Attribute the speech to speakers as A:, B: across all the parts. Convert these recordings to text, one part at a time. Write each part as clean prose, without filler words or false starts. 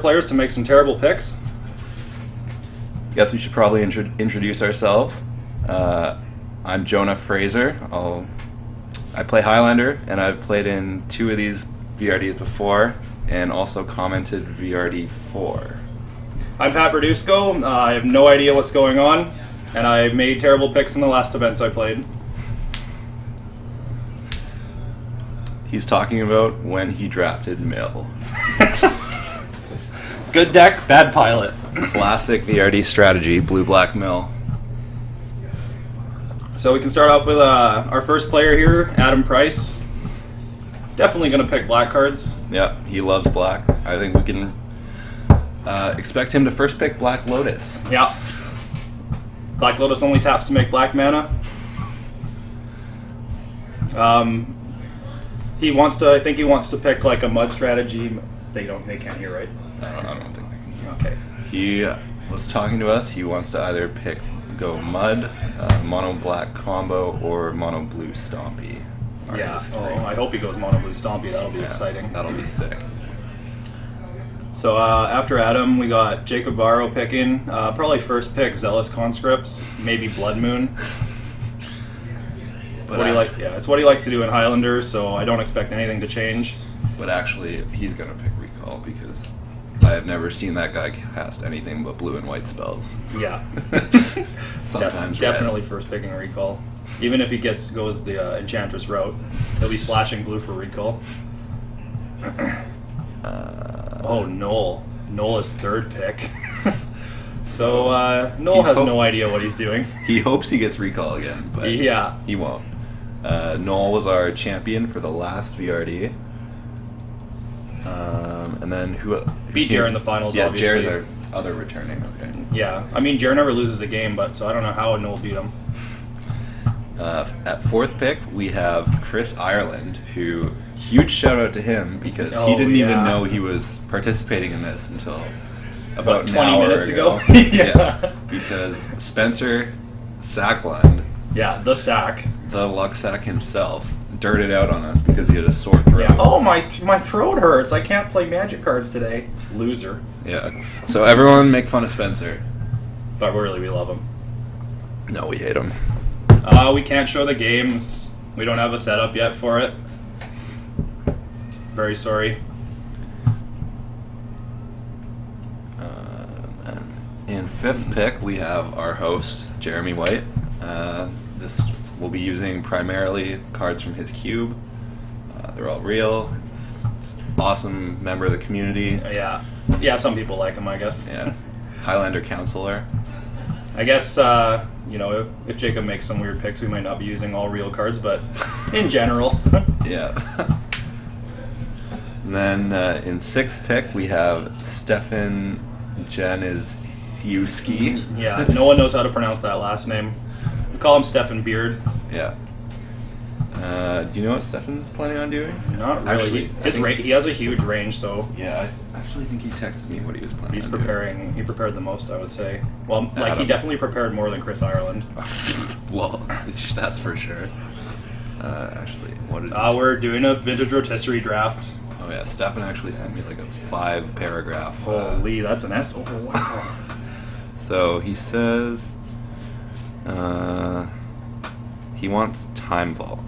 A: players to make some terrible picks.
B: Guess we should probably introduce ourselves. I'm Jonah Fraser. I play Highlander, and I've played in 2 of these VRDs before, and also commented VRD 4.
A: I'm Pat Berdusco. I have no idea what's going on, and I made terrible picks in the last events I played.
B: He's talking about when he drafted Mill.
A: Good deck, bad pilot.
B: Classic VRD strategy, blue-black Mill.
A: So we can start off with our first player here, Adam Price. Definitely going to pick black cards.
B: Yeah, he loves black. I think we can expect him to first pick Black Lotus.
A: Yeah. Black Lotus only taps to make black mana. I think he wants to pick like a mud strategy. They can't hear, right?
B: I don't think they can.
A: Okay.
B: He was talking to us. He wants to either go mud, mono black combo, or mono blue stompy.
A: Yeah. Oh, I hope he goes mono blue stompy. That'll be exciting.
B: That'll be sick.
A: So after Adam, we got Jacob Varro picking. Probably first pick Zealous Conscripts, maybe Blood Moon. It's what he likes to do in Highlander, so I don't expect anything to change.
B: But actually, he's gonna pick Recall because I have never seen that guy cast anything but blue and white spells.
A: Yeah.
B: Sometimes
A: definitely first picking Recall. Even if he goes the Enchantress route, he'll be splashing blue for Recall. Noel. Noel is third pick. So Noel has no idea what he's doing.
B: He hopes he gets Recall again, but he won't. Noel was our champion for the last VRD. And then who
A: beat Jer in the finals, obviously.
B: Yeah, Jer's our other returning, okay.
A: Yeah, I mean, Jer never loses a game, so I don't know how Noel beat him.
B: At fourth pick, we have Chris Ireland, who, huge shout out to him, because he didn't even know he was participating in this until about
A: 20 minutes ago.
B: Yeah, because Spencer Sackland,
A: the Sack,
B: the luck sack himself, dirted out on us because he had a sore throat.
A: Yeah. Oh, my throat hurts. I can't play Magic cards today. Loser.
B: Yeah. So everyone make fun of Spencer.
A: But really, we love him.
B: No, we hate him.
A: We can't show the games. We don't have a setup yet for it. Very sorry.
B: In fifth pick, we have our host, Jeremy White. This will be using primarily cards from his cube. They're all real. It's awesome member of the community.
A: Yeah, some people like him, I guess.
B: Yeah. Highlander counselor.
A: I guess, if Jacob makes some weird picks, we might not be using all real cards, but in general.
B: Yeah. And then in sixth pick, we have Stefan Januszewski.
A: Yeah, no one knows how to pronounce that last name. We call him Stefan Beard.
B: Yeah. Do you know what Stefan's planning on doing?
A: Not really.
B: Actually,
A: he has a huge range, so...
B: Yeah, I actually think he texted me what he was planning on
A: doing. He prepared the most, I would say. Well, he definitely prepared more than Chris Ireland.
B: Well, that's for sure. Actually, what did
A: we're doing a Vintage Rotisserie Draft.
B: Oh yeah, Stefan actually sent me like a 5-paragraph.
A: Holy, that's an S. Oh, wow.
B: So he says he wants Time Vault.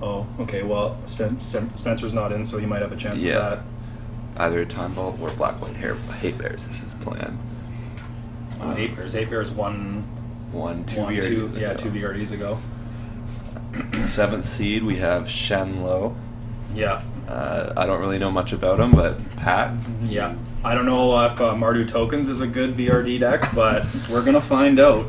A: Oh, okay. Well, Spencer's not in, so he might have a chance at that.
B: Either Time Vault or Black White Hate Bears. This is the plan.
A: Hate Bears. Hate Bears won
B: 2 VRDs.
A: Yeah, 2 VRDs ago.
B: Seventh seed, we have Shenlo.
A: Yeah.
B: I don't really know much about him, but Pat?
A: Yeah. I don't know if Mardu Tokens is a good VRD deck, but we're going to find out.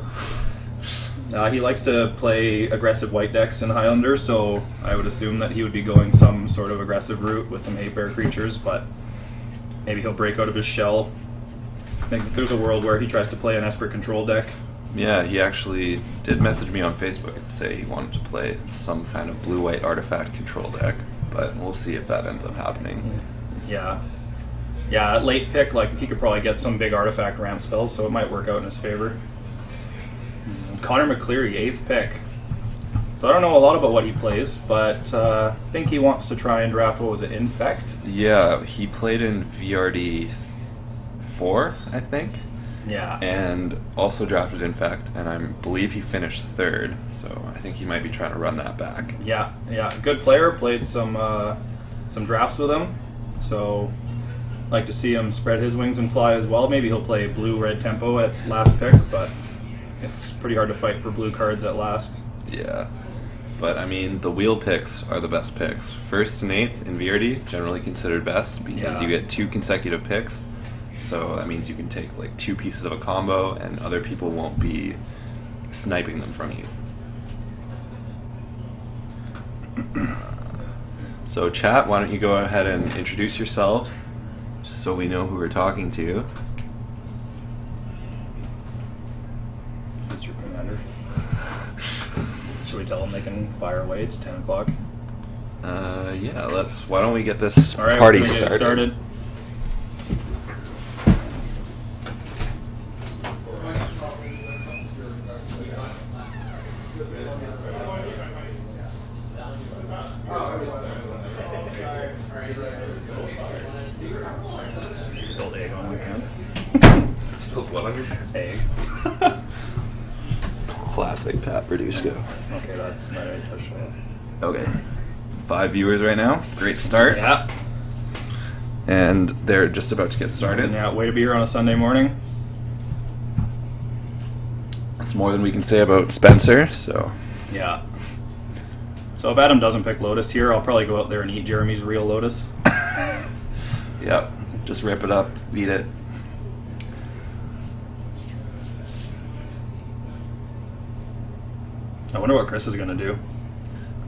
A: He likes to play aggressive white decks in Highlander, so I would assume that he would be going some sort of aggressive route with some hate bear creatures, but maybe he'll break out of his shell. I think there's a world where he tries to play an Esper control deck.
B: Yeah, he actually did message me on Facebook and say he wanted to play some kind of blue-white artifact control deck, but we'll see if that ends up happening.
A: Yeah. Yeah, at late pick, he could probably get some big artifact ramp spells, so it might work out in his favor. Connor McCleary, 8th pick. So I don't know a lot about what he plays, but I think he wants to try and draft, Infect?
B: Yeah, he played in VRD 4, I think.
A: Yeah.
B: And also drafted Infect, and I believe he finished 3rd, so I think he might be trying to run that back.
A: Yeah. Good player. Played some drafts with him, so like to see him spread his wings and fly as well. Maybe he'll play blue-red tempo at last pick, but it's pretty hard to fight for blue cards at last.
B: Yeah. But, I mean, the wheel picks are the best picks. 1st and 8th in VRD, generally considered best, because you get 2 consecutive picks. So that means you can take, like, 2 pieces of a combo, and other people won't be sniping them from you. So, chat, why don't you go ahead and introduce yourselves, just so we know who we're talking to.
A: Who's your commander? Should we tell them they can fire away? It's 10 o'clock.
B: Yeah, why don't we get this
A: All right,
B: party
A: we're gonna get started. Spilled egg on my pants.
B: Spilled what on your
A: Egg.
B: Classic Pat Verduzco.
A: Okay, that's not a touchdown.
B: Okay. 5 viewers right now. Great start.
A: Yeah.
B: And they're just about to get started.
A: Yeah, way to be here on a Sunday morning.
B: That's more than we can say about Spencer, so.
A: Yeah. So if Adam doesn't pick Lotus here, I'll probably go out there and eat Jeremy's real Lotus.
B: Yep. Just rip it up, eat it.
A: I wonder what Chris is going to do.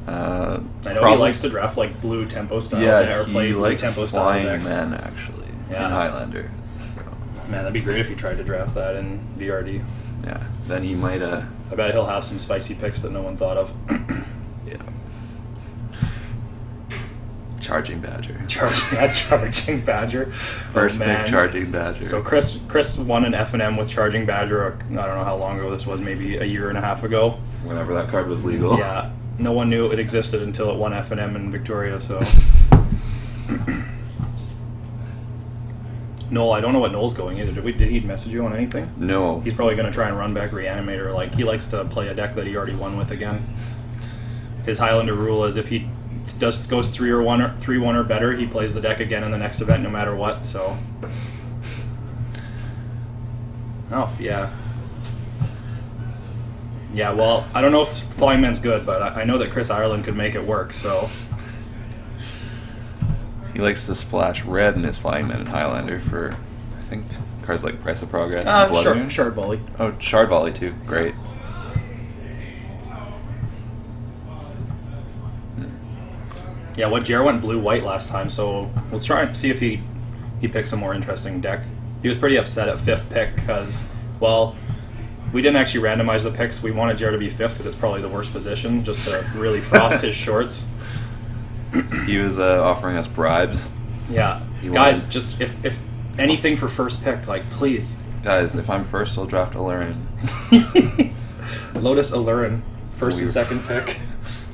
A: I know
B: probably,
A: he likes to draft like blue tempo style
B: yeah,
A: or play
B: he
A: blue
B: likes
A: tempo style
B: flying
A: decks.
B: men, actually,
A: Yeah.
B: in Highlander. So.
A: Man, that'd be great if he tried to draft that in VRD.
B: Yeah, then he might,
A: I bet he'll have some spicy picks that no one thought of.
B: yeah. Charging Badger.
A: Charging Badger.
B: First pick, Charging Badger.
A: So Chris won an F&M with Charging Badger. I don't know how long ago this was, maybe a year and a half ago.
B: Whenever that card was legal.
A: Yeah, no one knew it existed until it won F&M in Victoria, so. Noel, I don't know what Noel's going either. Did he message you on anything?
B: No.
A: He's probably going to try and run back Reanimator. Like, he likes to play a deck that he already won with again. His Highlander rule is if he goes 3-1 or better, he plays the deck again in the next event no matter what, so. Oh, yeah. Yeah, well, I don't know if Flying Man's good, but I know that Chris Ireland could make it work, so.
B: He likes to splash red in his Flying Men in Highlander for, I think, cards like Price of Progress and Blood Moon.
A: Shard Volley.
B: Oh, Shard Volley too. Great.
A: Yeah, what Jer went blue-white last time, so let's try and see if he picks a more interesting deck. He was pretty upset at 5th pick because, well, we didn't actually randomize the picks. We wanted Jer to be 5th because it's probably the worst position, just to really frost his shorts.
B: He was offering us bribes.
A: Yeah. Guys, just if anything for first pick, like, please.
B: Guys, if I'm first, I'll draft Alurin.
A: Lotus Alurin, first and second pick.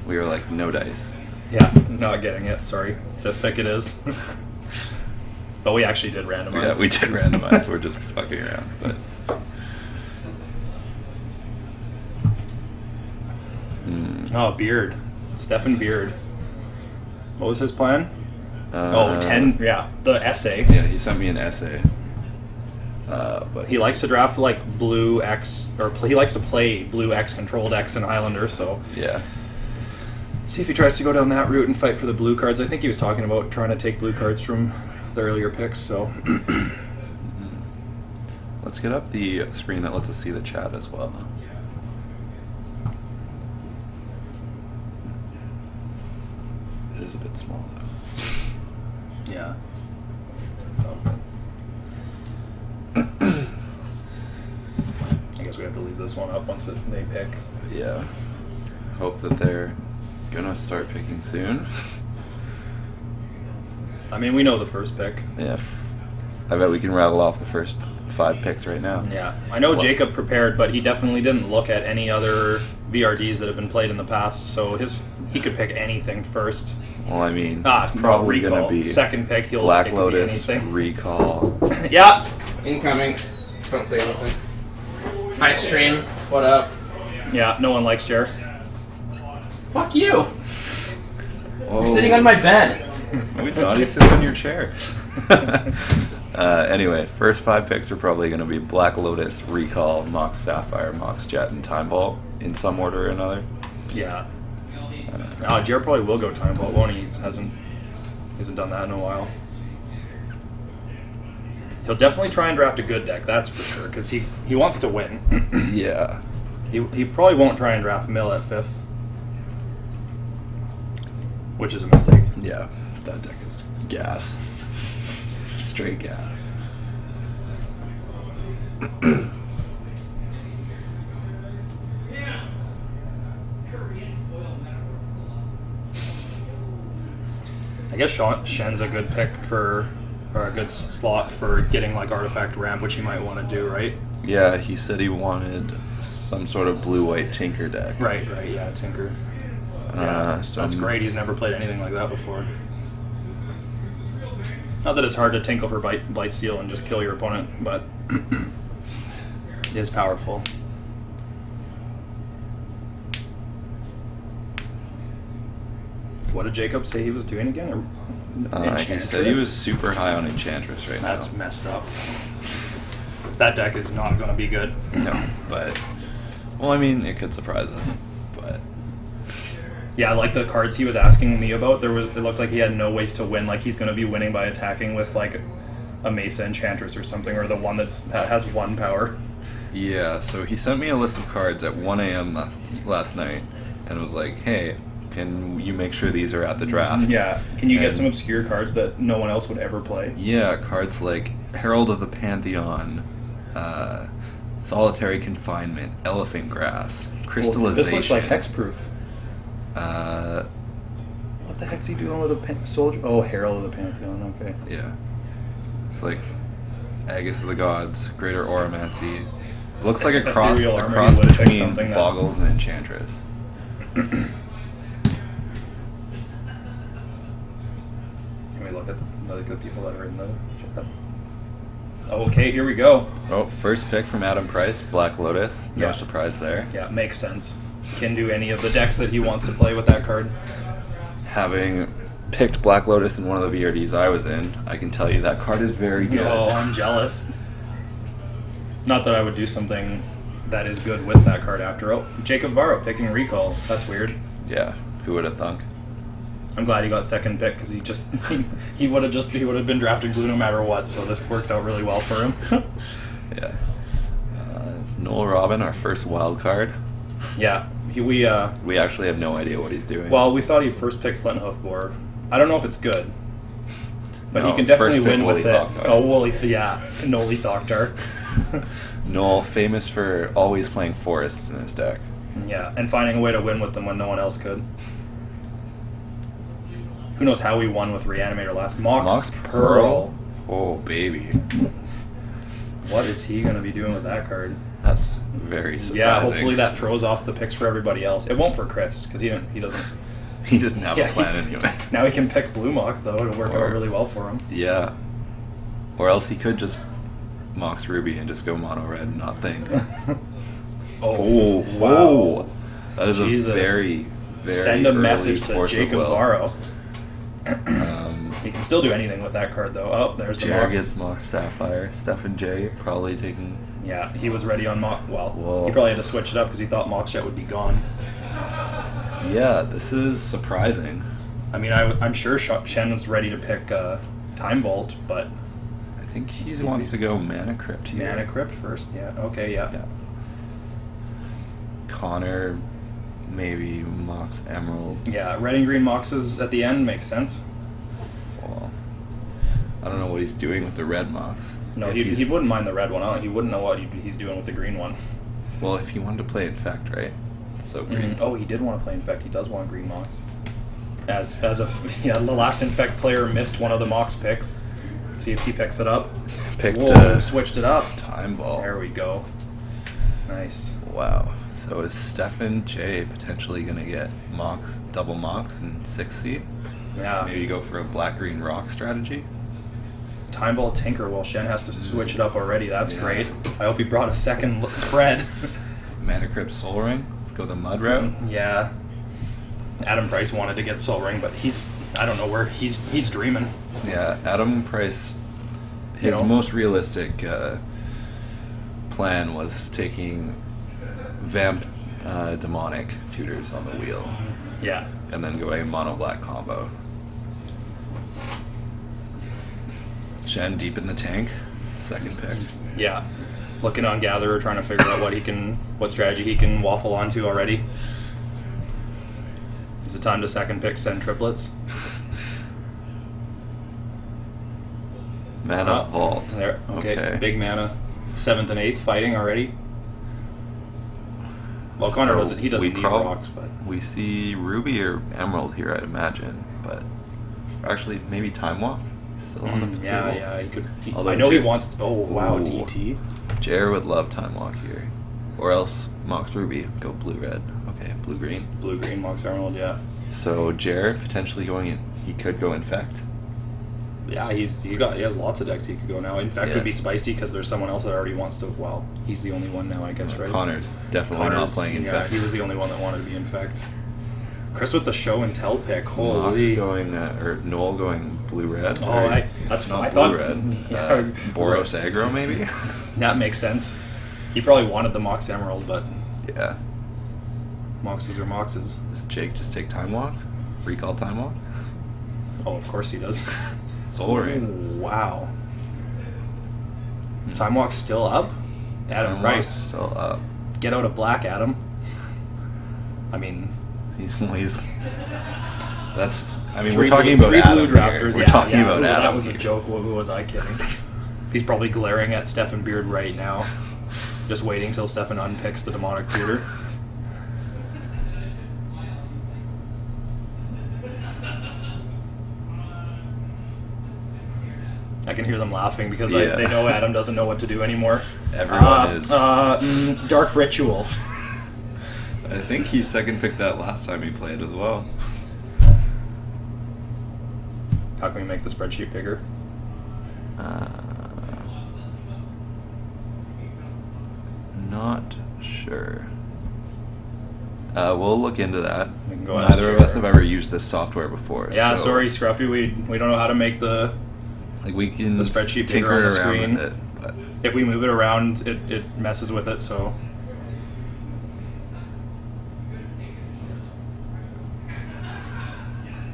B: We were like, no dice.
A: Yeah, not getting it, sorry. 5th pick it is. But we actually did randomize.
B: Yeah, we did randomize. We're just fucking around. But.
A: Oh, Beard. Stefan Beard. What was his plan?
B: 10.
A: Yeah, the essay.
B: Yeah, he sent me an essay. But
A: he likes to draft like blue X, or he likes to play blue X controlled X in Highlander, so.
B: Yeah.
A: See if he tries to go down that route and fight for the blue cards. I think he was talking about trying to take blue cards from the earlier picks, so.
B: Let's get up the screen that lets us see the chat as well. It is a bit small though.
A: Yeah. I guess we have to leave this one up once they pick.
B: Yeah. Hope that they're gonna start picking soon.
A: I mean, we know the first pick.
B: Yeah. I bet we can rattle off the first 5 picks right now.
A: Yeah. I know Jacob prepared, but he definitely didn't look at any other VRDs that have been played in the past, so he could pick anything first.
B: Well, I mean,
A: it's
B: probably going to be
A: second pick, he'll
B: Black
A: it could
B: Lotus,
A: be anything.
B: Recall.
A: Yeah.
C: Incoming. Don't say anything. Hi, stream. What up?
A: Yeah, no one likes Jer.
C: Fuck you.
B: Oh.
C: You're sitting on my bed.
B: We thought he sits on your chair. Anyway, first 5 picks are probably going to be Black Lotus, Recall, Mox Sapphire, Mox Jet, and Time Vault in some order or another.
A: Yeah. Jer probably will go Time Vault, won't he? He hasn't done that in a while. He'll definitely try and draft a good deck, that's for sure, because he wants to win.
B: Yeah.
A: He probably won't try and draft Mill at 5th. Which is a mistake.
B: Yeah, that deck is gas. Straight gas.
A: I guess Shen's a good pick or a good slot for getting like Artifact Ramp, which he might want to do, right?
B: Yeah, he said he wanted some sort of blue-white Tinker deck.
A: Right, yeah, Tinker. Yeah, so that's great. He's never played anything like that before. Not that it's hard to Tinkle for Blightsteel and just kill your opponent, but it is powerful. What did Jacob say he was doing again?
B: He said he was super high on Enchantress right now.
A: That's messed up. That deck is not going to be good.
B: No, but... Well, I mean, it could surprise him, but...
A: Yeah, like the cards he was asking me about, it looked like he had no ways to win. Like he's going to be winning by attacking with like a Mesa Enchantress or something, or the one that has 1 power.
B: Yeah, so he sent me a list of cards at 1 a.m. last night, and was like, hey, can you make sure these are at the draft?
A: Yeah. Can you get some obscure cards that no one else would ever play?
B: Yeah, cards like Herald of the Pantheon, Solitary Confinement, Elephant Grass, Crystallization.
A: Well, this looks like hexproof.
B: What
A: the heck's he doing with a soldier? Oh, Herald of the Pantheon, okay.
B: Yeah. It's like Aegis of the Gods, Greater Oromancy. It looks like a cross between Boggles and Enchantress.
A: Can we look at the people that are in the chat? Okay, here we go.
B: Oh, first pick from Adam Price, Black Lotus. No
A: Yeah.
B: surprise there.
A: Yeah, makes sense. Can do any of the decks that he wants to play with that card.
B: Having picked Black Lotus in one of the VRDs I was in, I can tell you that card is very good.
A: Oh, I'm jealous. Not that I would do something that is good with that card after. Oh, Jacob Varro picking Recall. That's weird.
B: Yeah, who would have thunk?
A: I'm glad he got second pick because he would have been drafted Glue no matter what. So this works out really well for him.
B: Yeah. Noel Robin, our first wild card.
A: Yeah,
B: we actually have no idea what he's doing.
A: Well, we thought he first picked Flint Hoof Boar. I don't know if it's good, but
B: No,
A: he can definitely
B: first pick
A: win with
B: Willy
A: it.
B: Thoktar.
A: Oh, Noli Thoktar.
B: Noel, famous for always playing forests in his deck.
A: Yeah, and finding a way to win with them when no one else could. Who knows how we won with Reanimator last? Mox Pearl.
B: Oh, baby.
A: What is he going to be doing with that card?
B: That's very surprising.
A: Yeah, hopefully that throws off the picks for everybody else. It won't for Chris, because he doesn't...
B: He doesn't have a plan anyway.
A: Now he can pick Blue Mox, though. It'll work out really well for him.
B: Yeah. Or else he could just Mox Ruby and just go mono red and not think.
A: Oh,
B: wow. That is
A: Jesus.
B: a very, very
A: Send a
B: early
A: message to
B: force of
A: Jacob
B: will.
A: Varro. He can still do anything with that card, though. Oh, there's the
B: Jared
A: Mox.
B: gets Mox Sapphire. Stefan J probably taking...
A: Yeah, he was ready on Mox. Well,
B: Whoa.
A: he probably had to switch it up because he thought Mox Jet would be gone.
B: Yeah, this is surprising.
A: I mean, I'm sure Shen was ready to pick Time Vault, but...
B: I think he wants to go Mana Crypt here.
A: Mana Crypt first, yeah. Okay, yeah.
B: Connor, maybe Mox Emerald.
A: Yeah, red and green Moxes at the end makes sense.
B: Well, I don't know what he's doing with the red Mox.
A: No,
B: If
A: he wouldn't mind the red one. He wouldn't know what he's doing with the green one.
B: Well, if he wanted to play Infect, right? So green.
A: Oh, he did want to play Infect. He does want green Mox. The last Infect player missed one of the Mox picks. Let's see if he picks it up. Switched it up.
B: Time Vault.
A: There we go. Nice.
B: Wow. So is Stefan J potentially going to get Mox, double Mox in 6th seat?
A: Yeah.
B: Maybe go for a black-green rock strategy?
A: Time Ball Tinker while Shen has to switch it up already. That's great. I hope he brought a second spread.
B: Mana Crypt Soul Ring. Go the mud route.
A: Yeah. Adam Price wanted to get Soul Ring, but I don't know where he's dreaming.
B: Yeah, Adam Price, his most realistic plan was taking Vamp Demonic Tutors on the wheel.
A: Yeah.
B: And then going mono black combo. Shen deep in the tank, second pick.
A: Yeah. Looking on Gatherer, trying to figure out what strategy he can waffle onto already. Is it time to second pick send triplets?
B: Mana Vault.
A: There. Okay. Big mana. 7th and 8th fighting already. Well, Connor doesn't. He doesn't need rocks, but
B: we see Ruby or Emerald here, I'd imagine. But actually, maybe Time Walk. Still on the table.
A: Yeah. He could. I know he wants. Oh wow, DT.
B: Jer would love Time Walk here, or else Mox Ruby. Go blue red. Okay, blue green.
A: Blue green Mox Emerald. Yeah.
B: So Jer potentially going in. He could go Infect.
A: Yeah, he has lots of decks he could go now. Infect would be spicy because there's someone else that already wants to. Well, he's the only one now, I guess, right?
B: Connor's definitely not playing Infect.
A: Yeah, he was the only one that wanted to be Infect. Chris with the show and tell pick. Holy.
B: Mox going or Noel going blue red.
A: Oh, that's
B: not
A: I
B: blue
A: thought
B: red. Boros aggro maybe.
A: That makes sense. He probably wanted the Mox Emerald, but
B: yeah.
A: Moxes are Moxes.
B: Does Jake just take Time Walk? Recall Time Walk?
A: Oh, of course he does.
B: Soul Ring.
A: Wow. Time Walk's still up? Adam Price.
B: Still up.
A: Get out of black, Adam. I mean...
B: we're talking about Adam
A: blue drafters.
B: We're talking about Adam.
A: That was a joke. Who was I kidding? He's probably glaring at Stefan Beard right now. Just waiting till Stefan unpicks the demonic tutor. I can hear them laughing because they know Adam doesn't know what to do anymore.
B: Everyone is.
A: Dark Ritual.
B: I think he second picked that last time he played as well.
A: How can we make the spreadsheet bigger?
B: Not sure. We'll look into that.
A: We can go
B: Neither of us have ever used this software before.
A: Yeah,
B: so
A: sorry, Scruffy. We don't know how to make the
B: we can
A: the spreadsheet bigger
B: tinker
A: on the
B: around
A: screen.
B: with it, but
A: if we move it around, it messes with it. So.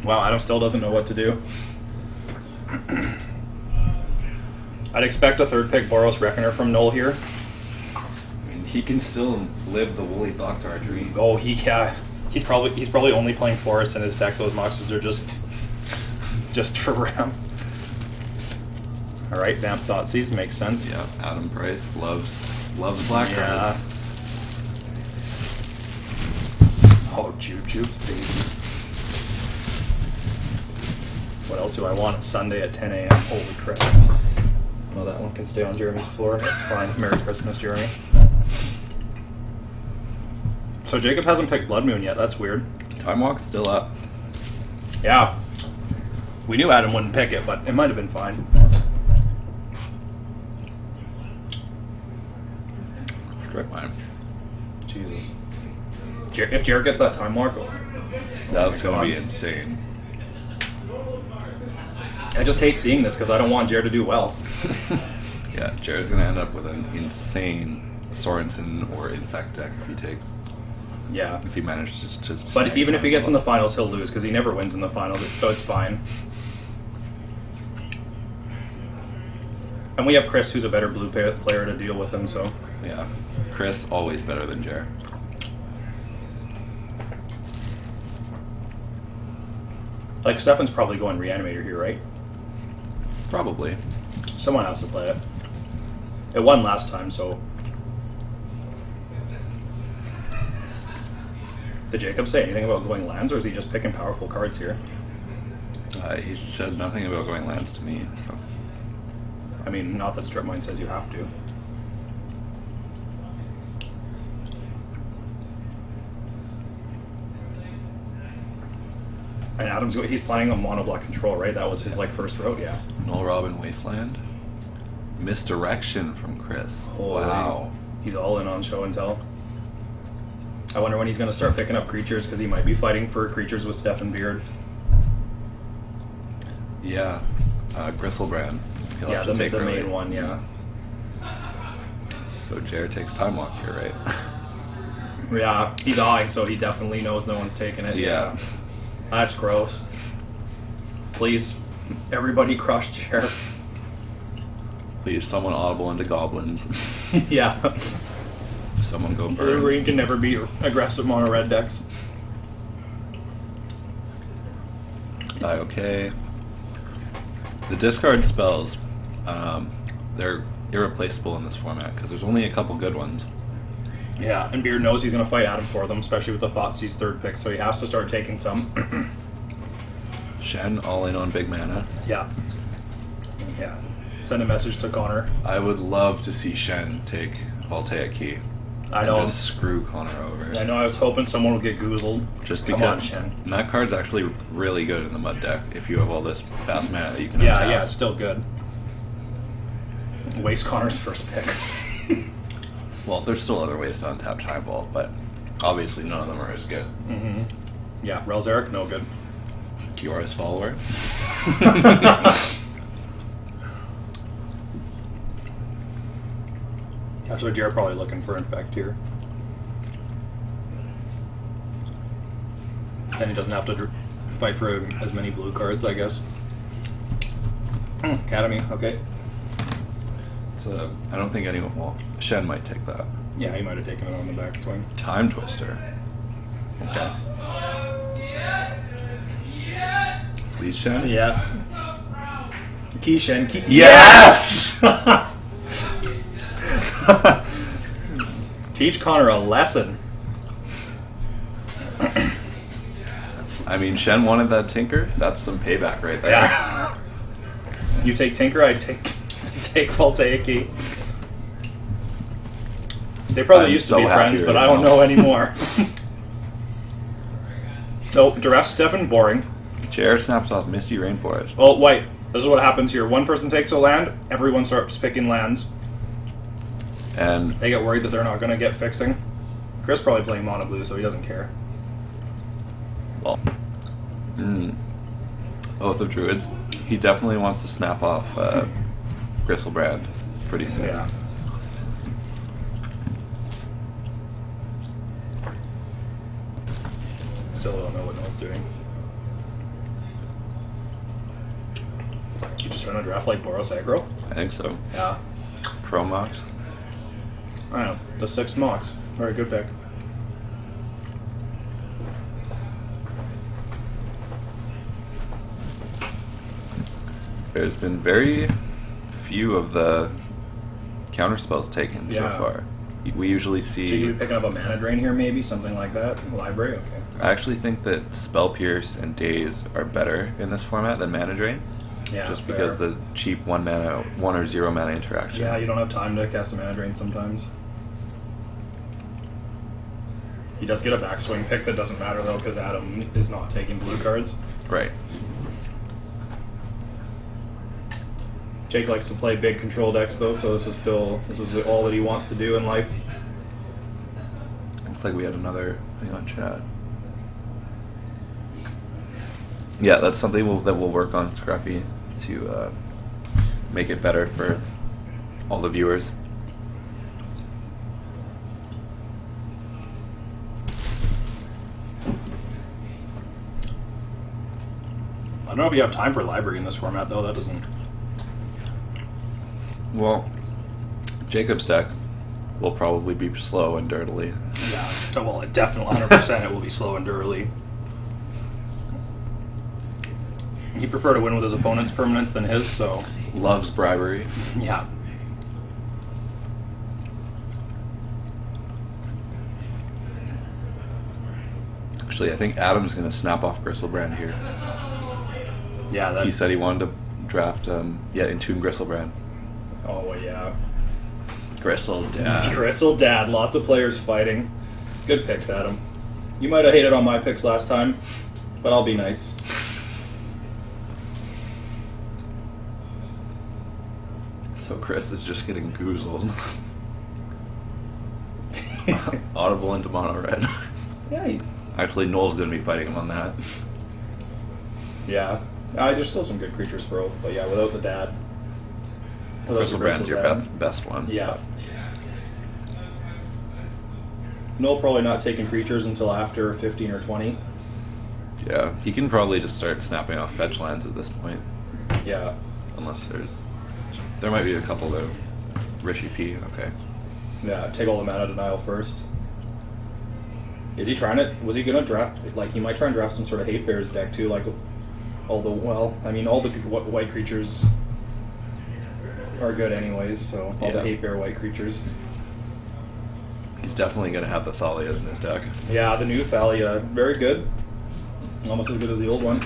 A: Wow, Adam still doesn't know what to do. I'd expect a third pick Boros Reckoner from Noel here.
B: I mean, he can still live the Woolly Thoktar dream.
A: Oh, he's probably only playing forests in his deck. Those Moxes are just for ramp. All right, Vamp Thoughtseize makes sense.
B: Yeah, Adam Price loves black cards.
A: Oh, Juju, baby. What else do I want? It's Sunday at 10 a.m. Holy crap. Well, that one can stay on Jeremy's floor. That's fine. Merry Christmas, Jeremy. So Jacob hasn't picked Blood Moon yet. That's weird.
B: Time Walk's still up.
A: Yeah. We knew Adam wouldn't pick it, but it might have been fine.
B: Strike mine.
A: Jesus. If Jared gets that time mark,
B: That's going to be insane.
A: I just hate seeing this because I don't want Jared to do well.
B: Yeah, Jared's going to end up with an insane Sorensen or Infect deck if he takes.
A: Yeah.
B: If he manages to
A: But even if he gets in the finals, he'll lose because he never wins in the finals, so it's fine. And we have Chris, who's a better blue player to deal with him, so...
B: Yeah. Chris, always better than Jared.
A: Like, Stefan's probably going Reanimator here, right?
B: Probably.
A: Someone has to play it. It won last time, so... Did Jacob say anything about going lands, or is he just picking powerful cards here?
B: He said nothing about going lands to me, so...
A: I mean, not that Strip Mine says you have to. And Adam's he's playing a monoblock control, right? That was his like first road, yeah.
B: Null Robin Wasteland. Misdirection from Chris.
A: Holy.
B: Wow.
A: He's all in on show and tell. I wonder when he's going to start picking up creatures, because he might be fighting for creatures with Stefan Beard.
B: Yeah. Gristlebrand. He'll
A: Yeah,
B: have to
A: the
B: take early.
A: main one, yeah.
B: So Jared takes Time Walk here, right?
A: Yeah, he's eyeing, so he definitely knows no one's taking it.
B: Yeah.
A: That's gross. Please, everybody crush Jared.
B: Please, someone audible into goblins.
A: Yeah.
B: Someone go
A: Blue
B: burn.
A: green can never be aggressive mono red decks.
B: Okay. The discard spells, they're irreplaceable in this format because there's only a couple good ones.
A: Yeah, and Beard knows he's going to fight Adam for them, especially with the Thoughtseize third pick, so he has to start taking some.
B: Shen all in on big mana.
A: Yeah. Yeah. Send a message to Connor.
B: I would love to see Shen take Voltaic Key.
A: I
B: and
A: know.
B: just screw Connor over.
A: I know. I was hoping someone would get goozled.
B: Just
A: Come
B: because
A: on, Shen.
B: and that card's actually really good in the mud deck if you have all this fast mana that you can
A: Yeah,
B: untap.
A: yeah, it's still good. Waste Connor's first pick.
B: Well, there's still other ways to untap Time Vault, but obviously none of them are as good.
A: Mm-hmm. Yeah, Relzeric, no good.
B: Kiora's follower.
A: Yeah, so Jared probably looking for Infect here. Then he doesn't have to fight for as many blue cards, I guess. Academy, okay.
B: I don't think anyone. Well, Shen might take that.
A: Yeah, he might have taken it on the backswing.
B: Time Twister. Okay. Please, Shen.
A: Yeah. Keyshen.
B: Yes!
A: Teach Connor a lesson.
B: I mean, Shen wanted that Tinker. That's some payback right there.
A: Yeah. You take Tinker, I take Voltaic. They probably
B: I'm
A: used to
B: so
A: be
B: happy
A: friends, but
B: right
A: I don't
B: now.
A: know anymore. Nope, Duress Stefan, boring.
B: Chair snaps off Misty Rainforest.
A: Oh, wait. This is what happens here. One person takes a land, everyone starts picking lands.
B: And
A: They get worried that they're not going to get fixing. Chris probably playing mono blue, so he doesn't care.
B: well, Oath of Druids. He definitely wants to snap off Gristlebrand pretty soon.
A: Yeah. Still don't know what Noel's doing. You just trying to draft like Boros aggro?
B: I think so.
A: Yeah.
B: Pro Mox.
A: I don't know. The 6 Mox. Very good pick.
B: There's been very few of the counter spells taken so
A: Yeah.
B: far. We usually
A: So you
B: see.
A: be picking up a mana drain here, maybe? Something like that? Library? Okay.
B: I actually think that Spell Pierce and Daze are better in this format than Mana Drain.
A: Yeah,
B: Just
A: fair.
B: because the cheap 1 or 0 mana interaction.
A: Yeah, you don't have time to cast a mana drain sometimes. He does get a backswing pick that doesn't matter though, because Adam is not taking blue cards.
B: Right.
A: Jake likes to play big control decks though, so this is all that he wants to do in life.
B: Looks like we had another thing on chat. Yeah, that's something that we'll work on, Scruffy, to make it better for all the viewers.
A: I don't know if you have time for library in this format though. That doesn't.
B: Well, Jacob's deck will probably be slow and dirtily.
A: Yeah. So well, it definitely 100% it will be slow and dirty. He prefer to win with his opponent's permanents than his, so
B: Loves bribery.
A: yeah.
B: Actually, I think Adam's going to snap off Gristlebrand here.
A: Yeah, that.
B: He said he wanted to draft, Entomb Gristlebrand.
A: Oh well, yeah.
B: Gristledad.
A: Gristle Dad, lots of players fighting. Good picks, Adam. You might have hated on my picks last time. But I'll be nice.
B: So Chris is just getting goozled. Audible into mono red.
A: Yeah.
B: Actually, Noel's going to be fighting him on that.
A: Yeah. There's still some good creatures for Oath, but yeah, without the dad.
B: Crystal Brand's your best one.
A: Yeah. Noel probably not taking creatures until after 15 or 20.
B: Yeah, he can probably just start snapping off fetch lands at this point.
A: Yeah.
B: Unless there might be a couple though. Rishi P, okay.
A: Yeah, take all the mana denial first. Was he gonna draft, like, he might try and draft some sort of hate bears deck too, like, all the white creatures are good anyways, so all the hate bear white creatures.
B: He's definitely gonna have the Thalias in his deck.
A: Yeah, the new Thalia, very good. Almost as good as the old one.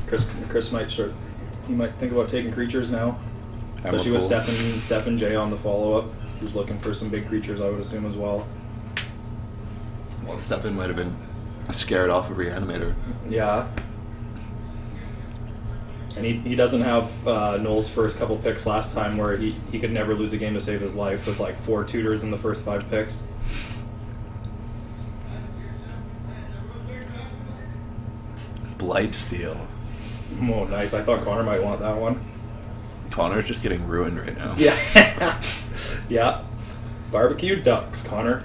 A: Chris might think about taking creatures now. Especially with Stefan J on the follow-up, who's looking for some big creatures, I would assume, as well.
B: Well, Stefan might have been scared off of Reanimator.
A: Yeah. And he doesn't have Noel's first couple picks last time where he could never lose a game to save his life with like 4 tutors in the first 5 picks.
B: Blightsteel.
A: Oh, nice. I thought Connor might want that one.
B: Connor's just getting ruined right now.
A: Yeah. Yeah. Barbecue ducks, Connor.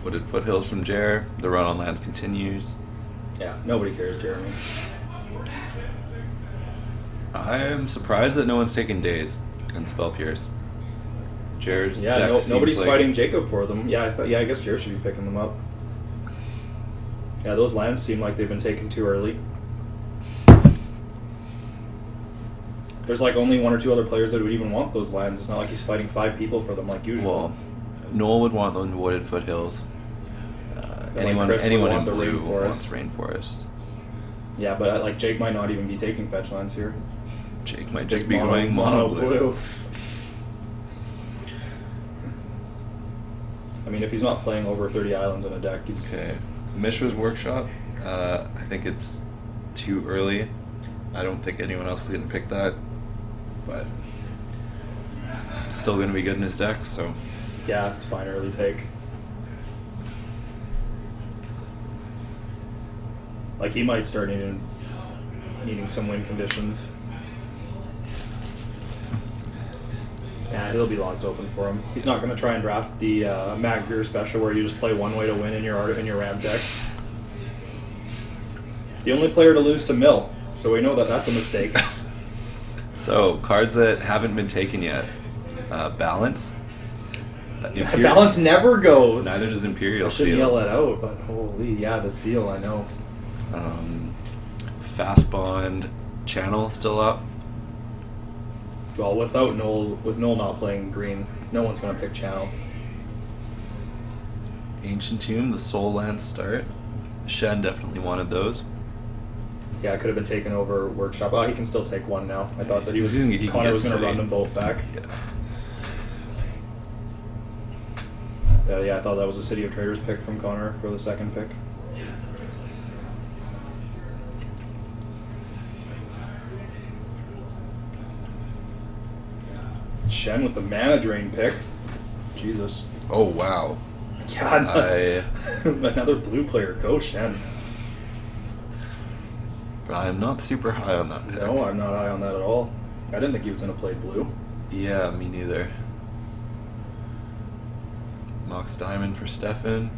B: Wooded Foothills from Jer. The run on lands continues.
A: Yeah, nobody cares, Jeremy.
B: I'm surprised that no one's taken Days and Spell Pierce. Jer's deck
A: nobody's
B: seems
A: fighting Jacob for them. Yeah, I guess Jer should be picking them up. Yeah, those lands seem like they've been taken too early. There's like only 1 or 2 other players that would even want those lands. It's not like he's fighting 5 people for them like usual.
B: Well, Noel would want the Wooded Foothills. Anyone
A: Chris would
B: in
A: want the
B: blue
A: Rainforest.
B: wants Rainforest.
A: Yeah, but like Jake might not even be taking fetch lands here.
B: Jake might just be going mono blue.
A: I mean, if he's not playing over 30 islands in a deck, he's...
B: Okay. Mishra's Workshop. I think it's too early. I don't think anyone else is going to pick that. But still going to be good in his deck, so...
A: Yeah, it's fine, early take. Like, he might start needing some win conditions. Yeah, he'll be lots open for him. He's not going to try and draft the Magdir special where you just play one way to win in your Ram deck. The only player to lose to Mill, so we know that that's a mistake.
B: So, cards that haven't been taken yet. Balance.
A: Balance never goes.
B: Neither does Imperial
A: I shouldn't
B: Seal.
A: yell it out, but holy, yeah, the seal, I know.
B: Fast Bond Channel still up.
A: Well, with Noel not playing green, no one's going to pick Channel.
B: Ancient Tomb, the Soul Land start. Shen definitely wanted those.
A: Yeah, it could have been taken over Workshop. Oh, he can still take one now. I thought that Connor was going to run them both back. Yeah, I thought that was a City of Traders pick from Connor for the second pick. Shen with the Mana Drain pick. Jesus.
B: Oh, wow.
A: God, another blue player. Go Shen.
B: I'm not super high on that pick.
A: No, I'm not high on that at all. I didn't think he was going to play blue.
B: Yeah, me neither. Mox Diamond for Stefan.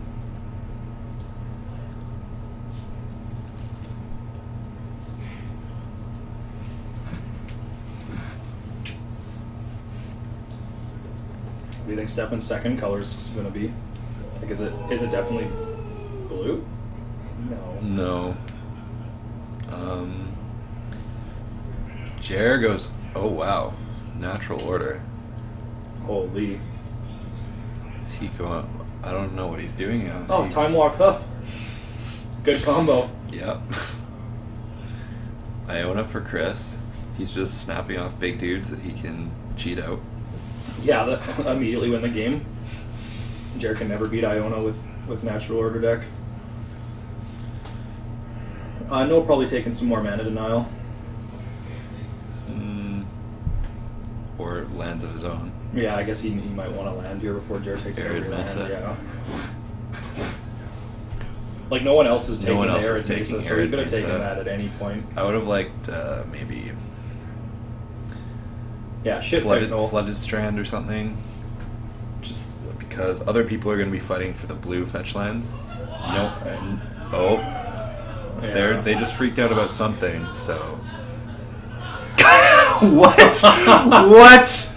B: What do you think Stefan's second color is going to be? Like, is it definitely blue? No. Jer goes, oh wow, Natural Order.
A: Holy.
B: Is he going? I don't know what he's doing now.
A: Oh, Time Walk Huff. Good combo.
B: Yep. Iona for Chris. He's just snapping off big dudes that he can cheat out.
A: Yeah, immediately win the game. Jared can never beat Iona with natural order deck. No, probably taking some more mana denial.
B: Or lands of his own.
A: Yeah, I guess he might want to land here before Jared takes every land. Yeah. Like, no one else is taking the Arid Mesa, so he could have taken that at any point.
B: I would have liked maybe flooded Strand or something. Just because other people are going to be fighting for the blue fetch lands. Nope.
A: Yeah.
B: They just freaked out about something, so... What? What?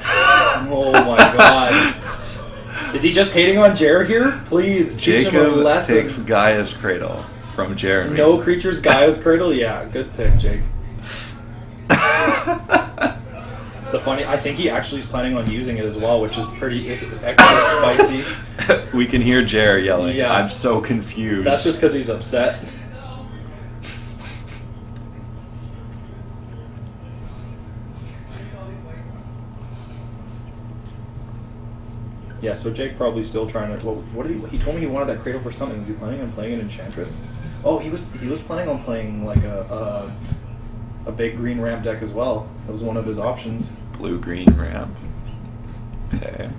A: Oh my god. Is he just hating on Jer here? Please, teach him a lesson.
B: Takes Gaia's Cradle from Jeremy.
A: No creatures, Gaia's Cradle? Yeah, good pick, Jake. I think he actually is planning on using it as well, which is extra spicy.
B: We can hear Jer yelling.
A: Yeah.
B: I'm so confused.
A: That's just because he's upset. Yeah, so Jake probably still trying to. What did he told me he wanted that Cradle for something. Was he planning on playing an Enchantress? Oh, he was planning on playing like a big green ramp deck as well. That was one of his options.
B: Blue-green ramp. Okay.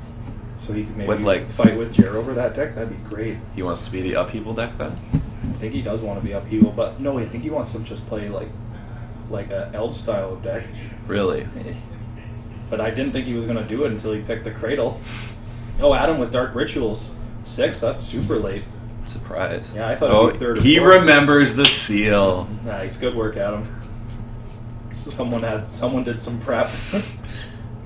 A: So he could maybe fight with Jer over that deck. That'd be great.
B: He wants to be the upheaval deck then?
A: I think he does want to be upheaval, but no, I think he wants to just play like a Eld style of deck.
B: Really?
A: But I didn't think he was going to do it until he picked the Cradle. Oh, Adam with Dark Rituals 6. That's super late.
B: Surprise.
A: Yeah, I thought it would be third or
B: he
A: fourth.
B: remembers the seal.
A: Nice, good work, Adam. Someone did some prep.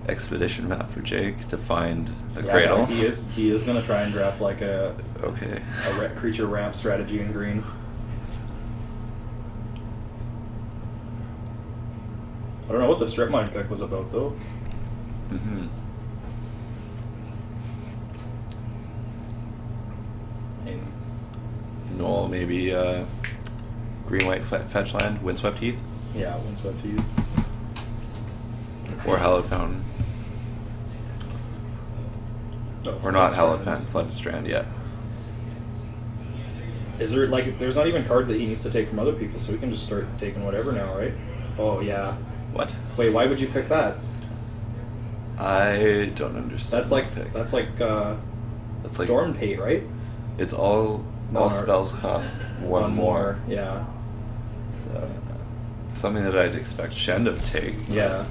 B: Expedition map for Jake to find a
A: Yeah,
B: Cradle.
A: he is going to try and draft like a creature ramp strategy in green. I don't know what the strip mine pick was about though.
B: Mm-hmm. Noel, maybe green-white fetch land, Windswept Heath?
A: Yeah, Windswept Heath.
B: Or Hallowed Fountain.
A: Oh,
B: or not Hallowed Fountain, Flooded Strand yet.
A: Is there, there's not even cards that he needs to take from other people, so we can just start taking whatever now, right? Oh, yeah.
B: What?
A: Wait, why would you pick that?
B: I don't understand.
A: That's like Storm Pate, right?
B: It's all spells cost one more.
A: Yeah.
B: So, something that I'd expect Shen to take.
A: Yeah.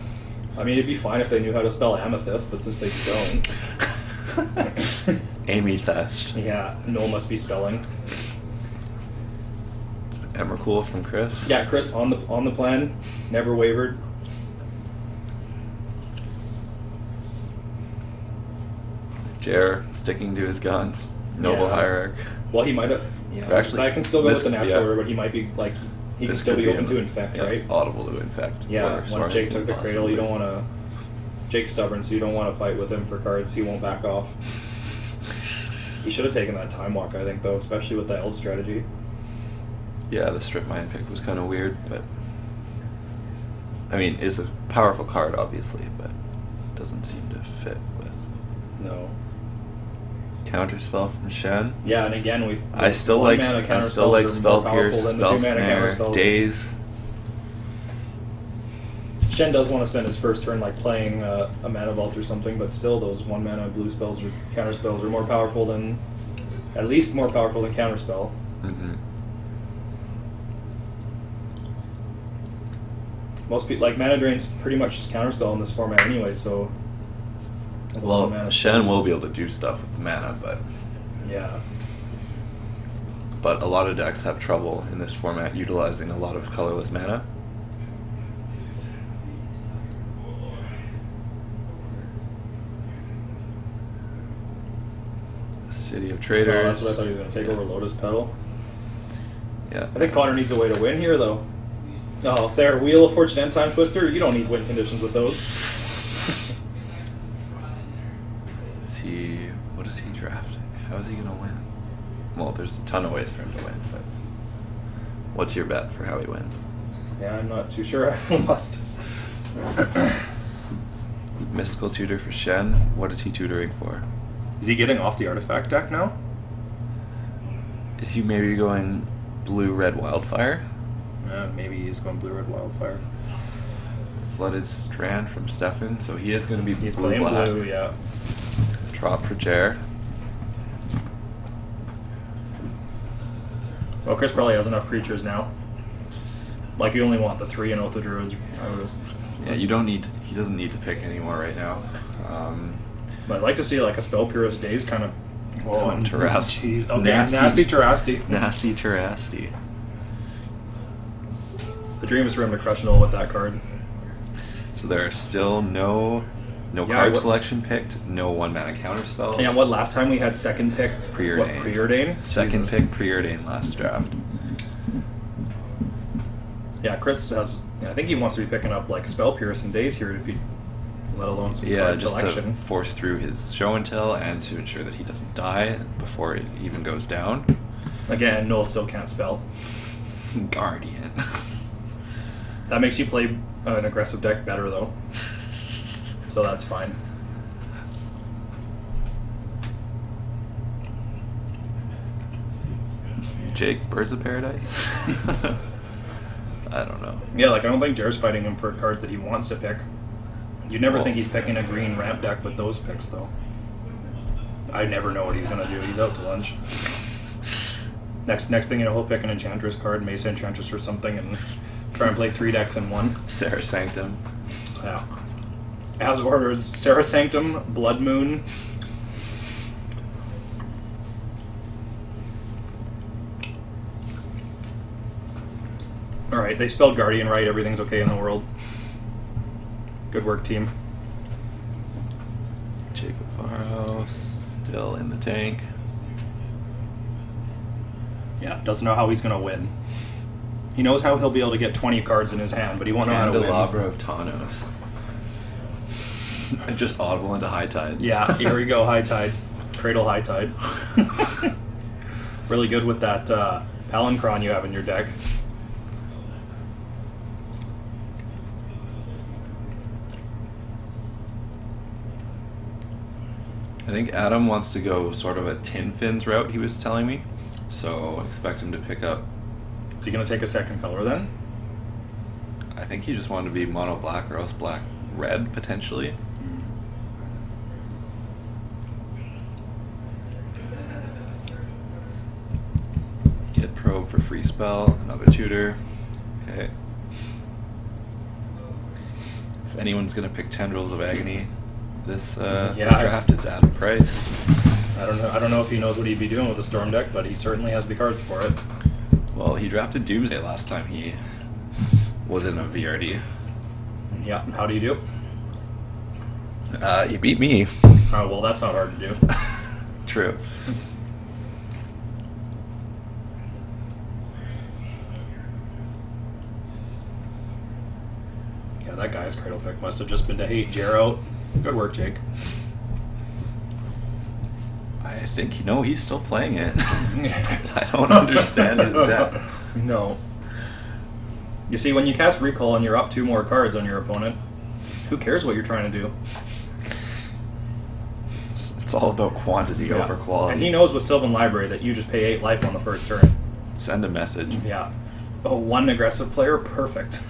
A: I mean, it'd be fine if they knew how to spell Amethyst, but since they don't...
B: Amethyst.
A: Yeah, Noel must be spelling.
B: Emrakul from Chris.
A: Yeah, Chris on the plan, never wavered.
B: Jer sticking to his guns. Noble Hierarch.
A: Well, he might have. Yeah, actually, I can still go with the natural order, but he might be like he can still be open to infect, right?
B: Audible to infect.
A: Yeah, when Jake took the Cradle, you don't want to. Jake's stubborn, so you don't want to fight with him for cards. He won't back off. He should have taken that Time Walk, I think, though, especially with the Eld strategy.
B: Yeah, the Strip Mine pick was kind of weird, but I mean, it's a powerful card, obviously, but doesn't seem to fit with.
A: No.
B: Counterspell from Shen.
A: Yeah, and again
B: I still like Spell Pierce, Spell Snare, Daze.
A: Shen does want to spend his first turn playing a Mana Vault or something, but still those 1 mana blue spells or counterspells are more powerful than, at least more powerful than Counterspell.
B: Mm-hmm.
A: Most people Mana Drain's pretty much just Counterspell in this format anyway, so.
B: Well, Shen will be able to do stuff with the mana, but
A: yeah.
B: But a lot of decks have trouble in this format utilizing a lot of colorless mana. City of Traders.
A: Oh, that's what I thought he was going to take over Lotus Petal.
B: Yeah.
A: I think Connor needs a way to win here, though. Oh, there, Wheel of Fortune End Time Twister. You don't need win conditions with those.
B: What does he draft? How is he going to win? Well, there's a ton of ways for him to win, but what's your bet for how he wins?
A: Yeah, I'm not too sure. I lost.
B: Mystical tutor for Shen. What is he tutoring for?
A: Is he getting off the artifact deck now?
B: Is he maybe going blue-red wildfire?
A: Maybe he's going blue-red wildfire.
B: Flooded Strand from Stefan, so he is going to be
A: He's
B: blue
A: playing
B: black.
A: blue, yeah.
B: Drop for Jer.
A: Well, Chris probably has enough creatures now. Like, you only want the 3 in Oath of Druids.
B: Yeah, you don't need. He doesn't need to pick anymore right now.
A: But I'd like to see, like, a Spell Purist Daze kind of...
B: Oh, and Terasti.
A: Jeez. Okay, nasty Terasti.
B: Nasty Terasti.
A: The dream is for him to crush null with that card.
B: So there are still no card selection picked, no 1-mana counter spells.
A: Yeah, what, last time we had second pick...
B: Preordain.
A: What, Preordain?
B: Second
A: Jesus.
B: pick Preordain last draft.
A: Yeah, Chris has... I think he wants to be picking up, like, Spell Pierce and Daze here, if he, let alone some card
B: just
A: selection.
B: to force through his show and tell and to ensure that he doesn't die before it even goes down.
A: Again, Null still can't spell.
B: Guardian.
A: That makes you play an aggressive deck better, though. So that's fine.
B: Jake, Birds of Paradise? I don't know.
A: Yeah, like, I don't think Jer's fighting him for cards that he wants to pick. You'd never think he's picking a green ramp deck with those picks, though. I never know what he's going to do. He's out to lunch. Next thing you know, he'll pick an Enchantress card, Mesa Enchantress or something, and try and play 3 decks in one.
B: Sarah Sanctum.
A: Yeah. As orders, Sarah Sanctum, Blood Moon. Alright, they spelled Guardian right. Everything's okay in the world. Good work, team.
B: Jacob Farhouse, still in the tank.
A: Yeah, doesn't know how he's going to win. He knows how he'll be able to get 20 cards in his hand, but he won't know how to win.
B: Candelabra of Tawnos. I just audible into High Tide.
A: Yeah, here we go, High Tide. Cradle High Tide. Really good with that Palancron you have in your deck.
B: I think Adam wants to go sort of a Tin Fins route, he was telling me. So expect him to pick up.
A: Is he going to take a second color then?
B: I think he just wanted to be mono black or else black red potentially. Get Probe for free spell, another tutor. Okay. If anyone's gonna pick Tendrils of Agony, this draft, it's Adam Price.
A: I don't know if he knows what he'd be doing with the Storm deck, but he certainly has the cards for it.
B: Well, he drafted Doomsday last time he was in a VRD.
A: Yeah, how do you do?
B: He beat me.
A: Oh, well, that's not hard to do.
B: True.
A: Yeah, that guy's Cradle pick must have just been to hate Jero. Good work, Jake.
B: I think, he's still playing it. I don't understand his deck.
A: No. You see, when you cast Recall and you're up 2 more cards on your opponent, who cares what you're trying to do?
B: It's all about quantity over quality.
A: And he knows with Sylvan Library that you just pay 8 life on the first turn.
B: Send a message.
A: Yeah. Oh, 1 aggressive player? Perfect.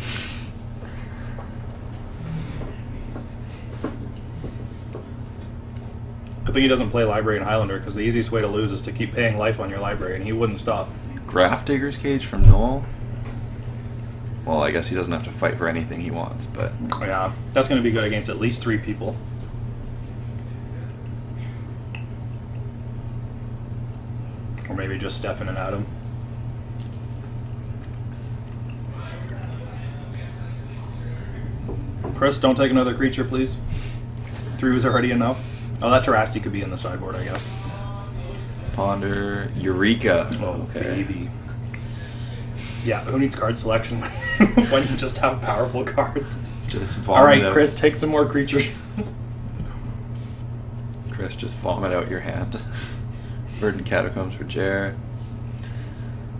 A: I think he doesn't play Library in Highlander because the easiest way to lose is to keep paying life on your library, and he wouldn't stop.
B: Grafdigger's Cage from Noel? Well, I guess he doesn't have to fight for anything he wants, but...
A: Yeah, that's going to be good against at least 3 people. Or maybe just Stefan and Adam. Chris, don't take another creature, please. 3 was already enough. Oh, that Terasti could be in the sideboard, I guess.
B: Ponder. Eureka.
A: Oh, baby. Yeah, who needs card selection when you just have powerful cards?
B: Just vomit
A: All right,
B: out.
A: Chris, take some more creatures.
B: Chris, just vomit out your hand. Verdant Catacombs for Jer.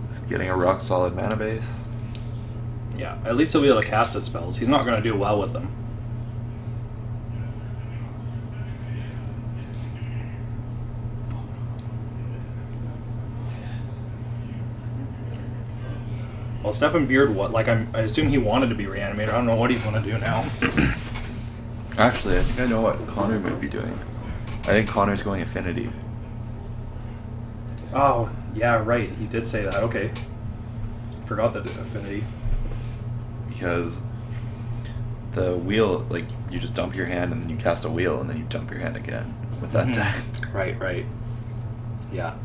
B: Just getting a rock solid mana base.
A: Yeah, at least he'll be able to cast his spells. He's not going to do well with them. Well, Stefan Beard, I assume he wanted to be reanimated. I don't know what he's going to do now.
B: Actually, I think I know what Connor might be doing. I think Connor's going Affinity.
A: Oh, yeah, right. He did say that. Okay. Forgot that Affinity.
B: Because the wheel, like, you just dump your hand and then you cast a wheel and then you dump your hand again with that deck.
A: Right. Yeah.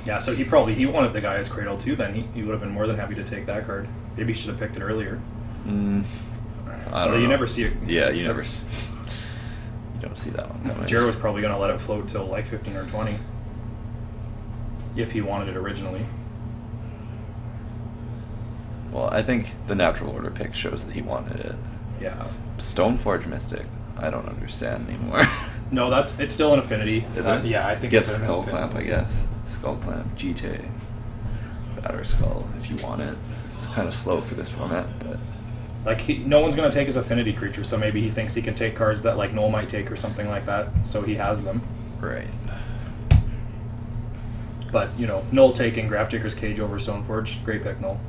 A: Yeah, so he wanted the Gaia's Cradle too, then he would have been more than happy to take that card. Maybe he should have picked it earlier.
B: I don't know.
A: You never see it.
B: Yeah, you don't see that one coming.
A: Jared was probably going to let it float till like 15 or 20. If he wanted it originally.
B: Well, I think the natural order pick shows that he wanted it.
A: Yeah.
B: Stoneforge Mystic, I don't understand anymore.
A: No, it's still an Affinity.
B: Is it?
A: Yeah, I think
B: Guess
A: it's an
B: Skull
A: Affinity.
B: Clamp, I guess. Skull Clamp, GT, Batter Skull, if you want it. It's kind of slow for this format, but...
A: Like, no one's going to take his Affinity creature, so maybe he thinks he can take cards that, like, Noel might take or something like that, so he has them.
B: Right.
A: But, you know, Noel taking Grafdigger's Cage over Stoneforge, great pick, Noel.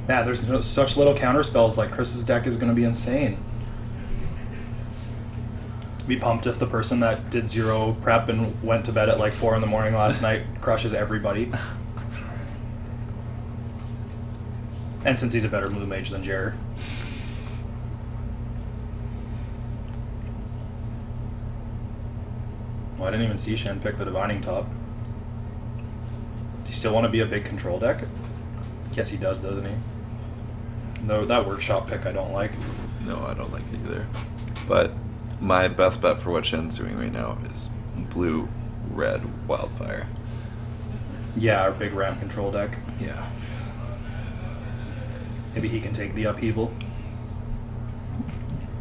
A: Yeah, there's such little counter spells, like Chris's deck is going to be insane. Be pumped if the person that did 0 prep and went to bed at like 4 in the morning last night crushes everybody. And since he's a better blue mage than Jer. Well, I didn't even see Shen pick the Divining Top. Do you still want to be a big control deck? Guess he does, doesn't he? No, that workshop pick I don't like.
B: No, I don't like it either. But my best bet for what Shen's doing right now is blue-red Wildfire.
A: Yeah, our big ramp control deck.
B: Yeah.
A: Maybe he can take the upheaval.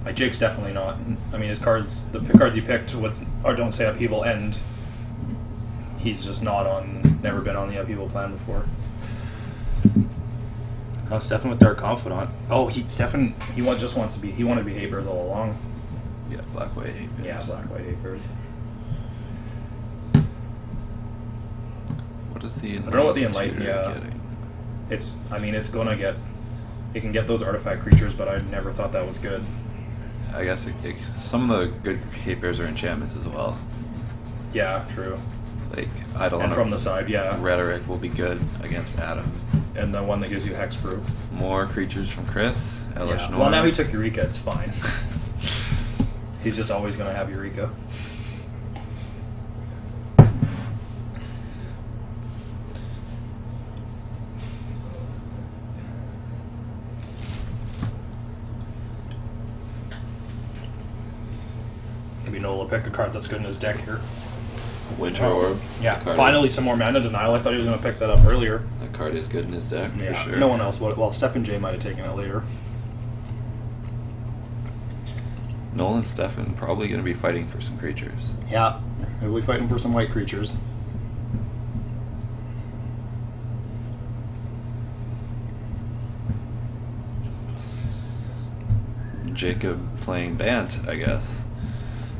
A: Like Jake's definitely not. I mean, his cards, the cards he picked, don't say upheaval, and he's just never been on the upheaval plan before. Oh, Stefan with Dark Confidant. Oh, Stefan just wants to be. He wanted to be hate bears all along.
B: Yeah, black-white hate bears.
A: Yeah, black-white hate bears.
B: What is the Enlightened?
A: I don't know what the Enlightened. Yeah,
B: getting?
A: it's gonna get. It can get those artifact creatures, but I never thought that was good.
B: I guess some of the good hate bears are enchantments as well.
A: Yeah, true.
B: Like Eidolon
A: And from the side, yeah.
B: Rhetoric will be good against Adam.
A: And the one that gives you hexproof.
B: More creatures from Chris. Elish
A: Yeah.
B: Norn.
A: Well, now he took Eureka. It's fine. He's just always going to have Eureka. Maybe Noel will pick a card that's good in his deck here.
B: Winter Orb.
A: Yeah,
B: That card
A: finally some more mana denial. I thought he was going to pick that up earlier.
B: That card is good in his deck,
A: Yeah,
B: for sure.
A: no one else would. Well, Stefan J might have taken it later.
B: Noel and Stefan probably going to be fighting for some creatures.
A: Yeah, we'll be fighting for some white creatures.
B: Jacob playing Bant, I guess.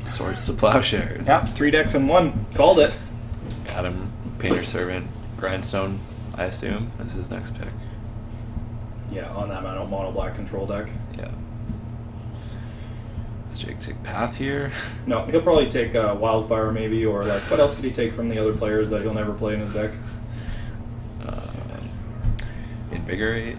B: Swords to Plowshares.
A: Yeah, 3 decks in 1. Called it.
B: Adam, Painter Servant, Grindstone, I assume, is his next pick.
A: Yeah, on that mono black control deck.
B: Yeah. Does Jake take Path here?
A: No, he'll probably take Wildfire maybe, or like, what else could he take from the other players that he'll never play in his deck?
B: Invigorate?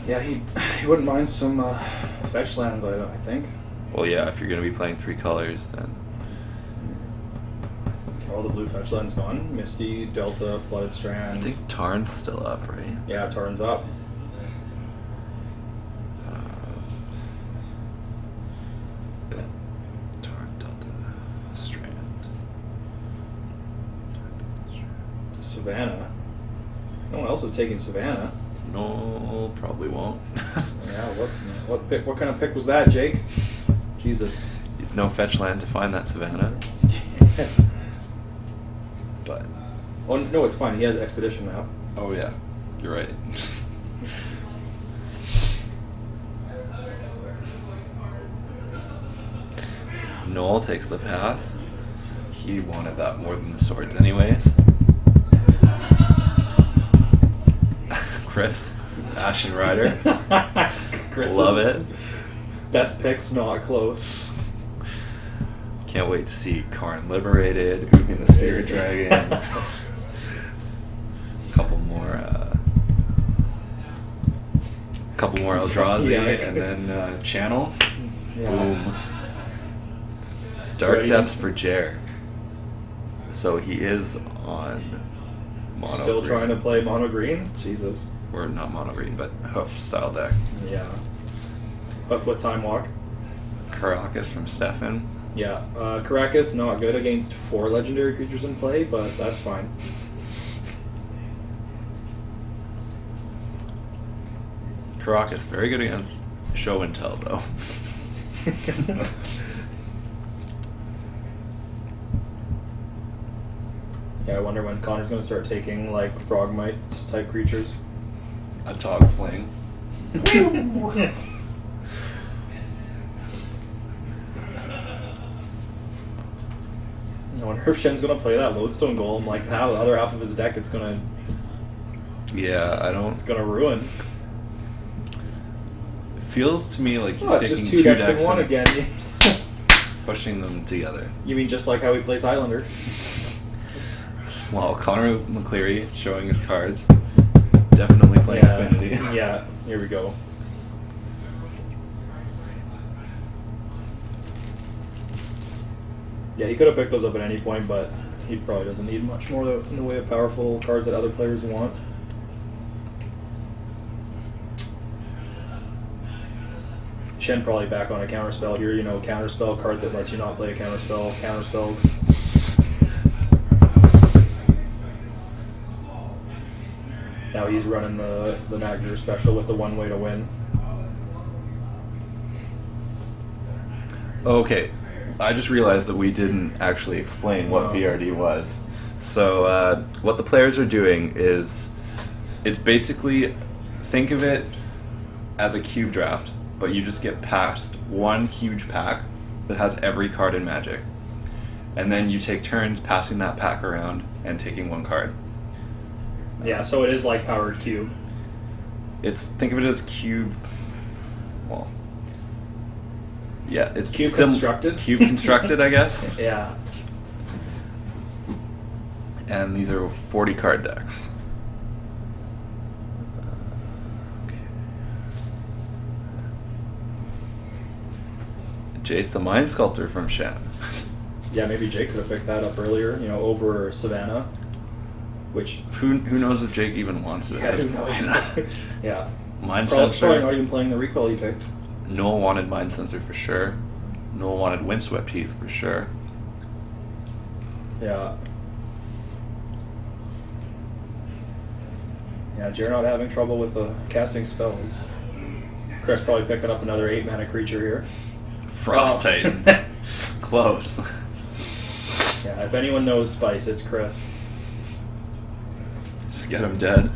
A: Yeah, he wouldn't mind some fetch lands, I think.
B: Well, yeah, if you're going to be playing 3 colors, then...
A: All the blue fetch lands gone. Misty, Delta, Flooded Strand.
B: I think Tarn's still up, right?
A: Yeah, Tarn's up.
B: Tarn, Delta, Strand.
A: Savannah. No one else is taking Savannah.
B: No, probably won't.
A: Yeah. Yeah, what kind of pick was that, Jake? Jesus.
B: He's no fetch land to find that Savannah. But
A: Oh no, it's fine. He has expedition map.
B: oh yeah, you're right. Noel takes the path. He wanted that more than the swords anyways. Chris, Ashen Rider.
A: Chris
B: Love it.
A: Best picks, not close.
B: Can't wait to see Karn liberated, Ugin the Spirit Dragon. Couple more Eldrazi,
A: Yeah.
B: and then Channel.
A: Yeah.
B: Boom. Dark
A: ready.
B: Depths for Jer. So he is on mono
A: Still
B: green.
A: trying to play mono green? Jesus.
B: Or not mono green, but hoof style deck.
A: Yeah. Hoof with Time Walk.
B: Caracas from Stefan.
A: Yeah. Caracas, not good against 4 legendary creatures in play, but that's fine.
B: Caracas, very good against show and tell though.
A: Yeah, I wonder when Connor's going to start taking, like, Frogmite type creatures.
B: A Tog Fling.
A: I wonder if Shen's going to play that Lodestone Golem, like, how the other half of his deck it's going
B: Yeah,
A: to ruin.
B: It feels to me like he's
A: Oh, it's
B: taking
A: just 2 decks in
B: and
A: one again.
B: pushing them together.
A: You mean just like how he plays Highlander?
B: Well, Connor McCleary showing his cards. Definitely playing Affinity.
A: Yeah, here we go. Yeah, he could have picked those up at any point, but he probably doesn't need much more in the way of powerful cards that other players want. Shen probably back on a counterspell here, you know, counterspell card that lets you not play a counterspell, counterspell. Now he's running the Nagger special with the one way to win.
B: Okay, I just realized that we didn't actually explain what
A: Wow.
B: VRD was. So what the players are doing is, it's basically, think of it as a cube draft, but you just get passed one huge pack that has every card in Magic. And then you take turns passing that pack around and taking one card.
A: Yeah, so it is like Powered Cube.
B: Think of it as cube. Well, yeah, it's
A: Cube constructed?
B: Cube constructed, I guess.
A: Yeah.
B: And these are 40 card decks. Jace the Mind Sculptor from Shen.
A: Yeah, maybe Jake could have picked that up earlier, you know, over Savannah. Which,
B: Who knows if Jake even wants it
A: yeah,
B: at this
A: who knows?
B: point?
A: Yeah.
B: Mind
A: Probably
B: Sensor.
A: not even playing the recall he picked.
B: Noel wanted Mind Sensor for sure. Noel wanted Windswept Heath for sure.
A: Yeah. Yeah, Jared not having trouble with the casting spells. Chris probably picking up another 8 mana creature here.
B: Frost
A: Oh.
B: Titan. Close.
A: Yeah, if anyone knows Spice, it's Chris.
B: Just get him dead.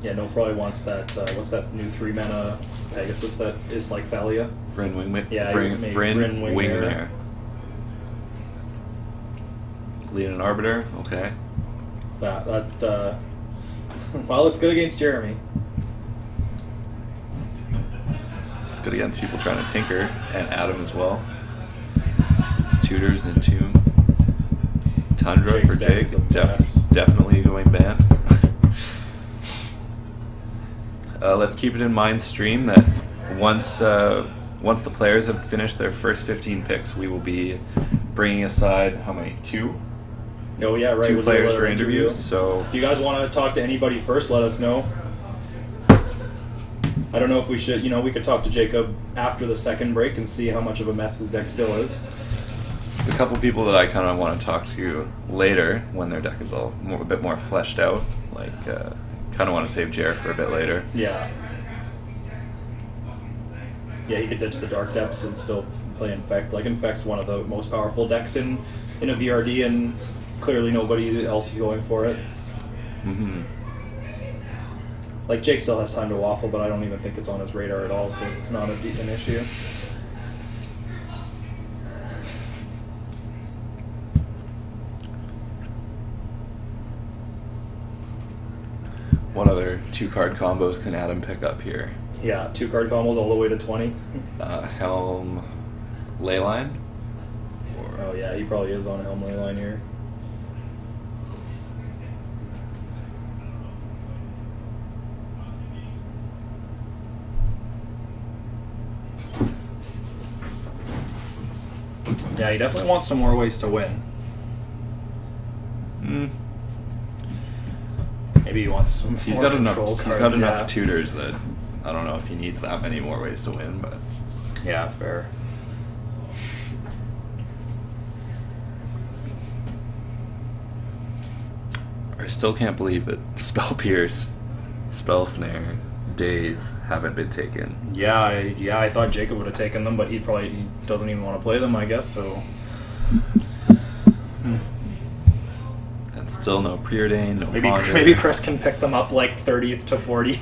A: Yeah, no probably wants that, what's that new 3 mana Pegasus that is like Thalia?
B: Vryn Wingmare.
A: Yeah,
B: Vryn
A: maybe
B: Wingmare.
A: Vryn Wingmare.
B: Lead an Arbiter. Okay.
A: Well, it's good against Jeremy.
B: Good against people trying to tinker, and Adam as well. His tutors and Tomb. Tundra
A: Jake's
B: for
A: deck
B: Jake.
A: is a mess.
B: Definitely going banned. Let's keep it in mind, stream, that once the players have finished their first 15 picks, we will be bringing aside how many? 2?
A: Oh yeah, right.
B: 2
A: we'll do a
B: players
A: little
B: for interviews. So
A: If you guys want to talk to anybody first, let us know. I don't know if we should, we could talk to Jacob after the second break and see how much of a mess his deck still is.
B: a couple people that I kind of want to talk to later when their deck is a bit more fleshed out. Like, kind of want to save Jer for a bit later.
A: Yeah. Yeah, he could ditch the Dark Depths and still play Infect. Like, Infect's one of the most powerful decks in a VRD, and clearly nobody else is going for it.
B: Mm-hmm.
A: Like, Jake still has time to waffle, but I don't even think it's on his radar at all, so it's not an issue.
B: What other 2-card combos can Adam pick up here?
A: Yeah, 2-card combos all the way to 20.
B: Helm, Leyline?
A: Oh yeah, he probably is on Helm Leyline here. Yeah, he definitely wants some more ways to win. Maybe he wants some
B: He's
A: more
B: got enough.
A: control
B: He's
A: cards.
B: got enough
A: Yeah.
B: tutors that I don't know if he needs that many more ways to win, but
A: Yeah, fair.
B: I still can't believe that Spell Pierce, Spell Snare, Daze haven't been taken.
A: Yeah, I thought Jacob would have taken them, but he doesn't even want to play them, I guess, so...
B: And still no Preordain, no Ponder.
A: Maybe Chris can pick them up like 30th to 40.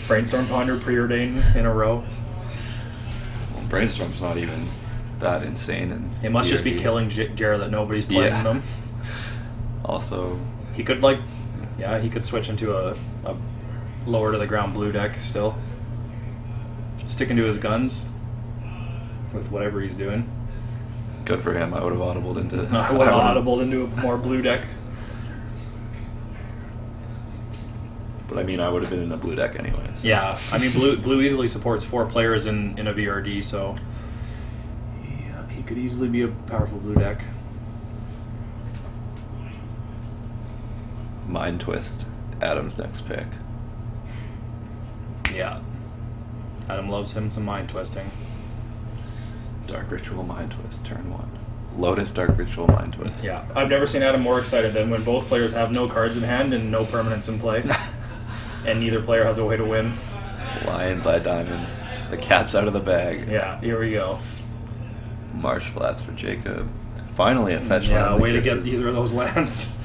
A: Brainstorm, Ponder, Preordain in a row.
B: Well, Brainstorm's not even that insane. And
A: It must just be killing Jared that nobody's playing them.
B: Also,
A: He could he could switch into a lower to the ground blue deck still. Sticking to his guns with whatever he's doing.
B: good for him. I would have audibled into.
A: I would have audibled into a more blue deck.
B: But I mean, I would have been in a blue deck anyway. So.
A: Yeah, I mean, blue easily supports 4 players in a VRD, so yeah, he could easily be a powerful blue deck.
B: Mind Twist, Adam's next pick.
A: Yeah, Adam loves him some mind twisting.
B: Dark Ritual Mind Twist, turn 1. Lotus Dark Ritual Mind Twist.
A: Yeah, I've never seen Adam more excited than when both players have no cards in hand and no permanents in play, and neither player has a way to win.
B: Lion's Eye Diamond. The cat's out of the bag.
A: Yeah, here we go.
B: Marsh Flats for Jacob. Finally a fetch
A: Yeah,
B: land.
A: way to get either of those lands.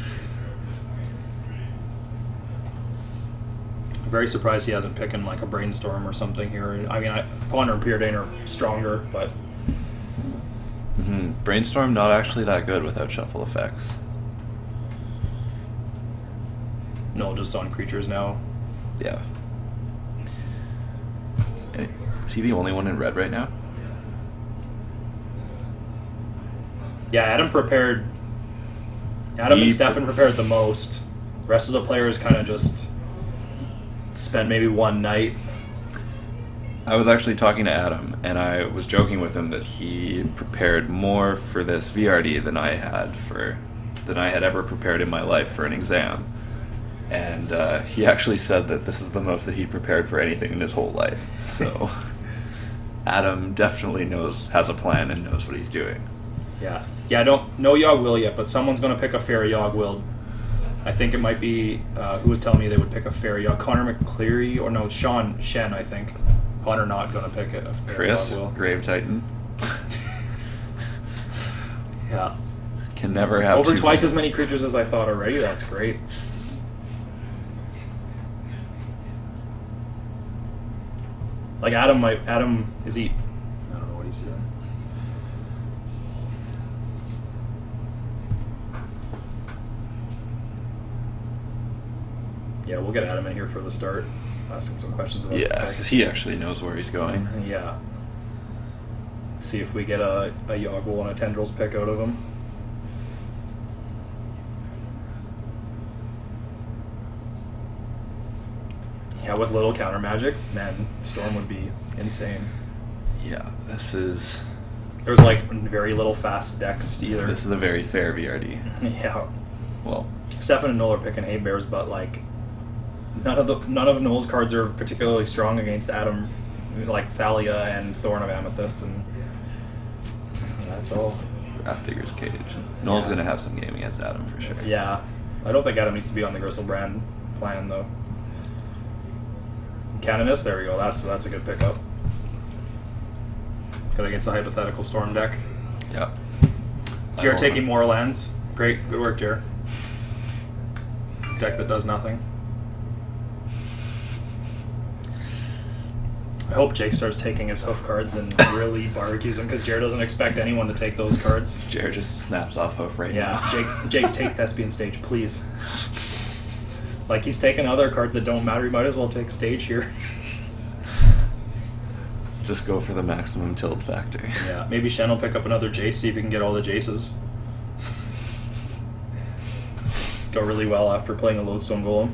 A: I'm very surprised he hasn't picked like a Brainstorm or something here. I mean, Ponder and Preordain are stronger, but
B: Brainstorm not actually that good without shuffle effects.
A: no, just on creatures now.
B: Yeah. Is he the only one in red right now?
A: Yeah, Adam and Stefan prepared the most. The rest of the players kind of just spent maybe one night.
B: I was actually talking to Adam, and I was joking with him that he prepared more for this VRD than I had ever prepared in my life for an exam. And he actually said that this is the most that he prepared for anything in his whole life. So Adam definitely has a plan and knows what he's doing.
A: Yeah, I don't know Yogg Will yet, but someone's going to pick a Fairy Yogg Will. I think it might be, who was telling me they would pick a Fairy Yogg? Connor McCleary, or no, Shen, I think. Connor not going to pick it.
B: Chris,
A: Yogg Will.
B: Grave Titan.
A: Yeah.
B: Can never have
A: Over
B: too
A: twice
B: many.
A: as many creatures as I thought already. That's great. Like Adam, is he? I don't know what he's doing. Yeah, we'll get Adam in here for the start. Ask him some questions about.
B: Yeah, because he actually knows where he's going.
A: Yeah. See if we get a Yogg Will and a Tendrils pick out of him. Yeah, with little counter magic, man, Storm would be insane.
B: Yeah, there's
A: like very little fast decks either.
B: This is a very fair VRD.
A: Yeah.
B: Well,
A: Stefan and Noel are picking hay bears, but like none of Noel's cards are particularly strong against Adam, like Thalia and Thorn of Amethyst, and that's all.
B: Graph Digger's Cage. Noel's
A: Yeah.
B: gonna have some game against Adam for sure.
A: Yeah. I don't think Adam needs to be on the Gristlebrand plan, though. Canonist, there we go. That's a good pickup. Good against the hypothetical Storm deck.
B: Yep.
A: Jared taking more lands. Great. Good work, Jared. Deck that does nothing. I hope Jake starts taking his hoof cards and really barbecues them, because Jared doesn't expect anyone to take those cards.
B: Jared just snaps off hoof right
A: Yeah,
B: now.
A: Jake, take Thespian Stage, please. Like, he's taking other cards that don't matter. You might as well take Stage here.
B: Just go for the maximum tilt factor.
A: Yeah, maybe Shen will pick up another Jace, see if he can get all the Jaces. Go really well after playing a Lodestone Golem.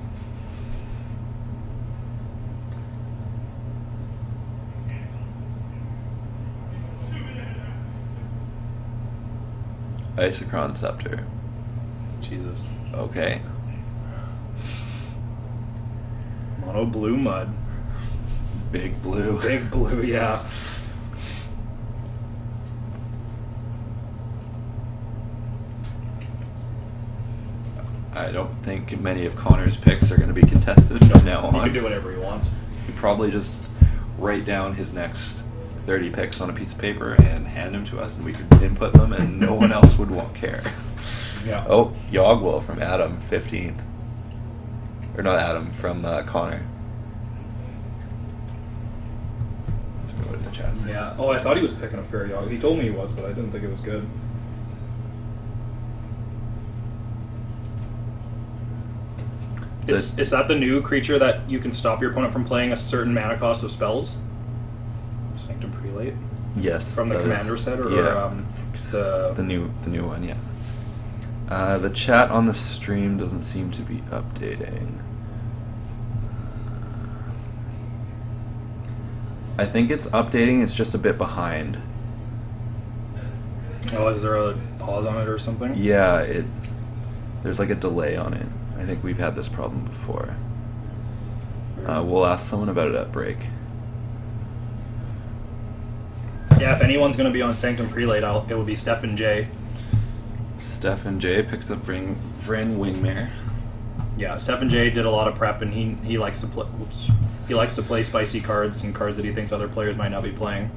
B: Isochron Scepter.
A: Jesus.
B: Okay.
A: Mono Blue Mud.
B: Big blue.
A: Big Blue, yeah.
B: I don't think many of Connor's picks are going to be contested from now
A: He
B: on.
A: can do whatever he wants.
B: He probably just write down his next 30 picks on a piece of paper and hand them to us, and we could input them, and no one else would care.
A: Yeah.
B: Oh, Yogwell from Adam, 15th. Or not Adam, from Connor. Throw it in the chest.
A: Yeah. Oh, I thought he was picking a Fair Yogg. He told me he was, but I didn't think it was good. Is that the new creature that you can stop your opponent from playing a certain mana cost of spells? Sanctum Prelate?
B: Yes.
A: From the
B: that
A: Commander
B: is-
A: set, or
B: yeah.
A: the
B: new one, yeah. The chat on the stream doesn't seem to be updating. I think it's updating, it's just a bit behind.
A: Oh, is there a pause on it or something?
B: Yeah, there's like a delay on it. I think we've had this problem before. We'll ask someone about it at break.
A: Yeah, if anyone's going to be on Sanctum Prelate, it would be Stefan J.
B: Stefan J picks up Vren Wingmare.
A: Yeah, Stefan J did a lot of prep, and he likes to play. Oops, he likes to play spicy cards and cards that he thinks other players might not be playing.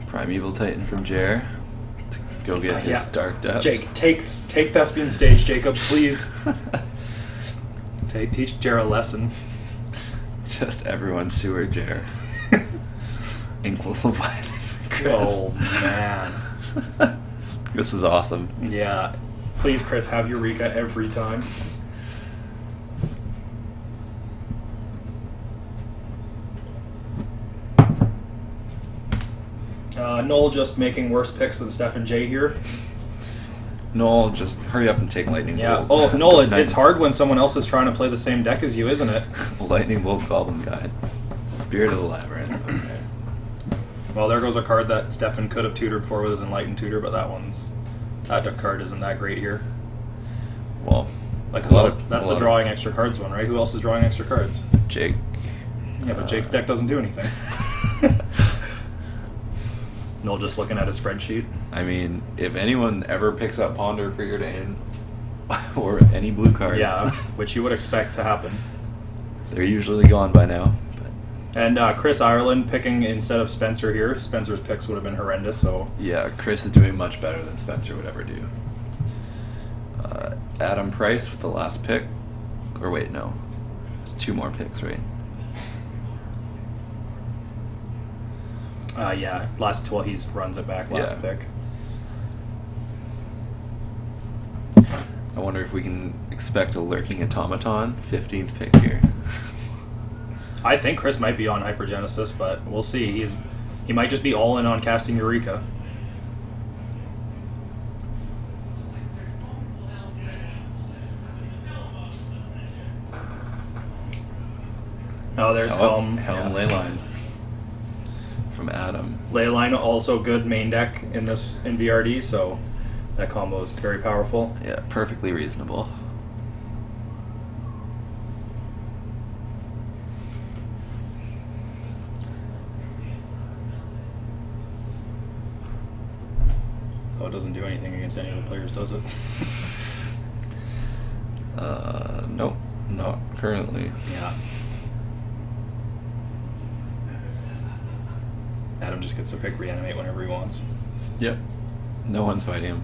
B: Primeval Titan from Jer to go get his
A: Yeah.
B: Dark Depths.
A: Jake, take Thespian Stage, Jacob, please. Teach Jer a lesson.
B: Just everyone sewer Jer. Inkwell Leviathan for Chris.
A: Oh man.
B: This is awesome.
A: Yeah. Please, Chris, have Eureka every time. Noel just making worse picks than Stefan J here.
B: Noel, just hurry up and take Lightning
A: Yeah.
B: Bolt.
A: Oh, Noel, it's hard when someone else is trying to play the same deck as you, isn't it?
B: Lightning Bolt Goblin Guide. Spirit of the Labyrinth. Okay.
A: Well, there goes a card that Stefan could have tutored for with his Enlightened Tutor, but that card isn't that great here.
B: Well,
A: Like,
B: a lot of-
A: that's
B: a
A: the
B: lot of-
A: drawing extra cards one, right? Who else is drawing extra cards?
B: Jake.
A: Yeah, but Jake's deck doesn't do anything. Noel just looking at his spreadsheet.
B: I mean, if anyone ever picks up Ponder Preordain or any blue cards,
A: Yeah, which you would expect to happen.
B: they're usually gone by now. But
A: And Chris Ireland picking instead of Spencer here. Spencer's picks would have been horrendous, so...
B: yeah, Chris is doing much better than Spencer would ever do. Adam Price with the last pick. Or wait, no. There's 2 more picks, right?
A: Yeah, he runs it back last
B: Yeah.
A: pick.
B: I wonder if we can expect a Lurking Automaton, 15th pick here.
A: I think Chris might be on Hypergenesis, but we'll see. He might just be all in on casting Eureka. Oh, there's Helm.
B: Helm
A: Yeah.
B: Leyline from Adam.
A: Leyline also good main deck in VRD, so that combo is very powerful.
B: Yeah, perfectly reasonable.
A: Oh, it doesn't do anything against any of the players, does it?
B: Nope, not currently.
A: Yeah. Adam just gets to pick reanimate whenever he wants.
B: Yep. No one's fighting him.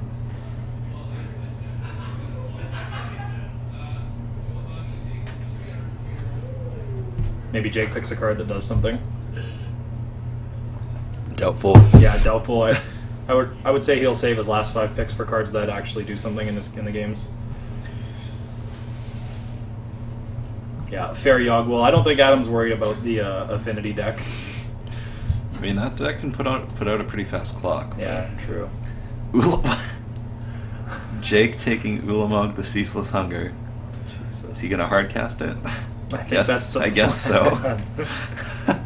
A: Maybe Jake picks a card that does something.
B: Doubtful.
A: Yeah, doubtful. I would say he'll save his last 5 picks for cards that actually do something in the games. Yeah, fair Yogg. Well, I don't think Adam's worried about the affinity deck.
B: I mean, that deck can put out a pretty fast clock.
A: Yeah, true.
B: Jake taking Ulamog the Ceaseless Hunger.
A: Jesus.
B: Is he gonna hard cast it?
A: I think that's the
B: I guess
A: plan.
B: so.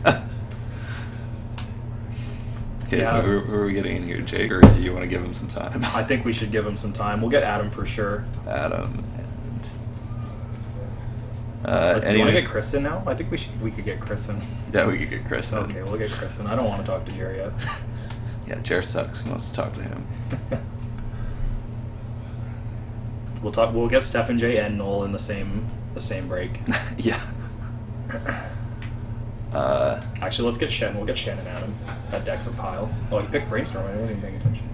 B: Okay,
A: Yeah.
B: so who are we getting in here, Jake, or do you want to give him some time?
A: I think we should give him some time. We'll get Adam for sure.
B: Adam and
A: Do you want to get Chris in now? I think we could get Chris in.
B: Yeah, we could get Chris in.
A: Okay, we'll get Chris in. I don't want to talk to Jerry yet.
B: Yeah, Jer sucks. He wants to talk to him.
A: We'll get Stephen J and Noel in the same break.
B: Yeah.
A: Actually, let's get Shen. We'll get Shen and Adam. That deck's a pile. Oh, he picked Brainstorm. I wasn't even paying attention.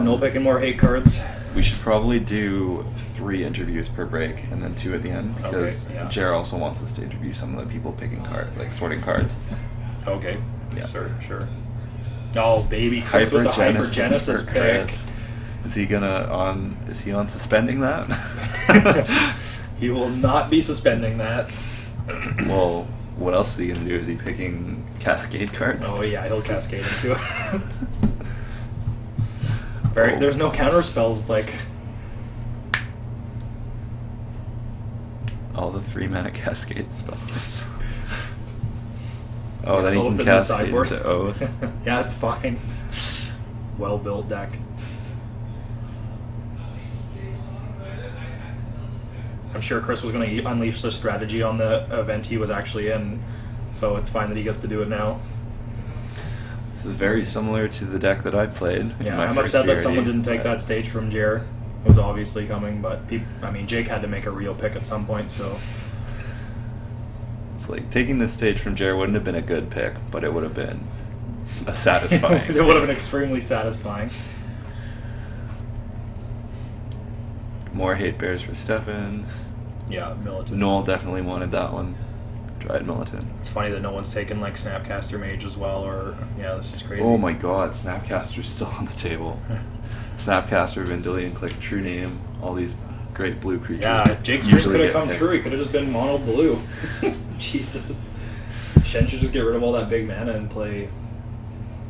A: Noel picking more hate cards.
B: We should probably do 3 interviews per break and then 2 at the end because
A: Okay, yeah.
B: Jer also wants us to interview some of the people picking sorting cards.
A: Okay.
B: Yeah.
A: Sure. Oh, baby, Chris with the Hypergenesis pick.
B: Chris. Is he on suspending that?
A: He will not be suspending that.
B: Well, what else is he gonna do? Is he picking Cascade cards?
A: Oh yeah, he'll cascade into it. There's no counter spells like.
B: All the 3-mana Cascade spells. Oh, then he
A: Oath
B: can
A: in the
B: cascade
A: sideboard.
B: into Oath.
A: Yeah, it's fine. Well built deck. I'm sure Chris was going to unleash the strategy on the event he was actually in, so it's fine that he gets to do it now.
B: This is very similar to the deck that I played. in
A: Yeah,
B: my
A: I'm
B: first
A: upset that
B: VRD,
A: someone didn't take
B: but
A: that stage from Jer. It was obviously coming, but Jake had to make a real pick at some point, so.
B: It's like taking this stage from Jer wouldn't have been a good pick, but it would have been a satisfying.
A: It would have been extremely satisfying.
B: More hate bears for Stefan.
A: Yeah, Militant.
B: Noel definitely wanted that one. Tried Militant.
A: It's funny that no one's taken like Snapcaster Mage as well, or yeah, this is crazy.
B: Oh my god, Snapcaster's still on the table. Snapcaster, Vendilion Click, True Name, all these great blue creatures.
A: Yeah, if Jake's pick
B: usually
A: could have
B: get
A: come
B: picked.
A: true, he could have just been mono blue. Jesus. Shen should just get rid of all that big mana and play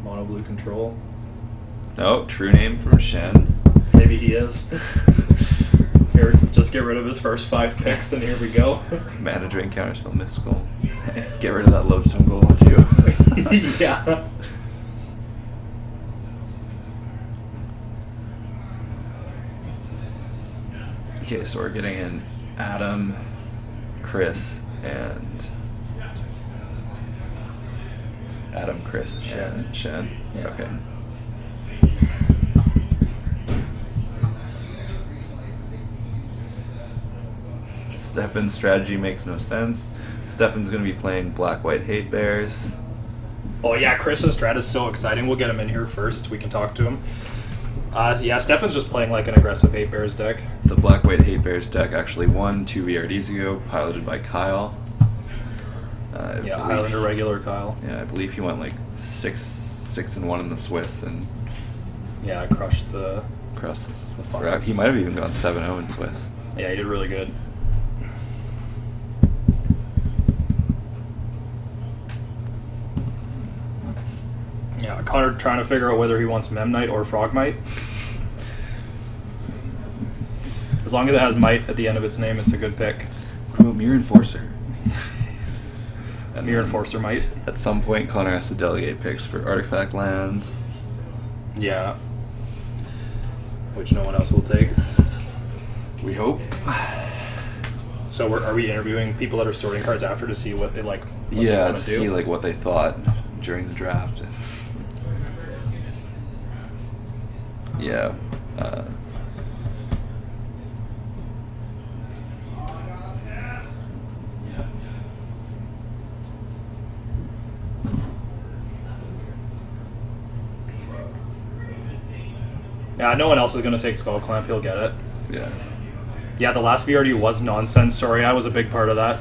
A: mono blue control.
B: No, True Name from Shen.
A: Maybe he is. Here, just get rid of his first 5 picks, and here we go.
B: Mana Drain, Counterspell, Mystical. Get rid of that Lodestone Golem too.
A: Yeah.
B: Okay, so we're getting in Adam, Chris, and
A: Shen.
B: Shen.
A: Yeah.
B: Okay. Stefan's strategy makes no sense. Stefan's going to be playing Black-White Hate Bears.
A: Oh yeah, Chris's strat is so exciting. We'll get him in here first. We can talk to him. Yeah, Stefan's just playing like an aggressive Hate Bears deck.
B: The Black-White Hate Bears deck actually won 2 VRDs ago, piloted by Kyle.
A: Highlander regular Kyle.
B: Yeah, I believe he went like 6-1 in the Swiss and
A: Yeah, crushed the.
B: across
A: The
B: the
A: Fungus.
B: He might have even gone 7-0 in Swiss.
A: Yeah, he did really good. Yeah, Connor trying to figure out whether he wants Memnite or Frogmite. As long as it has Might at the end of its name, it's a good pick.
B: What about Mirror Enforcer? And
A: Mirror
B: then
A: Enforcer Might.
B: At some point, Connor has to delegate picks for artifact lands.
A: Yeah. Which no one else will take.
B: We hope.
A: So are we interviewing people that are sorting cards after to see what they like? What they
B: Yeah,
A: want
B: to
A: to do?
B: see like what they thought during the draft. Yeah.
A: Yeah, no one else is going to take Skull Clamp. He'll get it.
B: Yeah.
A: Yeah, the last VRD was nonsense. Sorry, I was a big part of that.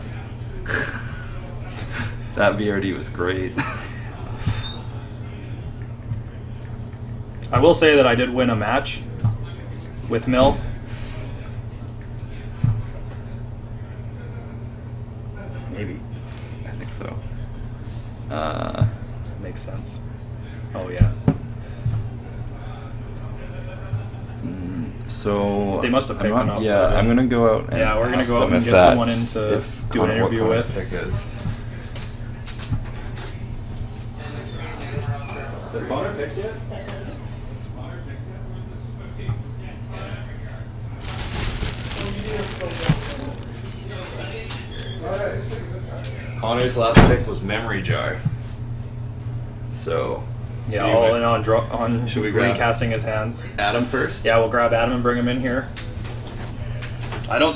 B: That VRD was great.
A: I will say that I did win a match with Mill. Maybe.
B: I think so.
A: Makes sense. Oh, yeah.
B: So
A: They must have picked him up.
B: Yeah, I'm gonna go out. And
A: Yeah, we're gonna
B: ask
A: go out
B: them
A: and
B: if
A: get someone
B: that's-
A: in to
B: if
A: do an
B: what
A: interview
B: Connor's
A: with.
B: pick is.
A: Has Connor picked yet?
B: Connor's last pick was Memory Jar. So.
A: Yeah,
B: should we
A: all
B: wait-
A: in on
B: Should we grab
A: recasting his hands.
B: Adam first?
A: Yeah, we'll grab Adam and bring him in here.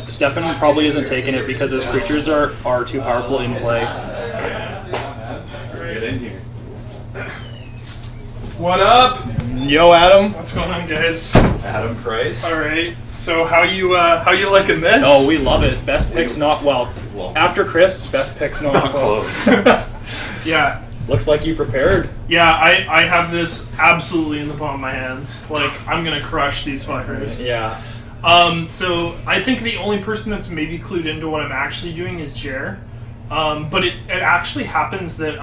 A: Stefan probably isn't taking it because his creatures are too powerful in play.
B: Get in here.
D: What up?
A: Yo, Adam.
D: What's going on, guys?
B: Adam Price.
D: All right. So how you liking this?
A: Oh, we love it. Best picks not well.
B: Well,
A: After Chris, best picks not close.
D: Yeah.
A: Looks like you prepared.
D: Yeah, I have this absolutely in the palm of my hands. Like, I'm gonna crush these fuckers.
A: Yeah.
D: So I think the only person that's maybe clued into what I'm actually doing is Jer. But it actually happens that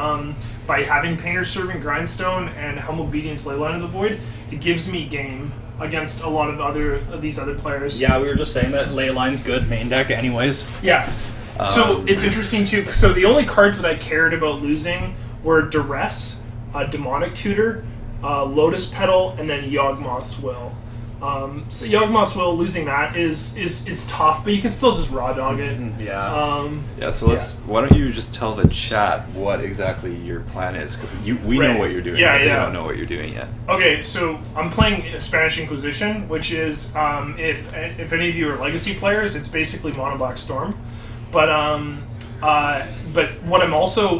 D: by having Painter's Servant Grindstone and Helm Obedience Leyline of the Void, it gives me game against a lot of these other players.
A: Yeah, we were just saying that Leyline's good main deck anyways.
D: Yeah. So it's interesting too. So the only cards that I cared about losing were Duress, Demonic Tutor, Lotus Petal, and then Yawgmoth's Will. So Yawgmoth's Will, losing that is tough, but you can still just raw dog it.
A: Yeah.
B: Yeah, so why don't you just tell the chat what exactly your plan is? Because we
D: Right.
B: know what you're doing.
D: Yeah,
B: but they
D: yeah.
B: don't know what you're doing yet.
D: Okay, so I'm playing Spanish Inquisition, which is if any of you are Legacy players, it's basically Mono Black Storm. But what I'm also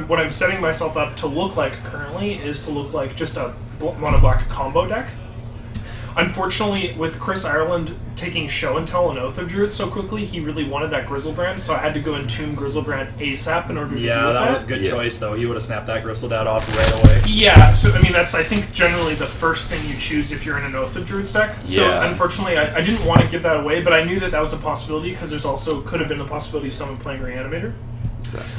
D: what I'm setting myself up to look like currently is to look like just a Mono Black combo deck. Unfortunately, with Chris Ireland taking Show and Tell and Oath of Druid so quickly, he really wanted that Grizzlebrand, so I had to go and tune Grizzlebrand ASAP in order to
A: Yeah,
D: do
A: that was a good choice though. He would have snapped that Gristledad off right away.
D: Yeah, so I mean that's I think generally the first thing you choose if you're in an Oath of Druids deck. So
B: Yeah.
D: unfortunately I didn't want to give that away, but I knew that was a possibility because there's also could have been the possibility of someone playing Reanimator.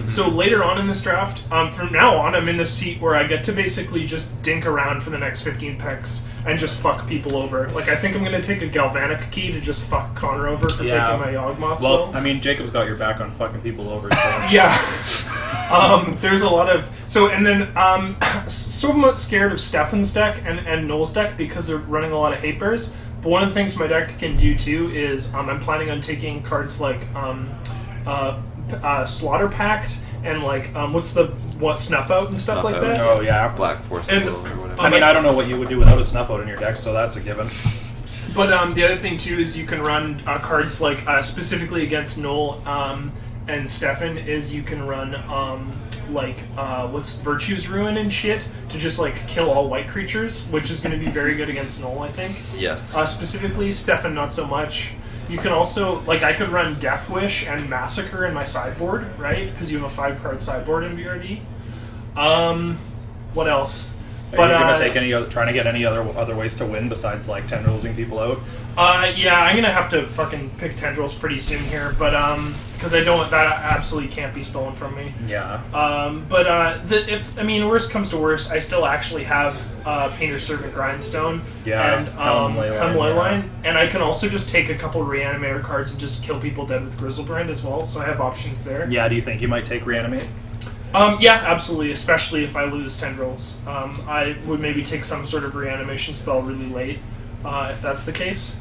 D: So later on in this draft, from now on, I'm in a seat where I get to basically just dink around for the next 15 picks and just fuck people over. Like, I think I'm going to take a Galvanic key to just fuck Connor over for taking my Yawgmoth's
A: Well,
D: Will.
A: I mean, Jacob's got your back on fucking people over. So.
D: Yeah. There's a lot of... So, and then, somewhat scared of Stefan's deck and Noel's deck because they're running a lot of hate bears. But one of the things my deck can do, too, is I'm planning on taking cards like... Slaughter Pact and like Snuff Out and stuff
B: Snuff
D: like
B: Out.
D: that.
A: Oh yeah.
B: Black Force
D: And-
B: Will or whatever.
A: I mean, I don't know what you would do without a Snuff Out in your deck, so that's a given.
D: But the other thing too is you can run cards like specifically against Noel and Stefan is you can run what's Virtue's Ruin and shit to just like kill all white creatures, which is going to be very good against Noel, I think.
B: Yes.
D: Specifically, Stefan not so much. You can also, like, I could run Death Wish and Massacre in my sideboard, right? Because you have a 5-card sideboard in VRD. What else?
A: Are you gonna take trying to get any other ways to win besides like tendrilsing people out?
D: Yeah, I'm gonna have to fucking pick Tendrils pretty soon here, but because that absolutely can't be stolen from me.
A: Yeah.
D: Worst comes to worst, I still actually have Painter's Servant Grindstone and
A: Helm
D: Leyline, and I can also just take a couple Reanimator cards and just kill people dead with Grizzlebrand as well. So I have options there.
A: Yeah. Do you think you might take Reanimate?
D: Yeah, absolutely. Especially if I lose Tendrils, I would maybe take some sort of reanimation spell really late, if that's the case.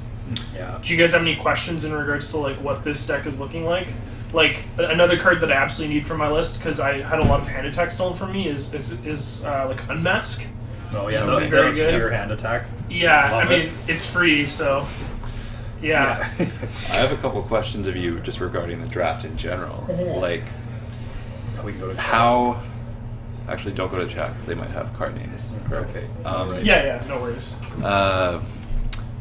A: Yeah.
D: Do you guys have any questions in regards to like what this deck is looking like? Like another card that I absolutely need from my list because I had a lot of hand attack stolen from me is like Unmask.
A: Oh yeah,
D: Very
A: the
D: good.
A: obscure hand attack.
D: Yeah,
A: Love
D: I mean,
A: it.
D: it's free, so yeah.
B: I have a couple questions of you just regarding the draft in general. Like,
A: We can go to chat.
B: how... Actually, don't go to chat because they might have card names.
A: Okay.
B: Right.
D: Yeah, no worries.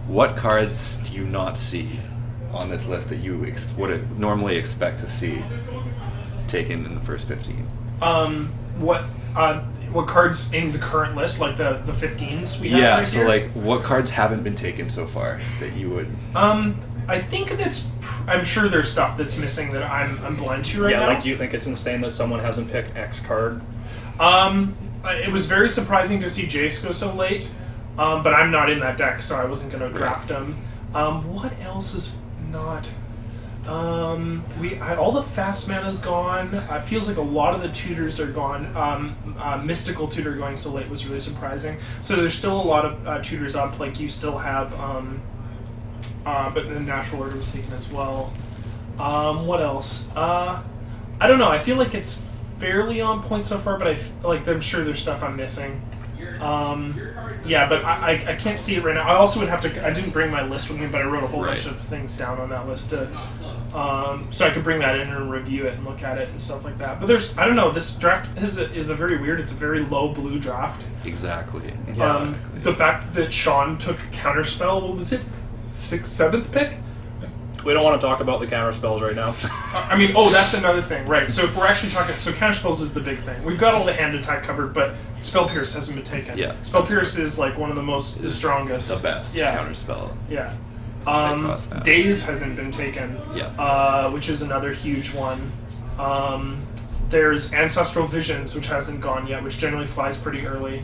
B: What cards do you not see on this list that you would normally expect to see taken in the first 15?
D: What cards in the current list, like the 15s we have
B: Yeah,
D: right
B: so
D: here?
B: like, what cards haven't been taken so far that you would...
D: I think that's. I'm sure there's stuff that's missing that I'm blind to right
A: Yeah,
D: now.
A: like, do you think it's insane that someone hasn't picked X card?
D: It was very surprising to see Jace go so late, but I'm not in that deck, so I wasn't going to draft him. What else is not? All the fast mana's gone. It feels like a lot of the tutors are gone. Mystical tutor going so late was really surprising. So there's still a lot of tutors up. Like you still have, but the natural order was taken as well. What else? I don't know. I feel like it's fairly on point so far, but I'm sure there's stuff I'm missing. Yeah, but I can't see it right now. I also would have to. I didn't bring my list with me, but I wrote a whole bunch of things down on that list to, so I could bring that in and review it and look at it and stuff like that. But I don't know. This draft is a very weird. It's a very low blue draft.
B: Exactly.
D: The fact that Sean took Counterspell. What was it? 6th, 7th pick.
A: We don't want to talk about the counter spells right now.
D: I mean, that's another thing, right? So if we're actually talking, so Counterspells is the big thing. We've got all the hand attack covered, but Spell Pierce hasn't been taken.
B: Yeah.
D: Spell Pierce is like one of the strongest.
B: The best counterspell.
D: Yeah.
B: Across that.
D: Daze hasn't been taken.
B: Yeah.
D: Which is another huge one. There's Ancestral Visions, which hasn't gone yet, which generally flies pretty early.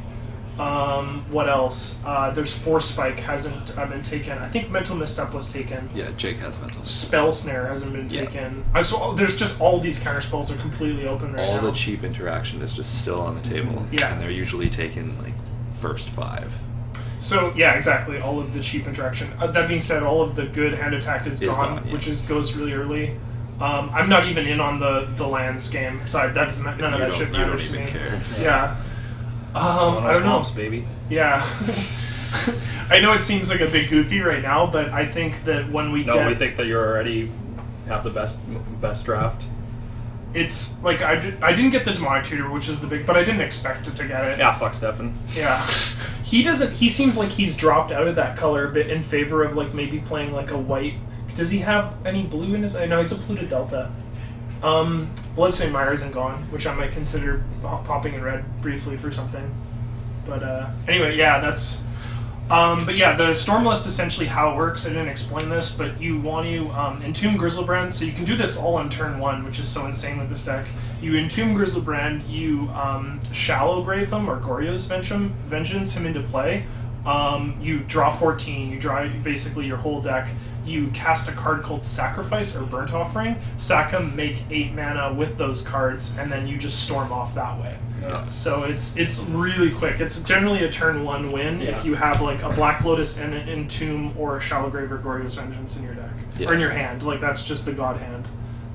D: What else? There's Force Spike hasn't been taken. I think Mental Misstep was taken.
B: Yeah, Jake has mental.
D: Spell Snare hasn't been taken. So there's just all these counter spells are completely open right now.
B: All the cheap interaction is just still on the table.
D: Yeah.
B: And they're usually taken like first 5.
D: So yeah, exactly. All of the cheap interaction. That being said, all of the good hand attack is gone,
B: yeah.
D: which goes really early. I'm not even in on the lands game side. That doesn't. None of that shit matters to me.
B: You don't even care.
D: Yeah. I don't know.
A: Swamps, baby.
D: Yeah. I know it seems like a bit goofy right now, but I think that when we
A: we think that you already have the best draft.
D: it's like I didn't get the demonic tutor, which is the big, but I didn't expect it to get it.
A: Yeah, fuck Stefan.
D: Yeah. He seems like he's dropped out of that color a bit in favor of like maybe playing like a white. Does he have any blue in his? I know he's a polluted delta. Bloodstained Mire isn't gone, which I might consider popping in red briefly for something. But anyway, yeah, that's. But yeah, the Storm List essentially how it works. I didn't explain this, but you want to entomb Grizzlebrand, so you can do this all on turn 1, which is so insane with this deck. You entomb Grizzlebrand, you Shallow Grave him or Goryo's Vengeance him into play. You draw 14. You draw basically your whole deck. You cast a card called Sacrifice or Burnt Offering, sack him, make 8 mana with those cards, and then you just storm off that way.
A: Yeah.
D: So it's really quick. It's generally a turn 1 win if you have like a Black Lotus and an Entomb or a Shallow Grave or Goryo's Vengeance in your deck. Or in your hand. Like that's just the god hand.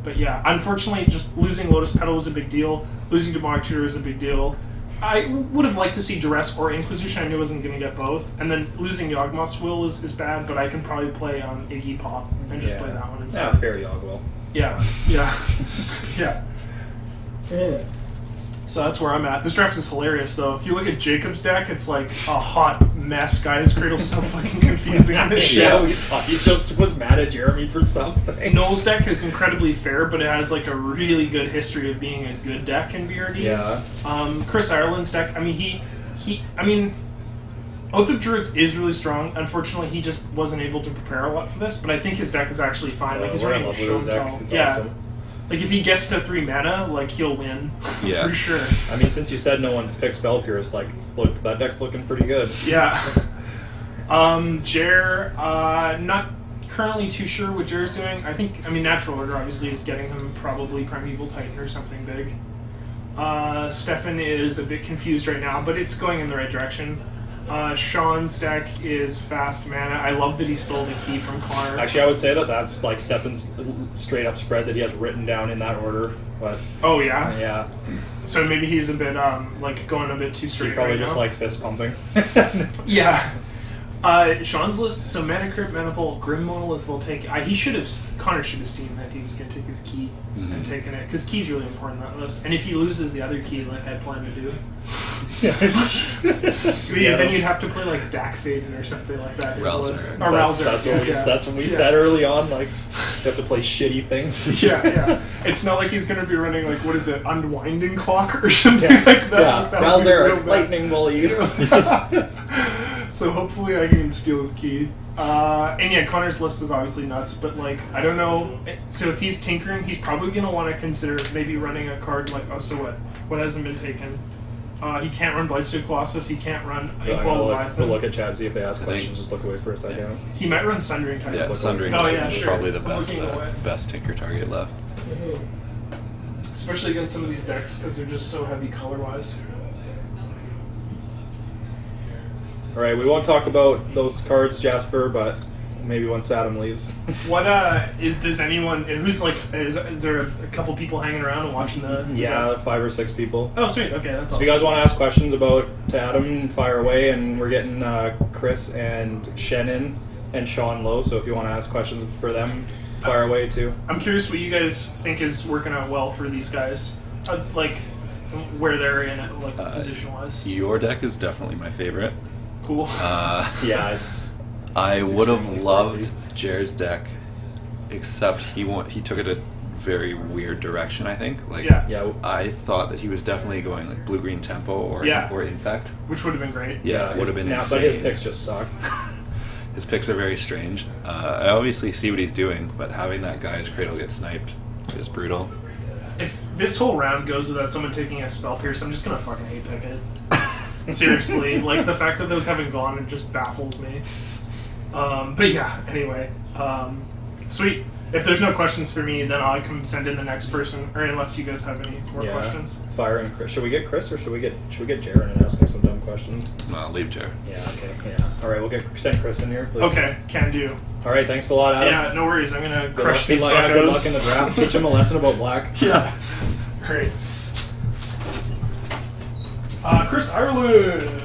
D: But yeah, unfortunately just losing Lotus Petal is a big deal. Losing Demonic Tutor is a big deal. I would have liked to see Duress or Inquisition. I knew I wasn't going to get both. And then losing Yawgmoth's Will is bad, but I can probably play Iggy Pop and just play that one instead.
A: Yeah, fair Yawgwill.
D: Yeah. Yeah. So that's where I'm at. This draft is hilarious, though. If you look at Jacob's deck, it's like a hot mess. Guy's Cradle's so fucking confusing on this shit.
A: Yeah, we thought he just was mad at Jeremy for something.
D: Noel's deck is incredibly fair, but it has like a really good history of being a good deck in VRDs.
A: Yeah.
D: Chris Ireland's deck, I mean, Oath of Druids is really strong. Unfortunately, he just wasn't able to prepare a lot for this, but I think his deck is actually fine. Like he's
A: we're in
D: running
A: love with his deck.
D: Show
A: It's
D: yeah.
A: awesome.
D: Like if he gets to 3 mana, like he'll win for sure.
A: I mean, since you said no one's picked Spell Pierce, like that deck's looking pretty good.
D: Yeah. Jer, not currently too sure what Jer's doing. I mean, Natural Order obviously is getting him probably Primeval Titan or something big. Stefan is a bit confused right now, but it's going in the right direction. Sean's deck is fast mana. I love that he stole the key from Connor.
A: Actually, I would say that's like Stefan's straight up spread that he has written down in that order But
D: Oh yeah.
A: yeah,
D: So maybe he's a bit like going a bit too straight.
A: he's probably
D: right
A: just
D: now.
A: like fist pumping.
D: Yeah. Sean's list. So Mana Crypt, Manifold, Grim Monolith will take. Connor should have seen that he was going to take his key and taken it because key's really important on that list. And if he loses the other key, like I plan to do, then you'd have to play like Dak Faden or something like that. His
B: Ralzer.
D: list. Or
A: That's,
D: Ralzer.
A: that's what we
D: Yeah.
A: said early on. Like, you have to play shitty things.
D: Yeah. It's not like he's going to be running like what is it, Unwinding Clock or something like that.
A: Yeah,
D: That would be real
A: Ralzer,
D: bad.
A: lightning volley.
D: So hopefully I can steal his key. And yeah, Connor's list is obviously nuts, but like I don't know. So if he's tinkering, he's probably gonna want to consider maybe running a card like what hasn't been taken. He can't run Blightstone Colossus. He can't run Inkwell
A: We'll
D: Leviathan.
A: look at chat, see if they ask
B: I
A: questions.
B: think-
A: Just look away for a second.
D: He might run Sundering Tides.
B: Yeah, Sundering
D: Oh, yeah,
B: is
D: sure.
B: probably the
D: I'm
B: best
D: looking away.
B: best tinker target left.
D: Especially against some of these decks because they're just so heavy color wise.
A: All right, we won't talk about those cards, Jasper, but maybe once Adam leaves.
D: What does anyone who's like is there a couple people hanging around and watching the
A: Yeah, 5 or 6 people.
D: Oh sweet, okay, that's
A: So
D: awesome.
A: if you guys want to ask questions about to Adam, fire away, and we're getting Chris and Shannon and Sean Lowe. So if you want to ask questions for them, fire away too.
D: I'm curious what you guys think is working out well for these guys, like where they're in it, like position wise.
B: Your deck is definitely my favorite.
D: Cool.
A: Yeah, it's
B: I would have
A: extremely
B: loved
A: spicy.
B: Jared's deck, except he took it a very weird direction. I think. Like,
A: yeah.
B: I thought that he was definitely going like blue green tempo or infect.
D: Which would have been great.
B: Yeah, would have been insane.
A: But his picks just suck.
B: His picks are very strange. I obviously see what he's doing, but having that guy's cradle get sniped is brutal.
D: If this whole round goes without someone taking a Spell Pierce, I'm just gonna fucking hate pick it. Seriously, like the fact that those haven't gone, it just baffles me. But yeah, anyway, sweet. If there's no questions for me, then I can send in the next person, or unless you guys have any more questions.
A: Fire and Chris. Should we get Chris or should we get Jaron and ask him some dumb questions?
B: No, leave Jared.
A: Yeah. Okay. Yeah. All right. We'll send Chris in here. Please.
D: Okay, can do.
A: All right. Thanks a lot, Adam.
D: Yeah, no worries. I'm gonna
A: Good
D: crush
A: luck,
D: these
A: good luck in the
D: fuckos.
A: draft. Teach him a lesson about black.
D: Yeah. Great. Chris Ireland.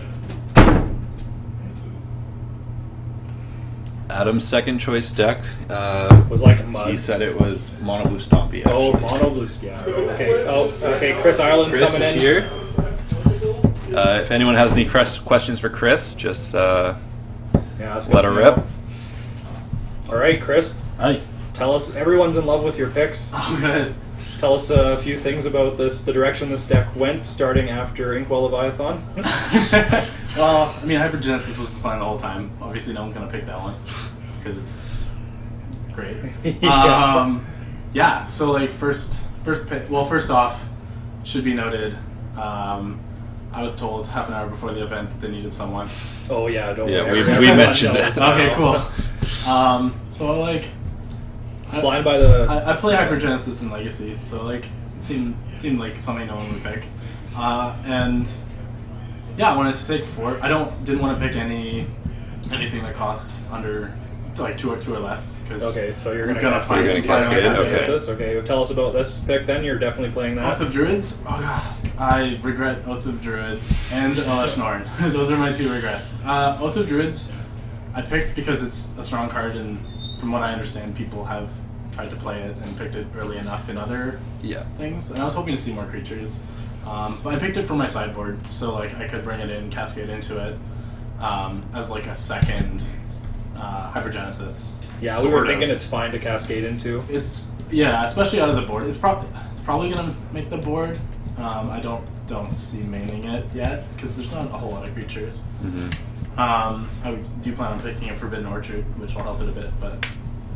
B: Adam's second choice deck.
A: Was like a mud.
B: He said it was mono blue stompy.
A: Oh,
B: Actually.
A: mono blue. Yeah. Okay. Oh, okay. Chris Ireland's
B: Chris
A: coming
B: is
A: in
B: here. If anyone has any questions for Chris, just
A: Yeah. Ask
B: let
A: us
B: her
A: now.
B: rip.
A: All right, Chris.
E: Hi.
A: Tell us. Everyone's in love with your picks.
E: Oh, good.
A: Tell us a few things about the direction this deck went, starting after Inkwell Leviathan.
E: Well, I mean, Hypergenesis was the plan the whole time. Obviously, no one's gonna pick that one because it's great. Yeah. So like first pick. Well, first off, should be noted. I was told half an hour before the event that they needed someone.
A: Oh yeah, don't
B: Yeah,
A: worry.
B: we
A: Everyone
B: mentioned
A: knows
B: it.
A: now.
E: Okay, cool. So like,
A: It's flying by the.
E: I play Hypergenesis in Legacy, so like it seemed like something no one would pick. And yeah, I wanted to take 4. I didn't want to pick anything that cost under like 2 or less. Cause
A: Okay, so you're gonna
E: play
B: You're gonna
E: my
B: cascade,
E: Hypergenesis.
B: okay.
A: Okay, well, tell us about this pick. Then you're definitely playing that.
E: Oath of Druids? Oh god, I regret Oath of Druids and Elesh Norn. Those are my 2 regrets. Oath of Druids, I picked because it's a strong card, and from what I understand, people have tried to play it and picked it early enough in other
B: Yeah.
E: things, and I was hoping to see more creatures. But I picked it for my sideboard, so like I could bring it in, cascade into it as like a second Hypergenesis.
A: Yeah, we were
E: Sort of.
A: thinking it's fine to cascade into.
E: It's especially out of the board. It's probably gonna make the board. I don't see maining it yet because there's not a whole lot of creatures.
B: Mm-hmm.
E: I do plan on picking a Forbidden Orchard, which will help it a bit, but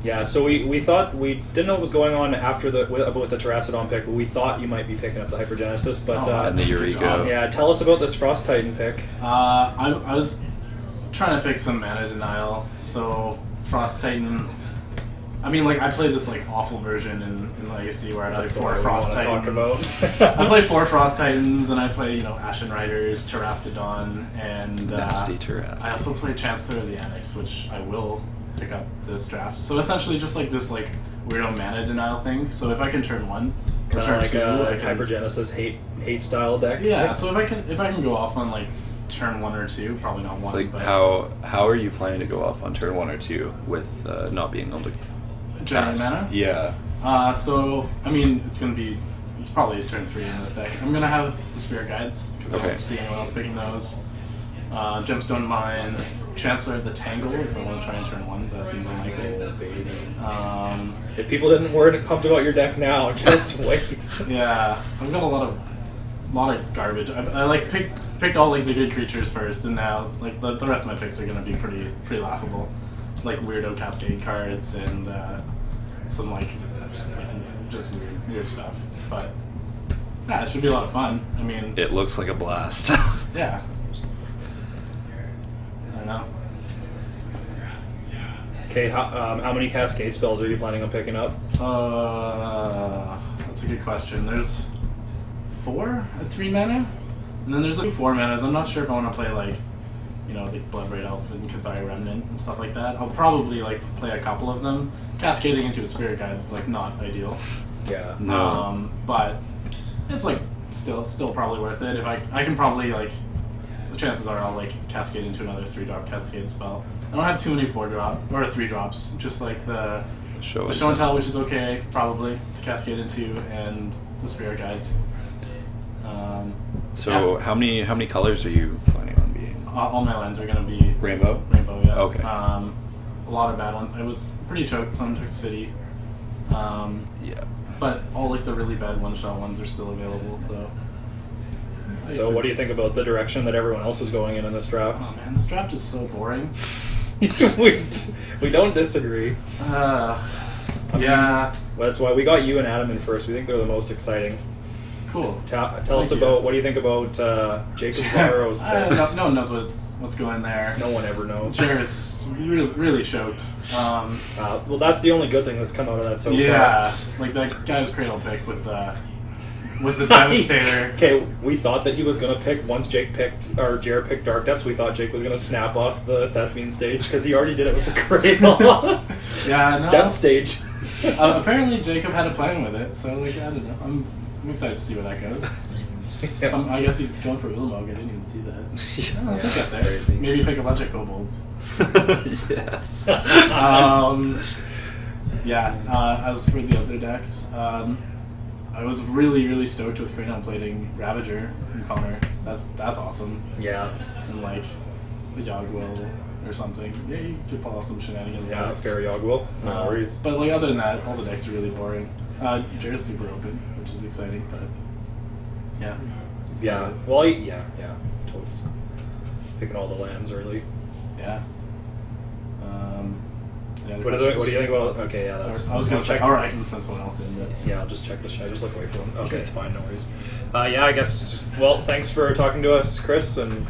A: Yeah, so we thought we didn't know what was going on after about the Terracodon pick, but we thought you might be picking up the Hypergenesis. But
B: and the Eureka.
A: yeah, tell us about this Frost Titan pick.
E: I was trying to pick some mana denial. So Frost Titan. I mean, like I played this like awful version in Legacy where I play
A: That's the
E: 4
A: one we
E: Frost
A: wanna
E: Titans.
A: talk about.
E: I play 4 Frost Titans, and I play Ashen Riders, Terrascodon, and
B: Nasty Terras.
E: I also play Chancellor of the Annex, which I will pick up this draft. So essentially, just like this like weirdo mana denial thing. So if I can turn 1,
A: Kind
E: turn
A: of like
E: two,
A: a
E: I can-
A: Hypergenesis hate style deck.
E: Yeah, so if I can go off on like turn 1 or 2, probably not 1.
B: Like
E: but
B: how are you planning to go off on turn 1 or 2 with not being able to
E: Giant
B: cast?
E: mana.
B: Yeah.
E: So I mean, it's probably turn 3 in this deck. I'm gonna have the Spirit Guides because I
B: Okay.
E: don't see anyone else picking those. Gemstone Mine, Chancellor of the Tangle if I want to try and turn 1. That seems unlikely.
A: If people didn't weren't pumped about your deck now, just wait.
E: Yeah, I've got a lot of garbage. I like picked all like the good creatures first, and now like the rest of my picks are gonna be pretty laughable, like weirdo Cascade cards and some like just weird stuff. But yeah, it should be a lot of fun. I mean,
B: It looks like a blast.
E: yeah. I don't know.
A: Okay, how many Cascade spells are you planning on picking up?
E: That's a good question. There's 4 at 3 mana, and then there's like 4 manas. I'm not sure if I want to play like, like Blood Red Elf and Cathari Remnant and stuff like that. I'll probably like play a couple of them. Cascading into a Spirit Guide is like not ideal.
A: Yeah.
E: But it's like still probably worth it. If I can probably like, the chances are I'll like cascade into another 3-drop Cascade spell. I don't have too many 4-drop or 3-drops. Just like the Show and Tell, which is okay probably to cascade into, and the Spirit Guides.
B: So how many colors are you planning on being?
E: All my lands are gonna be
B: Rainbow?
E: Rainbow, yeah.
B: Okay.
E: A lot of bad ones. I was pretty choked. Some took City.
B: Yeah.
E: But all like the really bad one-shot ones are still available. So
A: What do you think about the direction that everyone else is going in this draft?
E: Oh man, this draft is so boring.
A: we don't disagree.
E: Yeah.
A: Well, that's why we got you and Adam in first. We think they're the most exciting.
E: Cool.
A: Tell us
E: Thank you.
A: about, what do you think about Jacob Barrow's picks?
E: No one knows what's going there.
A: No one ever knows.
E: Jared's really choked.
A: Well, that's the only good thing that's come out of that so
E: Yeah,
A: far.
E: like that guy's cradle pick was a devastator.
A: Okay, we thought that he was gonna pick once Jared picked Dark Depths. We thought Jake was gonna snap off the Thespian stage because he already did it with the cradle.
E: Yeah, no.
A: Death stage.
E: Apparently Jacob had a plan with it, so like I don't know. I'm excited to see where that goes.
A: Yeah.
E: I guess he's going for Ulamog. I didn't even see that.
A: Yeah,
E: He'll get there.
A: crazy.
E: Maybe pick a bunch of kobolds.
B: Yes.
E: As for the other decks, I was really stoked with Crayon plating Ravager from Connor. That's awesome.
A: Yeah.
E: And like a Yogwill or something. Yeah, you could pull off some shenanigans
A: Yeah,
E: there.
A: fair Yogwill. No worries.
E: But like other than that, all the decks are really boring. Jared's super open, which is exciting, but yeah.
A: Yeah. Well, yeah. Totally. Picking all the lands early.
E: Yeah.
A: What do you think about? Okay, yeah, that's.
E: I was gonna check. Or I can send someone else in. But
A: Yeah, I'll just check the show. Just look away from him. Okay, it's fine. No worries. Yeah, I guess. Well, thanks for talking to us, Chris, and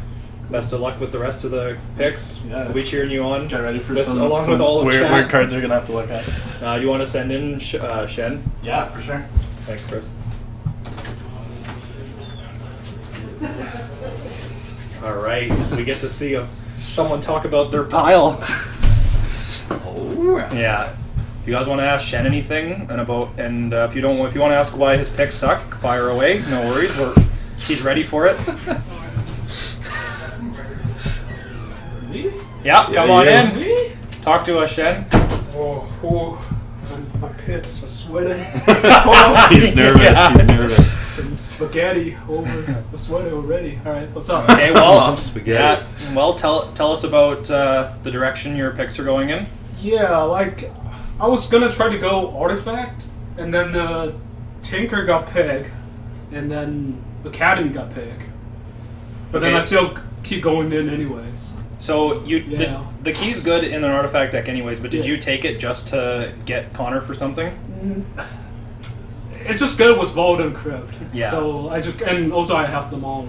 A: best of luck with the rest of the picks.
E: Yeah.
A: We'll be cheering you on.
E: get ready for
A: With-
E: some
A: along with all of
E: weird
A: chat.
E: cards you're gonna have to look at.
A: You want to send in Shen?
E: Yeah, for sure.
A: Thanks, Chris. All right, we get to see someone talk about their pile.
B: Oh.
A: Yeah. If you guys want to ask Shen anything and if you want to ask why his picks suck, fire away. No worries. He's ready for it. Yeah, come on in. Talk to us, Shen.
F: My pits are sweating.
B: He's nervous.
A: Yeah.
B: He's nervous.
F: Some spaghetti over the sweater already. All right, what's up?
A: Okay, well,
B: Mom spaghetti.
A: yeah, well, tell us about the direction your picks are going in.
F: Yeah, like I was gonna try to go artifact, and then Tinker got pig, and then Academy got pig. But then
A: Okay.
F: I still keep going in anyways.
A: So
F: Yeah.
A: the key's good in an artifact deck, anyways. But did
F: Yeah.
A: you take it just to get Connor for something?
F: It's just good with Vault and Crypt.
A: Yeah.
F: So and also I have them all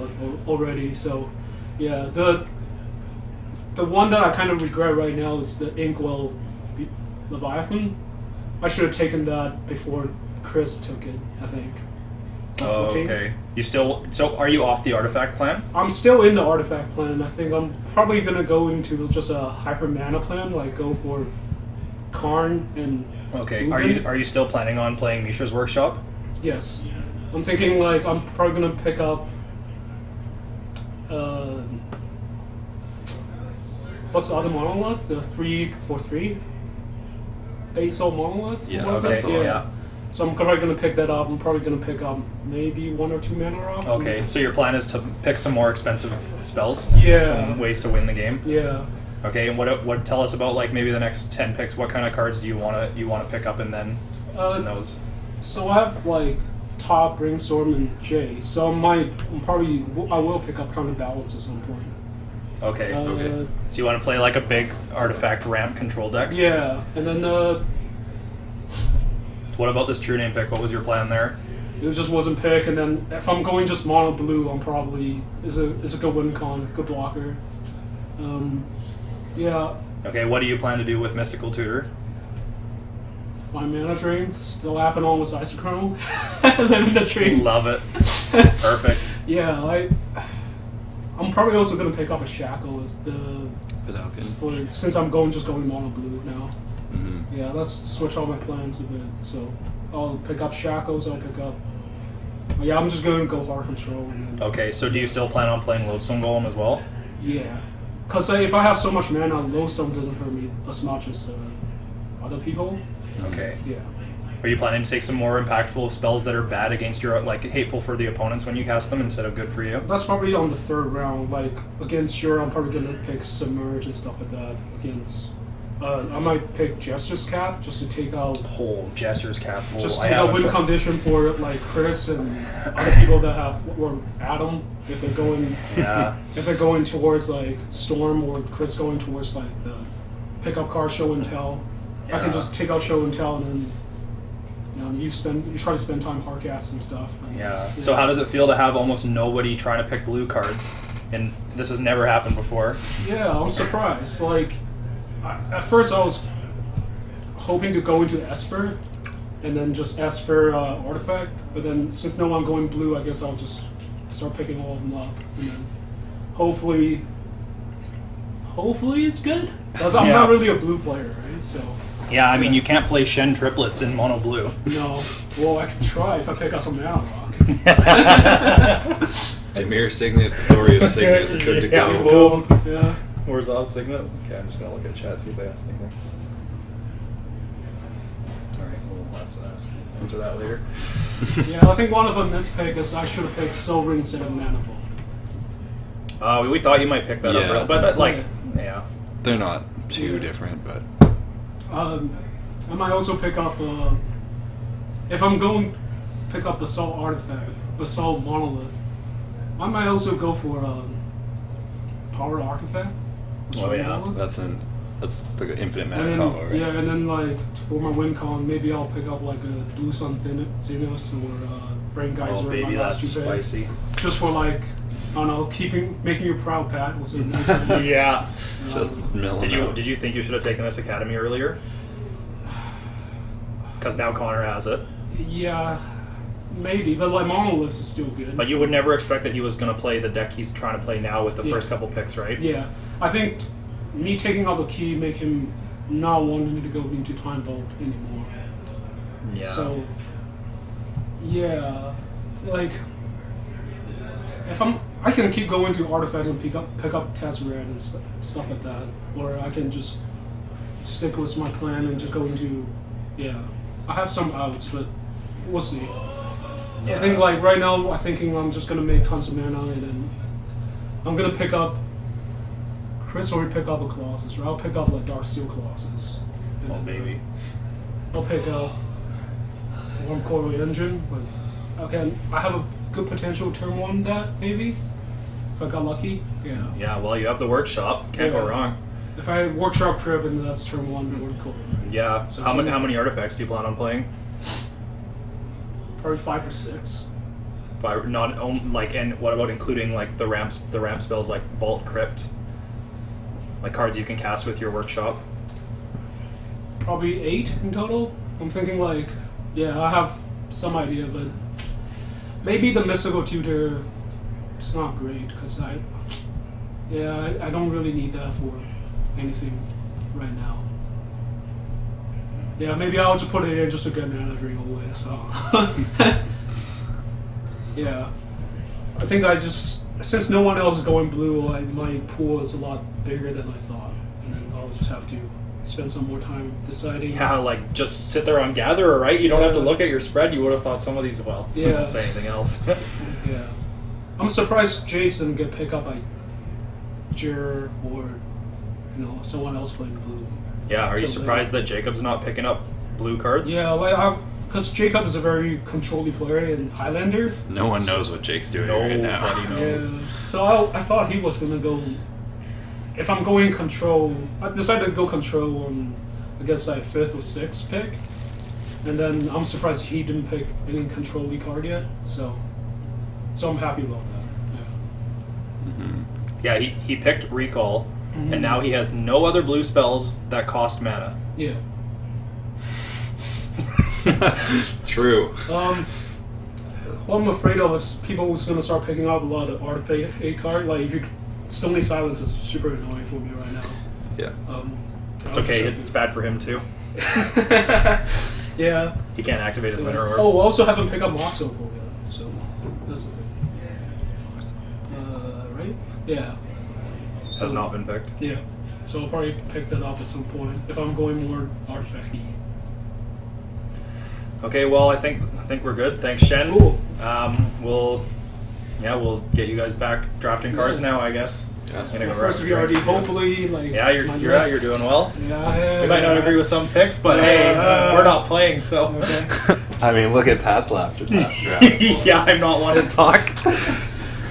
F: already. So yeah, the one that I kind of regret right now is the Inkwell Leviathan. I should have taken that before Chris took it, I think.
A: Oh,
F: 14th.
A: okay. So are you off the artifact plan?
F: I'm still in the artifact plan. I think I'm probably gonna go into just a hyper mana plan, like go for Karn and
A: Okay.
F: Ugin.
A: Are you still planning on playing Mishra's Workshop?
F: Yes. I'm thinking like I'm probably gonna pick up. What's the other monolith? The 3/3 basalt monolith.
B: Yeah,
F: One of
A: Okay,
F: those?
A: yeah.
F: So I'm probably gonna pick that up. I'm probably gonna pick up maybe 1 or 2 mana off.
A: Okay, so your plan is to pick some more expensive spells?
F: Yeah.
A: Some ways to win the game?
F: Yeah.
A: Okay, and what tell us about like maybe the next 10 picks? What kind of cards do you wanna pick up and then in those?
F: So I have like Top, Brainstorm, and J. So I will pick up Counterbalance at some point.
A: Okay.
B: Okay.
A: So you want to play like a big artifact ramp control deck?
F: Yeah, and then
A: What about this True Name pick? What was your plan there?
F: it just wasn't pick. And then if I'm going just mono blue, I'm probably is a good win con, good blocker. Yeah,
A: Okay, what do you plan to do with Mystical Tutor?
F: 5 mana drain, still happen on with Isochrome. Living the dream.
A: Love it. Perfect.
F: Yeah, I'm probably also gonna pick up a Shackle as the
B: Vidalkin.
F: since I'm just going mono blue now.
B: Mhm.
F: Yeah, let's switch all my plans a bit. So I'll pick up Shackles. I'll pick up. Yeah, I'm just gonna go hard control. And then,
A: Okay, so do you still plan on playing Lodestone Golem as well?
F: yeah, because if I have so much mana, Lodestone doesn't hurt me as much as other people.
A: Okay.
F: Yeah.
A: Are you planning to take some more impactful spells that are bad against your, like, hateful for the opponents when you cast them instead of good for you?
F: That's probably on the 3rd round. Like against I'm probably gonna pick Submerge and stuff like that. Against, I might pick Jester's Cap just to take out.
A: Oh, Jester's Cap. Oh,
F: Just
A: I
F: take out
A: haven't
F: win
A: put-
F: condition for like Chris and other people that have or Adam if they're going
A: Yeah.
F: if they're going towards like Storm or Chris going towards like the pickup card Show and Tell. I
A: Yeah.
F: can just take out Show and Tell and then you try to spend time hardcasting stuff. And
A: Yeah.
F: it's-
A: So how does it feel to have almost nobody trying to pick blue cards? And this has never happened before.
F: Yeah, I'm surprised. Like at first I was hoping to go into Esper and then just Esper artifact, but then since no one going blue, I guess I'll just start picking all of them up, and then hopefully it's good. Because I'm
A: Yeah.
F: not really a blue player, right? So
A: Yeah, I mean, you can't play Shen triplets in mono blue.
F: no. Well, I can try if I pick up some mana rock.
B: Demir Signet, Thoria's Signet, good to
A: Yeah,
B: go.
A: boom.
F: Yeah.
A: Where's our Signet? Okay, I'm just gonna look at chat, see if they ask anything. Alright, we'll answer that later.
F: Yeah, I think one of them mispick is I should have picked Soul Ring instead of Manifold.
A: We thought you might pick that
B: Yeah.
A: up, but that, like, yeah.
B: They're not too
F: Yeah.
B: different, but
F: I might also pick up, if I'm going to pick up Basalt Artifact, Basalt Monolith, I might also go for Power Artifact.
A: Oh, yeah.
F: Monolith.
B: that's the infinite
F: And
B: mana
F: then,
B: combo, right?
F: yeah, and then like for my win con, maybe I'll pick up like a Blue Sun Zenith or Brain Geyser.
A: Oh,
F: in
A: baby,
F: my last
A: that's
F: 2 picks.
A: spicy.
F: Just for like, I don't know, making you proud, Pat. We'll say.
A: Yeah.
B: Just milling out.
A: Did you think you should have taken this Academy earlier? Because now Connor has it.
F: Yeah, maybe, but like Monolith is still good.
A: But you would never expect that he was going to play the deck he's trying to play now with the
F: Yeah.
A: first couple picks, right?
F: Yeah, I think me taking out the key make him not wanting to go into Time Vault anymore.
A: Yeah.
F: So, yeah, like if I can keep going to Artifact and pick up Tezzeret and stuff like that, or I can just stick with my plan and just go into, yeah. I have some outs, but we'll see.
A: Yeah.
F: I think like right now, I'm thinking I'm just gonna make tons of mana and then I'm gonna pick up. Chris already pick up a Colossus, right? I'll pick up like Dark Steel Colossus. And
A: Oh,
F: then,
A: baby.
F: I'll pick up Warm Coil Engine. But again, I have a good potential turn 1 that maybe if I got lucky. Yeah.
A: Yeah, well, you have the workshop. Can't go
F: Yeah.
A: wrong.
F: If I workshop Crib and that's turn 1, Warm Coil.
A: Yeah.
F: So
A: How
F: it's-
A: many artifacts do you plan on playing?
F: Probably 5 or 6.
A: By not like, and what about including like the ramp spells like Vault Crypt, like cards you can cast with your workshop?
F: Probably 8 in total. I'm thinking like, yeah, I have some idea, but maybe the Mystical Tutor is not great because I don't really need that for anything right now. Yeah, maybe I'll just put it in just to get managing away. So yeah, I think since no one else is going blue, my pool is a lot bigger than I thought, and then I'll just have to spend some more time deciding.
A: Yeah, like just sit there on Gatherer, right? You don't have to look at your spread. You would have thought some of these well.
F: Yeah.
A: Don't say anything else.
F: Yeah, I'm surprised Jason get picked up by Jer or someone else playing blue.
A: Yeah, are you surprised that Jacob's not picking up blue cards?
F: Yeah, because Jacob is a very controlling player in Highlander.
B: No one knows what Jake's doing right now.
A: Nobody knows.
F: Yeah. So I thought he was gonna go. If I'm going control, I decided to go control on against that 5th or 6th pick, and then I'm surprised he didn't pick any control-y card yet. So I'm happy about that.
A: Yeah, he picked Recall, and now he has no other blue spells that cost mana.
F: Yeah.
B: True.
F: What I'm afraid of is people who's gonna start picking up a lot of artifact card. Like if you Stony Silence is super annoying for me right now.
B: Yeah.
A: It's okay, it's bad for him too.
F: Yeah.
A: He can't activate his Winter Orb.
F: Oh, we also haven't picked up Mox Opal yet, so that's the thing. Right? Yeah.
A: Has not been picked.
F: Yeah. So I'll probably pick that up at some point if I'm going more artifact-y.
A: Okay, well I think we're good. Thanks, Shen.
F: Cool.
A: We'll get you guys back drafting cards now, I guess.
B: Yeah.
A: Gonna
F: My
A: go
F: first
A: grab a drink.
F: VRD, hopefully, like.
A: Yeah, you're doing well.
F: Yeah.
A: We might not agree with some picks, but hey, we're not playing, so.
F: Okay.
B: I mean, look at Pat's laughter past draft.
A: Yeah, I'm not one to talk.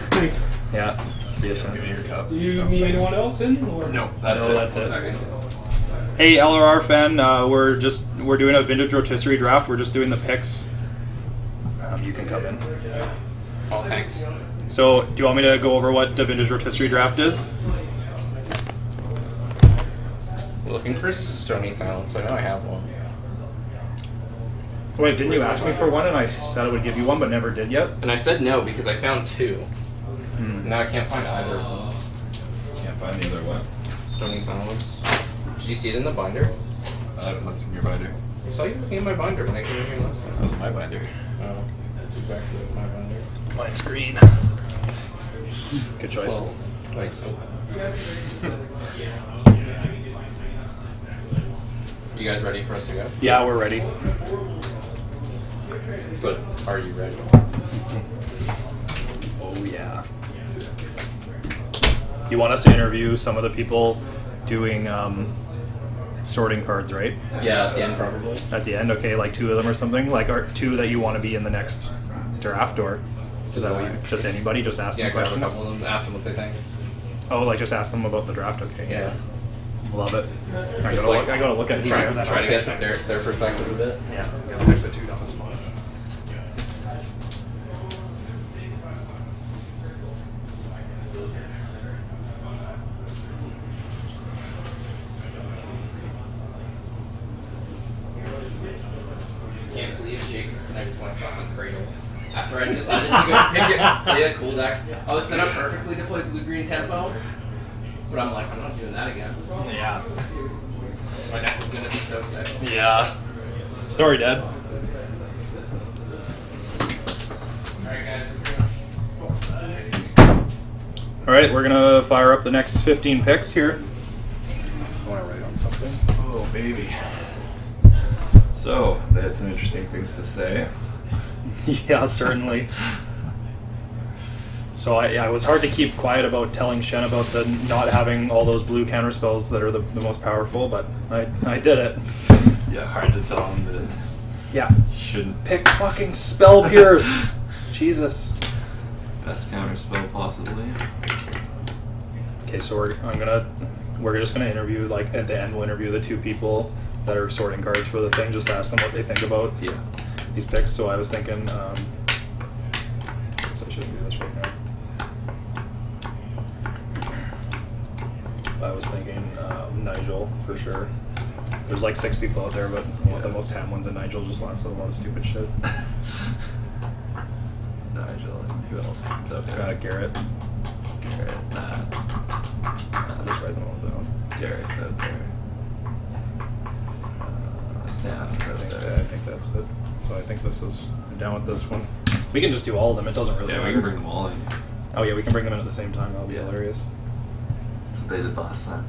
F: Thanks.
A: Yeah. See you, Shen.
B: Give me your cup.
F: Do you need anyone else in? Or?
B: No,
A: That's
C: One
A: it.
C: second.
A: Hey, LRR fan, we're doing a Vintage Rotisserie Draft. We're just doing the picks. You can come in.
C: Oh, thanks.
A: So, do you want me to go over what the Vintage Rotisserie Draft is?
C: We're looking for Stony Silence. I know I have one.
A: Wait, didn't you ask me for one and I said I would give you one but never did yet?
C: And I said no because I found 2. Now I can't find either of them.
B: Can't find the other one.
C: Stony Silence. Did you see it in the binder?
B: I haven't looked in your binder.
C: I saw you looking at my binder when I came in here last time.
B: That was my binder.
C: Oh, that's exactly what my binder.
A: Mine's green. Good choice.
C: Well, like so. You guys ready for us to go?
A: Yeah, we're ready.
C: But are you ready?
A: Oh, yeah. You want us to interview some of the people doing sorting cards, right?
C: Yeah, at the end probably.
A: At the end, okay, like 2 of them or something? Like, are 2 that you want to be in the next draft, or is that what you, just anybody? Just ask
C: Yeah,
A: them
C: grab a
A: questions?
C: couple of them, ask them what they think.
A: Oh, like just ask them about the draft, okay.
C: Yeah.
A: Love it. I
C: Just
A: gotta look at
C: Try
A: that.
C: to get their perspective a bit.
A: Yeah, gotta pick the 2 down the spots.
C: Can't believe Jake sniped my fucking cradle. After I decided to go pick it, play a cool deck, I was set up perfectly to play blue-green tempo, but I'm like, I'm not doing that again.
A: Yeah.
C: My deck was gonna be so sick.
A: Yeah. Story dead.
C: Alright, guys.
A: Alright, we're gonna fire up the next 15 picks here. I wanna write on something.
B: Oh, baby. So, they had some interesting things to say.
A: Yeah, certainly. So I was hard to keep quiet about telling Shen about the not having all those blue counter spells that are the most powerful, but I did it.
B: Yeah, hard to tell them that
A: Yeah.
B: you shouldn't
A: Pick fucking Spell Pierce. Jesus.
B: best counter spell possibly.
A: Okay, so we're just gonna interview, like at the end we'll interview the 2 people that are sorting cards for the thing, just to ask them what they think about
B: Yeah.
A: these picks. So I was thinking, I guess I shouldn't do this right now. I was thinking Nigel for sure. There's like 6 people out there, but the most ham ones, and Nigel just laughs at a lot of stupid shit.
B: Nigel, and who else is up there?
A: Garrett.
B: Garrett, Matt,
A: I'll just write them all down.
B: Derek's out there. Sand.
A: I think that's it. So I think this is I'm down with this one. We can just do all of them. It doesn't really
B: Yeah,
A: matter.
B: we can bring them all in.
A: Oh yeah, we can bring them in at the same time. That'll be hilarious.
B: That's what they did last time.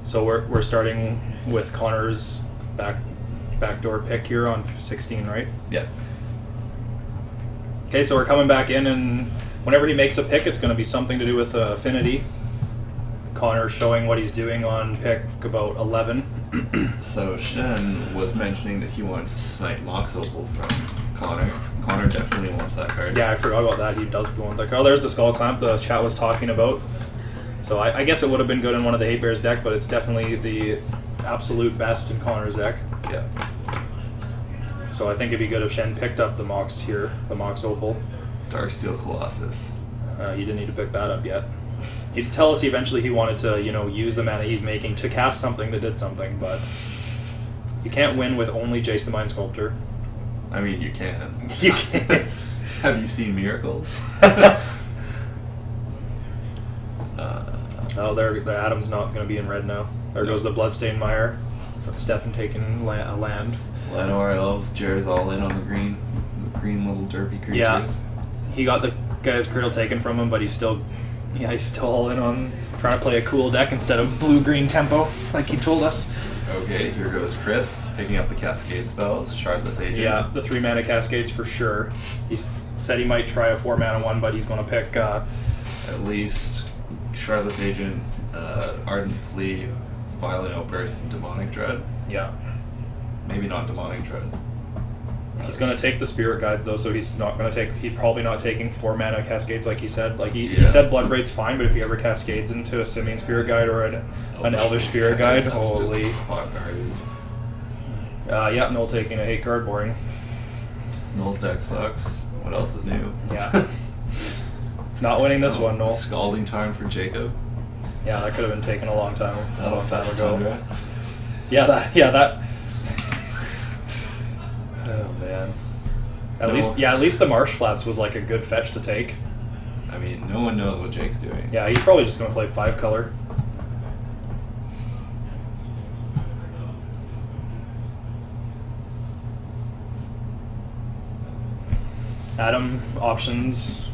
A: So we're starting with Connor's backdoor pick here on 16, right?
B: Yeah.
A: Okay, so we're coming back in, and whenever he makes a pick, it's going to be something to do with affinity. Connor showing what he's doing on pick about 11.
B: So Shen was mentioning that he wanted to snipe Mox Opal from Connor. Connor definitely wants that card.
A: Yeah, I forgot about that. He does want that card. Oh, there's the Skull Clamp the chat was talking about. So I guess it would have been good in one of the Hate Bears deck, but it's definitely the absolute best in Connor's deck.
B: Yeah.
A: So I think it'd be good if Shen picked up the Mox here, the Mox Opal.
B: Darksteel Colossus.
A: You didn't need to pick that up yet. He'd tell us eventually he wanted to, use the mana he's making to cast something that did something, but you can't win with only Jace the Mind Sculptor.
B: I mean, you can.
A: You can't.
B: Have you seen Miracles?
A: Oh, the Adam's not going to be in red now. There goes the Bloodstained Mire. Stefan taking a land.
B: Lenore Elves, Jer's all in on the green little derpy creatures.
A: Yeah. He got the guy's Cradle taken from him, but he's still all in on trying to play a cool deck instead of blue-green tempo, like he told us.
B: Okay, here goes Chris, picking up the Cascade spells, Shardless Agent.
A: Yeah, the 3-mana Cascades for sure. He said he might try a 4-mana one, but he's going to pick...
B: At least Shardless Agent, Ardent Plea, Violent Outburst, and Demonic Dread.
A: Yeah.
B: Maybe not Demonic Dread.
A: He's going to take the Spirit Guides, though, so he's probably not taking 4-mana Cascades like he said. Like, he said Bloodbraid's fine, but if he ever Cascades into a Simian Spirit Guide or an Elder Spirit Guide,
B: That's
A: holy...
B: just hot garbage.
A: Yeah, Null taking a Hate card, boring.
B: Null's deck sucks. What else is new?
A: Yeah. Not winning this one, Null.
B: Scalding Tarn for Jacob.
A: Yeah, that could have been taken a long time
B: That'll fetch
A: ago.
B: Tundra.
A: Yeah, that. Oh man. At least the Marsh Flats was like a good fetch to take.
B: I mean, no one knows what Jake's doing.
A: Yeah, he's probably just going to play 5-color. Adam options.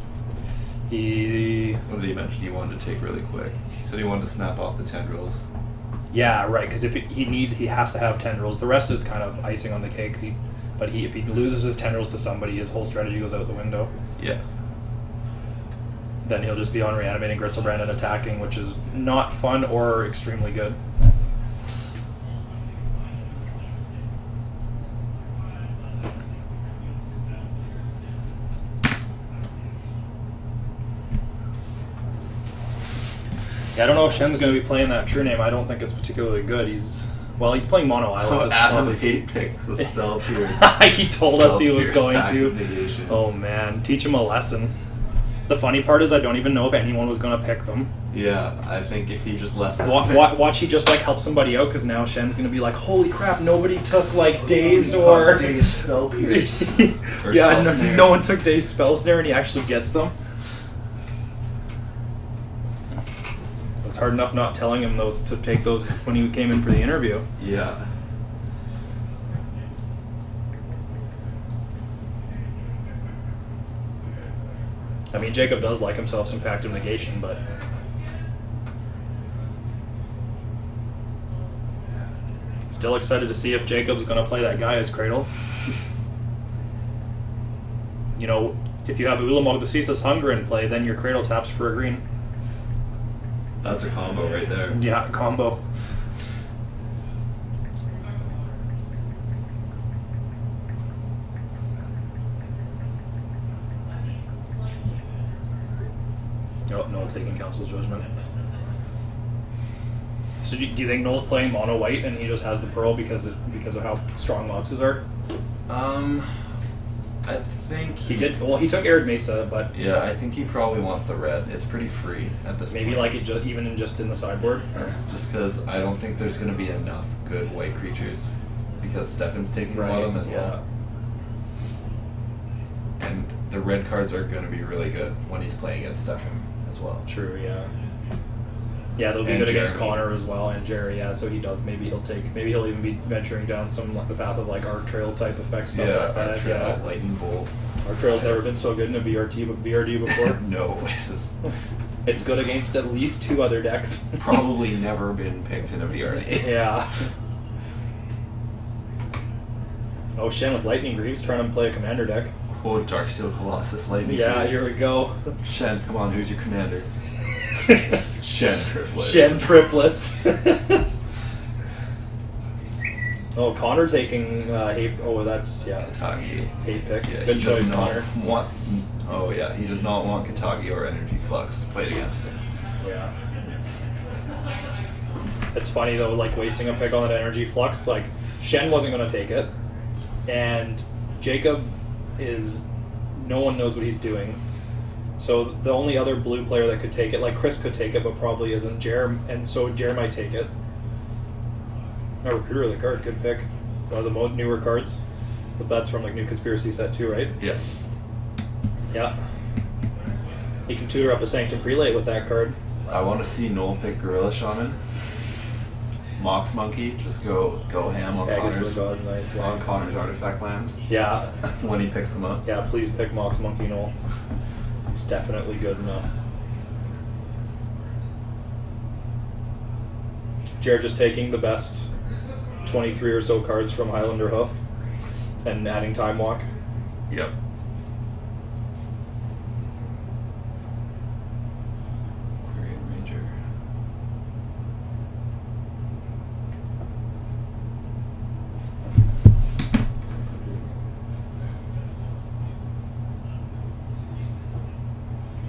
B: What did he mention he wanted to take really quick? He said he wanted to snap off the tendrils.
A: Yeah, right. Because he has to have tendrils. The rest is kind of icing on the cake. If he loses his tendrils to somebody, his whole strategy goes out the window.
B: Yeah.
A: Then he'll just be on reanimating Gristlebrand and attacking, which is not fun or extremely good. Yeah, I don't know if Shen's going to be playing that True Name. I don't think it's particularly good. He's playing Mono Islands. It's
B: Adam
A: probably-
B: hate picked the spell tier.
A: He told us he was going to.
B: Active negation.
A: Oh man, teach him a lesson. The funny part is I don't even know if anyone was going to pick them.
B: Yeah, I think if he just left
A: Watch he just like help somebody out, because now Shen's going to be like, holy crap, nobody took like Days or...
B: Days Spell Pierce. Or
A: Yeah,
B: Spell Snare.
A: no one took Days Spell Snare and he actually gets them. It was hard enough not telling him to take those when he came in for the interview.
B: Yeah.
A: I mean, Jacob does like himself some Pact of Negation, but... Still excited to see if Jacob's going to play that Gaia's Cradle. If you have Ulamog the Ceaseless Hunger in play, then your Cradle taps for a green.
B: That's a combo right there.
A: Yeah, combo. Oh, Noel taking Council's Judgment. So do you think Noel's playing mono white and he just has the Pearl because of how strong Moxes are?
B: I think
A: He did. Well, he took Arid Mesa, but
B: Yeah, I think he probably wants the red. It's pretty free at this
A: maybe
B: point.
A: like it even in the sideboard.
B: Just because I don't think there's going to be enough good white creatures because Stefan's taking a lot of them as well. And the red cards are going to be really good when he's playing against Stefan as well.
A: True. Yeah. Yeah, they'll be
B: And
A: good against
B: Jeremy.
A: Connor as well, and Jerry. Yeah, so he does. Maybe he'll even be venturing down the path of like Art Trail type effects stuff like that.
B: Archer,
A: Yeah,
B: Lightning Bolt.
A: Art Trail's never been so good in a VRD before.
B: No, just
A: It's good against at least 2 other decks.
B: probably never been picked in a VRD.
A: Yeah. Oh, Shen with Lightning Greaves trying to play a commander deck.
B: Oh, Darksteel Colossus Lightning.
A: Yeah,
B: Greaves.
A: here we go.
B: Shen, come on, who's your commander? Shen triplets.
A: Shen triplets. Oh, Connor taking hate. Oh, that's
B: Katagi.
A: hate pick.
B: Yeah,
A: Good
B: he
A: choice,
B: does not
A: Connor.
B: want. Oh yeah, he does not want Katagi or Energy Flux played against him.
A: Yeah. It's funny though, like wasting a pick on that energy flux. Like Shen wasn't going to take it, and Jacob is. No one knows what he's doing. So the only other blue player that could take it, like Chris could take it, but probably isn't and so Jer might take it. A Recruiter of the card, good pick. One of the most newer cards. But that's from like New Conspiracy set too, right?
B: Yeah.
A: Yeah. He can tutor up a Sanctum Prelate with that card.
B: I want to see Noel pick Gorilla Shaman. Mox Monkey, just go ham on
A: Pegasus
B: Connor's,
A: God, nice.
B: on
A: Yeah.
B: Connor's artifact lands
A: Yeah.
B: when he picks them up.
A: Yeah, please pick Mox Monkey Knoll. It's definitely good enough. Jared just taking the best 23 or so cards from Highlander Hoof and adding Time Walk.
B: Yep. Aquarium Ranger.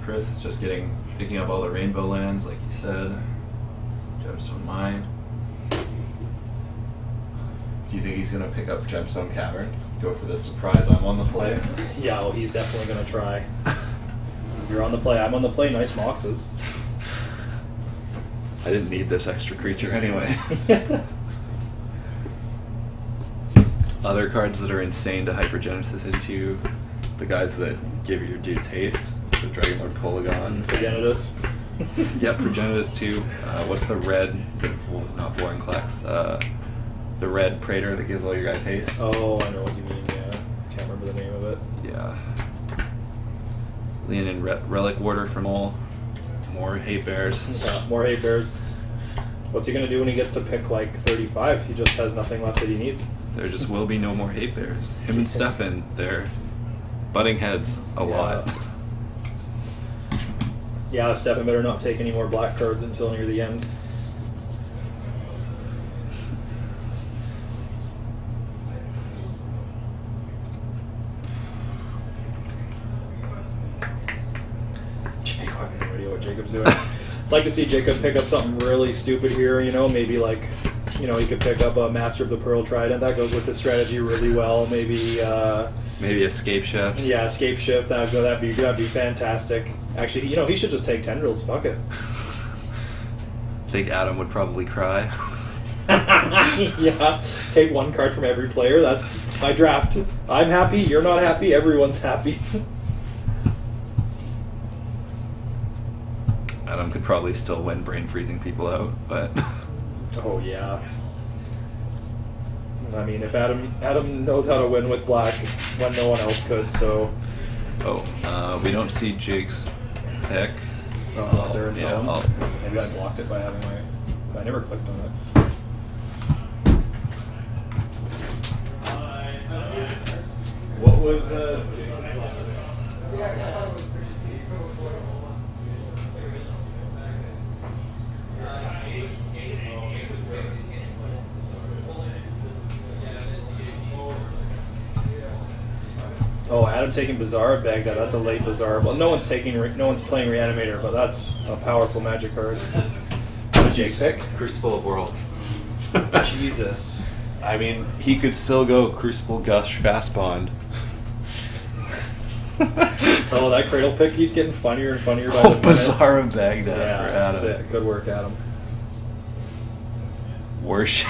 B: Chris is just picking up all the rainbow lands, like you said. Gemstone Mine. Do you think he's going to pick up Gemstone Caverns? Go for the surprise, I'm on the play?
A: Yeah, well, he's definitely going to try. You're on the play, I'm on the play, nice Moxes.
B: I didn't need this extra creature anyway. Other cards that are insane to Hypergenesis into, the guys that give your dudes haste. So Dragonlord Polygon.
A: Progenitus.
B: Yep, Progenitus too. What's the red? Is it not Vorinclex? The red Praetor that gives all your guys haste.
A: Oh, I know what you mean, yeah. Can't remember the name of it.
B: Yeah. Lean in Relic Warder from all. More hate bears.
A: Yeah, more hate bears. What's he going to do when he gets to pick like 35? He just has nothing left that he needs.
B: There just will be no more hate bears. Him and Stefan, they're butting heads a lot.
A: Yeah, Stefan better not take any more black cards until near the end. I have no idea what Jacob's doing. I'd like to see Jacob pick up something really stupid here, you know, maybe like, you know, he could pick up a Master of the Pearl Trident. That goes with his strategy really well. Maybe,
B: Maybe Escape Shift.
A: yeah, Escape Shift, that'd be fantastic. Actually, you know, he should just take Tendrils, fuck it.
B: I think Adam would probably cry.
A: Yeah, take one card from every player, that's my draft. I'm happy, you're not happy, everyone's happy.
B: Adam could probably still win brain freezing people out, but
A: Oh yeah. I mean, if Adam knows how to win with black when no one else could, so
B: we don't see Jake's pick.
A: they're in
B: Yeah,
A: tone. Maybe I blocked it by having I never clicked on it.
B: What was the?
A: Oh, Adam taking Bazaar Baghdad. That's a late Bazaar. Well, no one's playing Reanimator, but that's a powerful Magic card. What did Jake pick?
B: Crucible of Worlds.
A: Jesus.
B: I mean, he could still go Crucible Gush Fast Bond.
A: Oh, that Cradle pick keeps getting funnier and funnier by the
B: Oh,
A: minute.
B: Bazaar of Baghdad
A: Yeah,
B: for Adam.
A: sick. Good work, Adam.
B: Worship.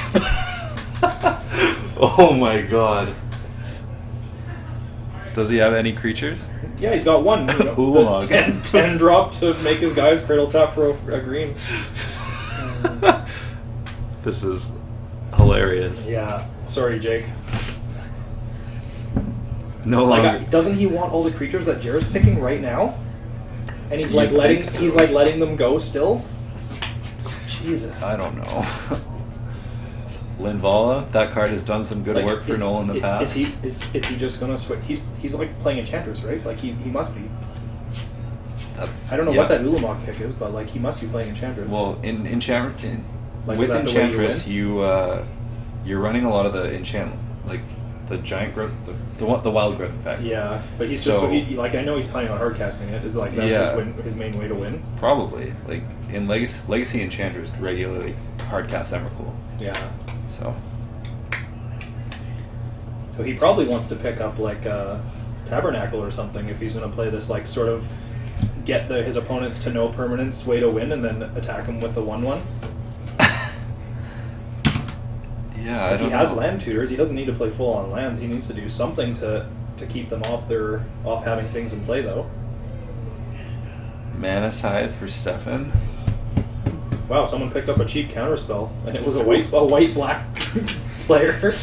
B: Oh my god. Does he have any creatures?
A: Yeah, he's got one. You know,
B: Ulamog.
A: 10 drop to make his guys Cradle tap for a green.
B: This is hilarious.
A: Yeah. Sorry, Jake.
B: No
A: Like,
B: longer.
A: doesn't he want all the creatures that Jared's picking right now? And he's like
B: You'd
A: letting
B: think so.
A: he's like letting them go still. Jesus.
B: I don't know. Linvala, that card has done some good
A: Like,
B: work for Noel in the past.
A: Is he just gonna switch? He's like playing Enchanters, right? Like he must be.
B: That's,
A: I don't know
B: yeah.
A: what that Ulamog pick is, but like he must be playing Enchanters.
B: Well, in Enchantment,
A: Like,
B: with
A: is that the way you
B: Enchantress,
A: win?
B: you're running a lot of the enchant, like the giant growth, the wild growth effects.
A: yeah, but he's just
B: So-
A: like I know he's planning on hard casting it. Is like that's
B: Yeah.
A: his main way to win.
B: Probably like in Legacy Enchanters regularly hard cast Emrakul.
A: Yeah.
B: So
A: So he probably wants to pick up like Tabernacle or something if he's going to play this like sort of get his opponents to no permanence way to win and then attack him with a 1/1.
B: yeah, I
A: Like,
B: don't
A: he has
B: know.
A: land tutors. He doesn't need to play full on lands. He needs to do something to keep them off having things in play though.
B: Mana Tithe for Stefan.
A: Wow, someone picked up a cheap counterspell and it was a white black player.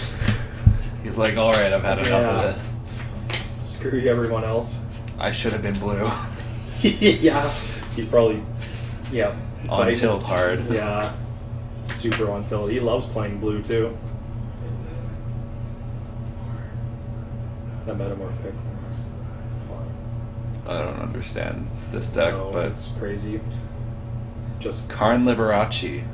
B: He's like, all right, I've had enough of
A: Yeah.
B: this.
A: Screw everyone else.
B: I should have been blue.
A: Yeah, he's probably
B: On
A: but he
B: tilt hard.
A: Yeah, super on tilt. He loves playing blue too. That Metamorph pick was fun.
B: I don't understand this deck,
A: No,
B: but
A: it's crazy. Just
B: Karn Liberace.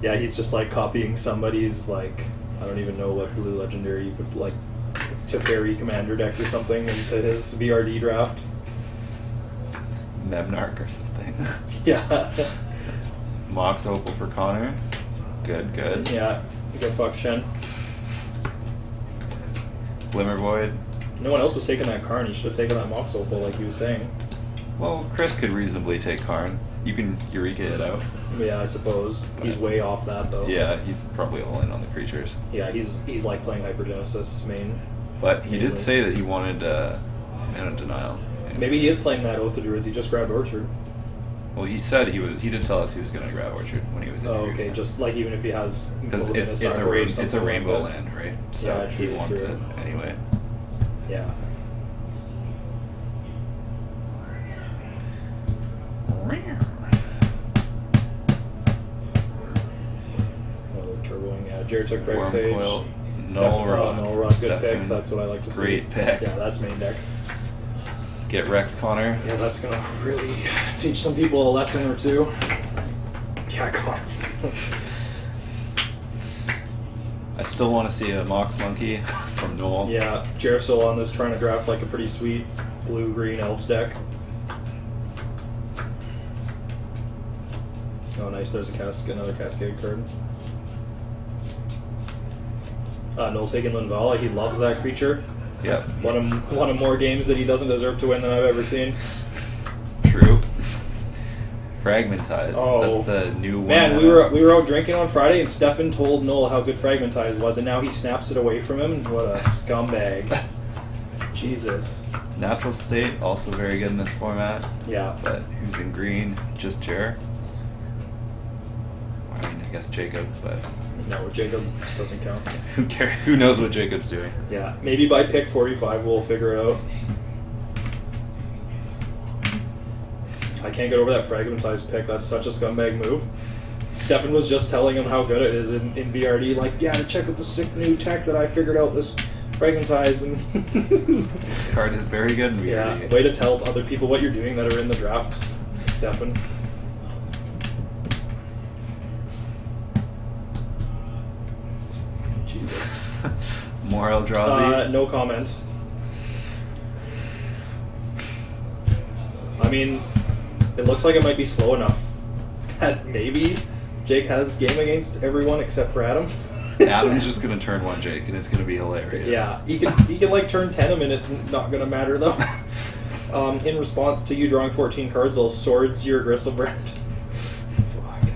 A: yeah, he's just like copying somebody's like I don't even know what Hulu legendary you would like Teferi commander deck or something into his VRD draft.
B: Memnarch or something.
A: Yeah,
B: Mox Opal for Connor. Good.
A: yeah. Go fuck Shen.
B: Glimmer Void.
A: No one else was taking that Karn. He should have taken that Mox Opal like he was saying.
B: Well, Chris could reasonably take Karn. You can Eureka it out.
A: Yeah, I suppose he's way off that though.
B: Yeah, he's probably all in on the creatures.
A: Yeah, he's like playing Hypergenesis main.
B: But he
A: Mainly.
B: did say that he wanted Mana Denial.
A: Maybe he is playing that Oath of Druids. He just grabbed Orchard.
B: Well, he said he did tell us he was going to grab Orchard when he was in
A: Oh,
B: Eureka.
A: okay. Just like even if he has
B: Because
A: within
B: it's
A: cycle
B: a
A: or
B: it's a
A: something like
B: rainbow
A: that.
B: land, right? So
A: Yeah,
B: he
A: true,
B: wants
A: true.
B: it anyway.
A: Yeah. Oh, turboing. Yeah, Jared took Greg Sage.
B: Wormcoil.
A: Null Run. Good
B: Stefan.
A: pick. That's what I like to see.
B: Great pick.
A: Yeah, that's main deck.
B: Get wrecked, Connor.
A: Yeah, that's gonna really teach some people a lesson or two. Yeah, Connor.
B: I still want to see a Mox Monkey from Noel.
A: Yeah, Jared's still on this trying to draft like a pretty sweet blue-green elves deck. Oh, nice. There's another Cascade card. Noel taking Linvala. He loves that creature.
B: Yep.
A: Won him more games that he doesn't deserve to win than I've ever seen.
B: True. Fragmentize.
A: Oh.
B: That's the new one.
A: Man, we were out drinking on Friday, and Stefan told Noel how good Fragmentize was, and now he snaps it away from him. What a scumbag! Jesus.
B: Natural State, also very good in this format.
A: Yeah.
B: But who's in green? Just Jer. I mean, I guess Jacob, but
A: No, Jacob doesn't count.
B: who cares? Who knows what Jacob's doing?
A: Yeah, maybe by pick 45 we'll figure it out. I can't get over that Fragmentized pick. That's such a scumbag move. Stefan was just telling him how good it is in BRD. Like, yeah, to check out the sick new tech that I figured out, this Fragmentize. And
B: Card is very good in
A: yeah,
B: VRD.
A: way to tell other people what you're doing that are in the draft, Stefan. Jesus.
B: More Eldrazi.
A: No comment. I mean, it looks like it might be slow enough that maybe Jake has game against everyone except for Adam.
B: Adam's just gonna turn one Jake, and it's gonna be hilarious.
A: Yeah, he can like turn 10 of it's not gonna matter though. In response to you drawing 14 cards, I'll swords your Gristlebrand. Fuck.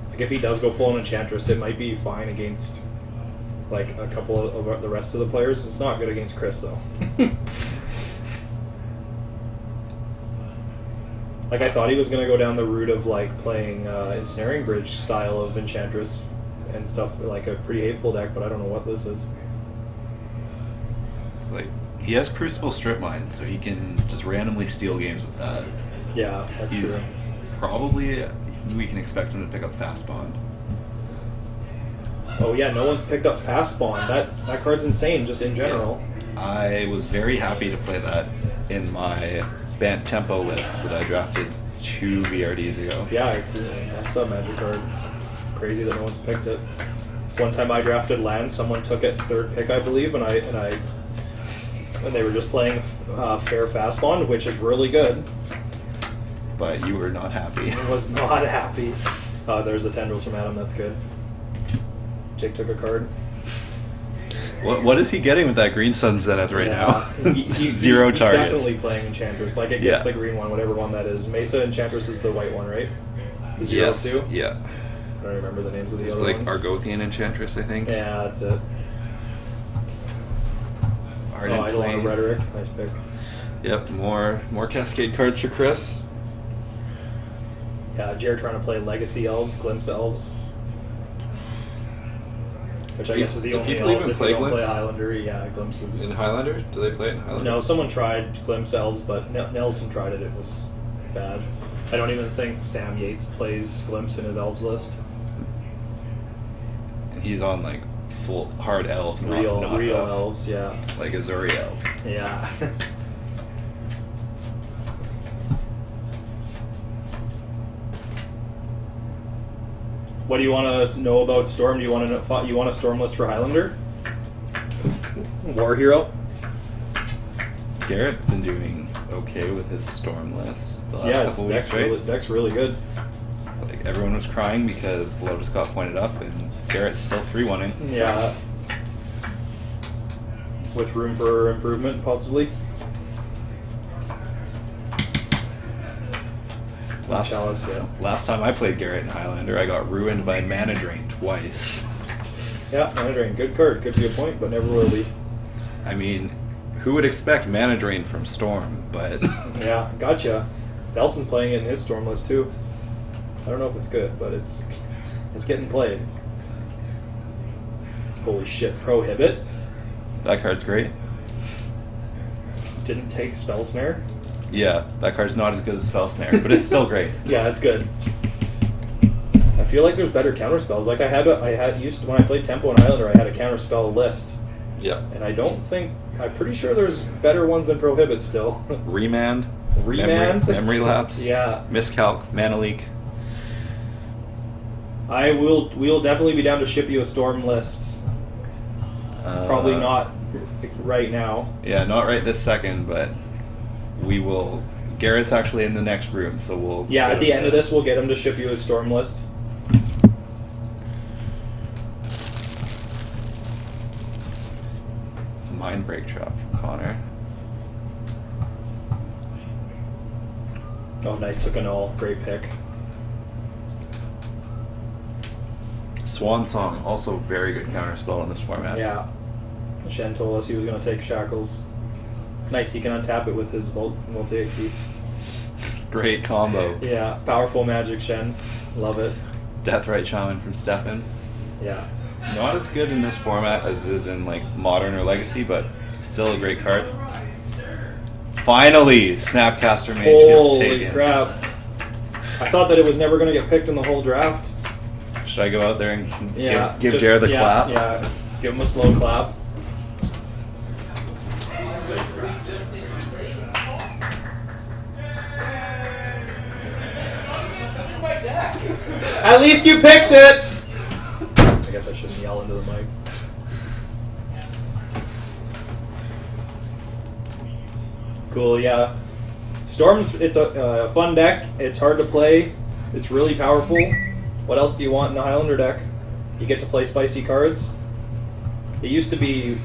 A: Like if he does go full on Enchantress, it might be fine against like a couple of the rest of the players. It's not good against Chris though. Like, I thought he was going to go down the route of, like, playing Ensnaring Bridge style of Enchantress and stuff, like a pretty hateful deck, but I don't know what this is.
B: Like, he has Crucible Strip Mine, so he can just randomly steal games with that.
A: Yeah, that's
B: He's
A: true.
B: probably, we can expect him to pick up Fast Bond.
A: Oh yeah, no one's picked up Fast Bond. That card's insane, just in general.
B: I was very happy to play that in my Bant Tempo list that I drafted 2 VRDs ago.
A: Yeah, it's a Magic card. It's crazy that no one's picked it. One time I drafted Land, someone took it 3rd pick, I believe, and they were just playing Fair Fast Bond, which is really good.
B: But you were not happy.
A: I was not happy. There's the tendrils from Adam. That's good. Jake took a card.
B: What is he getting with that green Sun Zenith right now?
A: He's
B: 0
A: he's
B: targets.
A: definitely playing Enchantress. Like, it gets
B: Yeah.
A: the green one, whatever one that is. Mesa Enchantress is the white one, right? The 0-2?
B: Yes. Yeah.
A: I don't remember the names of the
B: It's
A: other
B: like
A: ones.
B: Argothian Enchantress, I think.
A: Yeah, that's it.
B: Ardent
A: Eidolon
B: Plane.
A: of Rhetoric. Nice pick.
B: Yep, more Cascade cards for Chris.
A: Yeah, Jared trying to play Legacy Elves, Glimpse Elves. Which I
B: Do
A: guess is the
B: do
A: only
B: people
A: elves
B: even
A: if
B: play
A: you don't play
B: Glimpse?
A: Highlander. Yeah, Glimpses.
B: In Highlander? Do they play it in Highlander?
A: No, someone tried Glimpse Elves, but Nelson tried it. It was bad. I don't even think Sam Yates plays Glimpse in his Elves list.
B: And he's on like full hard elves,
A: Real
B: not
A: elves, yeah.
B: like Azuri elves.
A: Yeah. What do you want to know about Storm? Do you want to you want a Storm list for Highlander? War Hero?
B: Garrett's been doing okay with his Storm list the last
A: Yeah, it's
B: couple weeks, right?
A: deck's really good.
B: Like everyone was crying because Lotus got pointed up, and Garrett's still 3-1-ing.
A: Yeah. With room for improvement, possibly. Chalice, yeah.
B: Last time I played Garrett in Highlander, I got ruined by Mana Drain twice.
A: Yeah, Mana Drain, good card. Could be a point, but never will be.
B: I mean, who would expect Mana Drain from Storm? But
A: Yeah, gotcha. Nelson's playing it in his Storm list too. I don't know if it's good, but it's getting played. Holy shit, Prohibit.
B: that card's great.
A: Didn't take Spell Snare.
B: Yeah, that card's not as good as Spell Snare, but it's still great.
A: Yeah, it's good. I feel like there's better counter spells. Like I had when I played Tempo and Highlander, I had a counter spell list,
B: Yeah.
A: and I'm pretty sure there's better ones than Prohibit still.
B: Remand.
A: Remand?
B: Memory Lapse.
A: Yeah.
B: Miscalc. Mana Leak.
A: We'll definitely be down to ship you a Storm list. Probably not right now.
B: Yeah, not right this second, but we will. Garrett's actually in the next room, so we'll.
A: Yeah,
B: get
A: at the
B: him
A: end
B: to-
A: of this, we'll get him to ship you a Storm list.
B: Mind Break Trap from Connor.
A: Oh, nice. Took an all. Great pick.
B: Swan Song, also very good counterspell in this format.
A: Yeah. Shen told us he was going to take Shackles. Nice, he can untap it with his Voltaic Key.
B: Great combo.
A: Yeah, powerful magic, Shen. Love it.
B: Deathrite Shaman from Stefan.
A: Yeah.
B: Not as good in this format as it is in like Modern or Legacy, but still a great card. Finally, Snapcaster Mage gets
A: Holy
B: taken.
A: crap. I thought that it was never going to get picked in the whole draft.
B: Should I go out there and
A: Yeah.
B: give
A: just-
B: Jared the
A: yeah,
B: clap?
A: Yeah. Give him a slow clap. At least you picked it! I guess I shouldn't yell into the mic. Cool, yeah. Storm's, it's a fun deck. It's hard to play. It's really powerful. What else do you want in a Highlander deck? You get to play spicy cards. It used to be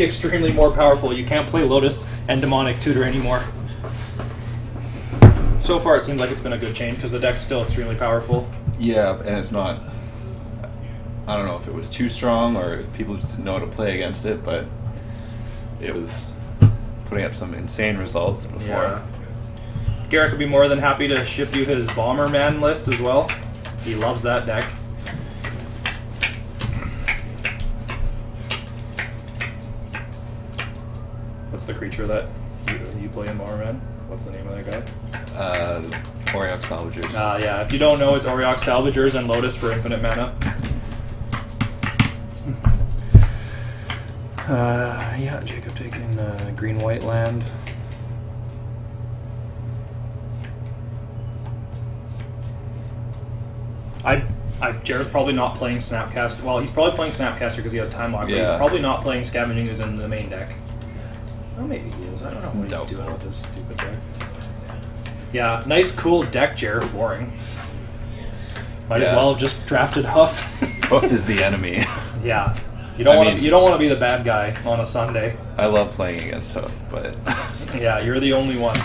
A: extremely more powerful. You can't play Lotus and Demonic Tutor anymore. So far, it seems like it's been a good change because the deck's still extremely powerful.
B: Yeah, and it's not. I don't know if it was too strong or if people just didn't know how to play against it, but it was putting up some insane results before.
A: Yeah. Garrett would be more than happy to ship you his Bomberman list as well. He loves that deck. What's the creature that you play in Bomberman? What's the name of that guy?
B: Oriok Salvagers.
A: Yeah, if you don't know, it's Oriok Salvagers and Lotus for infinite mana. Yeah, Jacob taking green-white land. Jared's probably not playing Snapcaster. Well, he's probably playing Snapcaster because he has Time Lock, but
B: Yeah.
A: he's probably not playing Scavenging Ooze in the main deck. Well, maybe he is. I don't know what
B: Doubtful.
A: he's doing with this stupid deck. Yeah, nice, cool deck, Jared. Boring. Might as
B: Yeah.
A: well have just drafted Huff.
B: Hoof is the enemy.
A: Yeah, you don't
B: I
A: want
B: mean-
A: to. You don't want to be the bad guy on a Sunday.
B: I love playing against Hoof, but
A: Yeah, you're the only one.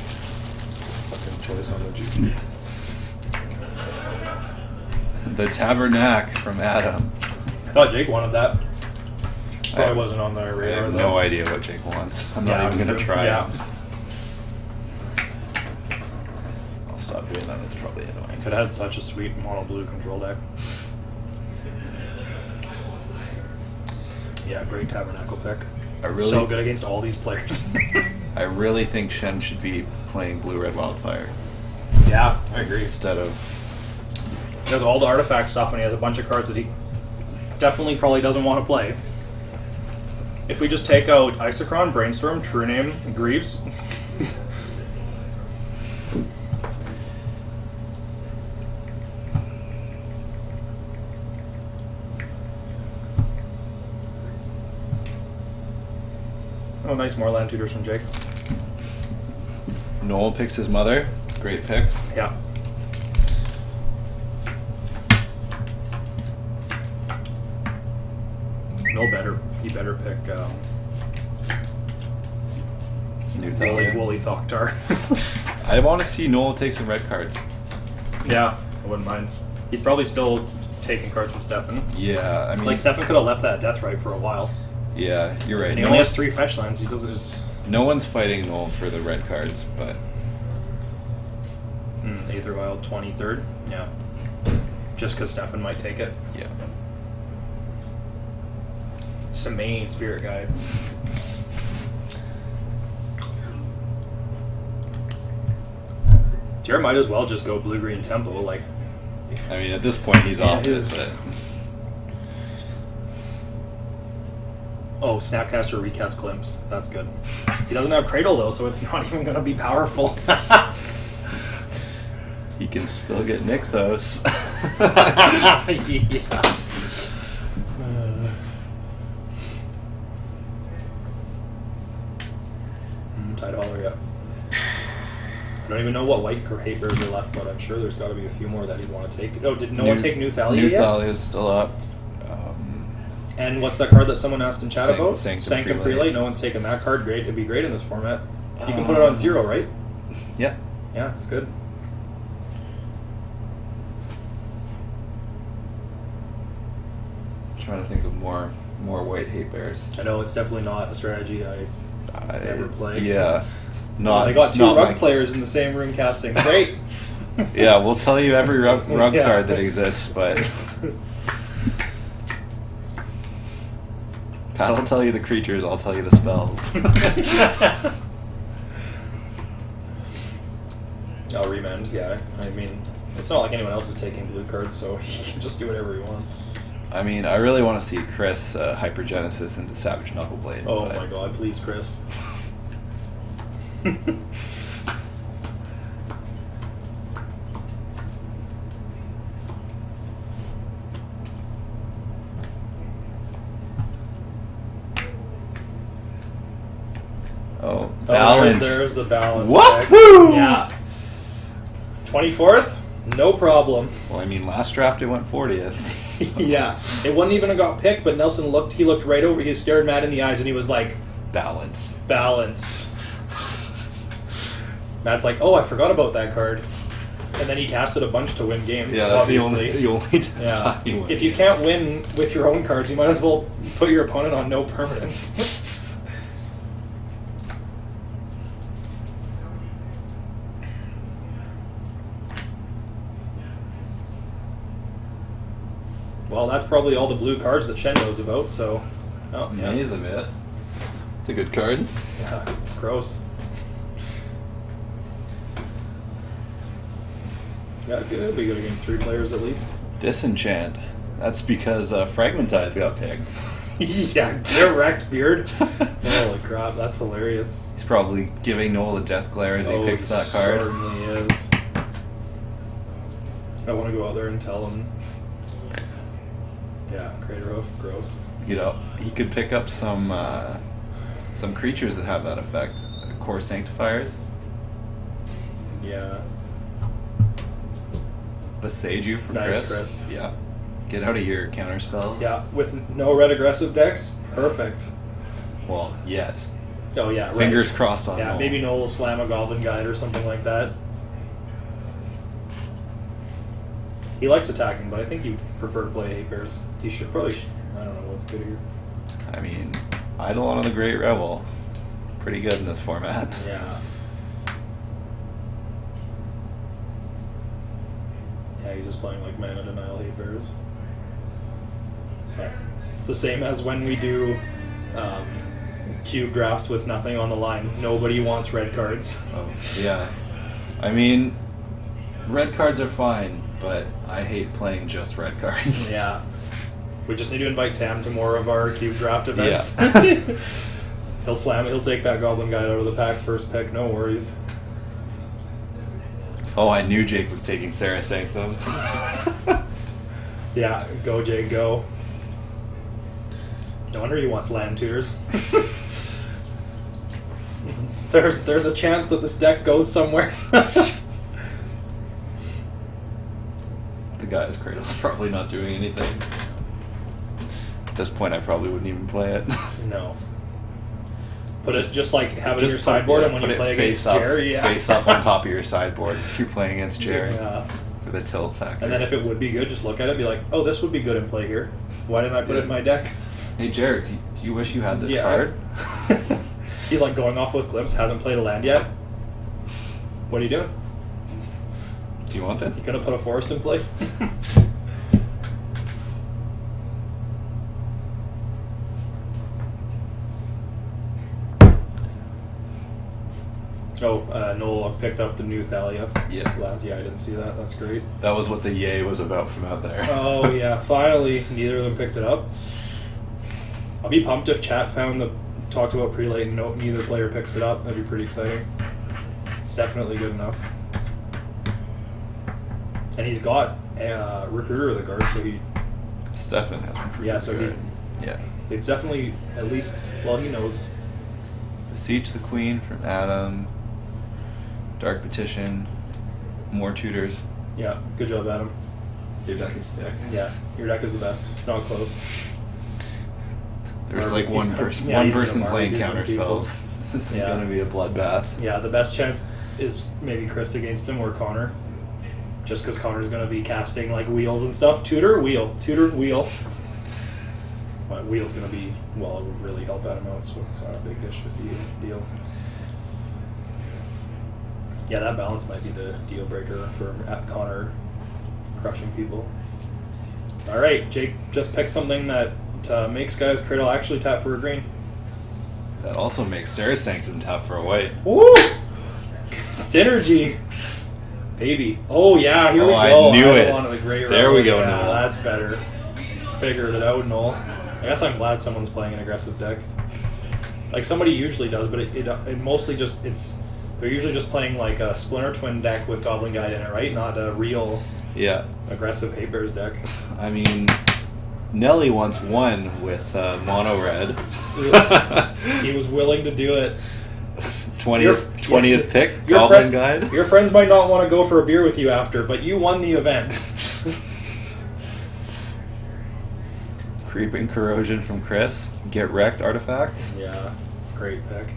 A: Fucking choice on the G.
B: the Tabernac from Adam.
A: I thought Jake wanted that.
B: I
A: Probably wasn't on the
B: I
A: radar.
B: have
A: though.
B: no idea what Jake wants. I'm not even gonna try.
A: Yeah,
B: I'll stop doing that. That's probably annoying.
A: could have had such a sweet mono blue control deck. Yeah, great Tabernacle pick.
B: I really,
A: So good against all these players.
B: I really think Shen should be playing Blue Red Wildfire
A: Yeah, I agree.
B: instead of.
A: He has all the artifact stuff and he has a bunch of cards that he definitely probably doesn't want to play. If we just take out Isochron, Brainstorm, True Name, and Greaves. Oh, nice, more land tutors from Jake.
B: Noel picks his mother. Great pick.
A: Yeah. No better. He better pick
B: New
A: Wooly Thoktar.
B: I want to see Noel take some red cards.
A: Yeah, I wouldn't mind. He's probably still taking cards from Stefan.
B: Yeah, I mean,
A: Like, Stefan could have left that Death Right for a while.
B: yeah, you're right.
A: And he
B: No,
A: only has 3 fetch lands. He doesn't just...
B: no one's fighting Noel for the red cards, but
A: 8th or Wild, 23rd. Yeah. Just because Stefan might take it.
B: yeah.
A: Semaine, Spirit Guide. Jared might as well just go Blue-Green Tempo, like...
B: I mean, at this point, he's
A: Yeah,
B: off it,
A: his-
B: but
A: Oh, Snapcaster recast Glimpse. That's good. He doesn't have Cradle, though, so it's not even going to be powerful.
B: he can still get Nykthos.
A: Yeah. Tideholder, yeah. I don't even know what white hate bears are left, but I'm sure there's got to be a few more that he'd want to take. Oh, did no one take New Thalia
B: New
A: yet?
B: Thalia is still up.
A: And what's that card that someone asked in chat about?
B: Sanctum
A: Prelate.
B: Prelate.
A: No one's taken that card. Great. It'd be great in this format. You can put it on 0, right?
B: Yeah.
A: Yeah, it's good.
B: Trying to think of more white hate bears.
A: I know it's definitely not a strategy I never play.
B: Yeah. It's not.
A: They got 2
B: not
A: rug
B: my-
A: players in the same room casting. Great.
B: Yeah, we'll tell you every rug
A: Yeah.
B: card that exists, but Pat will tell you the creatures, I'll tell you the spells.
A: Oh, remand, yeah. I mean, it's not like anyone else is taking blue cards, so he can just do whatever he wants.
B: I mean, I really want to see Chris Hypergenesis into Savage Knuckleblade.
A: Oh
B: but
A: my god, please, Chris.
B: Oh,
A: Oh,
B: balance.
A: there's the balance.
B: Wahoo!
A: Deck. Yeah. 24th? No problem.
B: Well, I mean, last draft it went 40th.
A: Yeah. It wouldn't even have got picked, but Nelson looked right over, he stared Matt in the eyes and he was like,
B: Balance.
A: balance. Matt's like, oh, I forgot about that card. And then he casted a bunch to win games.
B: Yeah, that's
A: obviously.
B: the only
A: Yeah.
B: time you win.
A: If you can't win with your own cards, you might as well put your opponent on no permanence. Well, that's probably all the blue cards that Shen knows about, so... Oh, yeah.
B: Maze a myth. It's a good card.
A: Yeah, gross. Yeah, it'll be good against 3 players at least.
B: Disenchant. That's because Fragmentize got picked.
A: Yeah, get wrecked, Beard. Holy crap, that's hilarious.
B: He's probably giving Noel a death glare as he picks
A: he
B: that card.
A: certainly is. I want to go out there and tell him. Yeah, Crater Hoof, gross.
B: You know, he could pick up some creatures that have that effect. Core Sanctifiers.
A: Yeah.
B: Besage you for
A: Nice,
B: Chris.
A: Chris.
B: Yeah. Get out of here, counter spells.
A: Yeah, with no red aggressive decks, perfect.
B: Well, yet.
A: Oh yeah, right.
B: Fingers crossed on
A: Yeah,
B: Noel.
A: maybe Noel will slam a Goblin Guide or something like that. He likes attacking, but I think you prefer to play 8 bears. He should probably. I don't know what's good here.
B: I mean, Eidolon of the Great Revel. Pretty good in this format.
A: Yeah. Yeah, he's just playing like Mana Denial 8 bears. But it's the same as when we do cube drafts with nothing on the line. Nobody wants red cards.
B: Oh, yeah. I mean, red cards are fine, but I hate playing just red cards.
A: Yeah. We just need to invite Sam to more of our cube draft events.
B: Yeah.
A: He'll slam it. He'll take that Goblin Guide out of the pack first pick. No worries.
B: Oh, I knew Jake was taking Sarah Sanctum.
A: Yeah, go Jake, go. No wonder he wants land tutors. There's a chance that this deck goes somewhere.
B: The guy's Cradle's probably not doing anything. At this point, I probably wouldn't even play it.
A: No. Put it just like have it in your
B: Just put-
A: sideboard,
B: yeah,
A: and when
B: put
A: you
B: it
A: play
B: face
A: against
B: up,
A: Jerry, yeah.
B: face up on top of your sideboard if you're playing against Jerry
A: Yeah.
B: for the tilt factor.
A: And then if it would be good, just look at it and be like, oh, this would be good in play here. Why didn't I put it in my deck?
B: Hey, Jared, do you wish you had this
A: Yeah.
B: card?
A: He's like going off with Glimpse, hasn't played a land yet. What are you doing?
B: Do you want this?
A: You gonna put a forest in play? Noel picked up the new Thalia.
B: Yeah.
A: Yeah, I didn't see that. That's great.
B: That was what the yay was about from out there.
A: Oh yeah, finally, neither of them picked it up. I'll be pumped if chat talked about prelate and neither player picks it up. That'd be pretty exciting. It's definitely good enough. And he's got Recruiter of the Guard, so he.
B: Stefan has recruited.
A: Yeah, so
B: good. Yeah.
A: It's definitely at least. Well, he knows.
B: Besiege the Queen from Adam. Dark Petition. More tutors.
A: Yeah, good job, Adam.
B: Your deck is sick.
A: Yeah, your deck is the best. It's not close.
B: There's
A: Or
B: like
A: he's
B: one
A: gonna-
B: person,
A: yeah,
B: one
A: he's gonna
B: person playing
A: barbecue some
B: counter
A: people.
B: spells. This is
A: Yeah.
B: gonna be a bloodbath.
A: Yeah, the best chance is maybe Chris against him or Connor. Just because Connor's going to be casting like wheels and stuff. Tutor, wheel. Tutor, wheel. But wheel's going to be, well, it would really help Adam out, so it's not a big deal. Yeah, that balance might be the deal breaker for Connor crushing people. All right, Jake just picked something that makes guys Cradle actually tap for a green.
B: That also makes Sarah Sanctum tap for a white.
A: Woo! Synergy. Baby. Oh, yeah, here we
B: Oh,
A: go.
B: I knew it.
A: Onto the great
B: There
A: road.
B: we go,
A: Yeah,
B: Noel.
A: that's better. Figured it out, Noel. I guess I'm glad someone's playing an aggressive deck. Like somebody usually does, but it mostly just, they're usually just playing like a Splinter Twin deck with Goblin Guide in it, right? Not a real
B: Yeah.
A: aggressive 8 bears deck.
B: I mean, Nelly once won with mono red.
A: He was willing to do it.
B: 20th pick,
A: Your
B: Goblin Guide.
A: Your friends might not want to go for a beer with you after, but you won the event.
B: Creeping Corrosion from Chris. Get wrecked artifacts.
A: Yeah, great pick.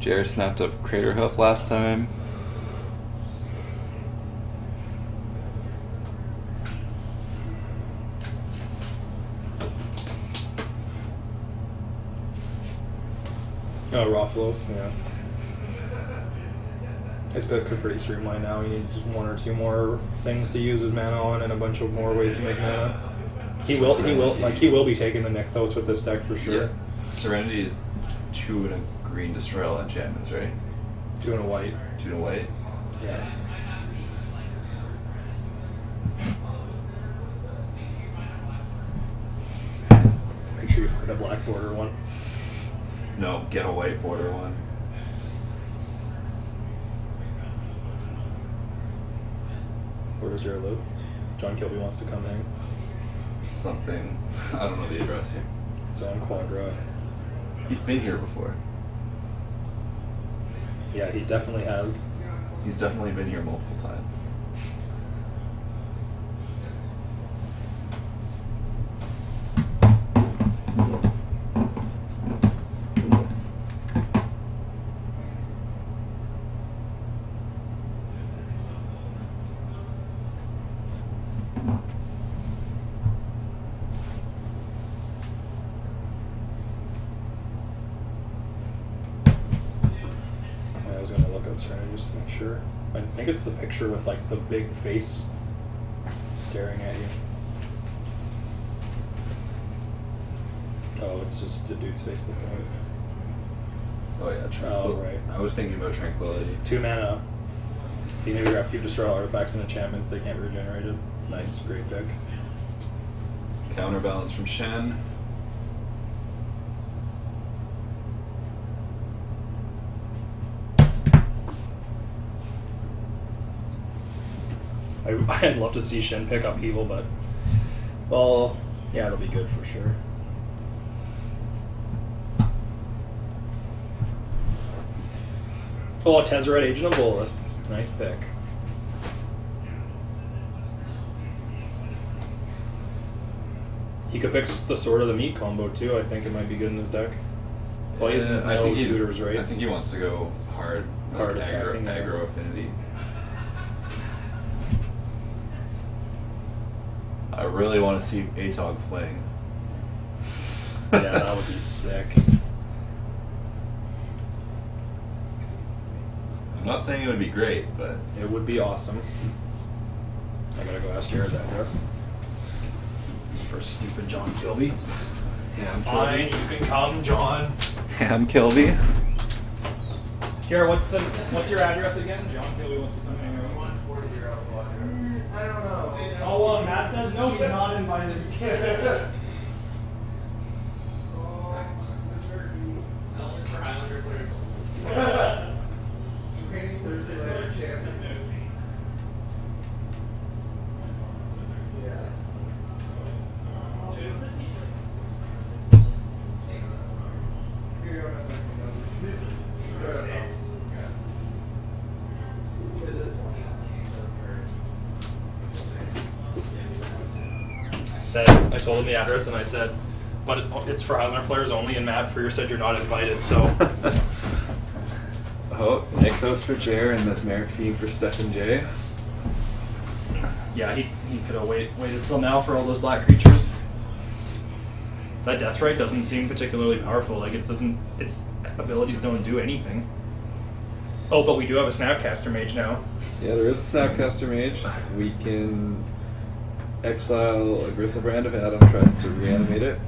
B: Jer snapped up Crater Hoof last time.
A: Oh, Rothlos, yeah. His pick are pretty streamlined now. He needs one or two more things to use his mana on, and a bunch of more ways to make mana. He will be taking the Nykthos with this deck for sure.
B: Yeah. Serenity is 2 and a green destroy all enchantments, right?
A: 2 and a white.
B: 2 and a white.
A: Yeah. Make sure you find a black border one.
B: No, get a white border one.
A: Where does Jared live? John Kilby wants to come in.
B: Something. I don't know the address here.
A: It's on Quadra.
B: He's been here before.
A: Yeah, he definitely has.
B: He's definitely been here multiple times.
A: I was gonna look up Serenity just to make sure. I think it's the picture with like the big face staring at you. Oh, it's just the dude's face looking at you.
B: Oh yeah,
A: Oh, right.
B: I was thinking about Tranquility.
A: 2 mana. You can either keep destroy all artifacts and enchantments, they can't be regenerated. Nice, great pick.
B: Counterbalance from Shen.
A: I'd love to see Shen pick up Evil, but well, yeah, it'll be good for sure. Oh, Tezzeret, Agent of Bolas. Nice pick. He could pick the Sword of the Meat combo too. I think it might be good in his deck. Well, he's
B: I think he's
A: tutors, right?
B: I think he wants to go hard,
A: Hard
B: like
A: attacking, yeah.
B: aggro affinity. I really want to see Atog Fling.
A: Yeah, that would be sick.
B: I'm not saying it would be great, but
A: It would be awesome. I gotta go ask Jared's address. This is for stupid John Kilby.
B: Ham
A: Fine, you can come, John.
B: Ham Kilby.
A: Jared, what's your address again? John Kilby wants to come hang out.
G: 140. I don't know.
A: Oh well, Matt says no, he's not invited.
C: Only for Highlander players.
G: Training Thursday night champion. Yeah. Here you go, man. What is this one?
A: I told him the address and I said, but it's for Highlander players only, and Matt Freer said you're not invited, so.
B: Oh, Nykthos for Jer and this Merrick Fiend for Stephen J.
A: Yeah, he could have waited till now for all those black creatures. That Deathrite doesn't seem particularly powerful. Like its abilities don't do anything. Oh, but we do have a Snapcaster Mage now.
B: Yeah, there is a Snapcaster Mage. We can exile a Gristlebrand if Adam tries to reanimate it.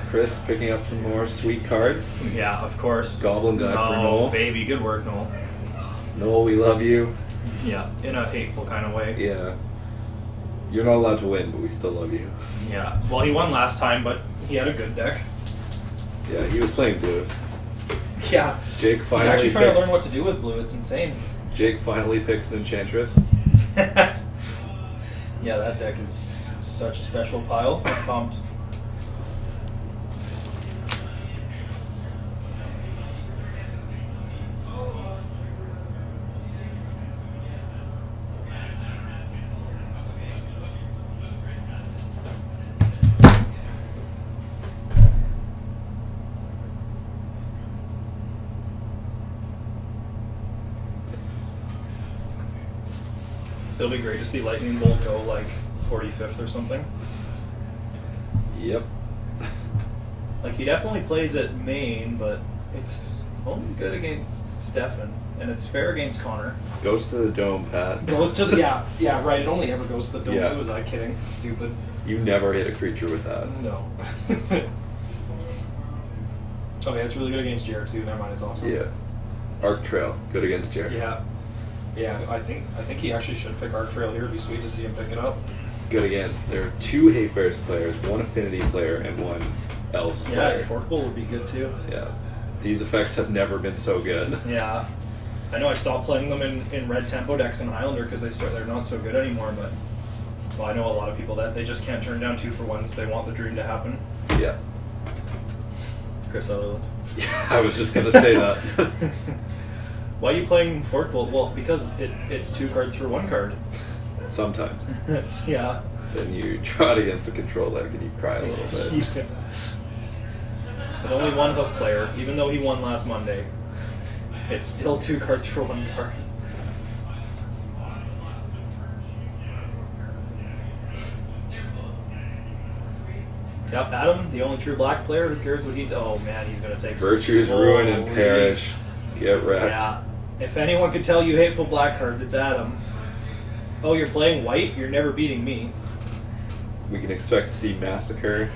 B: Chris picking up some more sweet cards.
A: Yeah, of course.
B: Goblin Guy for Noel.
A: Baby, good work, Noel.
B: Noel, we love you.
A: Yeah, in a hateful kind of way.
B: Yeah. You're not allowed to win, but we still love you.
A: Yeah. Well, he won last time, but he had a good deck.
B: Yeah, he was playing blue.
A: Yeah.
B: Jake
A: He's
B: finally
A: actually trying to
B: picks-
A: learn what to do with blue. It's insane.
B: Jake finally picks an Enchantress.
A: Yeah, that deck is such a special pile. I'm pumped. It'll be great to see Lightning Bolt go like 45th or something.
H: Yep.
A: Like, he definitely plays at main, but it's only good against Stefan, and it's fair against Connor.
H: Goes to the dome, Pat.
A: Goes to the yeah, right. It only ever goes to the dome.
H: Yeah.
A: Who was I kidding? Stupid.
H: You never hit a creature with that.
A: No. Okay, it's really good against Jared too. Never mind, it's awesome.
H: Yeah. Arc Trail, good against Jared.
A: Yeah. Yeah, I think he actually should pick Arc Trail here. It'd be sweet to see him pick it up.
H: Good again. There are 2 Hate Bears players, 1 Affinity player, and 1 Elves
A: Yeah,
H: player.
A: Fork Bowl would be good too.
H: Yeah. These effects have never been so good.
A: Yeah. I know I stopped playing them in red tempo decks in Highlander because they're not so good anymore, but well, I know a lot of people that they just can't turn down 2-for-1s. They want the dream to happen.
H: Yeah.
A: Chris Sutherland.
H: Yeah, I was just going to say that.
A: Why are you playing Fork Bolt? Well, because it's 2 cards for 1 card.
H: Sometimes.
A: Yeah.
H: Then you draw it against a control deck and you cry a little bit.
A: Yeah. With only 1 hoof player, even though he won last Monday, it's still 2 cards for 1 card. Yep, Adam, the only true black player. Who cares what he? Oh man, he's gonna take.
H: Virtues
A: some
H: ruin and
A: slowly-
H: perish. Get wrecked.
A: Yeah. If anyone could tell you hateful black cards, it's Adam. Oh, you're playing white? You're never beating me.
H: We can expect to see Massacre.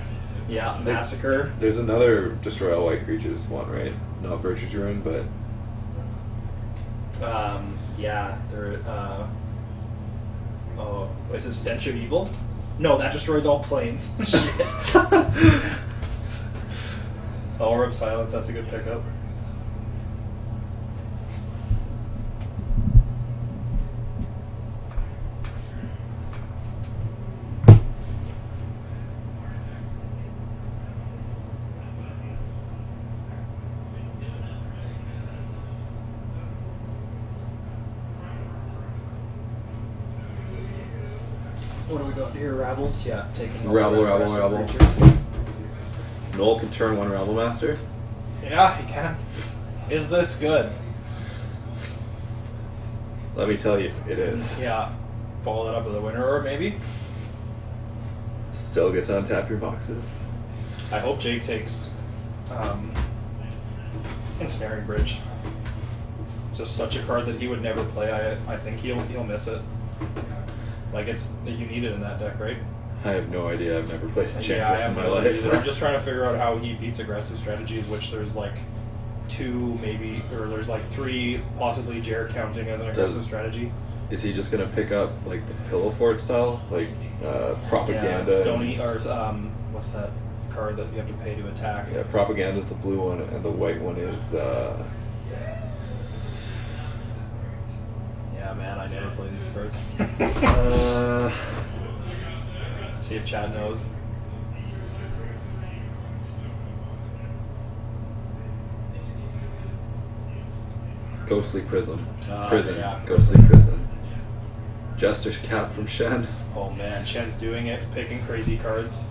A: Yeah, Massacre.
H: There's another Destroy All White Creatures one, right? Not Virtues Ruin, but
A: Yeah, there. Oh, is it Stench of Evil? No, that destroys all planes. Shit. Hour of Silence. That's a good pickup. What do we got here? Rabbles? Yeah, taking all
H: Rabble,
A: the
H: rabble,
A: aggressive
H: rabble.
A: creatures.
H: Noel can turn 1 Rabble Master.
A: Yeah, he can. Is this good?
H: Let me tell you, it is.
A: Yeah. Follow that up with a winner, or maybe?
H: Still get to untap your boxes.
A: I hope Jake takes Ensnaring Bridge. It's just such a card that he would never play. I think he'll miss it. Like, you need it in that deck, right?
H: I have no idea. I've never played
A: Yeah, I
H: Enchantress
A: have
H: in my
A: no idea
H: life.
A: either. I'm just trying to figure out how he beats aggressive strategies, which there's like 2 maybe, or there's like 3 possibly Jared counting as an aggressive strategy.
H: Is he just gonna pick up like the Pillow Fort style, like Propaganda?
A: Yeah, Stony, or what's that card that you have to pay to attack?
H: Yeah, Propaganda is the blue one, and the white one is.
A: Yeah, man, I never play these cards. See if Chad knows.
H: Ghostly Prism.
A: Yeah,
H: Ghostly Prism. Jester's Cap from Shen.
A: Oh man, Shen's doing it, picking crazy cards.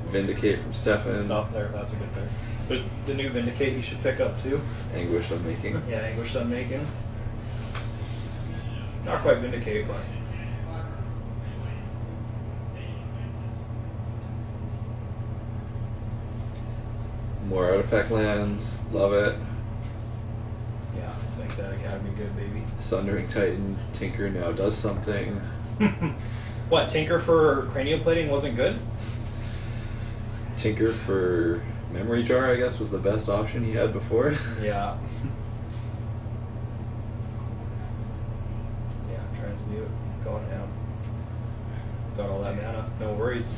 H: Vindicate from Stefan.
A: Oh, there, that's a good pick. There's the new Vindicate you should pick up too.
H: Anguish Unmaking.
A: Yeah, English Unmaking. Not quite Vindicate, but.
H: More artifact lands. Love it.
A: Yeah, make that Academy good, baby.
H: Sundering Titan. Tinker now does something.
A: What, Tinker for Cranioplating wasn't good?
H: Tinker for Memory Jar, I guess, was the best option he had before.
A: Yeah. Yeah, transmute, going ham. Got all that mana, no worries.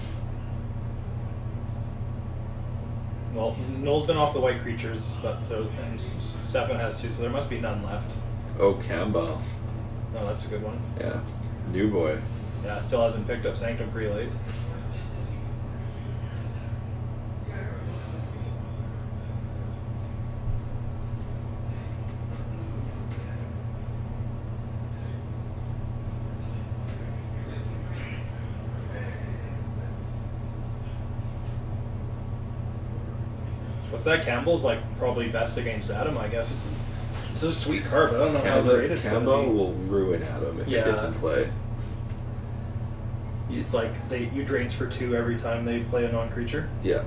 A: Well, Noel's been off the white creatures, but and Stefan has 2, so there must be none left.
H: Oh, Campbell.
A: No, that's a good one.
H: Yeah. New boy.
A: Yeah, still hasn't picked up Sanctum Prelate. What's that? Campbell's like probably best against Adam, I guess. It's a sweet card, but I don't know how great it's going
H: Cambo
A: to be.
H: will ruin Adam if
A: Yeah.
H: he gets in play.
A: It's like you drains for 2 every time they play a non-creature.
H: Yeah.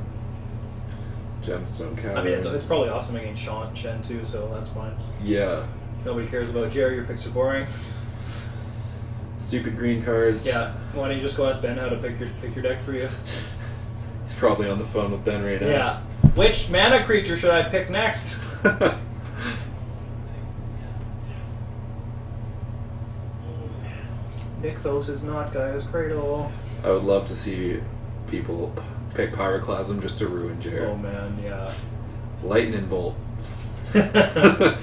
H: Gemstone Cavern.
A: I mean, it's probably awesome against Shen too, so that's fine.
H: Yeah.
A: Nobody cares about Jerry. Your picks are boring.
H: Stupid green cards.
A: Yeah. Why don't you just go ask Ben how to pick your deck for you?
H: He's probably on the phone with Ben right now.
A: Yeah. Which mana creature should I pick next? Nykthos is not Gaia's Cradle.
H: I would love to see people pick Pyroclasm just to ruin Jared.
A: Oh man, yeah.
H: Lightning Bolt.
A: Thunderstorms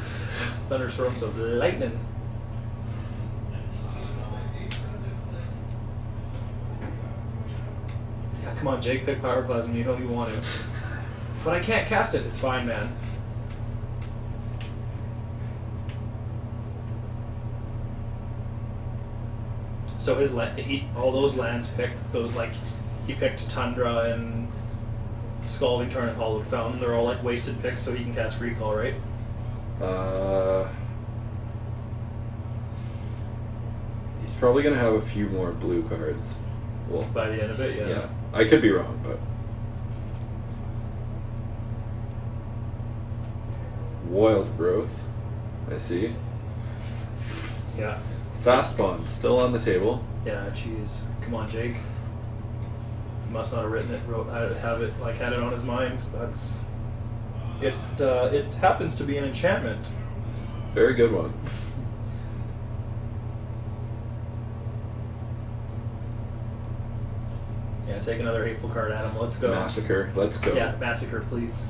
A: of lightning. Yeah, come on, Jake, pick Pyroclasm. You know you want to. But I can't cast it. It's fine, man. So his all those lands picked, those like he picked Tundra and Scalding Tarn and Hollowed Fountain. They're all like wasted picks, so he can cast Recall, right?
H: He's probably gonna have a few more blue cards. Well,
A: By the end of it,
H: yeah. I could be wrong, but Wild Growth. I see.
A: Yeah.
H: Fast Bond still on the table.
A: Yeah, jeez. Come on, Jake. He must not have written it, had it on his mind. That's it. It happens to be an enchantment.
H: Very good one.
A: Yeah, take another hateful card, Adam. Let's go.
H: Massacre. Let's go.
A: Yeah, Massacre, please.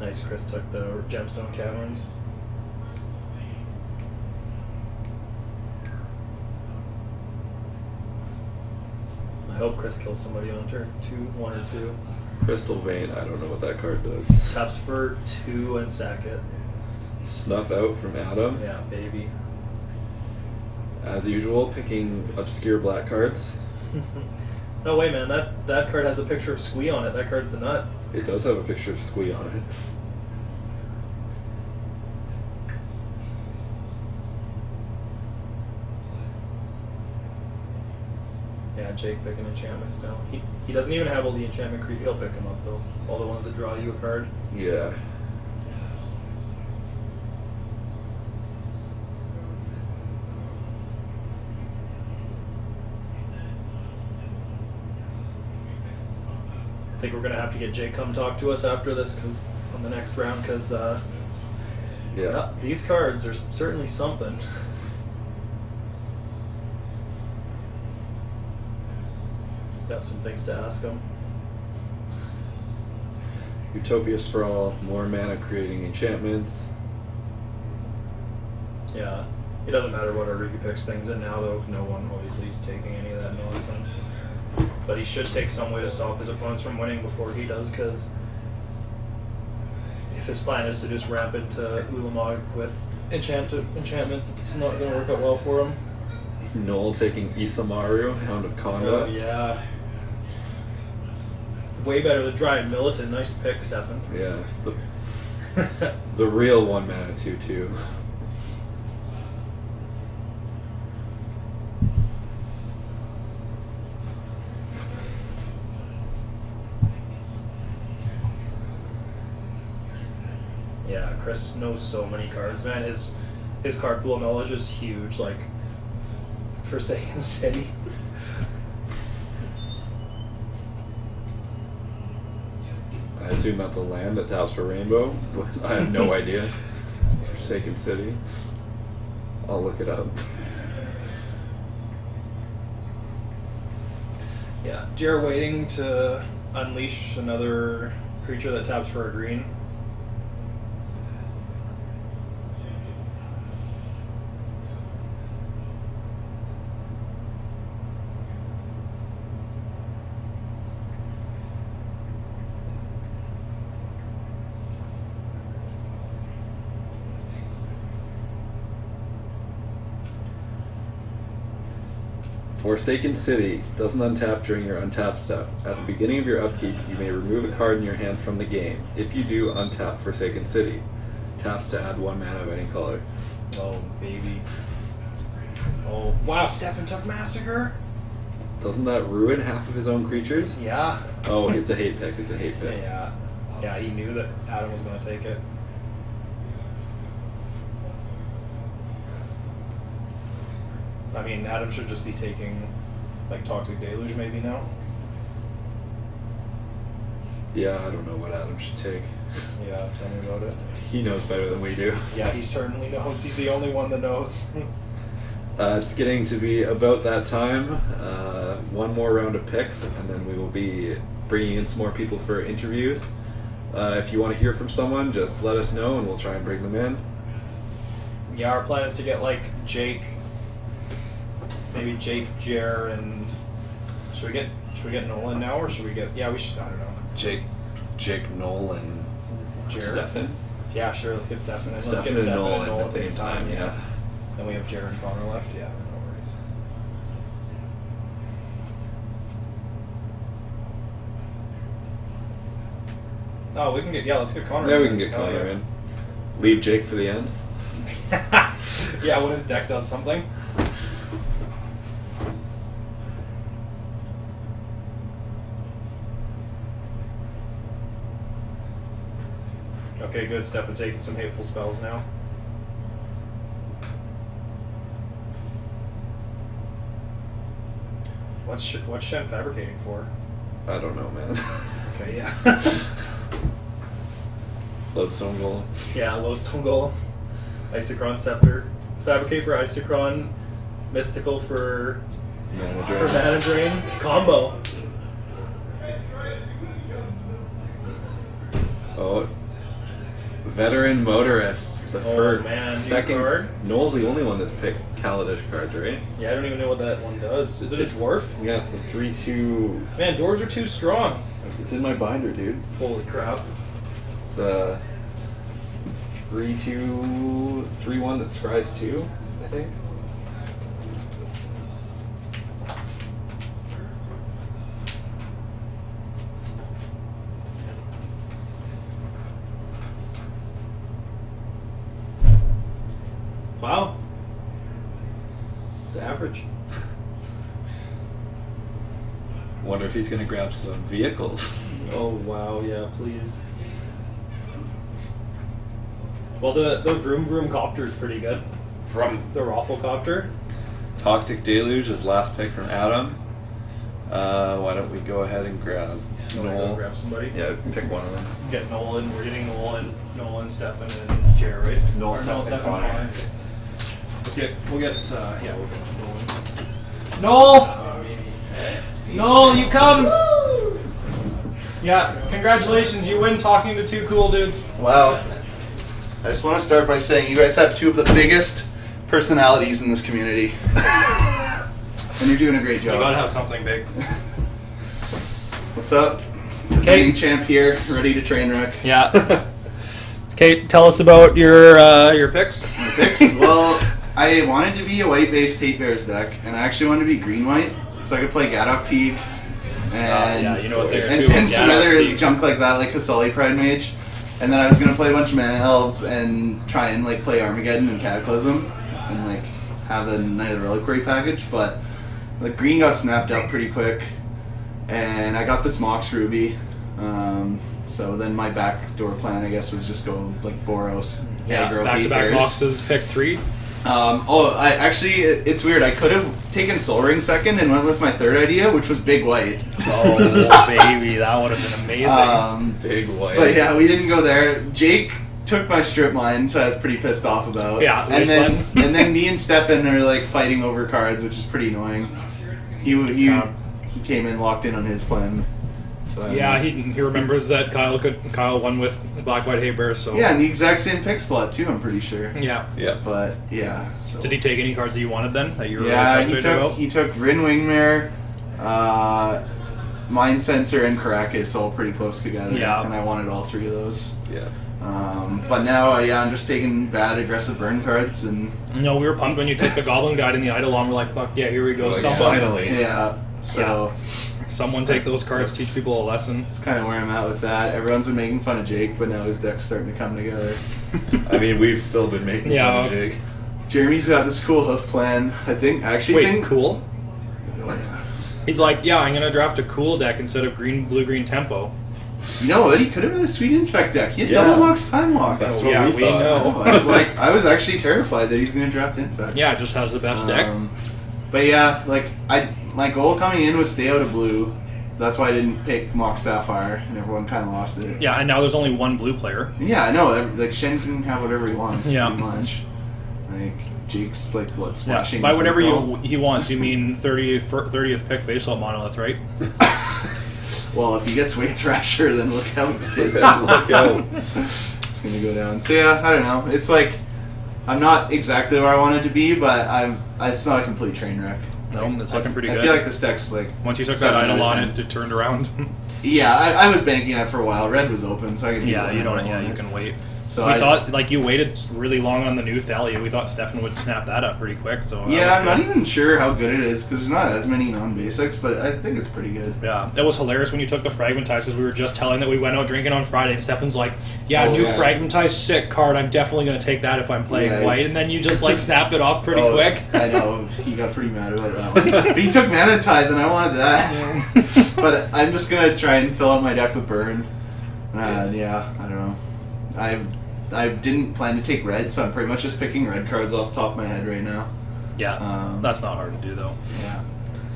A: Nice, Chris took the Gemstone Caverns. I hope Chris kills somebody on turn 1 or 2.
H: Crystal Vein. I don't know what that card does.
A: Taps for 2 and sack it.
H: Snuff out from Adam.
A: Yeah, baby.
H: As usual, picking obscure black cards.
A: No way, man. That card has a picture of Squee on it. That card's the nut.
H: It does have a picture of Squee on it.
A: Yeah, Jake picking enchantments now. He doesn't even have all the enchantment creep. He'll pick them up though. All the ones that draw you a card.
H: Yeah.
A: I think we're gonna have to get Jake come talk to us after this, on the next round, because
H: Yeah.
A: these cards are certainly something. Got some things to ask him.
H: Utopia Sprawl, more mana creating enchantments.
A: Yeah, it doesn't matter what order he picks things in now, though. No one obviously is taking any of that nonsense. But he should take some way to stop his opponents from winning before he does, because if his plan is to just ramp into Ulamog with enchantments, it's not going to work out well for him.
H: Noel taking Isamaru, Hound of Conda.
A: Oh, yeah. Way better than Dry Militant. Nice pick, Stefan.
H: Yeah. The real 1 mana 2/2.
A: Yeah, Chris knows so many cards, man. His card pool knowledge is huge, like Forsaken City.
H: I assume that's a land that taps for Rainbow, but I have no idea. Forsaken City. I'll look it up.
A: Yeah, Jer waiting to unleash another creature that taps for a green.
H: Forsaken City doesn't untap during your untap step. At the beginning of your upkeep, you may remove a card in your hand from the game. If you do, untap Forsaken City. Taps to add 1 mana of any color.
A: Oh, baby. Oh, wow, Stefan took Massacre?
H: Doesn't that ruin half of his own creatures?
A: Yeah.
H: Oh, it's a hate pick. It's a hate pick.
A: Yeah. Yeah, he knew that Adam was going to take it. I mean, Adam should just be taking, like, Toxic Deluge maybe now.
H: Yeah, I don't know what Adam should take.
A: Yeah, tell me about it.
H: He knows better than we do.
A: Yeah, he certainly knows. He's the only one that knows.
H: It's getting to be about that time. One more round of picks, and then we will be bringing in some more people for interviews. If you want to hear from someone, just let us know, and we'll try and bring them in.
A: Yeah, our plan is to get, like, Jake, maybe Jake, Jer, and should we get Nolan now, or should we get? Yeah, we should. I don't know.
B: Jake Knoll and
A: Jer.
B: Stefan.
A: Yeah, sure. Let's get Stefan. And let's
B: Stefan
A: get
B: and
A: Stefan
B: Nolan
A: and Nolan
B: at
A: at
B: the
A: the
B: same
A: same time.
B: time,
A: Yeah.
B: yeah.
A: Then we have Jer and Connor left. Yeah, no worries. Oh, we can get. Yeah, let's get Connor.
H: Yeah, we
A: in.
H: can get
A: Oh,
H: Connor
A: yeah.
H: in. Leave Jake for the end.
A: Yeah, when his deck does something. Okay, good. Stefan taking some hateful spells now. What's Shen fabricating for?
H: I don't know, man.
A: Okay, yeah.
H: Lodestone Golem.
A: Yeah, Lowstone Golem. Isochron Scepter. Fabricate for Isochron. Mystical for
H: Mana
A: for
H: Drain.
A: Mana Drain. Combo.
H: Oh, Veteran Motorist. The
A: Oh,
H: first,
A: man, new
H: second.
A: card.
H: Noel's the only one that's picked Kaladesh cards, right?
A: Yeah, I don't even know what that one does. Is it a dwarf?
H: Yeah, it's the 3/2.
A: Man, dwarves are too strong.
H: It's in my binder, dude.
A: Holy crap.
H: It's a 3/2, 3/1 that scries 2, I think.
A: Wow. It's average.
H: Wonder if he's gonna grab some vehicles.
A: Oh wow, yeah, please. Well, the Vroom Vroom Copter is pretty good.
H: From
A: The Rafflecopter.
H: Toxic Deluge is last pick from Adam. Why don't we go ahead and grab
A: You wanna go
H: Noel?
A: grab somebody?
H: Yeah, pick one of them.
A: Get Nolan. We're getting Nolan, Stefan, and Jer, right?
B: Noel,
A: Or
B: Stefan, Connor.
A: We'll get Nolan. Noel, you come. Yeah, congratulations, you win talking to two cool dudes.
I: Wow. I just want to start by saying you guys have two of the biggest personalities in this community. And you're doing a great
A: You gotta
I: job.
A: have something big.
I: What's up?
A: Okay.
I: Reigning champ here, ready to train wreck.
A: Yeah. Okay, tell us about your picks.
I: My picks? Well, I wanted to be a white-based Hate Bears deck, and I actually wanted to be green-white, so I could play Gadok Teague, and,
A: yeah, you know what they're
I: and,
A: doing.
I: and some
A: Gadok
I: other
A: Teague.
I: junk like that, like Kasali Pride Mage. And then I was gonna play a bunch of Mana Elves and try and like play Armageddon and Cataclysm and like have a Night of the Reliquary package, but the green got snapped up pretty quick, and I got this Mox Ruby. So then my backdoor plan, I guess, was just go like Boros, aggro Hate
A: back-to-back
I: Bears.
A: boxes, pick 3.
I: I actually, it's weird. I could have taken Soul Ring second and went with my third idea, which was Big White.
A: Oh, baby, that would have been amazing.
H: Big white.
I: But yeah, we didn't go there. Jake took my strip mine, so I was pretty pissed off about.
A: Yeah,
I: and then
A: wasteland.
I: and then me and Stefan are like fighting over cards, which is pretty annoying. He came in locked in on his plan. So
J: Yeah, he remembers that Kyle won with Black White Hate Bears. So
I: yeah, and the exact same pick slot too. I'm pretty sure.
J: yeah.
H: Yeah.
I: But yeah. So.
A: Did he take any cards that you wanted then? That you were
I: Yeah,
A: really frustrated about?
I: he took Rin Wingmare, Mind Sensor and Caracas all pretty close together.
A: Yeah.
I: And I wanted all three of those.
H: Yeah.
I: But now, I'm just taking bad aggressive burn cards and
J: No, we were pumped when you took the Goblin Guide and the Eidolon. We're like, fuck yeah, here we go.
H: Like,
J: Someone,
H: finally.
I: yeah. So
J: someone take those cards, teach people a lesson.
I: that's kind of where I'm at with that. Everyone's been making fun of Jake, but now his deck's starting to come together.
H: I mean, we've still been making
J: Yeah.
H: fun of Jake.
I: Jeremy's got this cool hoof plan. I
J: Wait,
I: think.
J: cool?
I: Oh, yeah.
J: He's like, yeah, I'm gonna draft a cool deck instead of blue-green tempo.
I: You know what? He could have had a sweet infect deck. He had
H: Yeah.
I: double box time walk.
H: That's
J: Oh,
H: what
J: yeah,
H: we
J: we
H: thought.
J: know.
I: I was actually terrified that he's going to draft infect.
J: Yeah, it just has the best deck.
I: But yeah, like my goal coming in was stay out of blue. That's why I didn't pick Mock Sapphire, and everyone kind of lost it.
J: Yeah, and now there's only one blue player.
I: Yeah, I know. Like Shen can have whatever he wants.
J: Yeah.
I: Pretty much. Like Jake's like what
J: Yeah,
I: splashing.
J: by
I: his
J: whatever
I: recall.
J: he wants, you mean 30th pick baseball monolith, right?
I: Well, if he gets Wave Thrasher, then look out, kids.
H: Look out.
I: It's gonna go down. So yeah, I don't know. It's like I'm not exactly where I wanted to be, but it's not a complete train wreck.
J: No, it's looking pretty
I: I
J: good.
I: feel like this deck's like
J: Once you took that
I: 7 out of
J: Eidolon,
I: 10.
J: it turned around.
I: Yeah, I was banking that for a while. Red was open, so I could.
J: Yeah, you don't. Yeah, you can wait.
I: So
J: we
I: I-
J: thought like you waited really long on the new Thalia. We thought Stefan would snap that up pretty quick. So that
I: Yeah,
J: was
I: I'm not
J: good.
I: even sure how good it is because there's not as many non-basics, but I think it's pretty good.
J: Yeah, it was hilarious when you took the Fragmentize because we were just telling that we went out drinking on Friday, and Stefan's like, "Yeah,
H: Oh,
J: new
H: yeah.
J: Fragmentize, sick card. I'm definitely gonna take that if I'm playing
I: Yeah,
J: white." And then you just like snapped it off pretty
I: Oh,
J: quick.
I: I know he got pretty mad about that one. But he took Mana Tide, and I wanted that. But I'm just gonna try and fill out my deck with burn. Yeah, I don't know. I didn't plan to take red, so I'm pretty much just picking red cards off the top of my head right now.
J: Yeah, that's not hard to do though.
I: Yeah.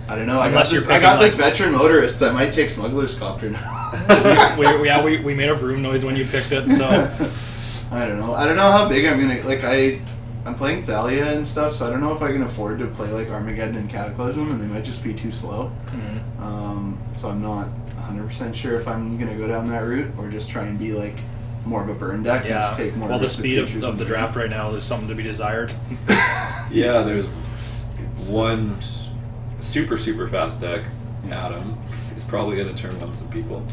I: I don't know. I
J: Unless
I: got
J: you're
I: this. I
J: picking,
I: got this
J: like-
I: veteran motorist. I might take Smuggler's Copter now.
J: we made a room noise when you picked it. So
I: I don't know. I don't know how big I'm gonna like. I'm playing Thalia and stuff, so I don't know if I can afford to play like Armageddon and Cataclysm, and they might just be too slow. So I'm not 100% sure if I'm gonna go down that route or just try and be like more of a burn deck and just
J: yeah,
I: take more.
J: well, the
I: aggressive
J: speed
I: creatures
J: of
I: and
J: the
I: burn.
J: draft right now is something to be desired.
H: Yeah, there's one super fast deck. Adam is probably going to turn on some people.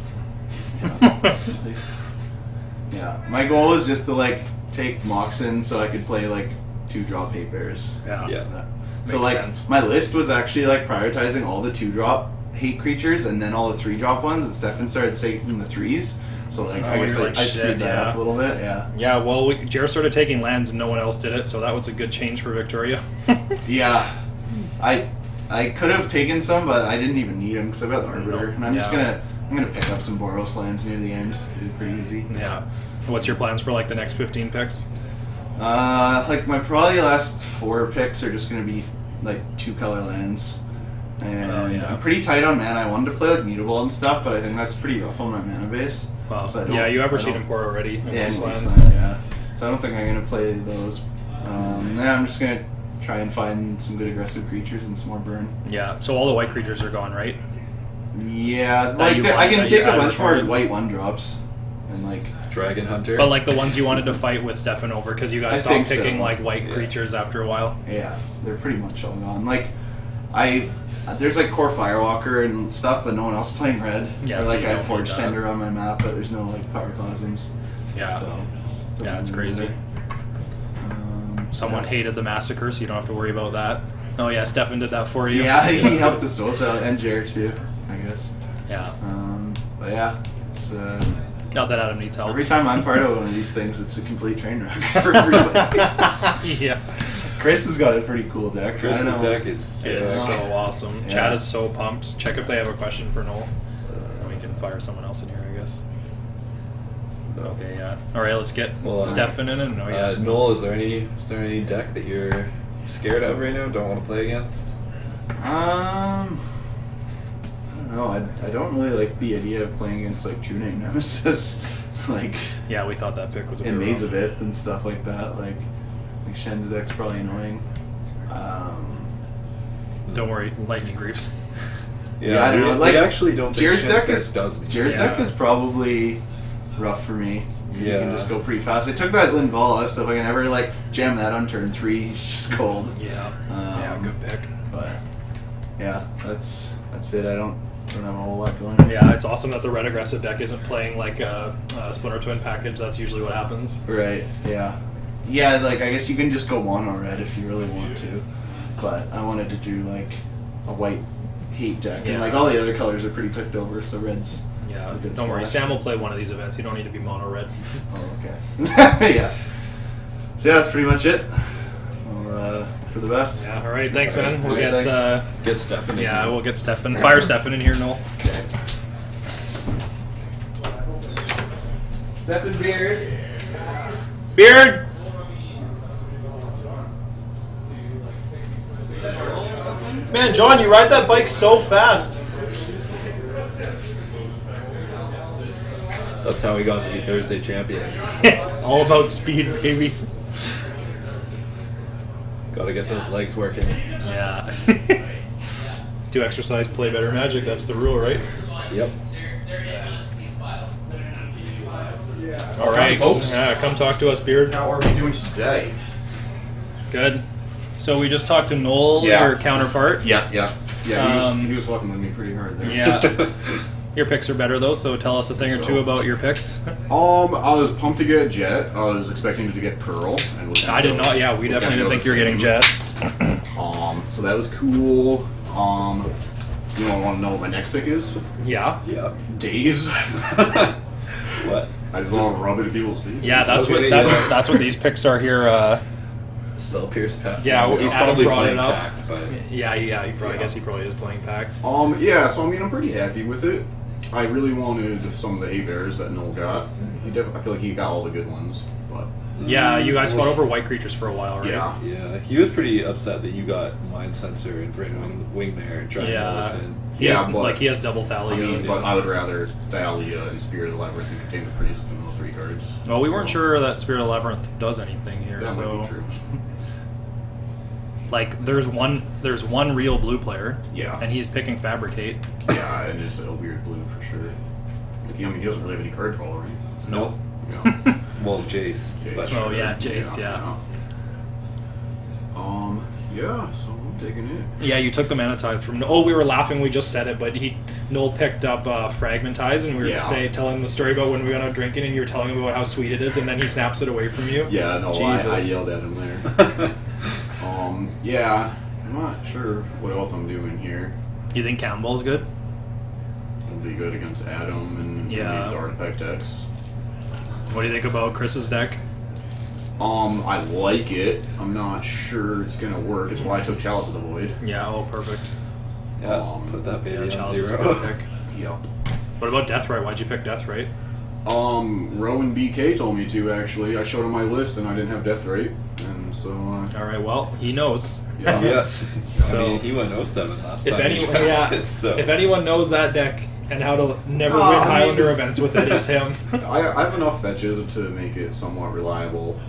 I: Yeah, my goal is just to like take Moxen so I could play like 2-drop hate bears.
J: Yeah.
H: Yeah.
I: So
J: Makes
I: like
J: sense.
I: my list was actually like prioritizing all the 2-drop hate creatures and then all the 3-drop ones, and Stefan started taking the 3s. So like
J: Oh,
I: I guess
J: you're
I: I
J: like,
I: speed
J: shit,
I: that
J: yeah.
I: up a little bit. Yeah.
J: Yeah, well, Jared started taking lands and no one else did it, so that was a good change for Victoria.
I: Yeah. I could have taken some, but I didn't even need them because I've got the Arbiter, and I'm just
J: Yeah.
I: gonna pick up some Boros lands near the end. It'll be pretty easy.
J: Yeah. What's your plans for like the next 15 picks?
I: Like my probably last 4 picks are just gonna be like 2-color lands, and
J: Oh, yeah.
I: I'm pretty tight on mana. I wanted to play like Mutavault and stuff, but I think that's pretty rough on my mana base.
J: Well,
I: So I don't-
J: yeah, you
I: I
J: ever
I: don't-
J: seen import already in
I: Yeah,
J: this
I: anyways,
J: land?
I: yeah. So I don't think I'm gonna play those. Yeah, I'm just gonna try and find some good aggressive creatures and some more burn.
J: Yeah, so all the white creatures are gone, right?
I: Yeah,
J: That
I: like
J: you
I: I
J: wanted,
I: can
J: that
I: take
J: you
I: a
J: had
I: bunch more
J: recorded.
I: white 1-drops and like.
H: Dragon Hunter.
J: But like the ones you wanted to fight with Stefan over because you guys
I: I
J: stopped
I: think so.
J: picking like white
H: Yeah.
J: creatures after a while.
I: Yeah, they're pretty much all gone. Like, there's like Core Firewalker and stuff, but no one else playing red.
J: Yeah,
I: or
J: so
I: like
J: you
I: I have
J: don't
I: Forge
J: need that.
I: Tender on my map, but there's no like Power Cosms.
J: Yeah.
I: So,
J: Yeah, it's crazy. Someone
I: yeah.
J: hated the massacre, so you don't have to worry about that. Oh yeah, Stefan did that for you.
I: Yeah, he helped us both out, and Jared too, I guess.
J: Yeah.
I: But yeah, it's
J: Not that Adam needs help.
I: every time I'm part of one of these things, it's a complete train wreck for everybody.
J: Yeah.
I: Chris has got a pretty cool deck. I
H: Chris's
I: don't know.
H: deck is
J: It's
H: sick.
J: so awesome.
I: Yeah.
J: Chad is so pumped. Check if they have a question for Noel. And we can fire someone else in here, I guess. Okay, yeah. Alright, let's get
H: Well,
J: Stefan in and
H: Noel, is there any deck that you're scared of right now? Don't want to play against?
I: I don't know. I don't really like the idea of playing against like True Name Nemesis, like
J: Yeah, we thought that pick was a
I: and
J: bit
I: Maze
J: rough.
I: of Ith and stuff like that. Like Shen's deck's probably annoying.
J: Don't worry, lightning griefs.
I: Yeah, I don't know,
H: we
I: like,
H: actually don't think
I: Jared's
H: Shen's
I: deck is
H: does.
I: Jared's
J: Yeah.
I: deck is probably rough for me. You
H: Yeah.
I: can just go pretty fast. I took that Linvala, so if I can ever like jam that on turn 3, he's just cold.
J: Yeah. Yeah, good pick.
I: But yeah, that's it. I don't don't have a whole lot going.
J: Yeah, it's awesome that the red aggressive deck isn't playing like a Splinter Twin package. That's usually what happens.
I: Right. Yeah. Yeah. Like I guess you can just go mono red if you really want to, but I wanted to do like a white hate deck, and like all the other colors are pretty picked over, so red's.
J: Yeah.
I: a good
J: Don't worry,
I: splash.
J: Sam will play one of these events. You don't need to be mono red.
I: Oh, okay. Yeah. So yeah, that's pretty much it. Well, for the best.
J: Yeah. All right. Thanks, man. We'll
I: Okay,
J: get.
I: thanks.
H: Get Stefan. in
J: Yeah,
H: here.
J: we'll get Stefan. Fire Stefan in here, Noel.
I: Okay. Stefan Beard.
J: Beard. Man, John, you ride that bike so fast.
H: That's how we got to be Thursday champion.
J: All about speed, baby.
H: Got to get those legs working.
J: Yeah. Do exercise, play better Magic. That's the rule, right?
H: Yep.
J: All right,
K: folks.
J: Yeah, come talk to us, Beard.
K: How are we doing today?
J: Good. So we just talked to Noel,
K: Yeah.
J: your counterpart.
K: Yeah.
J: He
K: was fucking with me pretty hard there.
J: Yeah. Your picks are better though, so tell us a thing or two about your picks.
K: I was pumped to get Jet. I was expecting to get Pearl. And was
J: I did not. Yeah, we
K: was
J: definitely
K: gonna
J: didn't
K: go
J: think you were
K: the
J: getting
K: same.
J: Jet.
K: So that was cool. You want to know what my next pick is?
J: Yeah.
H: Yep.
K: Days.
H: What?
K: I just want to rub it in people's faces.
J: Yeah, that's
H: Okay,
J: that's what these picks are here.
H: Spell Pierce Pact.
J: Yeah,
H: he's
J: Adam
H: probably
J: brought
H: playing
J: it up.
H: Pact, but
J: Yeah. I guess he probably is playing Pact.
K: Yeah, so I mean, I'm pretty happy with it. I really wanted some of the hay bears that Noel got. I feel like he got all the good ones, but
J: Yeah, you guys fought over white creatures for a while, right?
H: yeah, he was pretty upset that you got Mind Sensor and Friend Wingmare and tried to
J: Yeah.
H: go with it.
J: He
K: Yeah,
J: has,
K: but-
J: like he has double Thalia.
K: I mean, but I would rather Thalia and Spirit of the Labyrinth and Contain the Priest than those three cards.
J: Well, we weren't sure that Spirit of Labyrinth does anything here,
K: That
J: so
K: might be true.
J: like there's one real blue player,
K: Yeah.
J: and he's picking Fabricate.
K: Yeah, and it's a weird blue for sure. Like, I mean, he doesn't really have any card draw, right?
J: Nope.
K: Yeah.
H: Well, Jace. But
J: Oh, yeah, Jace, yeah.
K: Yeah, so I'm digging it.
J: Yeah, you took the Mana Tithe from. Oh, we were laughing. We just said it, but Noel picked up Fragmentize, and we were
K: Yeah.
J: telling the story about when we went out drinking, and you were telling him about how sweet it is, and then he snaps it away from you.
K: Yeah, no,
J: Jesus.
K: I yelled at him there. Yeah, I'm not sure what else I'm doing here.
J: You think Campbell's good?
K: It'll be good against Adam and
J: Yeah.
K: the Artifact decks.
J: What do you think about Chris's deck?
K: I like it. I'm not sure it's gonna work. It's why I took Chalice of the Void.
J: Yeah. Oh, perfect.
H: yeah, put that baby
J: Yeah,
H: on
J: Chalice is a
H: zero.
J: good pick.
K: Yep.
J: What about Deathrite? Why'd you pick Deathrite?
K: Rowan BK told me to actually. I showed him my list and I didn't have Death Rate, and so
J: All right. Well, he knows.
K: yeah.
H: Yeah.
J: So-
H: I mean, he went 07 last
J: If
H: time. he
J: anyone, yeah,
H: drafted, so.
J: if anyone knows that deck and how to never
K: No,
J: win
K: I mean-
J: Highlander events with it, it's him.
K: I have enough fetches to make it somewhat reliable,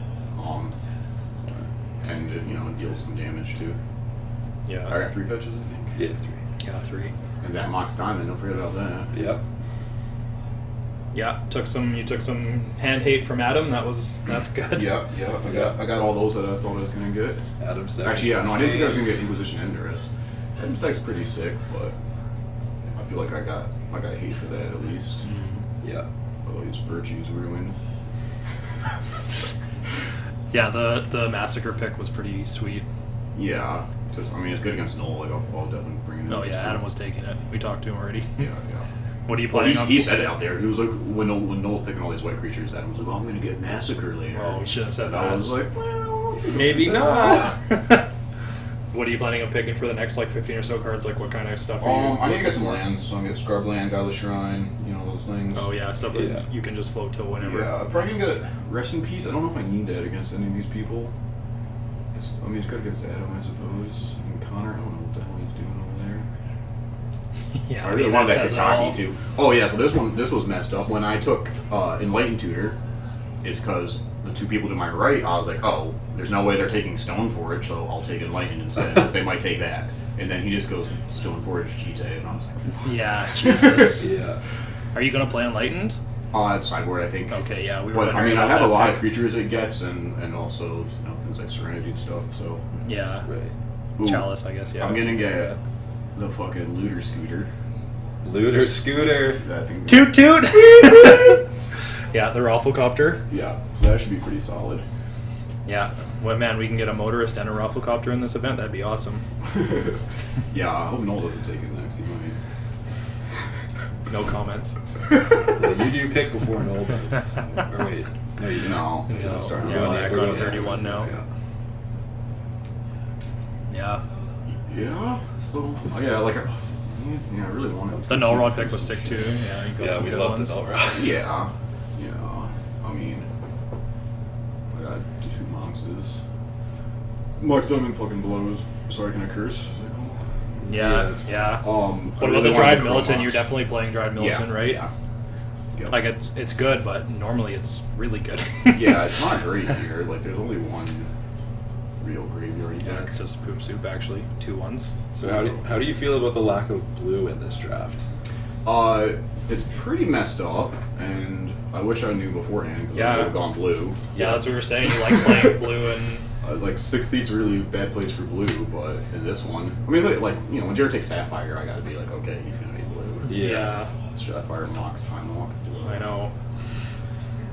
K: and it deals some damage too. I
J: Yeah.
K: got 3 fetches, I think.
H: Yeah, 3.
J: Yeah, 3.
K: And that Mox Diamond, don't forget about that.
H: Yep.
J: Yeah, you took some hand hate from Adam. That's good.
K: Yeah. I got all those that I thought I was gonna get.
H: Adam's deck.
K: Actually, yeah, no, I didn't think I was gonna get Inquisition Endurance. Adam's deck's pretty sick, but I feel like I got hate for that at least.
H: Yeah.
K: Although his virtue's ruined.
J: Yeah, the Massacre pick was pretty sweet.
K: Yeah, just I mean it's good against Noel. Like I'll definitely bring it.
J: Oh
K: against
J: yeah,
K: him.
J: Adam was taking it. We talked to him already.
K: Yeah.
J: What are you
K: Well,
J: planning on?
K: he said it out there. He was like, when Noel's picking all these white creatures, Adam was like, "Oh, I'm gonna get Massacre later."
J: Oh, we shouldn't have said
K: And I
J: that.
K: was like, "Well,
J: Maybe not. What are you planning on picking for the next 15 or so cards? Like what kind of stuff are you?
K: I need to get some
J: looking for?
K: lands. So I'm gonna get Scrubland, Godless Shrine, those things.
J: Oh yeah, stuff that you can just float till whenever.
K: Yeah, I'm probably gonna get Rest in Peace. I don't know if I need that against any of these people. It's good against Adam, I suppose. And Connor, I don't know what the hell he's doing over there.
J: Yeah,
K: I really wanted that
J: says it all.
K: Kentucky too. Oh yeah, so this was messed up. When I took Enlightened Tutor, it's because the 2 people to my right, I was like, oh, there's no way they're taking Stone Forge, so I'll take Enlightened instead, because they might take that. And then he just goes Stone Forge Chite, and I was like, fuck.
J: Yeah, Jesus.
H: Yeah.
J: Are you gonna play Enlightened?
K: It's sideboard, I think.
J: Okay, yeah, we were.
K: But I
J: wondering
K: mean, I
J: about
K: have a
J: that
K: lot
J: pick.
K: of creatures it gets, and also things like Serenity and stuff. So
J: Yeah,
H: Right.
K: Ooh,
J: Chalice, I guess. Yeah,
K: I'm
J: that's
K: gonna
J: something
K: get
J: like
K: the fucking Looter Scooter.
H: Looter Scooter.
K: I think.
J: Toot toot! Yeah, the Rafflecopter.
K: Yeah, so that should be pretty solid.
J: Yeah. Well, man, we can get a motorist and a Rafflecopter in this event. That'd be awesome.
K: Yeah, I hope Noel doesn't take it next. He might.
J: No comments.
H: Well, you do pick before Noel does. Or wait. No, you don't.
K: No.
H: You don't start
J: Yeah,
H: on
J: the
H: the
J: X
H: echo.
J: on 31 now.
H: Yeah.
J: Yeah.
K: Yeah. So, oh yeah, like, yeah, I really want it.
J: The null rod pick was sick too. Yeah, you got
H: Yeah,
J: some
H: we
J: good
H: love
J: ones.
H: the null rod.
K: Yeah. Yeah. I mean, I got 2 monsters. Mark Diamond fucking blows. Sorry, can I curse? Is that cool?
J: Yeah,
H: it's
J: yeah.
K: What
J: What about the dried militant? You're definitely playing dried militant, right?
K: Yeah. Yep.
J: Like it's good, but normally it's really good.
K: Yeah, it's not great here. Like, there's only one real graveyard
J: Yeah,
K: deck.
J: it's just poop soup actually. 2 ones.
H: So how do you feel about the lack of blue in this draft?
K: It's pretty messed up, and I wish I knew beforehand because
J: Yeah.
K: I would have gone blue.
J: Yeah, that's what we were saying. You like playing blue and
K: Like 6th really bad place for blue, but in this one, I mean, like you know, when Jared takes Sapphire, I gotta be like, okay, he's gonna be blue.
J: yeah.
K: Sapphire mocks time walk.
J: I know.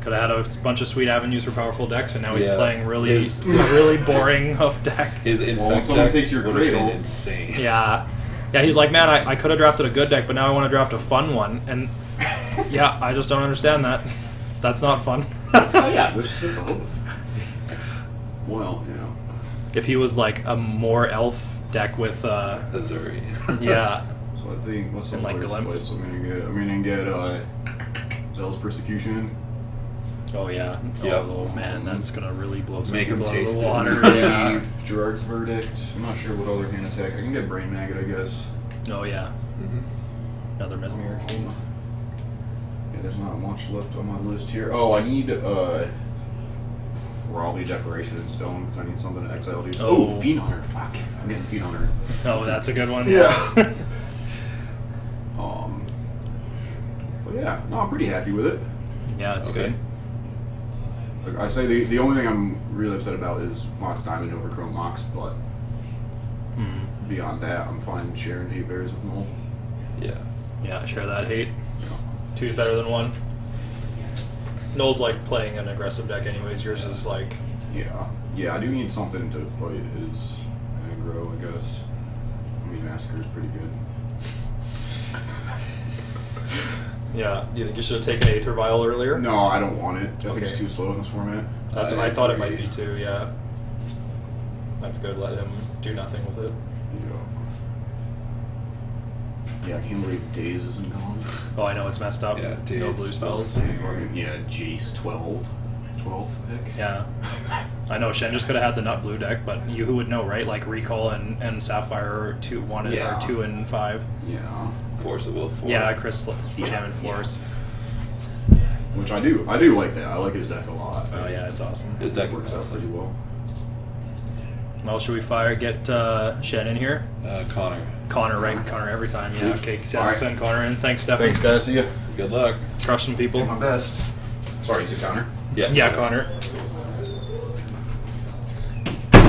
J: Could have had a bunch of sweet avenues for powerful decks, and now he's
H: Yeah.
J: playing really,
H: His-
J: really boring of deck.
H: His
K: Well, when
H: infect
K: someone
H: deck
K: takes your
H: would have been
K: cradle-
H: insane.
J: Yeah. Yeah, he's like, man, I could have drafted a good deck, but now I want to draft a fun one. And yeah, I just don't understand that. That's not fun.
K: Oh yeah, this is well, you know.
J: If he was like a more elf deck with,
H: Azuri.
J: yeah.
K: So I think what's the
J: And, like,
K: worst
J: glimpse.
K: place I'm gonna get Zealous Persecution.
J: Oh yeah.
H: Yep.
J: Oh man, that's gonna really blow some
H: Make 'em
J: people out of
H: taste
J: the
H: it.
J: water.
K: Yeah. Gerard's Verdict. I'm not sure what other hand attack. I can get Brain Maggot, I guess.
J: Oh yeah.
H: Mhm.
J: Another mesmer.
K: Yeah, there's not much left on my list here. Oh, I need probably Declaration in Stone because I need something to exile these.
J: Oh.
K: Oh, Fiend Hunter. Fuck. I'm getting Fiend Hunter.
J: Oh, that's a good one.
K: But yeah, no, I'm pretty happy with it.
J: Yeah, it's
H: Okay.
J: good.
K: Like I say, the only thing I'm really upset about is Mox Diamond over Chrome Mox, but beyond that, I'm fine sharing hate bears with Null.
H: Yeah.
J: Yeah, share that hate. 2's better than 1. Noel's like playing an aggressive deck anyways. Yours is like,
K: Yeah, I do need something to fight his aggro, I guess. I mean, Massacre's pretty good.
J: yeah. Do you think you should have taken Aether Vial earlier?
K: No, I don't want it. I think
J: Okay.
K: it's too slow in this format.
J: That's what I thought it might be too. Yeah. That's good. Let him do nothing with it.
K: Yeah, I can't believe Daze isn't gone.
J: Oh, I know it's messed up.
H: Yeah,
J: no
H: Daze
J: blue spells.
K: Yeah, Jace 12th pick.
J: Yeah. I know Shen just could have had the nut blue deck, but you who would know, right? Like Recall and Sapphire are 2 and 5.
K: Yeah.
H: Force of Will 4.
J: Yeah, Chris jamming Force.
K: Which I do like that. I like his deck a lot.
J: Oh yeah, it's awesome.
H: His deck
K: works out pretty well.
J: Well, should we get Shen in here?
H: Connor.
J: Connor, right? Connor every time. Yeah. Okay.
K: All right.
J: Send Connor in. Thanks, Stefan.
K: Thanks, guys. See ya.
H: Good luck.
J: Crush some people.
K: Do my best. Sorry, it's a counter.
J: Yeah, Connor.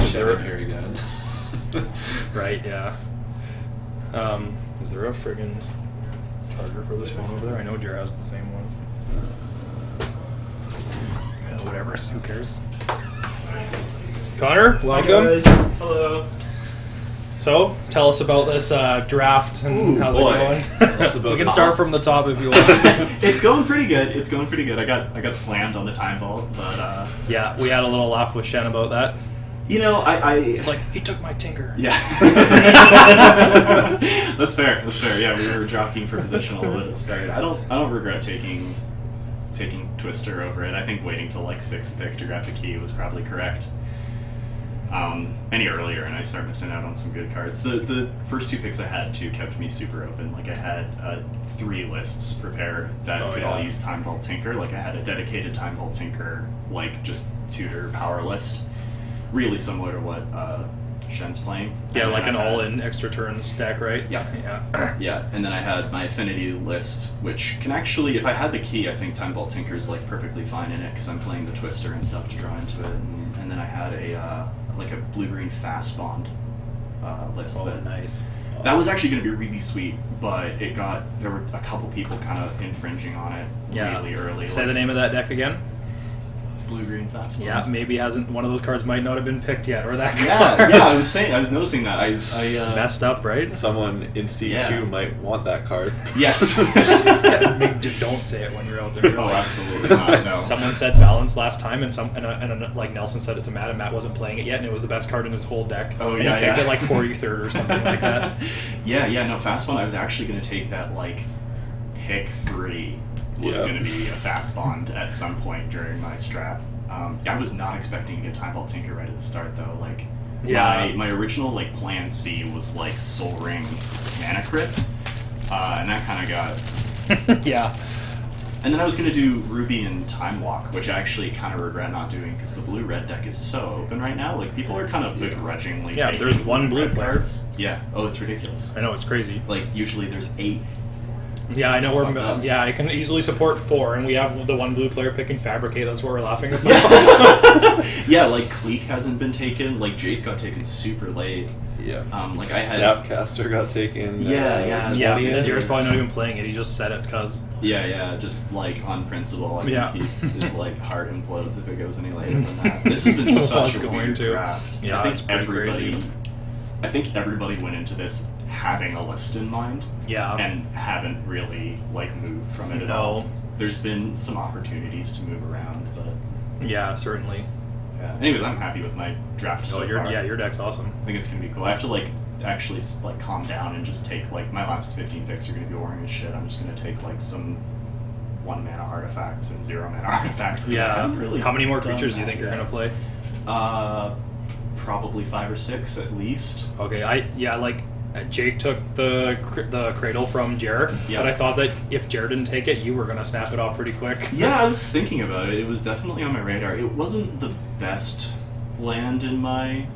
H: Shut in here again.
J: Right, yeah. Is there a friggin' charger for this phone over there? I know Jer has the same one. Yeah, whatever, who cares? Connor, welcome.
L: Hello.
J: So, tell us about this draft and how's
L: boy.
J: it going?
H: us about
J: We can
H: the
J: start
H: top.
J: from the top if you want.
L: It's going pretty good. It's going pretty good. I got slammed on the time vault, but
J: Yeah, we had a little laugh with Shen about that.
L: you know,
J: It's like, he took my tinker.
L: yeah. That's fair. That's fair. Yeah, we were jockeying for position a little bit at the start. I don't regret taking Twister over it. I think waiting till like 6th pick to grab the key was probably correct. Any earlier, and I start missing out on some good cards. The first 2 picks I had too kept me super open. Like I had 3 lists prepared that could all use Time Vault Tinker. Like I had a dedicated Time Vault Tinker, like just tutor power list, really similar to what Shen's playing.
J: Yeah,
L: And
J: like
L: then
J: an
L: I had-
J: all-in extra turns deck, right?
L: Yeah.
J: Yeah.
L: Yeah, and then I had my affinity list, which can actually, if I had the key, I think Time Vault Tinker is like perfectly fine in it because I'm playing the Twister and stuff to draw into it. And then I had a blue-green fast bond list
J: Oh,
L: that
J: nice.
L: That was actually going to be really sweet, but there were a couple people kind of infringing on it really early.
J: Say the name of that deck again.
L: Blue-green fast.
J: Yeah, maybe one of those cards might not have been picked yet, or that
L: Yeah, I was noticing that. I
J: messed up, right?
H: Someone in C2 might want that card.
L: Yes.
J: Don't say it when you're out there.
L: Oh, absolutely not. No.
J: Someone said balance last time, and like Nelson said it to Matt, and Matt wasn't playing it yet, and it was the best card in his whole deck.
L: Oh,
J: and
L: yeah,
J: he picked
L: yeah.
J: it like 43rd or something like that.
L: No, fast one. I was actually going to take that like pick 3 was going to be a fast bond at some point during my strat. I was not expecting to get Time Vault Tinker right at the start though. Like, my original like plan C was like Soul Ring Mana Crypt, and that kind of got
J: yeah.
L: And then I was going to do Ruby and Time Walk, which I actually kind of regret not doing because the blue-red deck is so open right now. Like, people are kind of begrudgingly taking
J: there's one blue
L: red
J: player.
L: cards. Yeah. Oh, it's ridiculous.
J: I know, it's crazy.
L: Like, usually there's 8.
J: Yeah, I know. I can easily support 4, and we have the one blue player picking Fabricate. That's what we're laughing about.
L: Yeah, like Cleek hasn't been taken. Like Jace got taken super late.
H: Yeah.
L: Like I had
H: Snapcaster got taken.
J: And Jared's probably not even playing it. He just said it because.
L: Yeah, just like on principle. I think his like heart implodes if it goes any later than that. This has been such a weird draft.
J: Yeah,
L: I
J: it's
L: think
J: pretty crazy.
L: I think everybody went into this having a list in mind.
J: Yeah.
L: And haven't really like moved from it at all. There's been some opportunities to move around, but
J: yeah, certainly.
L: Yeah. Anyways, I'm happy with my draft so far.
J: Your deck's awesome.
L: I think it's gonna be cool. I have to like actually like calm down and just take like my last 15 picks are gonna be boring as shit. I'm just gonna take like some 1 mana artifacts and 0 mana artifacts.
J: Yeah. How many more creatures do you think you're gonna play?
L: Probably 5 or 6 at least.
J: Okay, Jake took the Cradle from Jared, but I thought that if Jared didn't take it, you were gonna snap it off pretty quick.
L: Yeah, I was thinking about it. It was definitely on my radar. It wasn't the best land in my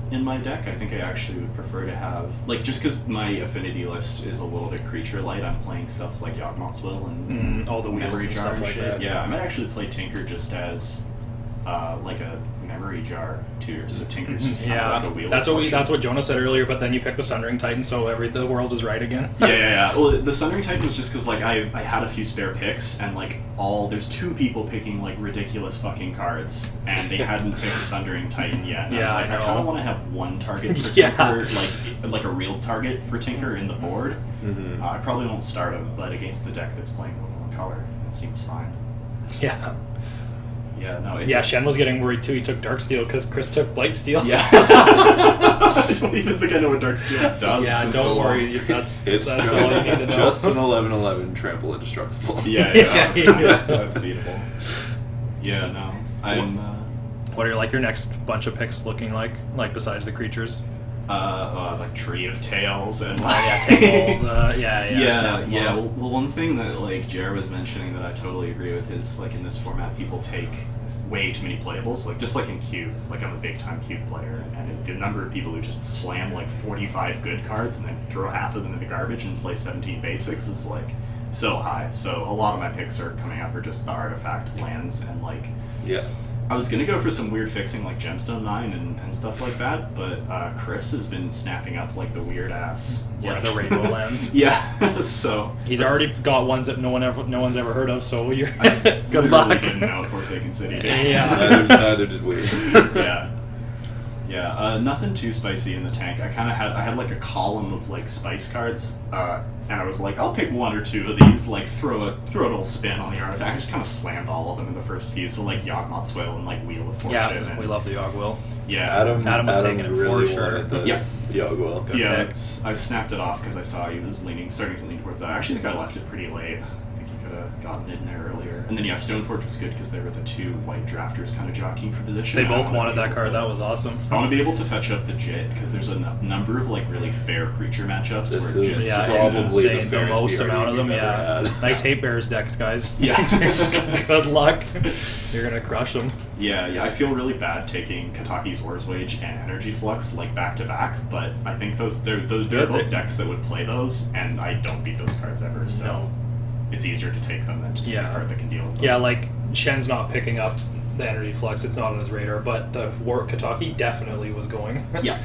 L: deck. I think I actually would prefer to have like just because my affinity list is a little bit creature light. I'm playing stuff like Yawgmoth's Will and
J: all the wheels
L: memory
J: and
L: jar
J: stuff like
L: shit.
J: that.
L: Yeah, I might actually play Tinker just as like a memory jar tutor. So Tinker's just kind of like a wheel.
J: That's what Jonah said earlier. But then you picked the Sundering Titan, so the world is right again.
L: Yeah. Well, the Sundering Titan was just because like I had a few spare picks and like there's 2 people picking like ridiculous fucking cards and they hadn't picked Sundering Titan yet. And I kind of want to have one target for Tinker, like a real target for Tinker in the board. Mm-hmm. I probably won't start him, but against a deck that's playing a little more color, it seems fine.
J: Yeah.
L: Yeah, no.
J: Shen was getting worried too. He took Darksteel because Chris took Blightsteel.
L: Yeah. I don't even think I know what Darksteel does.
J: Yeah, don't worry. That's all you need to know.
H: Just an 11/11 trample indestructible.
L: Yeah. That's beatable. Yeah, no. I'm.
J: What are like your next bunch of picks looking like? Like besides the creatures?
L: Like Tree of Tails and
J: tables.
L: Well, one thing that like Jared was mentioning that I totally agree with is like in this format, people take way too many playables. Like just like in Cube, like I'm a big time Cube player, and the number of people who just slam like 45 good cards and then throw half of them in the garbage and play 17 basics is like so high. So a lot of my picks are coming up are just the artifact lands and like I was gonna go for some weird fixing like Gemstone 9 and stuff like that, but Chris has been snapping up like the weird ass.
J: Yeah, the rainbow lands.
L: Yeah, so
J: he's already got ones that no one's ever heard of. So you're
L: I
J: good luck.
L: Didn't know Forsaken City did.
J: Yeah,
H: neither did we.
L: Yeah. Nothing too spicy in the tank. I had like a column of like spice cards, and I was like, I'll pick 1 or 2 of these, like throw a little spin on the artifact. I just kind of slammed all of them in the first few. So like Yawgmoth's Will and like Wheel of Fortune.
J: Yeah, we love the Yawg Will.
L: Yeah,
J: Adam was taking it
H: really
J: for sure.
H: Yawg Will.
L: I snapped it off because I saw he was starting to lean towards that. I actually think I left it pretty late. I think he could have gotten it in there earlier. And then Stoneforge was good because they were the 2 white drafters kind of jockeying for position.
J: They both wanted that card. That was awesome.
L: I want to be able to fetch up the Jit because there's a number of like really fair creature matchups where Jit's
H: probably
J: the most amount of them. Nice Hate Bears decks, guys.
L: Yeah.
J: Good luck. You're gonna crush them.
L: Yeah. I feel really bad taking Kataki's War's Wage and Energy Flux like back to back, but I think they're both decks that would play those, and I don't beat those cards ever. So it's easier to take them than to take a card that can deal with them.
J: Yeah, like Shen's not picking up the Energy Flux. It's not on his radar, but the War Kataki definitely was going.
L: Yeah.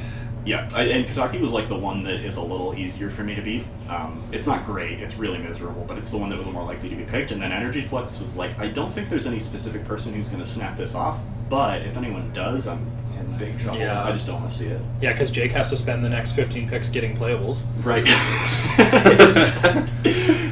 L: Yeah, and Kentucky was like the one that is a little easier for me to beat. It's not great, it's really miserable, but it's the one that was more likely to be picked. And then Energy Flux was like, I don't think there's any specific person who's going to snap this off, but if anyone does, I'm in big trouble.
J: Yeah.
L: I just don't want to see it.
J: Yeah, because Jake has to spend the next 15 picks getting playables.
L: Right.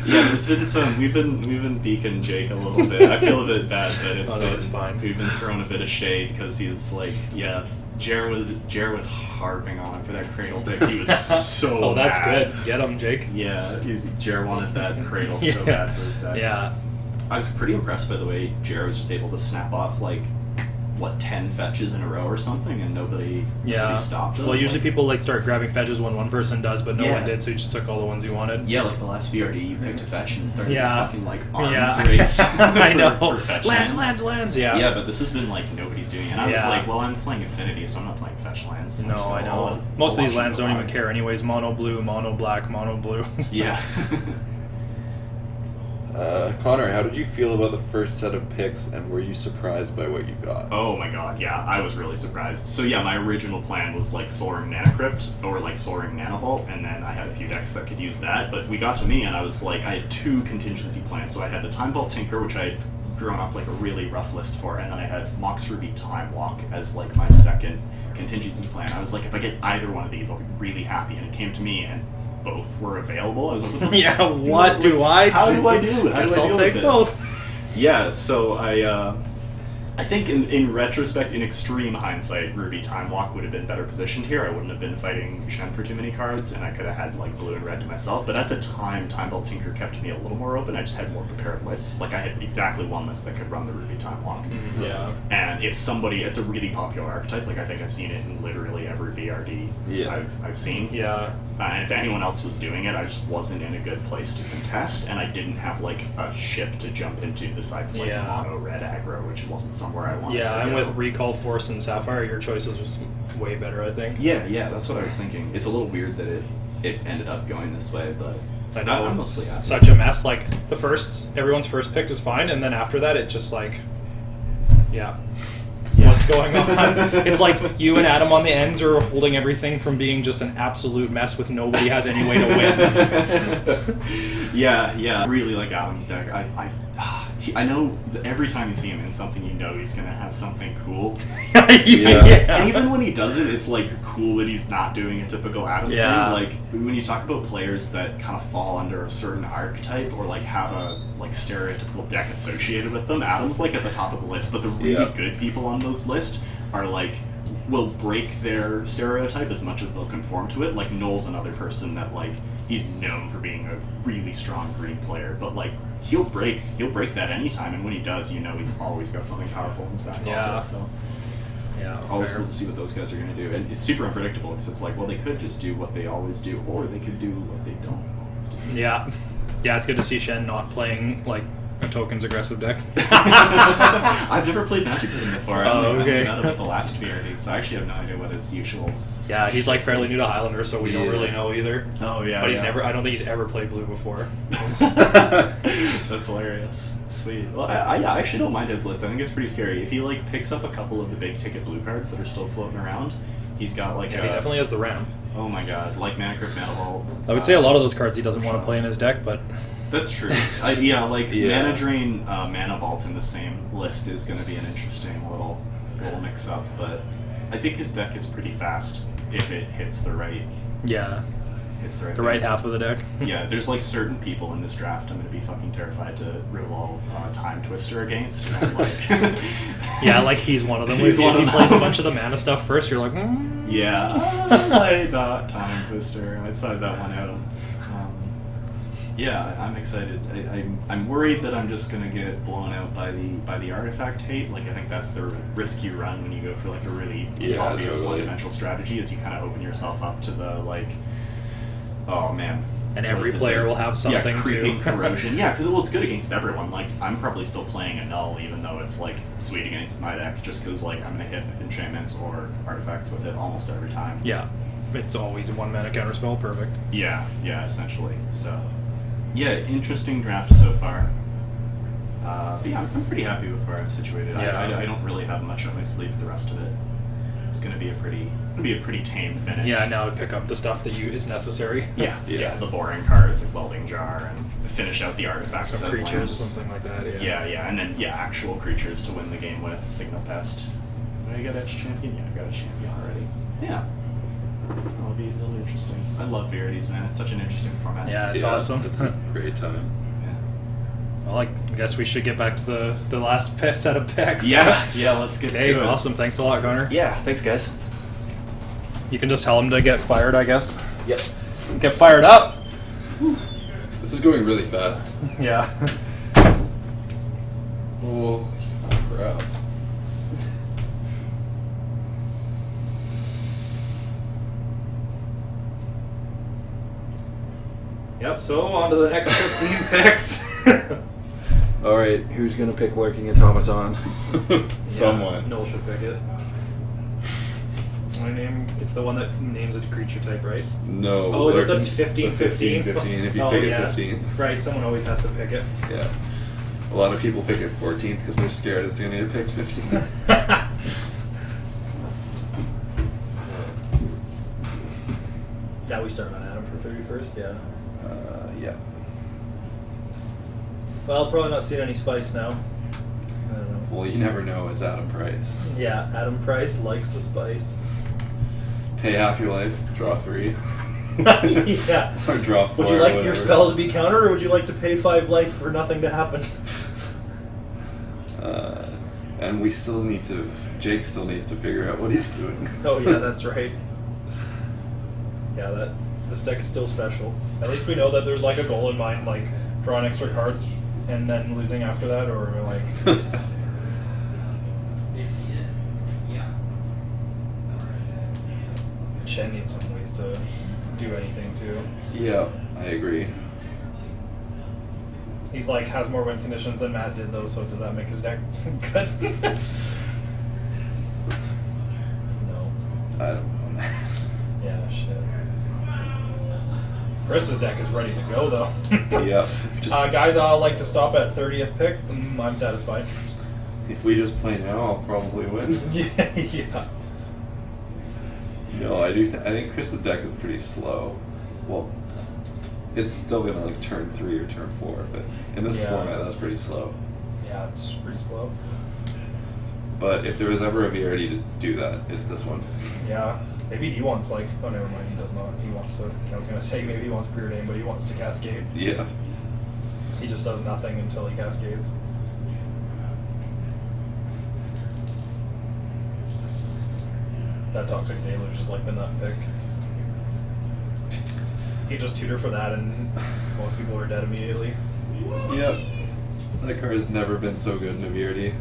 L: Yeah, there's been some. We've been beaking Jake a little bit. I feel a bit bad, but it's
J: fine.
L: We've been throwing a bit of shade because he's like, yeah. Jer was harping on him for that cradle pick. He was so.
J: Oh, that's
L: mad.
J: good. Get him, Jake.
L: Yeah, Jer wanted that cradle so bad for his deck.
J: Yeah.
L: I was pretty impressed by the way Jer was just able to snap off like 10 fetches in a row or something, and nobody stopped him.
J: Well, usually people like start grabbing fetches when one person does, but no one did, so you just took all the ones you wanted.
L: Yeah, like the last VRD, you picked a fetch and started this fucking like arms
J: Yeah.
L: race.
J: I know.
L: For fetch
J: Lands. Yeah.
L: Yeah, but this has been like nobody's doing it. And I was like, well, I'm playing Affinity, so I'm not playing fetch lands.
J: No,
L: So
J: I know.
L: I'll
J: Most of these
L: watch
J: lands
L: them
J: don't even
L: live.
J: care anyways. Mono blue, mono black, mono blue.
L: Yeah.
H: Connor, how did you feel about the first set of picks, and were you surprised by what you got?
L: Oh my god, yeah, I was really surprised. So yeah, my original plan was like Soaring Nanocrypt or like Soaring Nanovault, and then I had a few decks that could use that, but we got to me and I was like, I had two contingency plans. So I had the Time Vault Tinker, which I had drawn up like a really rough list for, and then I had Mox Ruby Time Walk as like my second contingency plan. I was like, if I get either one of these, I'll be really happy, and it came to me and both were available. I was like,
J: Yeah, what do I do?
L: How do I do? How
J: Guess
L: do I
J: I'll
L: deal
J: take
L: with this?
J: both.
L: Yeah, so I think in retrospect, in extreme hindsight, Ruby Time Walk would have been better positioned here. I wouldn't have been fighting Shen for too many cards, and I could have had like blue and red to myself. But at the time, Time Vault Tinker kept me a little more open. I just had more prepared lists. Like I had exactly one list that could run the Ruby Time Walk.
J: Yeah.
L: And if somebody, it's a really popular archetype. Like I think I've seen it in literally every VRD I've seen.
J: Yeah.
L: And if anyone else was doing it, I just wasn't in a good place to contest, and I didn't have like a ship to jump into besides like mono red aggro, which wasn't somewhere I wanted.
J: Yeah,
L: to
J: and
L: go.
J: with Recall Force and Sapphire, your choices was way better, I think.
L: Yeah, that's what I was thinking. It's a little weird that it ended up going this way, but
J: I know
L: I'm
J: it's
L: mostly happy.
J: such a mess. Like everyone's first pick is fine, and then after that, it just like, what's going on? It's like you and Adam on the ends are holding everything from being just an absolute mess with nobody has any way to win.
L: Yeah, I really like Adam's deck. I know that every time you see him in something, you know he's gonna have something cool. And even when he does it, it's like cool that he's not doing a typical Adam thing. Like when you talk about players that kind of fall under a certain archetype or like have a like stereotypical deck associated with them, Adam's like at the top of the list. But the really good people on those lists are like will break their stereotype as much as they'll conform to it. Like Noel's another person that like he's known for being a really strong green player, but like he'll break that anytime, and when he does, you know he's always got something powerful in his back pocket. So always cool to see what those guys are going to do, and it's super unpredictable because it's like, well, they could just do what they always do, or they could do what they don't always do.
J: Yeah, it's good to see Shen not playing like a tokens aggressive deck.
L: I've never played Magic with him before. I only met him at the last VRD, so I actually have no idea what his usual.
J: Yeah, he's like fairly new to Highlander, so we don't really know either.
L: Oh yeah,
J: but I don't think he's ever played blue before.
L: That's hilarious. Sweet. Well, I actually don't mind his list. I think it's pretty scary. If he like picks up a couple of the big ticket blue cards that are still floating around, he's got like
J: he definitely has the ramp.
L: Oh my god, like Manacrypt, Manavault.
J: I would say a lot of those cards he doesn't want to play in his deck, but
L: that's true. Mana Drain, Mana Vault in the same list is going to be an interesting little mix up, but I think his deck is pretty fast if it hits the right.
J: Yeah.
L: It's the
J: right half of the deck.
L: Yeah, there's like certain people in this draft I'm going to be fucking terrified to revolve Time Twister against. And, like,
J: yeah, like he's one of them. If he plays a bunch of the mana stuff first, you're like,
L: yeah, I thought Time Twister. I'd side that one out. Yeah, I'm excited. I'm worried that I'm just gonna get blown out by the artifact hate. Like I think that's the risk you run when you go for like a really obvious one-dimensional strategy, is you kind of open yourself up to the like, oh man.
J: And every player will have something
L: yeah, creeping
J: too.
L: corrosion. Yeah, because it's good against everyone. Like I'm probably still playing a null, even though it's like sweet against my deck, just because like I'm gonna hit enchantments or artifacts with it almost every time.
J: Yeah, it's always a 1 mana counterspell. Perfect.
L: Yeah, essentially. So. Yeah, interesting draft so far. But yeah, I'm pretty happy with where I'm situated.
J: Yeah.
L: I don't really have much up my sleeve for the rest of it. it's going to be a pretty tame finish.
J: Yeah, now I pick up the stuff that is necessary.
L: Yeah, the boring cards like Welding Jar and finish out the artifacts.
J: Some
L: that
J: creatures,
L: ones.
J: something like that.
L: Yeah, and then actual creatures to win the game with. Signal Pest. Did I get Edge Champion? Yeah, I got a champion already. Yeah. It'll be interesting. I love VRDs, man. It's such an interesting format.
J: Yeah, it's awesome.
H: It's a great time.
J: Well, I guess we should get back to the last set of picks.
L: Yeah, let's get
J: Okay,
L: to it.
J: awesome. Thanks a lot, Connor.
B: Yeah, thanks, guys.
J: You can just tell him to get fired, I guess.
B: Yep.
J: Get fired up.
H: This is going really fast.
J: Yeah.
H: Oh, crap.
J: Yep, so on to the next 15 picks.
H: Alright, who's gonna pick Lurking Automaton? Someone.
J: Noel should pick it. My name, it's the one that names a creature type, right?
H: No.
J: Oh, is it the
H: Lurking-
J: 15-15?
H: 15, if you
J: Oh,
H: pick
J: yeah.
H: it 15.
J: Right, someone always has to pick it.
H: Yeah. A lot of people pick it 14th because they're scared it's gonna get picked 15.
J: Now we start on Adam for 31st, yeah.
H: Yeah.
J: Well, probably not seeing any spice now. I don't know.
H: Well, you never know. It's Adam Price.
J: Yeah, Adam Price likes the spice.
H: Pay half your life, draw 3.
J: Yeah.
H: Or draw 4.
J: Would you like
H: or
J: your
H: whatever.
J: spell to be countered, or would you like to pay 5 life for nothing to happen?
H: And we still need to. Jake still needs to figure out what he's doing.
J: Oh yeah, that's right. Yeah, this deck is still special. At least we know that there's like a goal in mind, like drawing extra cards and then losing after that, or like. Shen needs some ways to do anything too.
H: Yeah, I agree.
J: He's like has more win conditions than Matt did though, so does that make his deck good? No.
H: I don't know, man.
J: Yeah, shit. Chris's deck is ready to go though.
H: Yep. Just,
J: Guys, I'll like to stop at 30th pick. I'm satisfied.
H: if we just play now, I'll probably win.
J: Yeah.
H: No, I do. I think Chris's deck is pretty slow. Well, it's still gonna like turn 3 or turn 4, but in this
J: Yeah.
H: format, that's pretty slow.
J: Yeah, it's pretty slow.
H: But if there was ever a VRD to do that, it's this one.
J: Yeah. Maybe he wants like. Oh, never mind. He does not. He wants to. I was gonna say maybe he wants preordain, but he wants to cascade.
H: Yeah.
J: He just does nothing until he cascades. That Toxic Deluge is like the nut pick. You just tutor for that, and most people are dead immediately.
H: Yep. That card has never been so good in a VRD.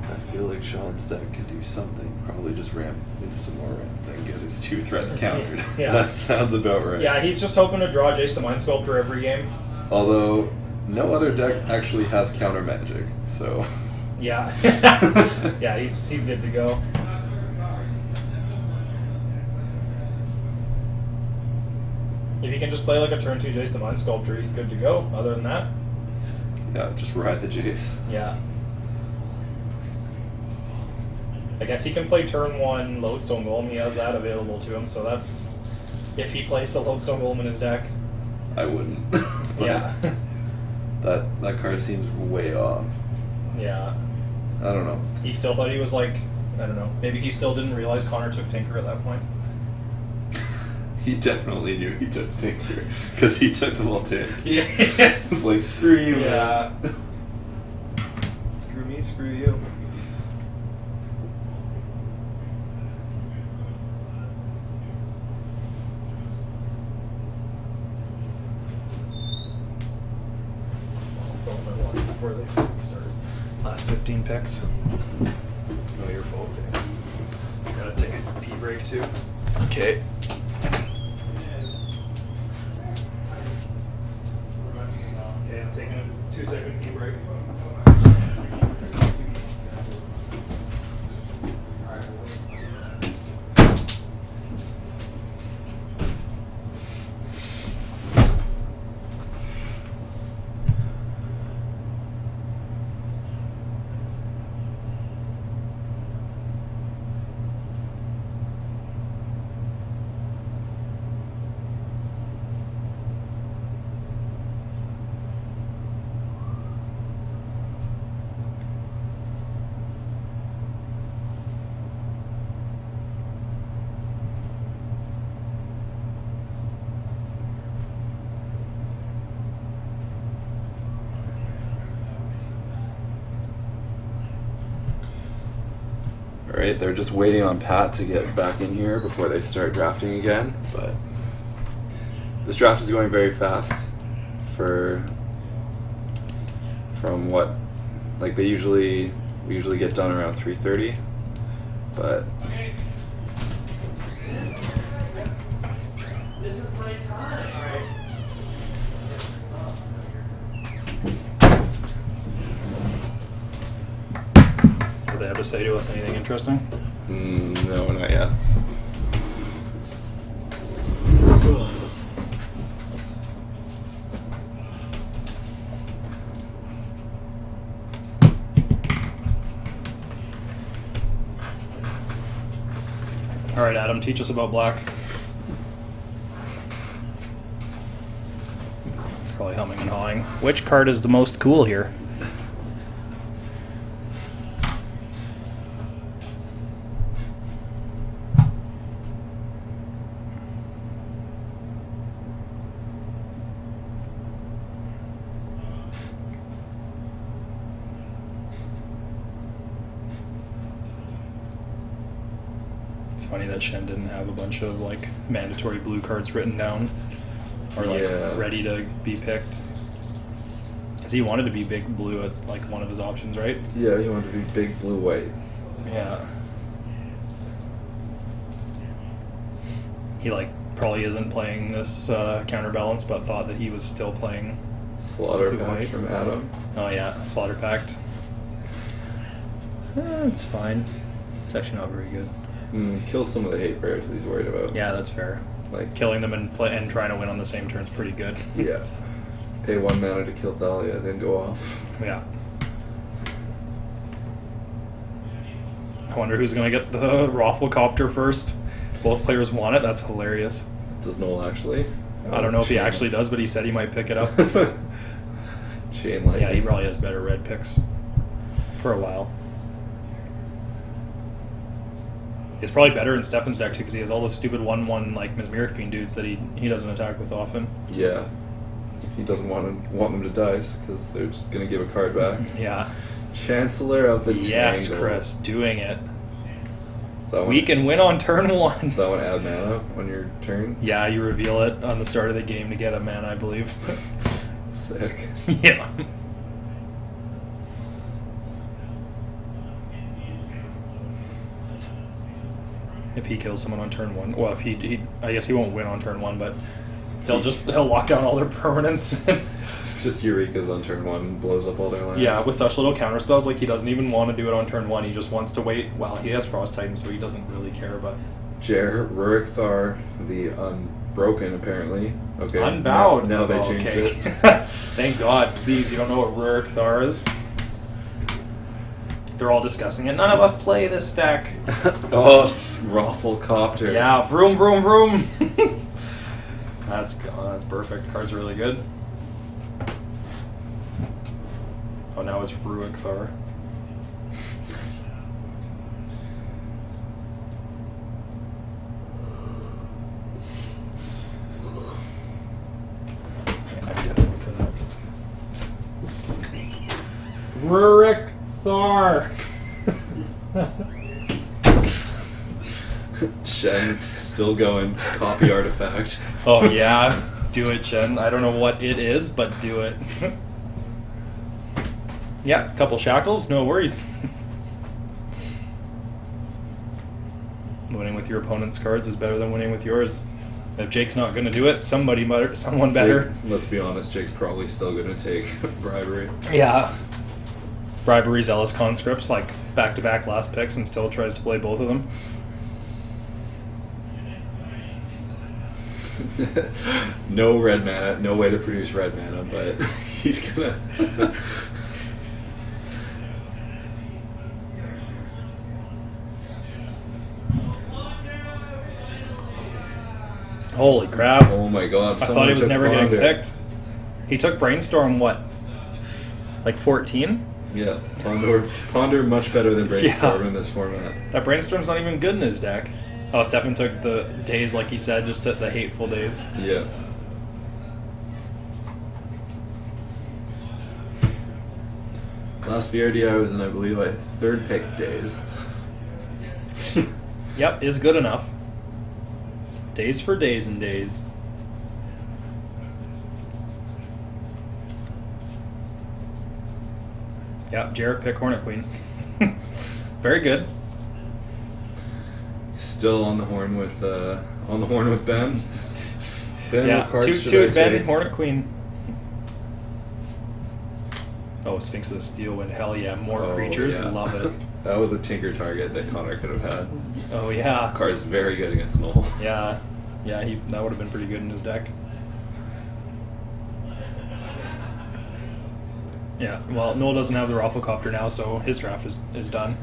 H: I feel like Sean's deck could do something. Probably just ramp into some more ramp, then get his 2 threats countered.
J: Yeah.
H: That sounds about right.
J: Yeah, he's just hoping to draw Jace the Mind Sculptor every game.
H: Although, no other deck actually has counter magic, so.
J: Yeah. Yeah, he's good to go. If he can just play like a turn 2 Jace the Mind Sculptor, he's good to go. Other than that,
H: Yeah, just ride the Jace.
J: yeah. I guess he can play turn 1 Lodestone Golem. He has that available to him, so that's if he plays the Lodestone Golem in his deck.
H: I wouldn't. But
J: Yeah.
H: That card seems way off.
J: Yeah.
H: I don't know.
J: He still thought he was like, I don't know, maybe he still didn't realize Connor took Tinker at that point.
H: He definitely knew he took Tinker, because he took the Voltaic.
J: Yeah.
H: It's like, screw you,
J: Yeah.
H: man.
J: Screw me, screw you. I'll fill my water before they start. Last 15 picks. Oh, your fault. Okay. Gotta take a pee break too.
H: Okay.
J: Okay, I'm taking a 2-second pee break.
G: Alright,
B: Alright, they're just waiting on Pat to get back in here before they start drafting again, but this draft is going very fast from what, like we usually get done around 3:30, but
D: This is my time.
J: What do they have to say to us? Anything interesting?
B: no, not yet.
J: All right, Adam, teach us about black. Probably humming and hawing. Which card is the most cool here? It's funny that Shen didn't have a bunch of like mandatory blue cards written down or like
B: Yeah.
J: ready to be picked. Because he wanted to be big blue. It's like one of his options, right?
H: Yeah, you want to be big blue white.
J: Yeah. He like probably isn't playing this counterbalance, but thought that he was still playing
H: Slaughter
J: blue
H: patch
J: white.
H: from Adam.
J: Oh yeah, slaughter pact. It's fine. It's actually not very good.
H: Kill some of the hate bears that he's worried about.
J: Yeah, that's fair.
H: Like,
J: Killing them and trying to win on the same turn is pretty good.
H: yeah. Pay 1 mana to kill Dahlia, then go off.
J: Yeah. I wonder who's gonna get the Rafflecopter first. Both players want it. That's hilarious.
H: Does Noel actually?
J: I don't know if he actually does, but he said he might pick it up.
H: Chain lightning.
J: Yeah, he probably has better red picks for a while. He's probably better in Stefan's deck too, because he has all those stupid 1/1 like Mesmeric Fiend dudes that he doesn't attack with often.
H: Yeah. He doesn't want them to dice because they're just gonna give a card back.
J: Yeah.
H: Chancellor of the
J: Yes,
H: Tangle.
J: Chris, doing it.
H: Is that
J: We
H: one-
J: can win on turn 1.
H: Does that one add mana on your turn?
J: Yeah, you reveal it on the start of the game to get a mana, I believe.
H: Sick.
J: Yeah. If he kills someone on turn 1, well, if he I guess he won't win on turn 1, but he'll lock down all their permanents.
H: Just Eureka's on turn 1, blows up all their lands.
J: Yeah, with such little counter spells, like he doesn't even want to do it on turn 1. He just wants to wait. Well, he has Frost Titan, so he doesn't really care. But
H: Jer, Rurik Thar, the Unbroken, apparently. Okay.
J: Unbowed.
H: Now they
J: Oh,
H: changed
J: okay.
H: it.
J: Thank God. Please, you don't know what Rurik Thar is? They're all discussing it. None of us play this deck.
H: Oh, Rafflecopter.
J: Yeah, vroom, vroom, vroom. That's perfect. Card's really good. Oh, now it's Rurik Thar. Yeah, I get it for that. Rurik Thar.
H: Shen, still going. Copy artifact.
J: Oh yeah, do it, Jen. I don't know what it is, but do it. Yeah, a couple shackles, no worries. Winning with your opponent's cards is better than winning with yours. If Jake's not going to do it, someone better.
H: Jake, let's be honest, Jake's probably still going to take bribery.
J: Yeah. Bribery, Zealous Conscripts, like back-to-back last picks, and still tries to play both of them.
H: No red mana, no way to produce red mana, but he's gonna.
J: Holy crap.
H: Oh my god.
J: I thought he was never getting picked. He took Brainstorm, what? Like 14?
H: Yeah, Ponder much better than Brainstorm
J: Yeah.
H: in this format.
J: That Brainstorm's not even good in his deck. Oh, Stefan took the days, like he said, just the hateful days.
H: Yeah. Last VRD I was in, I believe, my third pick days.
A: Yep, is good enough. Days for days and days. Yep, Jarrett pick Hornet Queen. Very good.
H: Still on the horn with Ben. Ben,
A: Yeah,
H: what cards should
A: two
H: I
A: at Ben,
H: take?
A: Hornet Queen. Oh, Sphinx of the Steel Wind. Hell yeah, more
H: Oh,
A: creatures.
H: yeah.
A: Love it.
H: That was a tinker target that Connor could have had.
A: Oh yeah.
H: Card's very good against Null.
A: Yeah. Yeah, that would have been pretty good in his deck. Yeah, well, Noel doesn't have the Rafflecopter now, so his draft is done.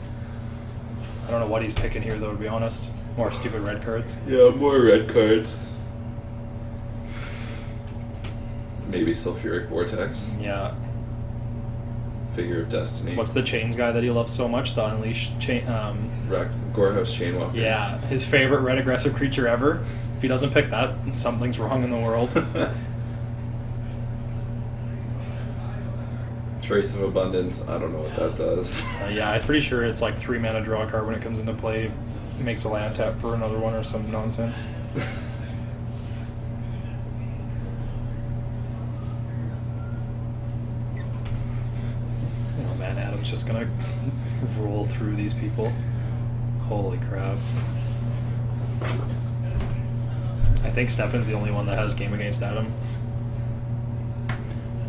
A: I don't know what he's picking here, though, to be honest. More stupid red cards.
H: Yeah, more red cards. Maybe Sulfuric Vortex.
A: Yeah.
H: Figure of Destiny.
A: What's the Chains guy that he loves so much? The Unleashed Chain.
H: Gorehouse Chainwalker.
A: Yeah, his favorite red aggressive creature ever. If he doesn't pick that, something's wrong in the world.
H: Trace of Abundance. I don't know what that does.
A: Yeah, I'm pretty sure it's like 3 mana draw a card when it comes into play. It makes a land tap for another one or some nonsense. Oh man, Adam's just gonna roll through these people. Holy crap. I think Stefan's the only one that has game against Adam.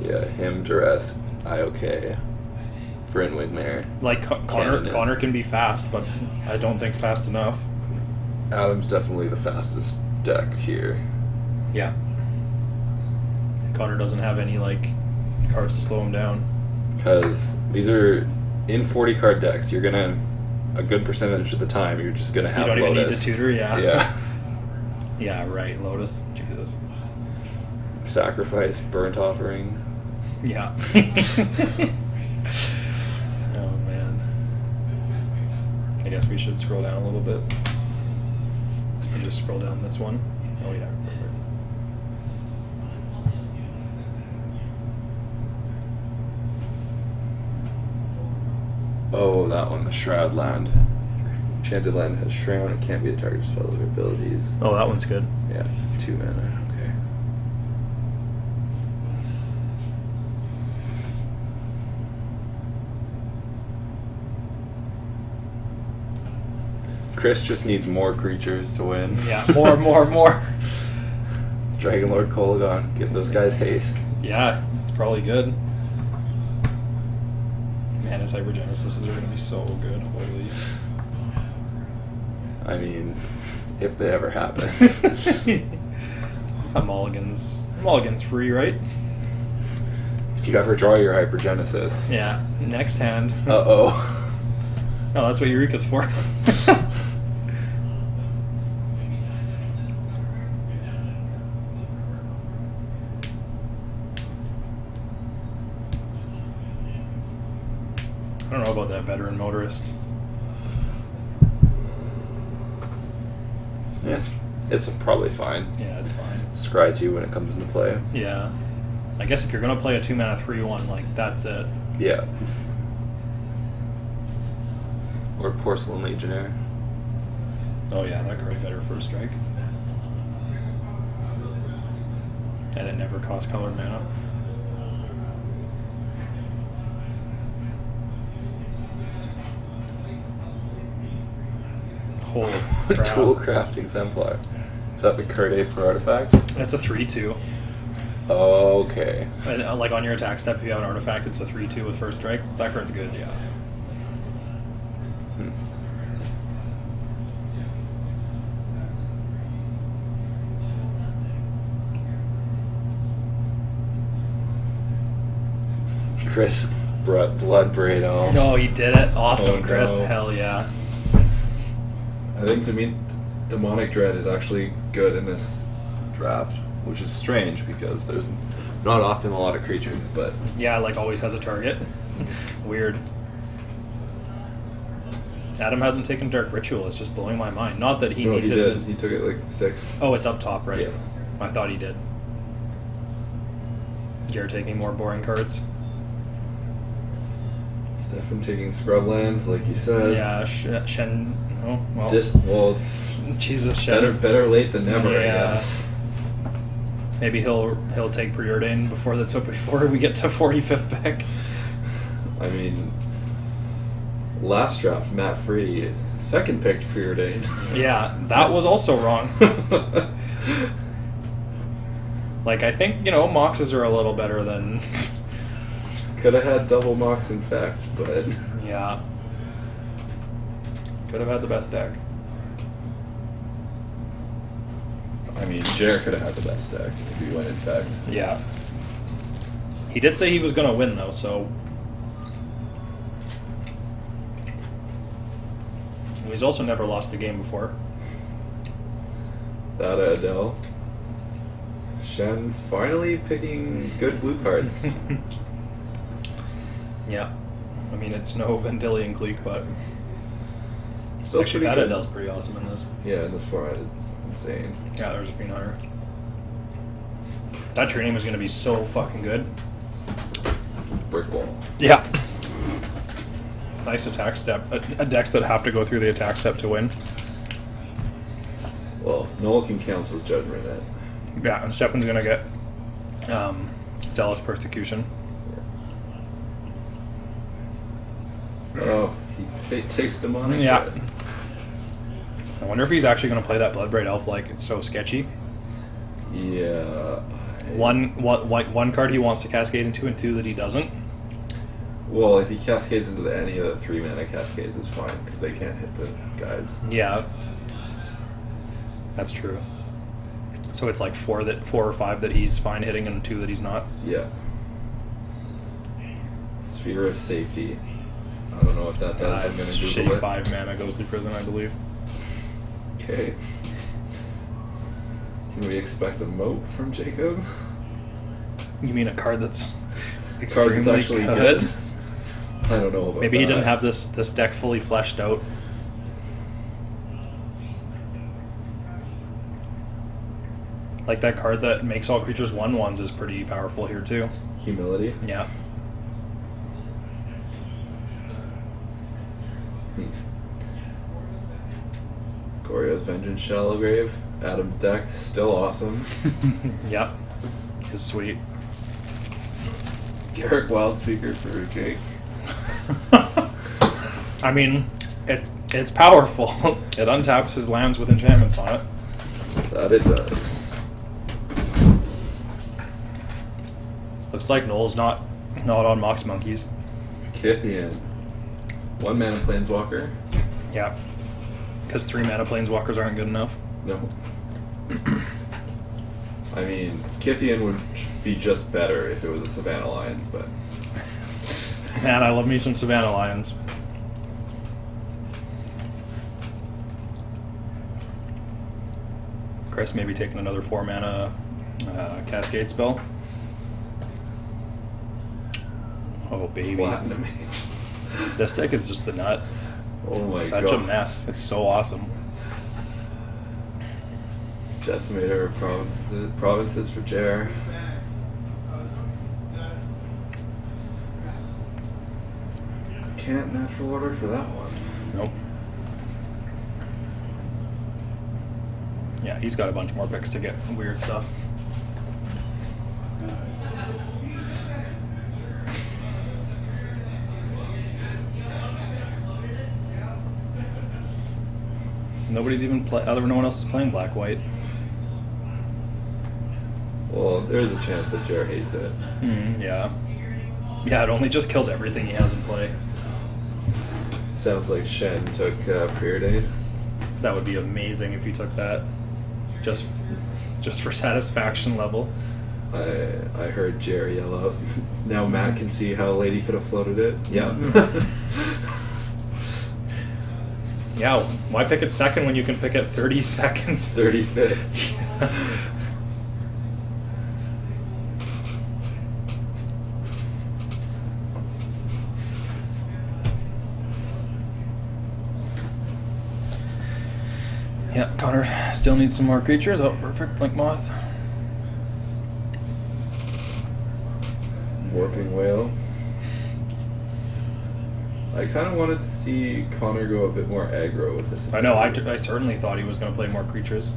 H: Yeah, him, Duress, IOK, Bryn Wigmare.
A: Like Connor can be fast, but I don't think fast enough.
H: Adam's definitely the fastest deck here.
A: Yeah. Connor doesn't have any like cards to slow him down.
H: Because these are in 40 card decks. You're gonna a good percentage of the time you're just gonna have
A: You don't even
H: Lotus.
A: need to tutor, yeah.
H: Yeah.
A: Yeah, right. Lotus. Jesus.
H: Sacrifice, burnt offering.
A: Yeah. Oh man. I guess we should scroll down a little bit. And just scroll down this one. Oh yeah. Perfect.
H: Oh, that one, the Shroud Land. Enchanted land has Shroud. It can't be the target spell or abilities.
A: Oh, that one's good.
H: Yeah, 2 mana. Okay. Chris just needs more creatures to win.
A: Yeah, more.
H: Dragon Lord Kolagon, give those guys haste.
A: Yeah, it's probably good. Man, his Hypergenesis are going to be so good. Holy.
H: I mean, if they ever happen.
A: Mulligan's free, right?
H: If you ever draw your Hypergenesis.
A: Yeah. Next hand.
H: Uh-oh.
A: No, that's what Eureka's for. I don't know about that veteran motorist.
H: Yeah, it's probably fine.
A: Yeah, it's fine.
H: Scry 2 when it comes into play.
A: Yeah. I guess if you're going to play a 2 mana 3/1, like, that's it.
H: Yeah. Or Porcelain Legionnaire.
A: Oh yeah, that card better first strike. And it never costs colored mana. Holy crap.
H: Tool Craft Exemplar. Is that the card A per artifact?
A: That's a 3/2.
H: Okay.
A: And like on your attack step, if you have an artifact, it's a 3/2 with first strike. That card's good, yeah.
H: Chris brought Blood Braid on.
A: Oh, he did it. Awesome,
H: Oh,
A: Chris.
H: no.
A: Hell yeah.
H: I think Demonic Dread is actually good in this draft, which is strange because there's not often a lot of creatures, but
A: Yeah, like always has a target. Weird. Adam hasn't taken Dark Ritual. It's just blowing my mind. Not that he
H: no,
A: needs
H: he
A: it.
H: did.
A: as-
H: He took it like 6.
A: Oh, it's up top, right?
H: Yeah.
A: I thought he did. You're taking more boring cards.
H: Stefan taking scrublands, like you said.
A: Yeah, Shen. Oh well.
H: Well,
A: Jesus, Shen.
H: better late than never, I
A: Yeah.
H: guess.
A: Maybe he'll take preordain before we get to 45th pick.
H: I mean, last draft, Matt Free, second picked preordained.
A: Yeah, that was also wrong. Like, I think, Moxes are a little better than...
H: Could have had double Mox, in fact, but...
A: Yeah. Could have had the best deck.
H: I mean, Jared could have had the best deck if he went, in fact.
A: Yeah. He did say he was going to win, though, so... He's also never lost a game before.
H: That Adele. Shen finally picking good blue cards.
A: Yeah. I mean, it's no Vendilion Clique, but...
H: Still
A: Actually,
H: pretty
A: that
H: good.
A: Adele's pretty awesome in this.
H: Yeah, in this format, it's insane.
A: Yeah, there's a Fiend Hunter. That training is going to be so fucking good.
H: Brick wall.
A: Yeah. Nice attack step. A decks that have to go through the attack step to win.
H: Well, Noel can cancel his judgment at.
A: Yeah, and Stefan's going to get Zealous Persecution.
H: Oh, he takes demonic.
A: Yeah.
H: shit.
A: I wonder if he's actually going to play that Bloodbraid Elf like it's so sketchy.
H: Yeah.
A: One card he wants to cascade into and 2 that he doesn't.
H: Well, if he cascades into any of the 3-mana cascades, it's fine because they can't hit the guides.
A: Yeah. That's true. So it's like 4 or 5 that he's fine hitting and 2 that he's not.
H: Yeah. Sphere of Safety. I don't know what that does. I'm
A: It's
H: gonna
A: shitty
H: Google it.
A: 5 mana goes to prison, I believe.
H: Okay. Can we expect a moat from Jacob?
A: You mean a card that's
H: Card
A: extremely
H: that's actually good? I don't know about
A: Maybe he
H: that.
A: didn't have this deck fully fleshed out. Like that card that makes all creatures 1/1s is pretty powerful here too.
H: Humility.
A: Yeah.
H: Goryo's Vengeance Shallow Grave. Adam's deck, still awesome.
A: Yep. Is sweet.
H: Garrick Wildspeaker for Jake.
A: I mean, it's powerful. It untaps his lands with enchantments on it.
H: That it does.
A: Looks like Noel's not on Mox Monkeys.
H: Kithian. 1 mana Planeswalker.
A: Yeah. Because 3 mana Planeswalkers aren't good enough.
H: No. I mean, Kithian would be just better if it was a Savannah Lions, but...
A: Man, I love me some Savannah Lions. Chris maybe taking another 4 mana Cascade spell. Oh baby.
H: Platinum.
A: This deck is just the nut.
H: Oh my
A: It's
H: god.
A: such a mess. It's so awesome.
H: Decimator of provinces for Jer. Can't natural order for that one.
A: Nope. Yeah, he's got a bunch more picks to get weird stuff. Nobody's even no one else is playing black white.
H: Well, there's a chance that Jer hates it.
A: Yeah. Yeah, it only just kills everything he has in play.
H: Sounds like Shen took Preordain.
A: That would be amazing if he took that. Just for satisfaction level.
H: I heard Jer yell out. Now Matt can see how Lady could have floated it. Yeah.
A: Yeah, why pick it second when you can pick it 32nd?
H: 35th.
A: Yeah, Connor still needs some more creatures. Oh, perfect. Blink Moth.
H: Warping Whale. I kind of wanted to see Connor go a bit more aggro with this.
A: I know. I certainly thought he was going to play more creatures.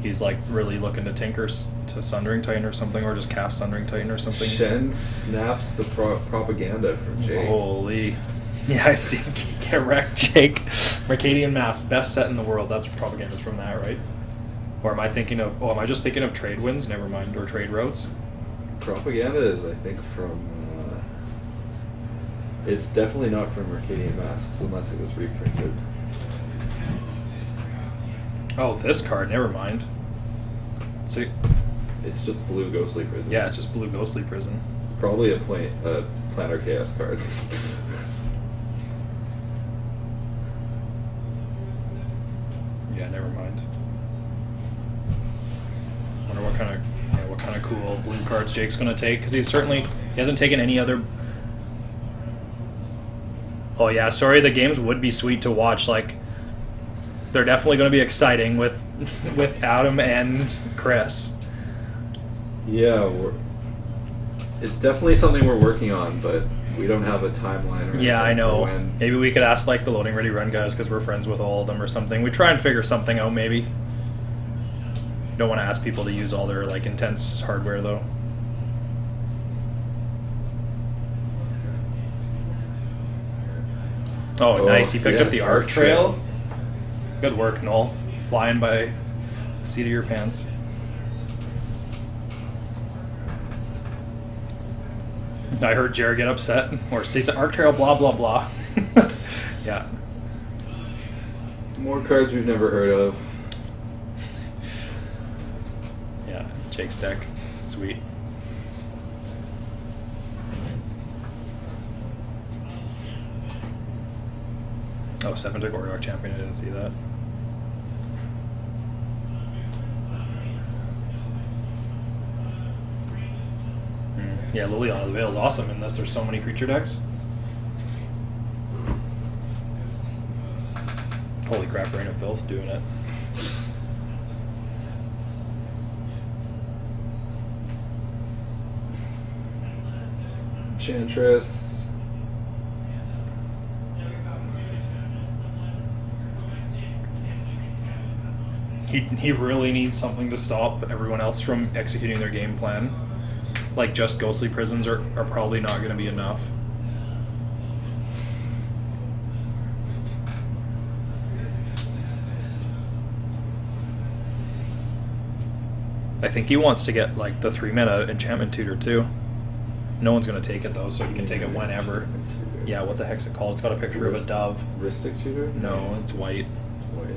A: He's like really looking to tinker to Sundering Titan or something, or just cast Sundering Titan or something.
H: Shen snaps the propaganda from Jake.
A: Holy. Yeah, I see. Get wrecked, Jake. Mercadian Mask, best set in the world. That's propaganda's from that, right? Or am I thinking of... Oh, am I just thinking of trade winds? Never mind. Or trade routes?
H: Propaganda is, I think, from... it's definitely not from Mercadian Masks, unless it was reprinted.
A: Oh, this card. Never mind. See?
H: It's just blue Ghostly Prison.
A: Yeah, it's just blue Ghostly Prison.
H: It's probably a Planar Chaos card.
A: Yeah, never mind. Wonder what kind of cool blue cards Jake's gonna take, because he hasn't taken any other. Oh yeah, sorry. The games would be sweet to watch. Like, they're definitely going to be exciting with Adam and Chris.
H: Yeah, it's definitely something we're working on, but we don't have a timeline. Or
A: Yeah, I know.
H: for when.
A: Maybe we could ask like the Loading Ready Run guys, because we're friends with all of them or something. We try and figure something out. Maybe. Don't want to ask people to use all their like intense hardware though. Oh, nice. He picked up
H: yes,
A: the Arc Trail. Good work, Noel. Flying by the seat of your pants. I heard Jared get upset. Or say Arc Trail, blah, blah, blah. Yeah.
H: More cards we've never heard of.
A: Yeah, Jake's deck. Sweet. Oh, 7 tick Order Champion. I didn't see that. Yeah, Liliana the Veil is awesome in this. There's so many creature decks. Holy crap, Rain of Filth doing it.
H: Enchantress.
A: He really needs something to stop everyone else from executing their game plan. Like, just Ghostly Prisons are probably not going to be enough. I think he wants to get, like, the 3-mana Enchantment Tutor, too. No one's going to take it, though, so he can take it whenever. Yeah, what the heck's it called? It's got a picture of a dove.
H: Ristic Tutor?
A: No, it's white.
H: It's white.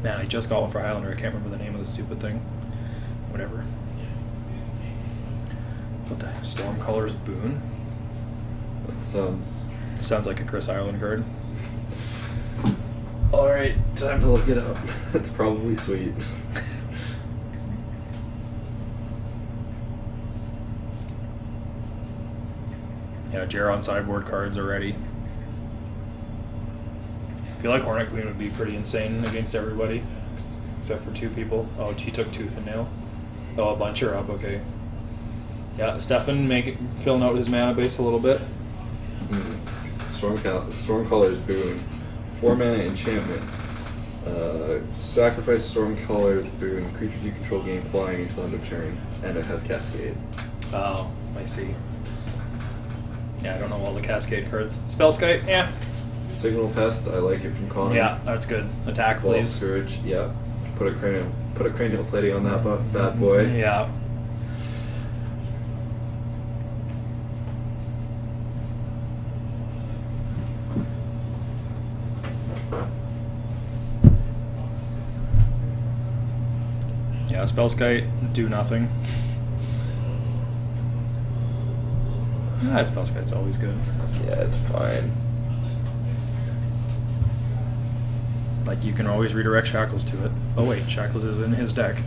A: Man, I just got one for Highlander. I can't remember the name of the stupid thing. Whatever. What the heck? Stormcolor's Boon?
H: That sounds
A: like a Chris Ireland card.
H: Alright, time to look it up. It's probably sweet.
A: Yeah, Jaron sideboard cards already. I feel like Hornet Queen would be pretty insane against everybody, except for 2 people. Oh, he took Tooth and Nail. Oh, a bunch are up, okay. Yeah, Stefan filling out his mana base a little bit.
H: Stormcaller's Boon. 4-mana enchantment. Sacrifice Stormcaller's Boon. Creatures you control gain flying until end of turn. And it has Cascade.
A: Oh, I see. Yeah, I don't know all the Cascade cards. Spellskite, yeah.
H: Signal Pest, I like it from Connor.
A: Yeah, that's good. Attack,
H: Vault
A: please.
H: Scourge, yeah. Put a cranial plating on that bad boy.
A: Yeah. Yeah, Spellskite, do nothing. Spellskite's always good.
H: Yeah, it's fine.
A: Like, you can always redirect Shackles to it. Oh wait, Shackles is in his deck.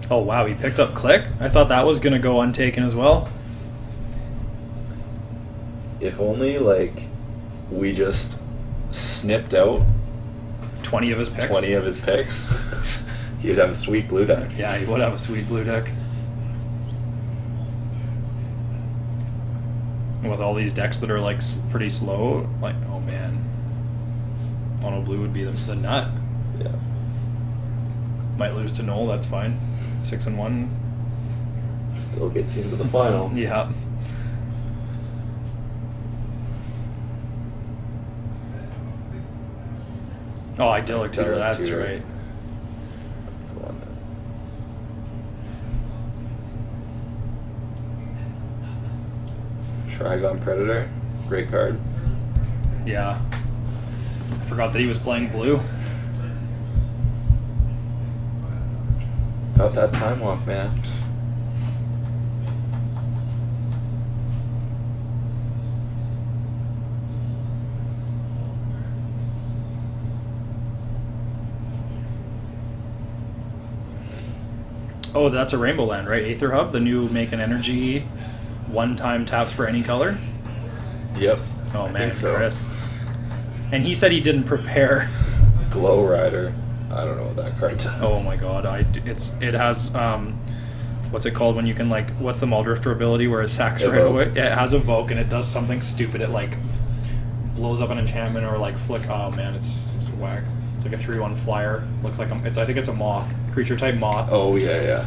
A: Oh wow, he picked up Click? I thought that was gonna go untaken as well.
B: If only, like, we just snipped out
A: 20 of his picks.
B: He would have a sweet blue deck.
A: Yeah, he would have a sweet blue deck. With all these decks that are like pretty slow, like, oh man, mono blue would be the nut.
B: Yeah.
A: Might lose to Noel, that's fine. 6-1.
H: Still gets you into the final.
A: Yeah. Oh, idyllic tutor,
H: Idyllic
A: that's
H: tutor.
A: right.
H: That's the one.
B: Trigon Predator. Great card.
A: Yeah. I forgot that he was playing blue.
B: Got that time walk, man.
A: Oh, that's a Rainbow Land, right? Aether Hub, the new make an energy, one-time taps for any color.
B: Yep.
A: Oh
B: I
A: man,
B: think so.
A: Chris. And he said he didn't prepare.
B: Glow Rider. I don't know what that card does.
A: Oh my god, it has what's it called when you can like what's the Muldrifter ability where it sacks right
B: Evoke.
A: away? Yeah, it has Evoke and it does something stupid. It like blows up an enchantment or like flick. Oh man, it's whack. It's like a 3/1 flyer. Looks like I think it's a moth, creature type moth.
B: Oh, yeah.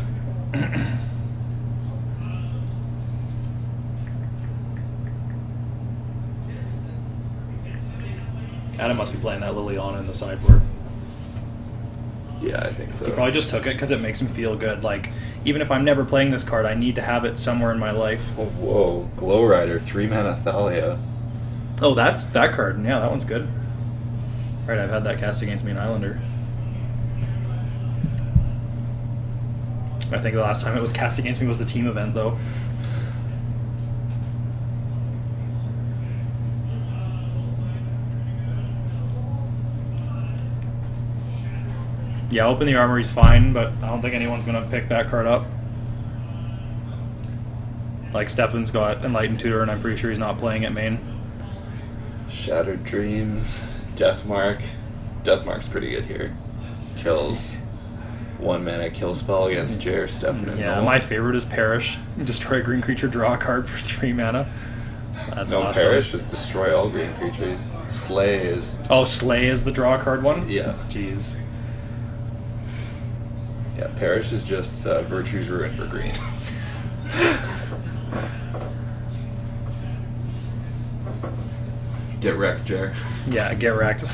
A: Adam must be playing that Liliana in the sideboard.
B: Yeah, I think so.
A: He probably just took it because it makes him feel good. Like, even if I'm never playing this card, I need to have it somewhere in my life.
B: Oh, whoa. Glow Rider, 3-mana Thalia.
A: Oh, that's that card. Yeah, that one's good. Right, I've had that cast against me in Highlander. I think the last time it was cast against me was the team event, though. Yeah, Open the Armory's fine, but I don't think anyone's going to pick that card up. Like, Stefan's got Enlightened Tutor, and I'm pretty sure he's not playing at main.
B: Shattered Dreams. Deathmark. Deathmark's pretty good here. Kills 1-mana kill spell against Jer, Stefan, and
A: Yeah,
B: Noel.
A: my favorite is Perish. Destroy a green creature, draw a card for 3 mana. That's
B: No,
A: awesome.
B: Perish, just destroy all green creatures. Slay is...
A: Oh, Slay is the draw card one?
B: Yeah.
A: Jeez.
B: Yeah, Perish is just Virtue's Ruin for green. Get wrecked, Jer.
A: Yeah, get wrecked.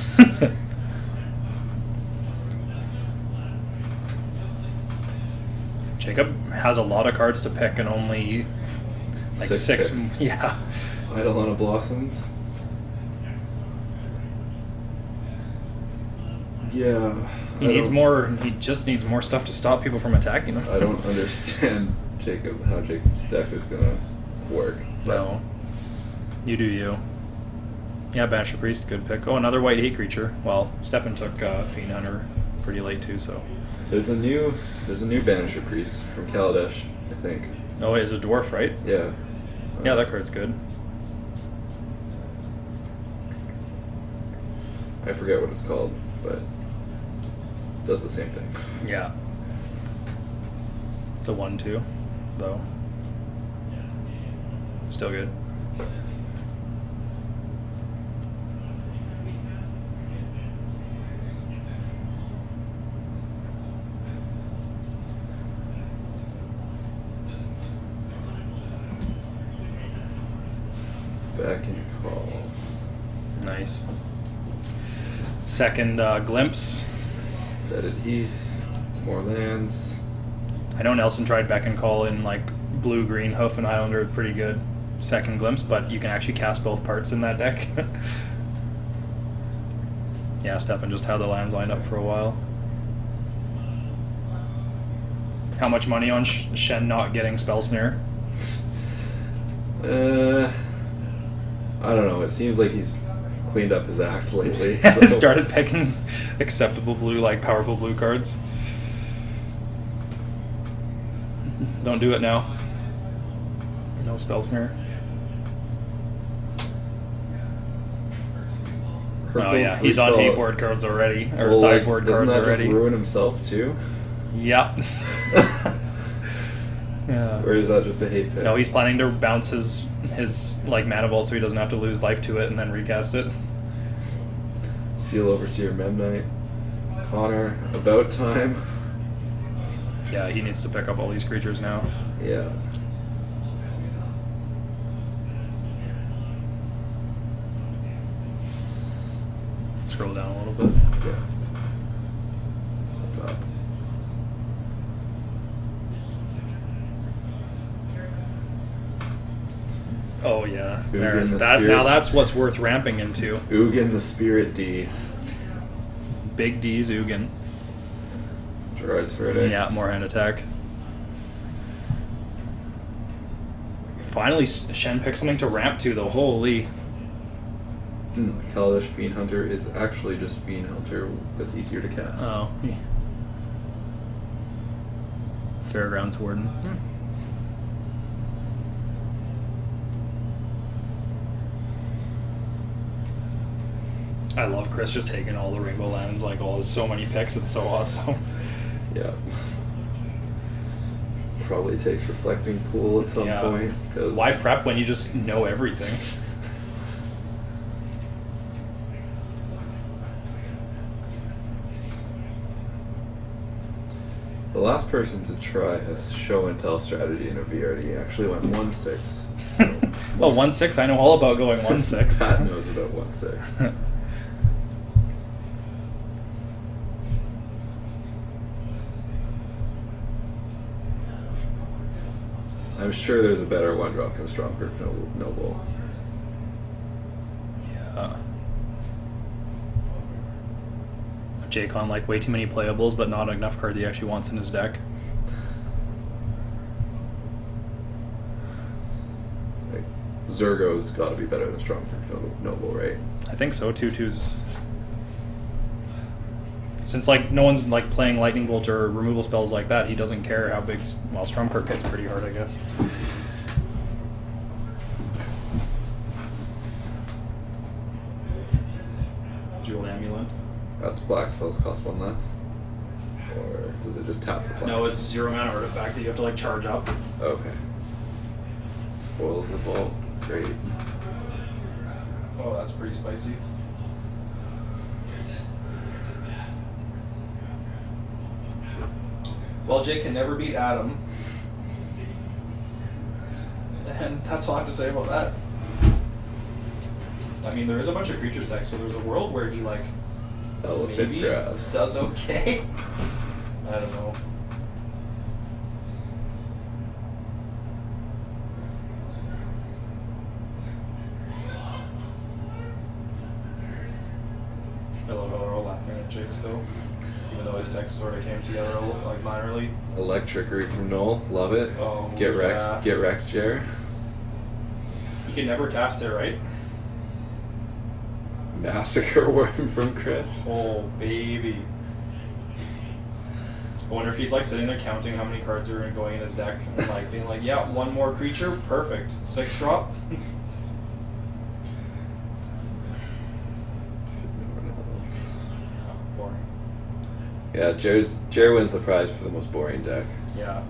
A: Jacob has a lot of cards to pick and only like
H: Six
A: six.
H: picks.
A: Yeah.
H: Eidolon of Blossoms. Yeah.
A: He just needs more stuff to stop people from attacking him.
H: I don't understand how Jacob's deck is gonna work.
A: No. You do you. Yeah, Banisher Priest, good pick. Oh, another white 8 creature. Well, Stefan took Fiend Hunter pretty late too, so.
H: There's a new Banisher Priest from Kaladesh, I think.
A: Oh, it's a dwarf, right?
H: Yeah.
A: Yeah, that card's good.
H: I forget what it's called, but it does the same thing.
A: Yeah. It's a 1/2, though. Still good.
H: Back in call.
A: Nice. Second glimpse.
H: Fetid Heath. More lands.
A: I know Nelson tried Beck and Call in like blue, green, Hoof, and Highlander. Pretty good. Second glimpse, but you can actually cast both parts in that deck. Yeah, Stefan just had the lands lined up for a while. How much money on Shen not getting Spell Snare?
H: I don't know. It seems like he's cleaned up his act lately. So.
A: Started picking acceptable blue, like powerful blue cards. Don't do it now. No Spell Snare. Oh yeah, he's on hate board cards already, or sideboard cards
H: doesn't that
A: already.
H: just ruin himself too?
J: Yeah. Yeah.
H: Or is that just a hate pick?
J: No, he's planning to bounce his like mana vault so he doesn't have to lose life to it and then recast it.
H: Steal over to your Mem Knight. Connor, about time.
J: Yeah, he needs to pick up all these creatures now.
H: Yeah.
J: Scroll down a little bit.
H: Yeah. What's up?
J: Oh yeah.
H: Ugin
J: There.
H: the
J: That
H: Spirit.
J: now that's what's worth ramping into.
H: Ugin the Spirit D.
J: Big D's Ugin.
H: Gerard's verdict.
J: Yeah, more hand attack. Finally, Shen picked something to ramp to though. Holy.
H: Kaladesh Fiend Hunter is actually just Fiend Hunter that's easier to cast.
J: Oh. Yeah. Fairgrounds Warden. I love Chris just taking all the Rainbow Lands, like so many picks. It's so awesome.
H: Yeah. Probably takes Reflecting Pool at some
J: Yeah.
H: point. 'Cause
J: Why prep when you just know everything?
H: the last person to try a show and tell strategy in a VRD actually went 1-6.
J: Well, 1-6. I know all about going 1-6.
H: Pat knows about 1-6. I'm sure there's a better one drop than Strongford Noble.
J: Yeah. Jaycon like way too many playables, but not enough cards he actually wants in his deck.
H: Like, Zergo's got to be better than Strongford Noble, right?
J: I think so. 2/2s. Since like no one's like playing Lightning Bolt or removal spells like that, he doesn't care how big. Well, Stormkirk hits pretty hard, I guess. Jeweled Amulet.
H: That's black spells cost one less? Or does it just tap for black?
J: No, it's 0 mana artifact that you have to like charge up.
H: Okay. Spoils the vault. Great.
J: Oh, that's pretty spicy. Well, Jake can never beat Adam. And that's all I have to say about that. I mean, there is a bunch of creatures deck, so there's a world where he, like,
H: Elephant
J: maybe
H: grass.
J: does okay. I don't know. I love how they're all laughing at Jake still. Even though his decks sort of came together like minorly.
H: Electrickery from Null. Love it.
J: Oh,
H: Get wrecked.
J: yeah.
H: Get wrecked, Jer.
J: You can never cast it, right?
H: Massacre Worm from Chris.
J: Oh, baby. I wonder if he's like sitting there counting how many cards are going in his deck and like being like, yeah, one more creature, perfect. 6 drop. Boring.
H: Yeah, Jer wins the prize for the most boring deck.
J: Yeah.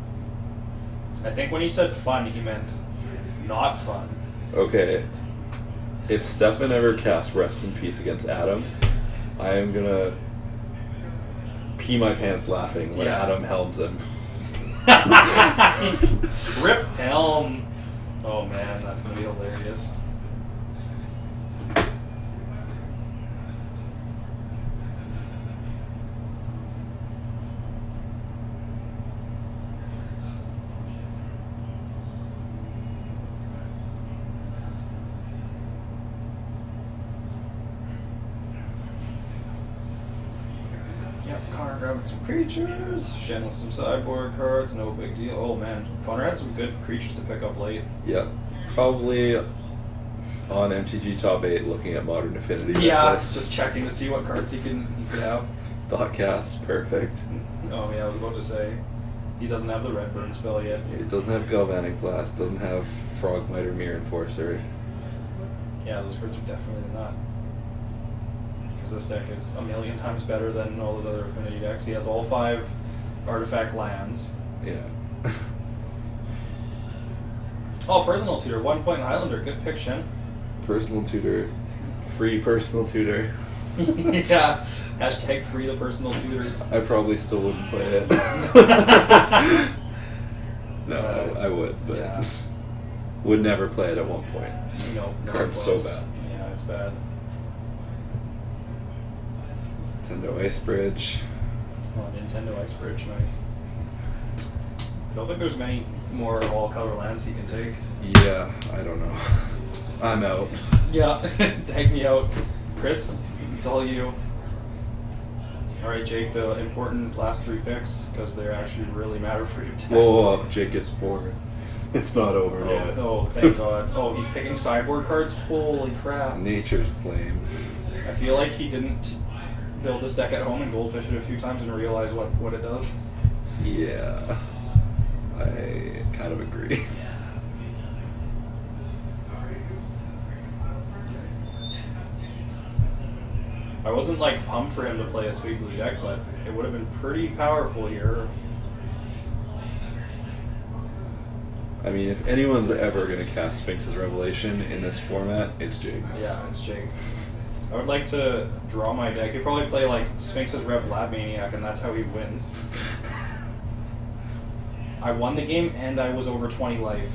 J: I think when he said fun, he meant not fun.
H: Okay. If Stefan ever casts Rest in Peace against Adam, I am gonna pee my pants laughing when
J: Yeah.
H: Adam helms him.
J: Rip Helm. Oh man, that's gonna be hilarious. Yep, Connor grabbing some creatures. Shen with some sideboard cards, no big deal. Oh man, Connor had some good creatures to pick up late.
H: Yeah. Probably on MTG Top 8 looking at Modern Affinity.
J: Yeah,
H: lists.
J: just checking to see what cards he could have.
H: Thoughtcast, perfect.
J: Oh yeah, I was about to say, he doesn't have the red burn spell yet.
H: It doesn't have Galvanic Blast, doesn't have Frogmite or Mirror Enforcer.
J: Yeah, those cards are definitely not. Because this deck is a million times better than all those other affinity decks. He has all 5
A: artifact lands.
H: Yeah.
A: Oh, personal tutor, 1 point Highlander. Good pick, Shin.
H: Personal tutor. Free personal tutor.
A: Yeah. Hashtag free the personal tutors.
H: I probably still wouldn't play it. No, I would, but
A: yeah.
H: would never play it at one point.
A: No,
H: Card's so bad.
A: Yeah, it's bad.
H: Nintendo Ice Bridge.
A: Oh, Nintendo Ice Bridge, nice. I don't think there's many more all-color lands you can take.
H: Yeah, I don't know. I'm out.
A: Yeah, take me out. Chris, it's all you. Alright, Jake, the important last 3 picks, because they actually really matter for your team.
H: Whoa, Jake gets 4. It's not over yet.
A: Oh, thank God. Oh, he's picking sideboard cards? Holy crap.
H: Nature's Claim.
A: I feel like he didn't build this deck at home and goldfish it a few times and realize what it does.
H: Yeah. I kind of agree.
A: I wasn't like pumped for him to play a sweet blue deck, but it would have been pretty powerful here.
H: I mean, if anyone's ever going to cast Sphinx's Revelation in this format, it's Jake.
A: Yeah, it's Jake. I would like to draw my deck. He'd probably play like Sphinx's Rev Lab Maniac, and that's how he wins. I won the game, and I was over 20 life.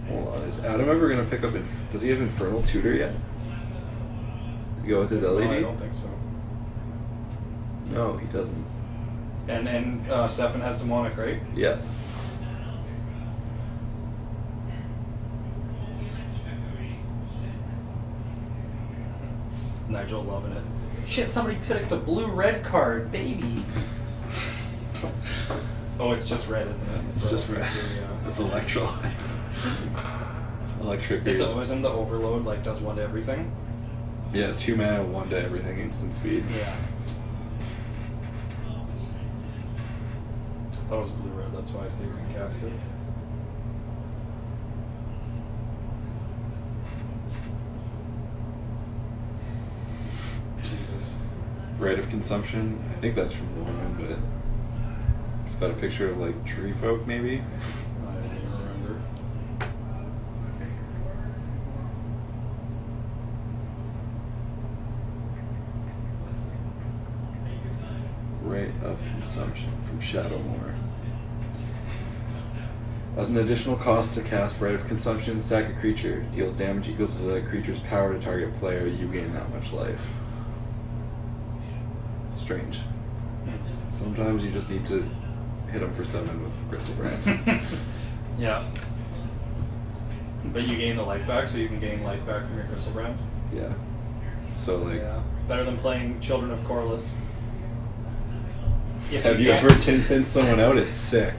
H: Hold on, is Adam ever going to pick up... Does he have Infernal Tutor yet? To go with his LED?
A: No, I don't think so.
H: No, he doesn't.
A: And Stefan has Demonic, right?
H: Yeah.
A: Nigel loving it. Shit, somebody picked a blue-red card, baby. Oh, it's just red, isn't it?
H: It's just red.
A: Yeah.
H: It's electrolyte. Electric
A: Is
H: is...
A: isn't the overload like does 1 to everything?
H: Yeah, 2 mana, 1 to everything, instant speed.
A: Yeah. I thought it was blue-red, that's why I say you can cast it. Jesus.
H: Rite of Consumption. I think that's from Norman, but it's got a picture of like tree folk, maybe.
A: I don't even remember.
H: Rite of Consumption from Shadowmoor. As an additional cost to cast Rite of Consumption, sack a creature. Deals damage equal to the creature's power to target player. You gain that much life. Strange. Sometimes you just need to hit them for 7 with Gristlebrand.
A: Yeah. But you gain the life back, so you can gain life back from your Gristlebrand.
H: Yeah. So like...
A: Yeah. Better than playing Children of Corliss. If
H: Have you
A: can't-
H: ever tin-finned someone out? It's sick.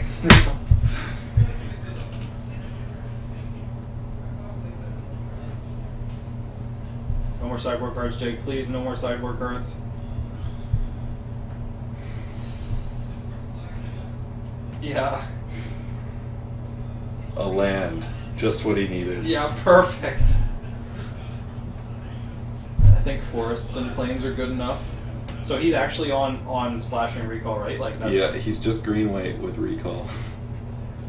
A: No more sideboard cards, Jake. Please, no more sideboard cards. Yeah.
H: A land. Just what he needed.
A: Yeah, perfect. I think forests and plains are good enough. So he's actually on splashing recall, right? Like that's
H: Yeah, he's just green-white with recall.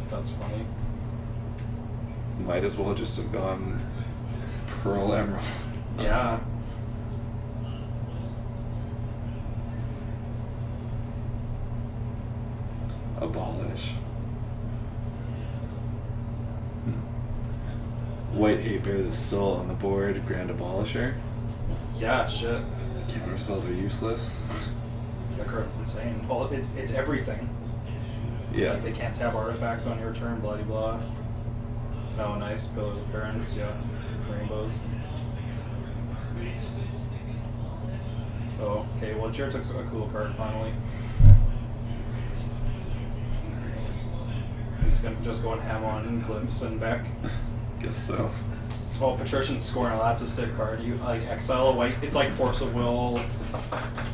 A: That's funny.
H: Might as well just have gone Pearl Emerald.
A: Yeah.
H: Abolish. White Hate Bear is still on the board. Grand Abolisher.
A: Yeah, shit.
H: Counter spells are useless.
A: That card's insane. Well, it's everything.
H: Yeah.
A: Like they can't tab artifacts on your turn, blah blah. No, nice. Pillar of the Parents, yeah. Rainbows. Oh, okay. Well, Jared took a cool card finally. He's gonna just going ham on Glimpse and Beck.
H: Guess so.
A: Oh, Patrician Scorn. Now that's a sick card. You like exile a white. It's like Force of Will,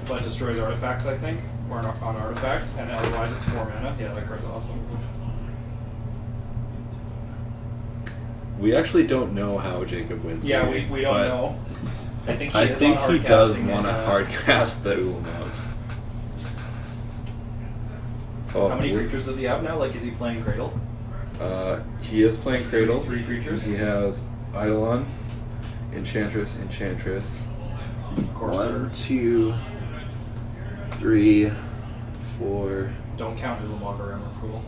A: but destroys artifacts, I think, or on artifact, and otherwise it's 4 mana. Yeah, that card's awesome.
H: We actually don't know how Jacob wins.
A: Yeah,
H: the
A: we
H: league,
A: don't
H: but
A: know. I think he
H: I
A: is
H: think
A: on
H: he
A: hard
H: does
A: casting
H: want to
A: and,
H: hard cast the Ulamobs. Oh,
A: How many
H: blue-
A: creatures does he have now? Like, is he playing Cradle?
H: He is playing Cradle.
A: Three creatures?
H: He has Eidolon, Enchantress,
A: Courser.
B: 1, 2, 3, 4.
A: Don't count Ulamog or Emrakul.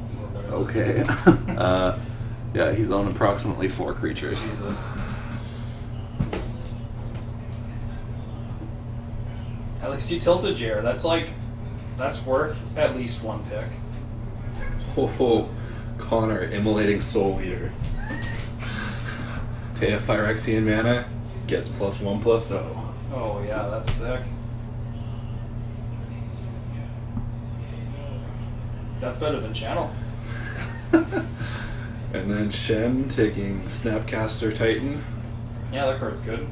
B: Okay. Yeah, he's on approximately 4 creatures.
A: Jesus. At least he tilted Jer. That's worth at least 1 pick.
H: Oh, Connor, immolating Soul Eater. Pay a Phyrexian mana, gets +1/+0.
A: Oh yeah, that's sick. That's better than Channel.
H: And then Shen taking Snapcaster Titan.
A: Yeah, that card's good.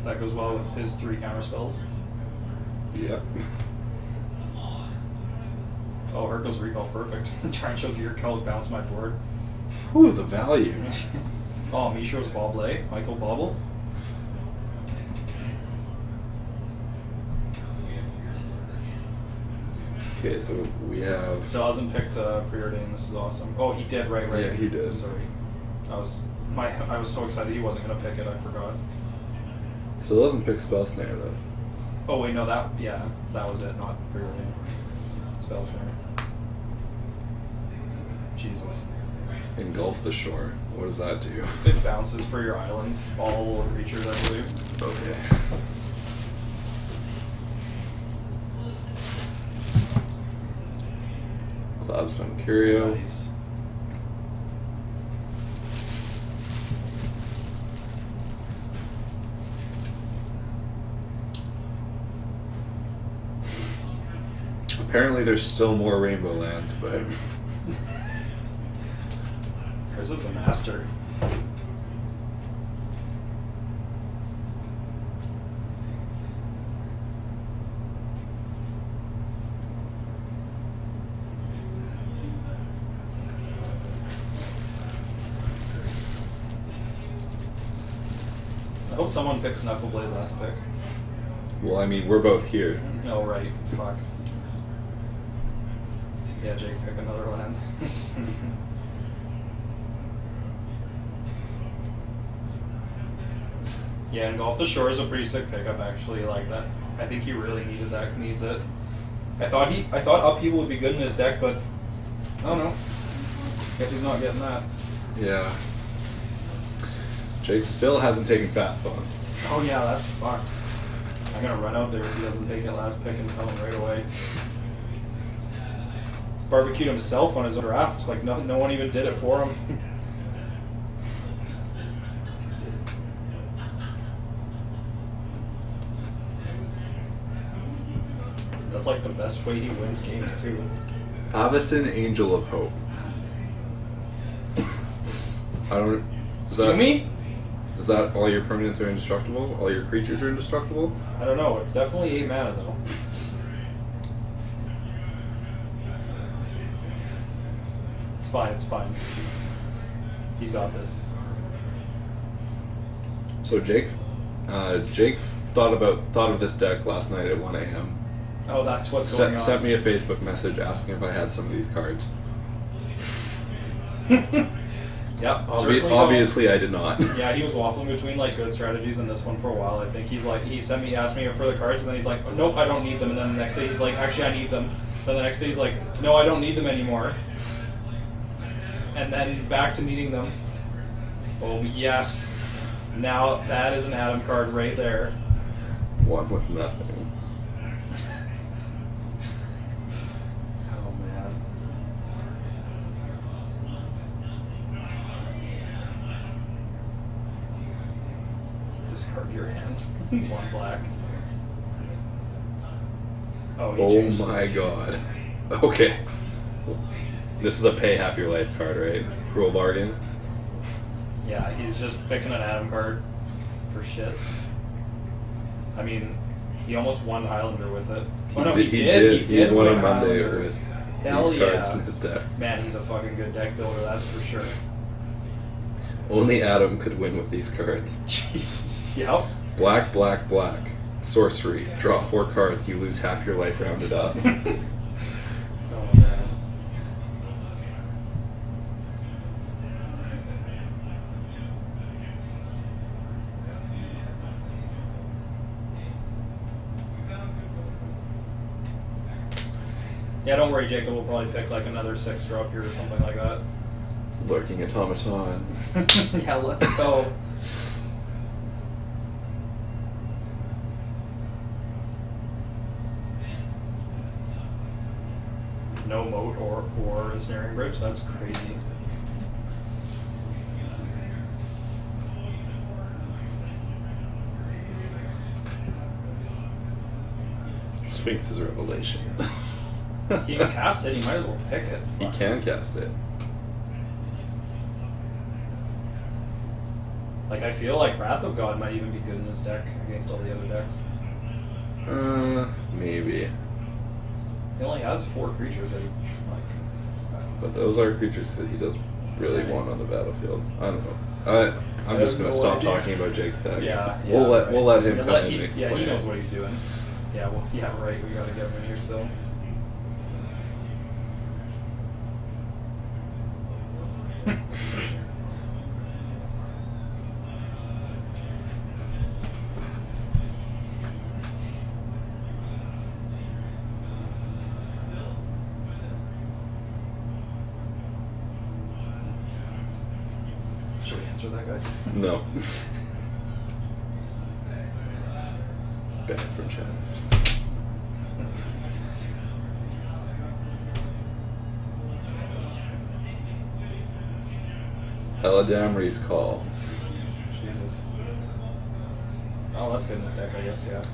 A: That goes well with his 3 counter spells.
H: Yep.
A: Oh, Hercule's Recall, perfect. Try and show Gear Cult, bounce my board.
H: Ooh, the value.
A: Oh, Misho's Bobble, Michael Bobble.
H: Okay, so we have.
A: Still hasn't picked Preordain. This is awesome. Oh, he did. Right.
H: Yeah, he did.
A: Sorry, I was so excited he wasn't gonna pick it. I forgot.
H: Still doesn't pick Spell Snare though.
A: Oh wait, no, that was it. Not Preordain. Spell Snare. Jesus.
H: Engulf the Shore. What does that do?
A: It bounces for your islands, all creatures, I believe.
H: Okay. Cloudstone Curio.
A: Nice.
H: Apparently there's still more Rainbow Lands, but
A: Chris is a master. I hope someone picks Knuckleblade last pick.
H: well, I mean, we're both here.
A: Oh, right. Fuck. Yeah, Jake, pick another land. Yeah, Engulf the Shore is a pretty sick pickup, actually. Like that. I think he really needs it. I thought Upheaval would be good in his deck, but I don't know. Guess he's not getting that.
H: Yeah. Jake still hasn't taken Fast Bond.
A: Oh yeah, that's fucked. I'm gonna run out there if he doesn't take it last pick and tell him right away. Barbecued himself on his own draft. It's like no one even did it for him. That's like the best way he wins games too.
H: Avacyn, Angel of Hope. I don't.
A: Excuse me?
H: Is that all your permanents are indestructible? All your creatures are indestructible?
A: I don't know. It's definitely 8 mana though. It's fine. It's fine. He's got this.
H: So Jake thought of this deck last night at 1 a.m.
A: Oh, that's what's going on.
H: Sent me a Facebook message asking if I had some of these cards.
A: Yep. certainly
H: Obviously, I did not.
A: Yeah, he was waffling between like good strategies and this one for a while. I think he asked me for the cards, and then he's like, oh, nope, I don't need them. And then the next day he's like, actually, I need them. Then the next day he's like, no, I don't need them anymore. And then back to needing them. Oh yes, now that is an Adam card right there.
H: One with nothing.
A: Oh man. Discard your hand. 1 black. Oh, he
H: Oh
A: changed
H: my
A: it.
H: god. Okay. This is a pay half your life card, right? Cruel bargain.
A: Yeah, he's just picking an Adam card for shits. I mean, he almost won Highlander with it. Oh no, he did. He did
H: won
A: win
H: on Monday
A: Highlander.
H: with
A: Hell
H: these cards
A: yeah.
H: in his deck.
A: Man, he's a fucking good deck builder, that's for sure.
H: Only Adam could win with these cards.
A: Yep.
H: Black, black, black. Sorcery. Draw 4 cards. You lose half your life rounded up.
J: Yeah, don't worry, Jacob will probably pick like another 6 up here or something like that.
H: Lurking automaton.
J: Yeah, let's go. No moat or ensnaring bridge, that's crazy.
H: Sphinx's revelation.
J: He can cast it, he might as well pick it.
H: He can cast it.
J: Like, I feel like Wrath of God might even be good in this deck against all the other decks.
H: Maybe.
J: He only has 4 creatures that he,
H: But those are creatures that he does really want on the battlefield. I don't know. I'm just gonna stop talking about Jake's deck.
J: Yeah,
H: We'll let him
J: Yeah,
H: come in and
J: he
H: explain.
J: knows what he's doing. Yeah, well, yeah, right. We gotta get him in here still. Should we answer that guy?
H: No. Banned from chat. Eladamri's Call.
J: Jesus. Oh, that's good in this deck, I guess. Yeah.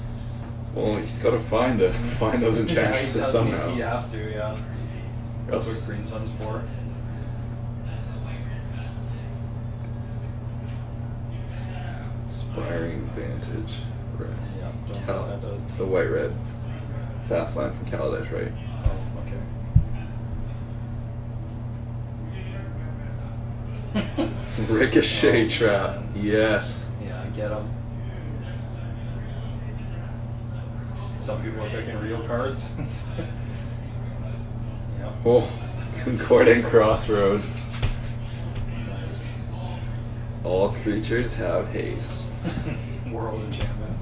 H: Well, he's got to find those
J: Yeah,
H: enchantments
J: he does.
H: somehow.
J: He has to. Yeah. That's what Green Sun's for.
H: Inspiring Vantage. Right.
J: Yeah. Don't know what that does.
H: It's the white red fast line from Kaladesh, right?
J: Oh, okay.
H: Ricochet
J: Oh,
H: Trap.
J: man.
H: Yes.
J: Yeah, get him. Some people are picking real cards. Yeah.
H: Oh, Concordant Crossroads.
J: Nice.
H: All creatures have haste.
J: World enchantment.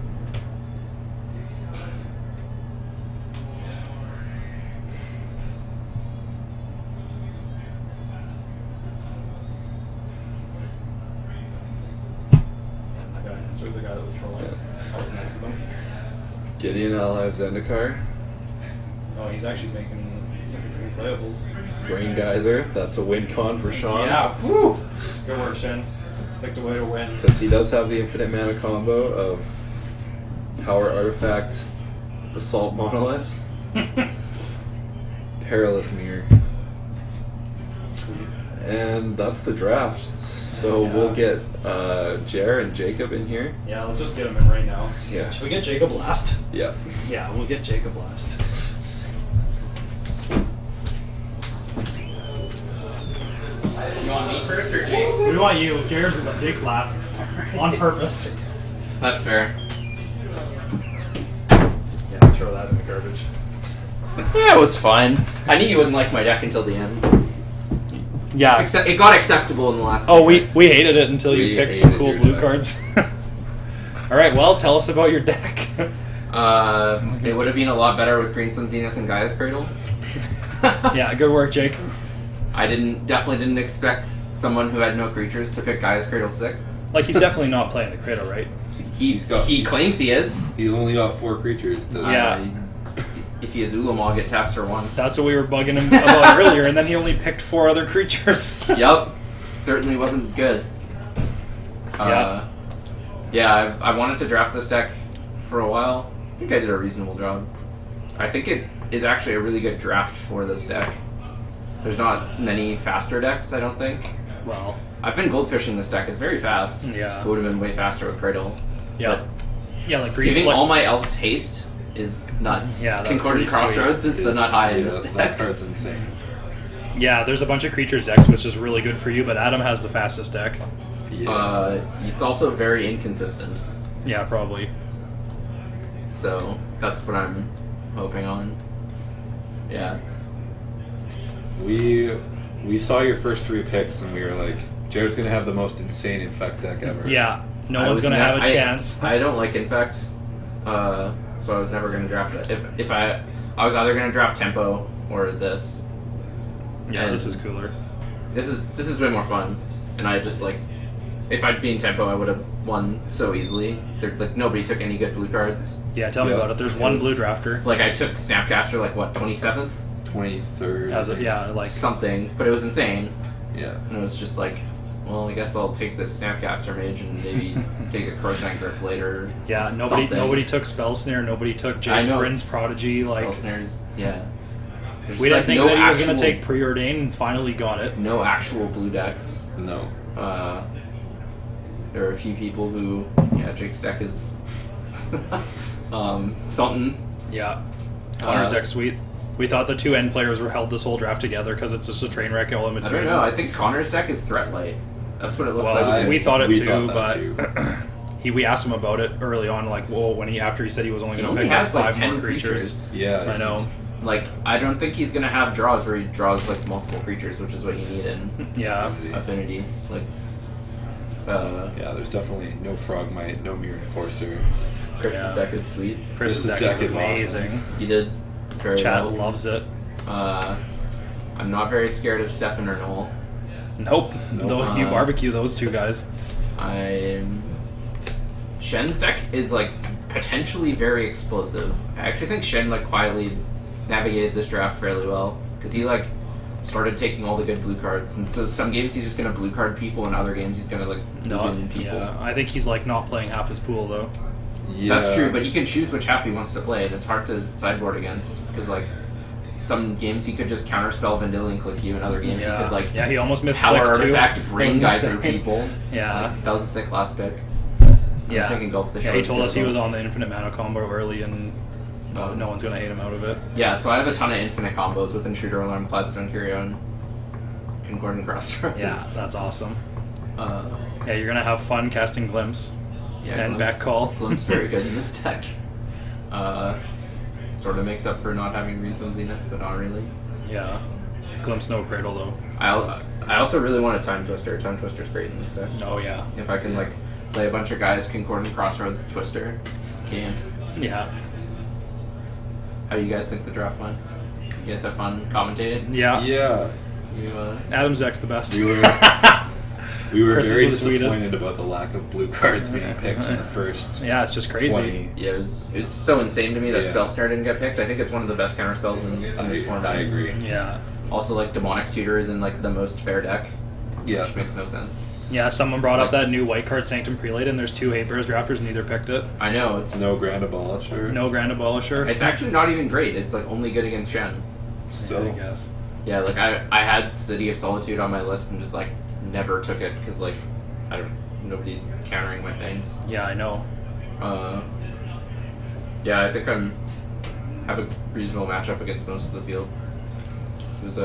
J: And that guy answered the guy that was trolling.
H: Yeah.
J: That was nice of him.
H: Gideon Ally Zendikar.
J: Oh, he's actually making green playables.
H: Brain Geyser. That's a win con for Sean.
J: Yeah, whew! Good work, Shen. Picked a way to win.
H: Because he does have the infinite mana combo of Power Artifact, Basalt Monolith, Perilous Mirror. And that's the draft. So
J: Yeah.
H: we'll get Jer and Jacob in here.
J: Yeah, let's just get him in right now.
H: Yeah.
J: Should we get Jacob last?
H: Yeah.
J: Yeah, we'll get Jacob last.
C: You want me first or Jake?
J: We want you. Jake's last. On purpose.
C: That's fair.
J: Yeah, throw that in the garbage.
C: Yeah, it was fine. I knew you wouldn't like my deck until the end.
J: Yeah.
C: It got acceptable in the last.
J: Oh,
C: two
J: we
C: picks.
J: hated it until you
H: We
J: picked some
H: hated
J: cool
H: your
J: blue
H: deck.
J: cards. All right, well, tell us about your deck.
C: It would have been a lot better with Green Sun Zenith and Gaia's Cradle.
J: Yeah, good work, Jake.
C: I definitely didn't expect someone who had no creatures to pick Gaia's Cradle 6th.
J: Like, he's definitely not playing the Cradle, right?
C: He claims he is.
H: He's only got 4 creatures.
J: Yeah.
C: If he has Ulamog, it taps for 1.
J: That's what we were bugging him about earlier, and then he only picked 4 other creatures.
C: Yep. Certainly wasn't good.
J: Yeah.
C: Yeah, I wanted to draft this deck for a while. I think I did a reasonable job. I think it is actually a really good draft for this deck. There's not many faster decks, I don't think.
J: Well,
C: I've been goldfishing this deck. It's very fast.
J: yeah.
C: It would have been way faster with Cradle.
J: Yeah. Yeah, like green.
C: Giving
J: like,
C: all my elves haste is nuts.
J: Yeah, that's
C: Concordant
J: pretty sweet.
C: Crossroads is the nut high in this
H: that
C: deck.
H: card's insane.
J: Yeah, there's a bunch of creatures decks, which is really good for you, but Adam has the fastest deck.
H: Yeah.
C: It's also very inconsistent.
J: Yeah, probably.
C: So that's what I'm hoping on. Yeah.
H: We saw your first 3 picks and we were like, Jared's gonna have the most insane infect deck ever.
J: Yeah, no
C: I
J: one's
C: was
J: going to have a chance.
C: I don't like Infect, so I was never going to draft it. If I was either going to draft Tempo or this.
A: Yeah,
C: And
A: this is cooler.
C: This is way more fun, and I just like, if I'd been tempo, I would have won so easily. There, like nobody took any good blue cards.
A: Yeah, tell me about it. There's one blue drafter.
C: Like I took Snapcaster like what 27th,
H: 23rd.
A: As a, yeah, like
C: something, but it was insane,
H: Yeah.
C: and it was just like, well, I guess I'll take this Snapcaster mage and maybe take a Crowsang Grip later.
A: yeah.
C: Something.
A: Nobody took Spell Snare. Nobody took Jace
C: know,
A: Vryn's Prodigy.
C: Spell
A: Like
C: snares, yeah. There's
A: we
C: just,
A: didn't think
C: no
A: that he was
C: actual,
A: gonna take Preordain, and finally got it.
C: no actual blue decks.
H: No.
C: There are a few people who, yeah, Jake's deck is Sultan.
A: Yeah, Connor's
C: Uh,
A: deck's sweet. We thought the two end players were held this whole draft together because it's just a train wreck all in
C: I
A: between.
C: don't know. I think Connor's deck is Threat Light. That's what it looks
A: Well,
C: like.
A: we thought it
H: we
A: too,
H: thought that
A: but
H: too.
A: we asked him about it early on. Like, well, when after he said he was only
C: He
A: going to
C: only
A: pick up
C: has like
A: 5
C: 10
A: more creatures.
H: Yeah.
A: I know.
C: Like, I don't think he's gonna have draws where he draws like multiple creatures, which is what you need in
A: Yeah,
C: Affinity. Like,
H: Yeah, there's definitely no Frogmite, no Mirror Enforcer.
C: Chris's
A: Yeah.
C: deck is sweet.
A: Chris's
H: Chris's
A: deck
H: deck
A: is
H: is
A: amazing.
C: He did very
A: Chat
C: well.
A: loves it.
C: I'm not very scared of Stefan or Noel.
A: Nope. Though you
C: Uh,
A: barbecue those two guys.
C: Shen's deck is like potentially very explosive. I actually think Shen like quietly navigated this draft fairly well because he like started taking all the good blue cards, and so some games he's just gonna blue card people, and other games he's gonna like blue in people.
A: Yeah, I think he's like not playing half his pool though.
H: Yeah.
C: That's true, but he can choose which half he wants to play, and it's hard to sideboard against because like some games he could just counterspell Vendilion Click you, and other games he could like
A: he almost missed
C: power
A: click, too.
C: artifact brain
A: That was
C: geyser
A: insane.
C: people.
A: Yeah.
C: Like, that was a sick last pick.
A: Yeah.
C: I'm thinking Gulf the
A: Yeah,
C: Shore
A: he
C: is
A: told
C: good
A: us
C: as
A: he
C: well.
A: was on the infinite mana combo early, and no one's gonna hate him out of it.
C: Yeah, so I have a ton of infinite combos with Intruder Alarm, Cloudstone Curio, and Concordant Crossroads.
A: Yeah, that's awesome.
C: Uh,
A: Yeah, you're gonna have fun casting Glimpse
C: yeah,
A: and
C: Glimpse-
A: back call.
C: Glimpse very good in this deck. Sort of makes up for not having Greenstone Zenith, but not really.
A: Yeah, Glimpse no cradle though.
C: I also really want a Time Twister. Time Twister's great in this deck.
A: Oh yeah,
C: If I can like play a bunch of guys, Concordant Crossroads, Twister, can.
A: yeah,
C: How do you guys think the draft went? You guys have fun commentating?
A: yeah.
H: Yeah.
C: You
A: Adam's deck's the best.
H: We were
A: Chris is
H: very
A: the sweetest.
H: disappointed about the lack of blue cards being picked in the first
A: Yeah, it's just crazy.
H: 20.
C: yeah, it's so insane to me that
H: Yeah.
C: Spell Snare didn't get picked. I think it's one of the best counter spells in this format.
H: I agree.
A: Yeah,
C: Also, like Demonic Tutor is in like the most fair deck,
H: Yeah.
C: which makes no sense.
A: yeah. Someone brought up that new white card Sanctum Prelate, and there's 2 Hate Bears drafters, and neither picked it.
C: I know it's
H: No Grand Abolisher.
A: No Grand Abolisher.
C: it's actually not even great. It's like only good against Shen.
H: Still.
A: I guess.
C: Yeah, like I had City of Solitude on my list and just like never took it because like nobody's countering my things.
A: Yeah, I know.
C: Yeah, I think have a reasonable matchup against most of the field. It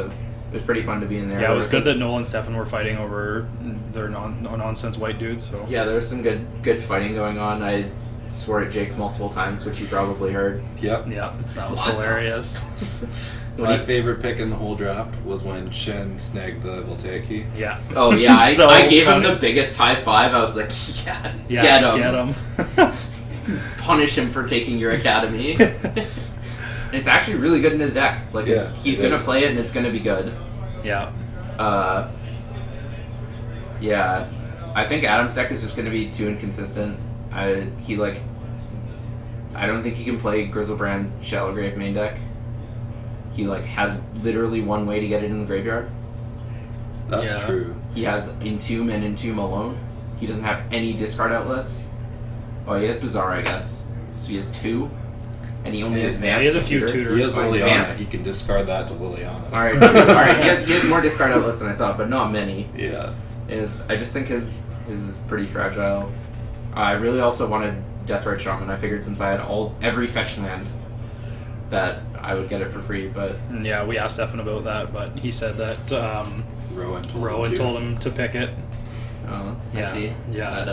C: was pretty fun to be in there.
A: Yeah, it
C: There
A: was
C: was
A: good
C: some-
A: that Noel and Stefan were fighting over their nonsense white dudes. So
C: Yeah, there was some good fighting going on. I swore at Jake multiple times, which you probably heard.
H: Yep.
A: yeah, that was hilarious.
H: My favorite pick in the whole draft was when Shen snagged the Voltaic key.
A: Yeah.
C: Oh yeah,
A: So
C: I gave him
A: funny.
C: the biggest high five. I was like, yeah,
A: Yeah,
C: get him.
A: Get him.
C: Punish him for taking your academy. It's actually really good in his deck. Like
H: Yeah,
C: he's
H: it
C: gonna
H: is.
C: play it and it's gonna be good.
A: Yeah.
C: Yeah, I think Adam's deck is just gonna be too inconsistent. I don't think he can play Grizzlebrand Shallowgrave main deck. He like has literally one way to get it in the graveyard.
H: That's
A: Yeah.
H: true.
C: He has Entomb and Entomb alone. He doesn't have any discard outlets. Oh, he has Bazaar, I guess. So he has 2. And he only has Vamp.
A: he has a
C: to
A: few
C: tutor.
A: tutors.
H: He has
C: Like,
H: Liliana.
C: Vamp.
H: He can discard that to Liliana.
C: Alright, true. Alright, he has more discard outlets than I thought, but not many.
H: Yeah.
C: I just think his is pretty fragile. I really also wanted Deathrite Shaman. I figured since I had every fetch land that I would get it for free, but
A: Yeah, we asked Stefan about that, but he said that
H: Rowan told him to.
A: pick it.
C: I
A: Yeah.
C: see.
A: Yeah.
C: But,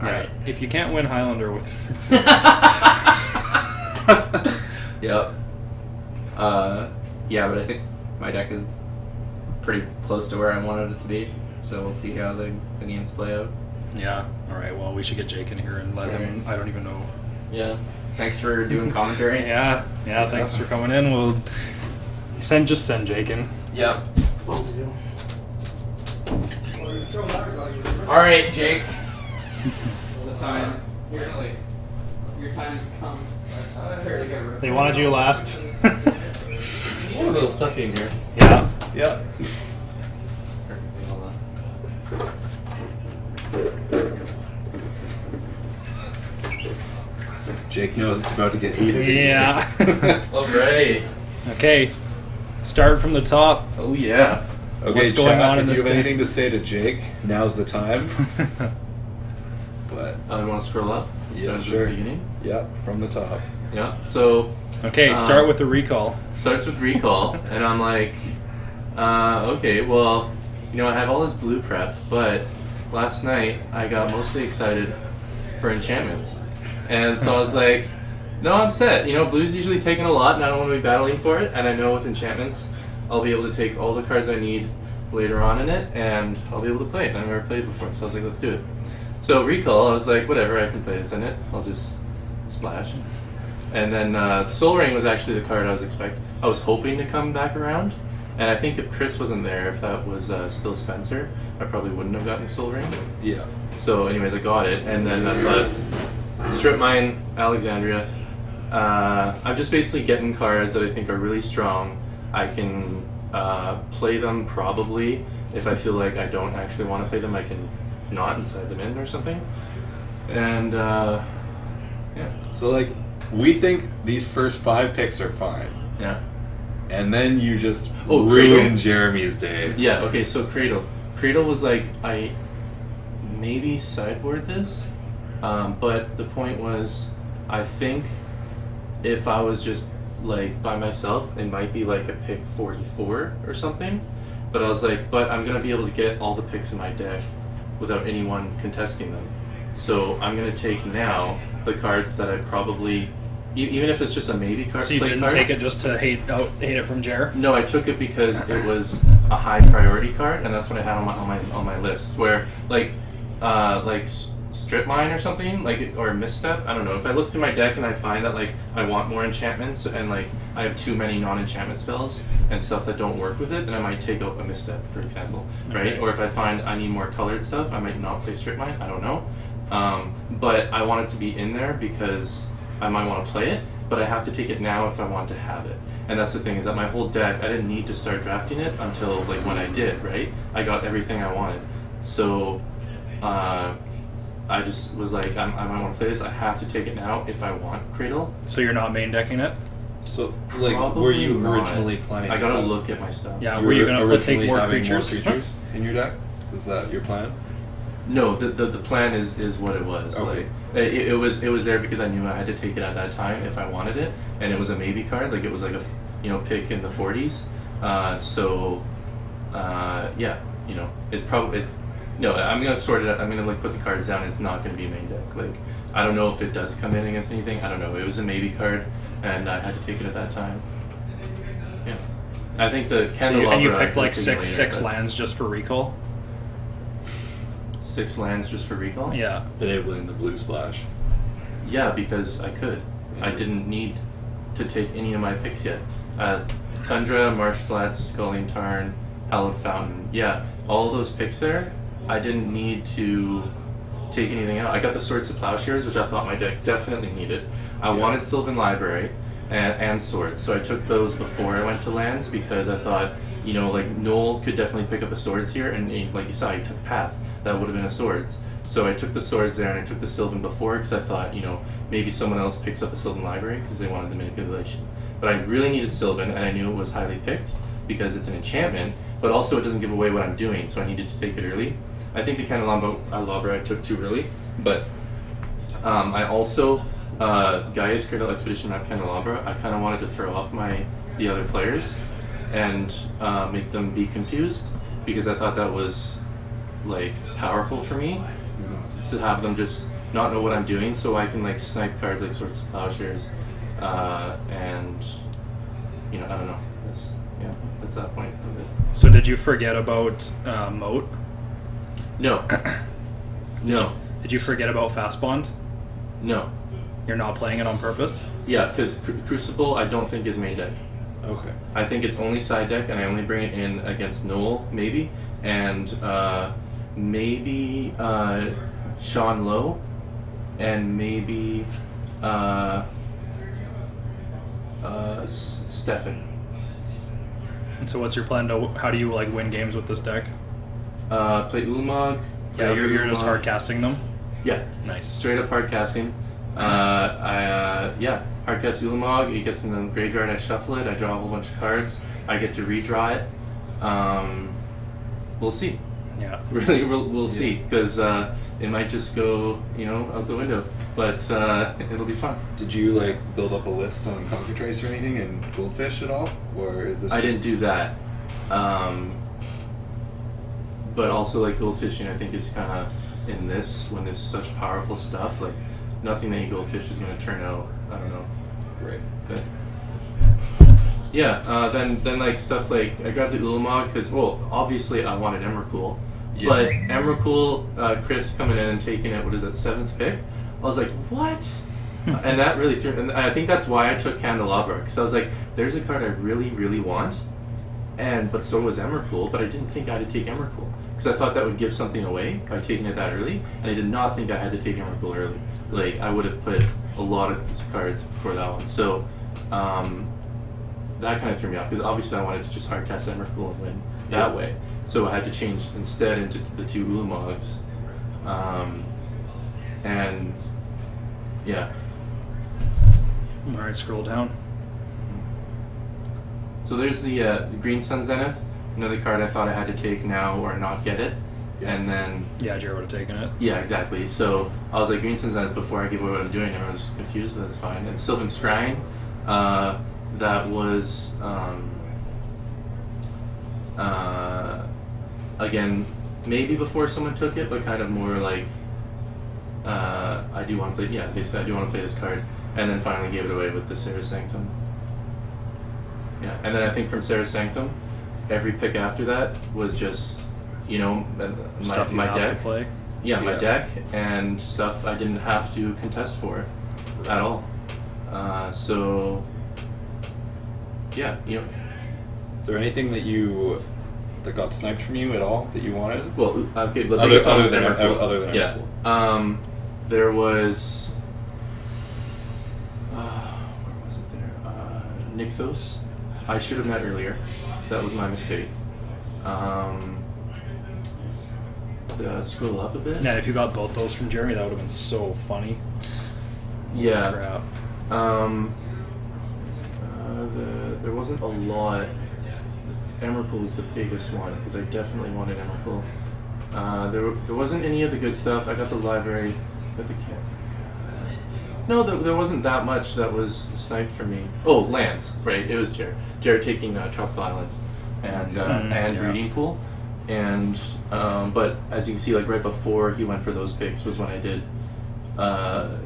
A: Yeah.
C: alright.
A: If you can't win Highlander with
C: Yep. Yeah, but I think my deck is pretty close to where I wanted it to be, so we'll see how the games play out.
A: Yeah. All right. Well, we should get Jake in here and let him. I don't even know.
C: Yeah. Thanks for doing commentary.
J: Yeah, thanks for coming in. We'll send Jake in.
C: Yep. All right, Jake. The time. Your time has come.
J: They wanted you last.
C: Oh, a little stuffy in here.
J: Yeah.
H: Yeah. Jake knows it's about to get heated.
J: Yeah.
C: All right.
J: Okay. Start from the top.
C: Oh yeah.
H: Okay,
J: What's going
H: chat,
J: on in
H: if
J: this
H: you have
J: day?
H: anything to say to Jake, now's the time. But
C: You want to scroll up?
H: yeah,
C: Start at
H: sure.
C: the beginning.
H: Yeah, from the top.
C: Yeah. So
J: Okay, start with the recall.
C: starts with recall, and I'm like, okay, well, I have all this blue prep, but last night I got mostly excited for enchantments, and so I was like, no, I'm set. Blue's usually taking a lot, and I don't want to be battling for it, and I know with enchantments, I'll be able to take all the cards I need later on in it, and I'll be able to play it. I've never played it before, so I was like, let's do it. So recall, I was like, whatever, I can play this in it. I'll just splash. And then Soul Ring was actually the card I was hoping to come back around. And I think if Chris wasn't there, if that was still Spencer, I probably wouldn't have gotten the Soul Ring.
H: Yeah.
C: So anyways, I got it. And then I thought, Strip Mine, Alexandria. I'm just basically getting cards that I think are really strong. I can play them probably. If I feel like I don't actually want to play them, I can not inside them in or something. And yeah.
H: So, like, we think these first 5 picks are fine.
C: Yeah.
H: And then you just
C: Oh,
H: ruin
C: Cradle?
H: Jeremy's day.
C: Yeah, okay, so Cradle. Cradle was like, I maybe sideboard this, but the point was, I think if I was just like by myself, it might be like a pick 44 or something. But I was like, but I'm gonna be able to get all the picks in my deck without anyone contesting them. So I'm gonna take now the cards that I probably, even if it's just a maybe card.
J: So you
C: play
J: didn't
C: card,
J: take it just to hate it from Jer?
C: No, I took it because it was a high priority card, and that's what I had on my list. Where like Strip Mine or something, or Misstep. I don't know. If I look through my deck and I find that like I want more enchantments and like I have too many non-enchantment spells and stuff that don't work with it, then I might take out a Misstep, for example, right?
J: Okay.
C: Or if I find I need more colored stuff, I might not play Strip Mine. I don't know. But I want it to be in there because I might want to play it, but I have to take it now if I want to have it. And that's the thing, is that my whole deck, I didn't need to start drafting it until like when I did, right? I got everything I wanted. So I just was like, I might want to play this. I have to take it now if I want Cradle.
J: So you're not main decking it?
H: So, like,
C: Probably
H: were you
C: not.
H: originally planning
C: I gotta
H: to have-
C: look at my stuff.
J: Yeah, were you going to take
H: originally
J: more
H: having
J: creatures?
H: in your deck? Is that your plan?
C: No, the plan is what it was.
H: Okay.
C: Like it was there because I knew I had to take it at that time if I wanted it, and it was a maybe card. Like it was like a pick in the 40s. Yeah, it's no. I'm gonna sort it out. I'm gonna like put the cards down. It's not gonna be a main deck. Like I don't know if it does come in against anything. I don't know. It was a maybe card, and I had to take it at that time. Yeah, I think the Candelabra.
J: And you
C: I
J: picked
C: could've
J: like
C: taken
J: six
C: later, but-
J: lands just for recall?
C: 6 lands just for recall?
J: Yeah.
H: Enabling the blue splash.
C: Yeah, because I could. I didn't need to take any of my picks yet. Tundra, Marsh Flats, Sculling Tarn, Hallowed Fountain. Yeah, all those picks there, I didn't need to take anything out. I got the Swords to Plowshares, which I thought my deck definitely needed. I wanted Sylvan Library and Swords, so I took those before I went to lands because I thought, like Noel could definitely pick up a Swords here, and like you saw, he took Path. That would have been a Swords. So I took the Swords there, and I took the Sylvan before because I thought, maybe someone else picks up a Sylvan Library because they wanted the manipulation. But I really needed Sylvan, and I knew it was highly picked because it's an enchantment, but also it doesn't give away what I'm doing, so I needed to take it early. I think the Candelabra I took too early, but I also, Gaia's Cradle Expedition Map Candelabra, I kind of wanted to throw off the other players and make them be confused because I thought that was like powerful for me to have them just not know what I'm doing, so I can like snipe cards like Swords of Plowshares, and I don't know. That's that point of it.
J: So did you forget about Moat?
C: No. No.
J: Did you forget about Fast Bond?
C: No.
J: You're not playing it on purpose?
M: Yeah, because Crucible I don't think is main deck.
H: Okay.
M: I think it's only side deck, and I only bring it in against Noel, maybe, and maybe Sean Lowe, and maybe Stefan.
J: And so what's your plan to, how do you like win games with this deck?
M: Play Ulamog.
J: Yeah, you're just hard casting them?
M: Yeah.
J: Nice.
M: Straight up hard casting. Hard cast Ulamog. It gets in the graveyard. I shuffle it. I draw a whole bunch of cards. I get to redraw it. We'll see.
J: Yeah.
M: Really, we'll see, because it might just go, out the window. But it'll be fun.
H: Did you like build up a list on Cockatrice or anything and Goldfish at all, or is this?
M: I didn't do that. But also, like, Goldfishing, I think is kind of in this when there's such powerful stuff. Like, nothing that you Goldfish is going to turn out. I don't know.
H: Right.
M: But yeah, then like stuff like I grabbed the Ulamog because obviously I wanted Emrakul, but Emrakul, Chris coming in and taking it. What is it, 7th pick? I was like, what? And that really threw. And I think that's why I took Candelabra, because I was like, there's a card I really, really want, but so was Emrakul, but I didn't think I had to take Emrakul because I thought that would give something away by taking it that early, and I did not think I had to take Emrakul early. Like, I would have put a lot of these cards before that one. So that kind of threw me off, because obviously I wanted to just hard cast Emrakul and win that way. So I had to change instead into the 2 Ulamogs. And yeah.
J: Alright, scroll down.
M: So there's the Green Sun Zenith, another card I thought I had to take now or not get it. And then...
J: Yeah, Jared would have taken it.
M: Yeah, exactly. So I was like, Green Sun Zenith before I give away what I'm doing. Everyone was confused, but that's fine. And Sylvan Scrying, that was... again, maybe before someone took it, but kind of more like... I do want to play... Yeah, basically I do want to play this card. And then finally gave it away with the Sarah Sanctum. Yeah, and then I think from Sarah Sanctum, every pick after that was just...
J: stuff
M: my
J: you have
M: deck.
J: to play.
M: Yeah, my deck and stuff I didn't have to contest for at all. So, yeah,
H: Is there anything that got sniped from you at all that you wanted?
M: Well, okay, the
H: other
M: biggest one was
H: than
M: Emrakul.
H: other than
M: yeah.
H: Emrakul.
M: There was where was it there? Nykthos. I should have met earlier. That was my mistake. Scroll up a bit.
J: Yeah, if you got both those from Jeremy, that would have been so funny.
M: Yeah.
J: Crap.
M: There wasn't a lot. Emrakul was the biggest one because I definitely wanted Emrakul. There wasn't any of the good stuff. I got the library, got the camp. No, there wasn't that much that was sniped for me. Oh, lands, right? It was Jared. Jared taking Tropical Island and Breeding Pool, and but as you can see, like right before he went for those picks was when I did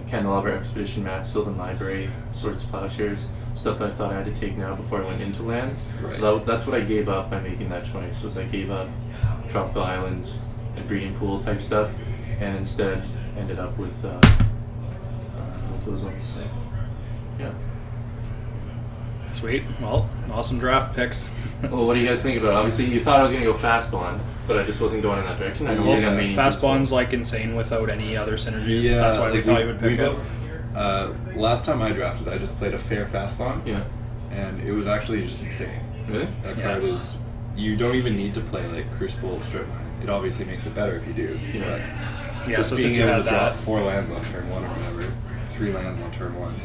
M: Candelabra Expedition Map, Sylvan Library, Swords Plowshares, stuff that I thought I had to take now before I went into lands. Right. So that's what I gave up by making that choice. Was I gave up Tropical Island and Breeding Pool type stuff, and instead ended up with those ones. So, yeah.
J: Sweet. Well, awesome draft picks.
M: Well, what do you guys think about it? Obviously, you thought I was going to go fast bond, but I just wasn't going in that direction. I don't think I'm meaning
J: fast bond's like insane without any other synergies.
H: Yeah,
J: that's why we thought you would pick it.
H: Last time I drafted, I just played a fair fast bond.
M: Yeah.
H: And it was actually just insane.
M: Really?
H: That card is... You don't even need to play like Crucible Strip Mine. It obviously makes it better if you do.
M: Yeah.
H: But
J: Yeah,
H: just
J: so
H: being
J: since you
H: able
J: had
H: to drop
J: that,
H: 4 lands on turn 1 or whatever, 3 lands on turn 1,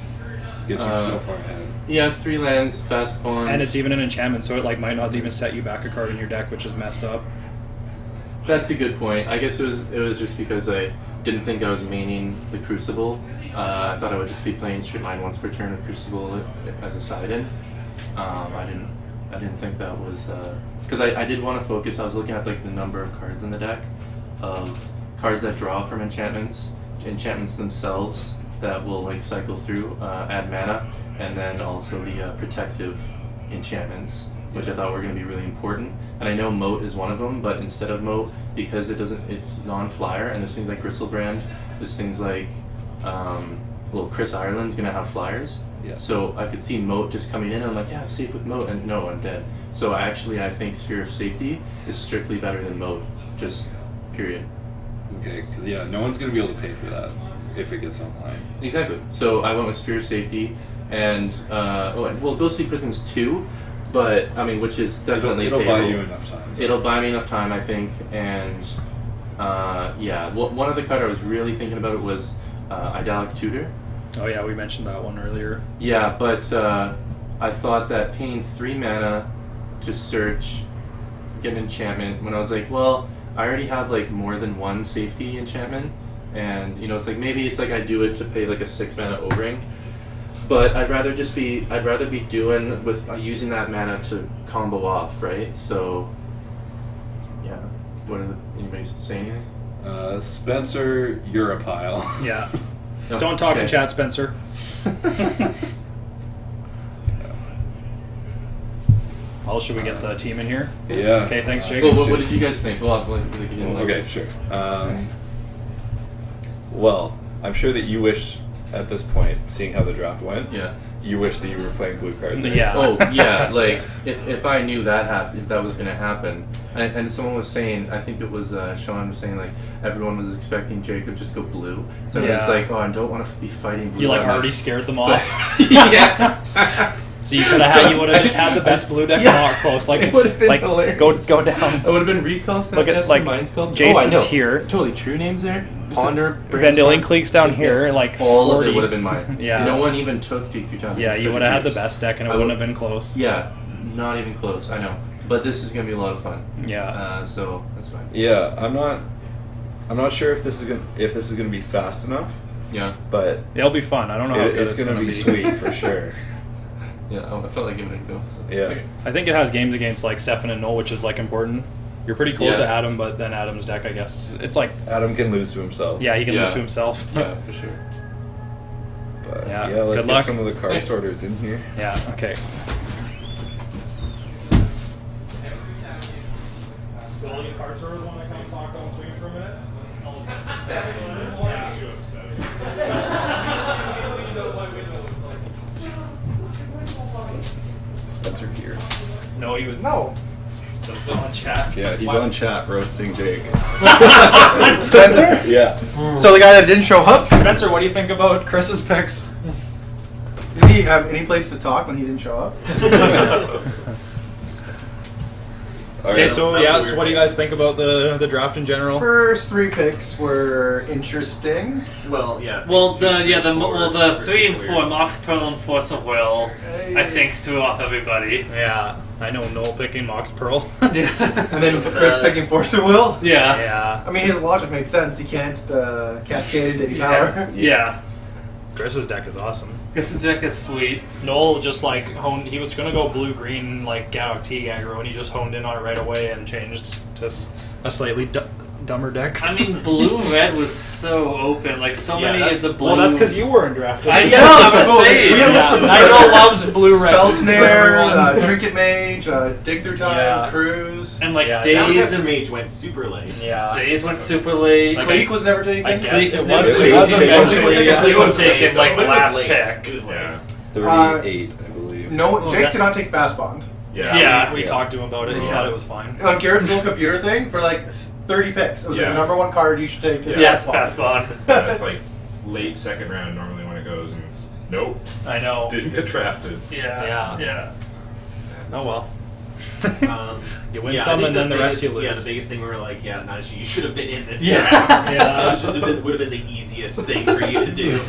H: gets you so far ahead.
M: Yeah, 3 lands, fast bond.
J: and it's even an enchantment, so it like might not even set you back a card in your deck, which is messed up.
M: That's a good point. I guess it was just because I didn't think I was maining the Crucible. I thought I would just be playing Strip Mine once per turn with Crucible as a side-in. I didn't think that was because I did want to focus. I was looking at like the number of cards in the deck, of cards that draw from enchantments themselves that will like cycle through, add mana, and then also the protective enchantments, which I thought were going to be really important. And I know Moat is one of them, but instead of Moat, because it's non-flyer, and there's things like Gristlebrand, there's things like well, Chris Ireland's gonna have flyers.
J: Yeah.
M: So I could see Moat just coming in, and I'm like, yeah, I'm safe with Moat, and no, I'm dead. So I think Sphere of Safety is strictly better than Moat, just period.
H: Okay, because no one's gonna be able to pay for that if it gets online.
M: Exactly. So I went with Sphere of Safety, and Ghostly Prisons 2, but I mean, which is definitely
H: it'll buy
M: payable.
H: you enough time.
M: It'll buy me enough time, I think, and one other card I was really thinking about was Idalic Tutor.
J: Oh yeah, we mentioned that one earlier.
M: Yeah, but I thought that paying 3 mana to search, get an enchantment, when I was like, well, I already have like more than one safety enchantment, and it's like maybe it's like I do it to pay like a 6 mana O-ring, but I'd rather be doing with using that mana to combo off, right? So yeah, anybody say anything?
H: Spencer, you're a pile.
J: Yeah.
M: Oh,
J: Don't talk in
M: okay.
J: chat, Spencer. Well, should we get the team in here?
H: Yeah.
J: Okay, thanks, Jake.
M: Well, what did you guys think? Well, you didn't like
H: Okay,
M: it.
H: sure. Well, I'm sure that you wish, at this point, seeing how the draft went,
M: Yeah.
H: you wish that you were playing blue cards. right?
J: Yeah.
M: Oh yeah, like if I knew if that was gonna happen, and someone was saying, I think it was Sean was saying like everyone was expecting Jacob just go blue, so it was
J: Yeah.
M: like, oh, I don't want to be fighting blue.
J: You like
M: that much.
J: already scared them off.
M: Yeah.
J: So you could have you would have just had the best blue deck not close. Like
M: It would've been
J: like
M: hilarious.
J: go down.
M: It would have been recall snap.
J: Look at like
M: Mind Sculpt.
J: Jace
M: I
J: is
M: know.
J: here.
M: Totally true names there. Ponder.
J: Vendillion Cleek's down here. Like
M: All
J: 40.
M: of it would have been mine.
J: Yeah.
M: No one even took Duke Futon.
J: Yeah, you would have had the best deck, and it
M: I
J: wouldn't
M: would-
J: have been close.
M: Yeah, not even close. I know, but this is gonna be a lot of fun.
J: Yeah.
M: So that's fine.
H: Yeah, I'm not sure if this is gonna be fast enough,
M: Yeah.
H: but
J: It'll be fun. I don't know how good
H: it's gonna be sweet for sure.
M: Yeah, I felt like giving it a go. So.
H: Yeah.
J: I think it has games against like Stefan and Noel, which is like important. You're pretty cool
M: Yeah.
J: to Adam, but then Adam's deck, I guess, it's like
H: Adam can lose to himself.
J: yeah, he can
M: Yeah.
J: lose to himself.
M: Yeah, for sure.
H: But
J: Yeah,
H: let's
J: good
H: get
J: luck.
H: some of the card
M: Thanks.
H: sorters in here.
J: Yeah. Okay. Cards are one I kind of talk on swing for a minute. 7. Yeah, 2 of 7.
H: Spencer here.
J: No, he was
G: No.
J: just still on chat.
H: Yeah, he's on chat roasting Jake.
G: Spencer?
H: Yeah.
G: So the guy that didn't show up?
J: Spencer, what do you think about Chris's picks?
G: Did he have any place to talk when he didn't show up?
H: All
J: Okay,
H: right.
J: so yeah, so what do you guys think about the draft in general?
G: First 3 picks were interesting.
L: Well, yeah.
N: Well,
L: these two, three, and four
N: the
L: were
N: 3 and
L: super
N: 4,
L: weird.
N: Mox Pearl and Force of Will, I think threw off everybody.
J: Yeah, I know Noel picking Mox Pearl.
G: And then Chris picking Force of Will.
N: Yeah.
J: Yeah,
G: I mean, his logic made sense. He can't cascade into any power.
N: Yeah.
J: Chris's deck is awesome.
N: This deck is sweet.
J: Noel just like honed. He was gonna go blue green like Galactic aggro, and he just honed in on it right away and changed to a slightly dumber deck.
N: I mean, blue-red was so open. Like, so many of the blue...
J: Well, that's because you weren't drafted.
N: I know, I was saying.
G: We had a list of
J: Nigel loves blue-red.
G: Spell Snare, Trinket Mage, Dig Through Time,
J: Yeah.
G: Cruise.
N: And, like,
J: Yeah,
N: Days
L: Soundcaster
N: and...
L: Mage went super late.
J: Yeah.
N: Days went super late.
J: Like,
G: Cleek was never taken.
J: I guess
N: Cleek
J: it
N: was
J: was.
N: never
J: It
N: taken.
J: was eventually.
G: Yeah.
N: Cleek was taken, like,
L: But it was
N: last
L: late.
N: pick.
L: It was late.
H: 38, I believe.
G: No,
N: Oh,
G: Jake
N: that-
G: did not take Fast Bond.
N: Yeah.
J: We talked to him about it. He thought it was fine.
G: On Garrett's little computer thing for like 30 picks. It was like
K: Yeah.
G: the number 1 card you should take. Is
N: Yes,
G: Fast Bond.
N: Fast Bond.
K: Yeah, it's like late second round normally when it goes, and it's nope,
J: I know.
K: didn't get drafted.
N: Yeah.
J: Yeah. Oh well. You win
L: Yeah, I
J: some
L: think
J: and then the rest you
L: biggest- Yeah, the
J: lose.
L: biggest thing we were like, yeah, Najee, you should have been in this.
N: Yeah.
L: draft.
J: Yeah.
L: It would have been the easiest thing for you to do.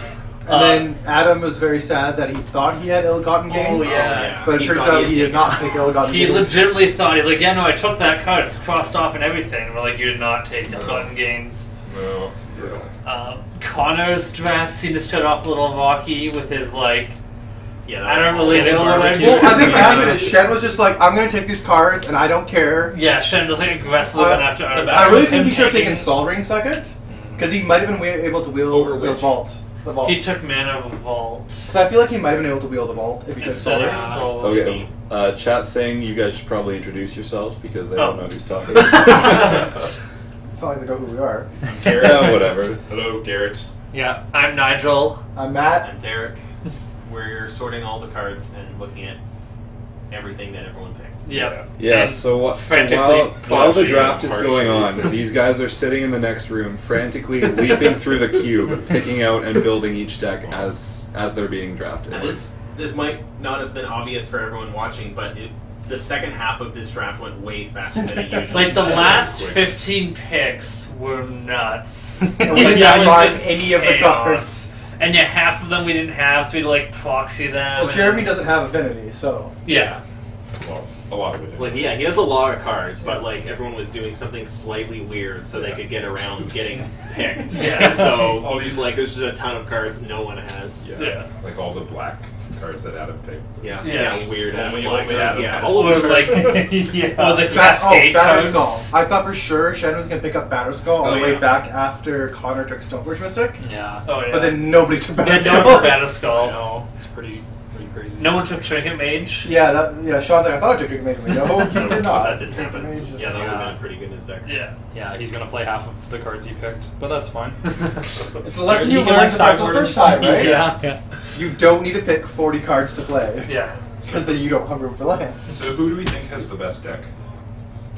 G: And then Adam was very sad that he thought he had ill-gotten gains.
N: yeah.
G: But it turns out he did not take ill-gotten
N: He
G: gains.
N: legitimately thought, he's like, yeah, no, I took that card, it's crossed off and everything. And we're like, you did not take ill-gotten gains.
K: No.
N: Connor's draft seemed to start off a little rocky with his, like,
L: Yeah,
N: I don't really know what I
G: Well, I think what happened is Shen was just like, I'm going to take these cards and I don't care.
N: yeah, Shen was like aggressively went after Artifact.
G: I really
J: was
G: think
J: him
G: he should have
J: taking-
G: taken Sol Ring second. Because he might have been able to wield
K: Over
G: the
K: which?
G: vault. The vault.
N: He took mana of Vault.
G: So I feel like he might have been able to wield the vault if he took Sol
N: Instead
G: Ring.
N: of Soul.
H: Okay. Chat's saying you guys should probably introduce yourselves because they
N: Oh.
H: don't know who's talking.
G: It's not like they know who we are.
H: Garrett, yeah, whatever.
O: Hello, Garrett.
J: Yeah.
N: I'm Nigel.
G: I'm Matt.
O: I'm Derek. We're sorting all the cards and looking at everything that everyone picked.
N: Yep.
H: Yeah,
N: And
H: so while the draft is going on, these guys are sitting in the next room, frantically leaping through the cube, picking out and building each deck as they're being drafted.
O: Now this might not have been obvious for everyone watching, but the second half of this draft went way faster than it usually
N: Like the
O: does.
N: last 15 picks were nuts.
G: And we didn't
N: That was
G: buy
N: just
G: any of the
N: chaos.
G: cards.
N: And yeah, half of them we didn't have, so we had to like proxy them.
G: Well,
N: and-
G: Jeremy doesn't have Affinity, so.
N: Yeah.
O: Well, a lot of it. Like, yeah, he has a lot of cards, but like everyone was doing something slightly weird so they could get around getting picked.
N: Yeah.
O: So
J: All
O: he's
J: these-
O: like, there's just a ton of cards no one has.
N: Yeah.
P: Like all the black cards that Adam picked.
O: Yeah,
N: Yeah.
O: weird ass
P: Only
O: black
P: Adam
O: cards.
P: has.
O: Yeah,
N: All
O: all
N: it
O: of
N: was
O: those
N: like,
O: cards.
N: oh, the Cascade
G: Batterskull.
N: cards.
G: I thought for sure Shannon was going to pick up Batterskull on the way
O: yeah.
G: back after Connor took Stoneforge Mystic.
J: Yeah.
N: Oh yeah.
G: But then nobody took
N: yeah,
G: Batterskull.
N: no one took Batterskull.
J: No, it's pretty crazy.
N: No one took Trinket Mage.
G: Yeah, Sean's like, I thought I took Drink Mage. No, you did not.
O: That didn't happen.
G: Drink Mage is-
O: Yeah, that would have been pretty good in his deck.
N: Yeah.
J: Yeah, he's gonna play half of the cards he picked, but that's fine.
G: It's a lesson you
J: He can,
G: learned
J: like,
G: the first time, right?
J: Yeah.
G: You don't need to pick 40 cards to play.
N: Yeah.
G: Because then you don't have room for lands.
P: So who do we think has the best deck?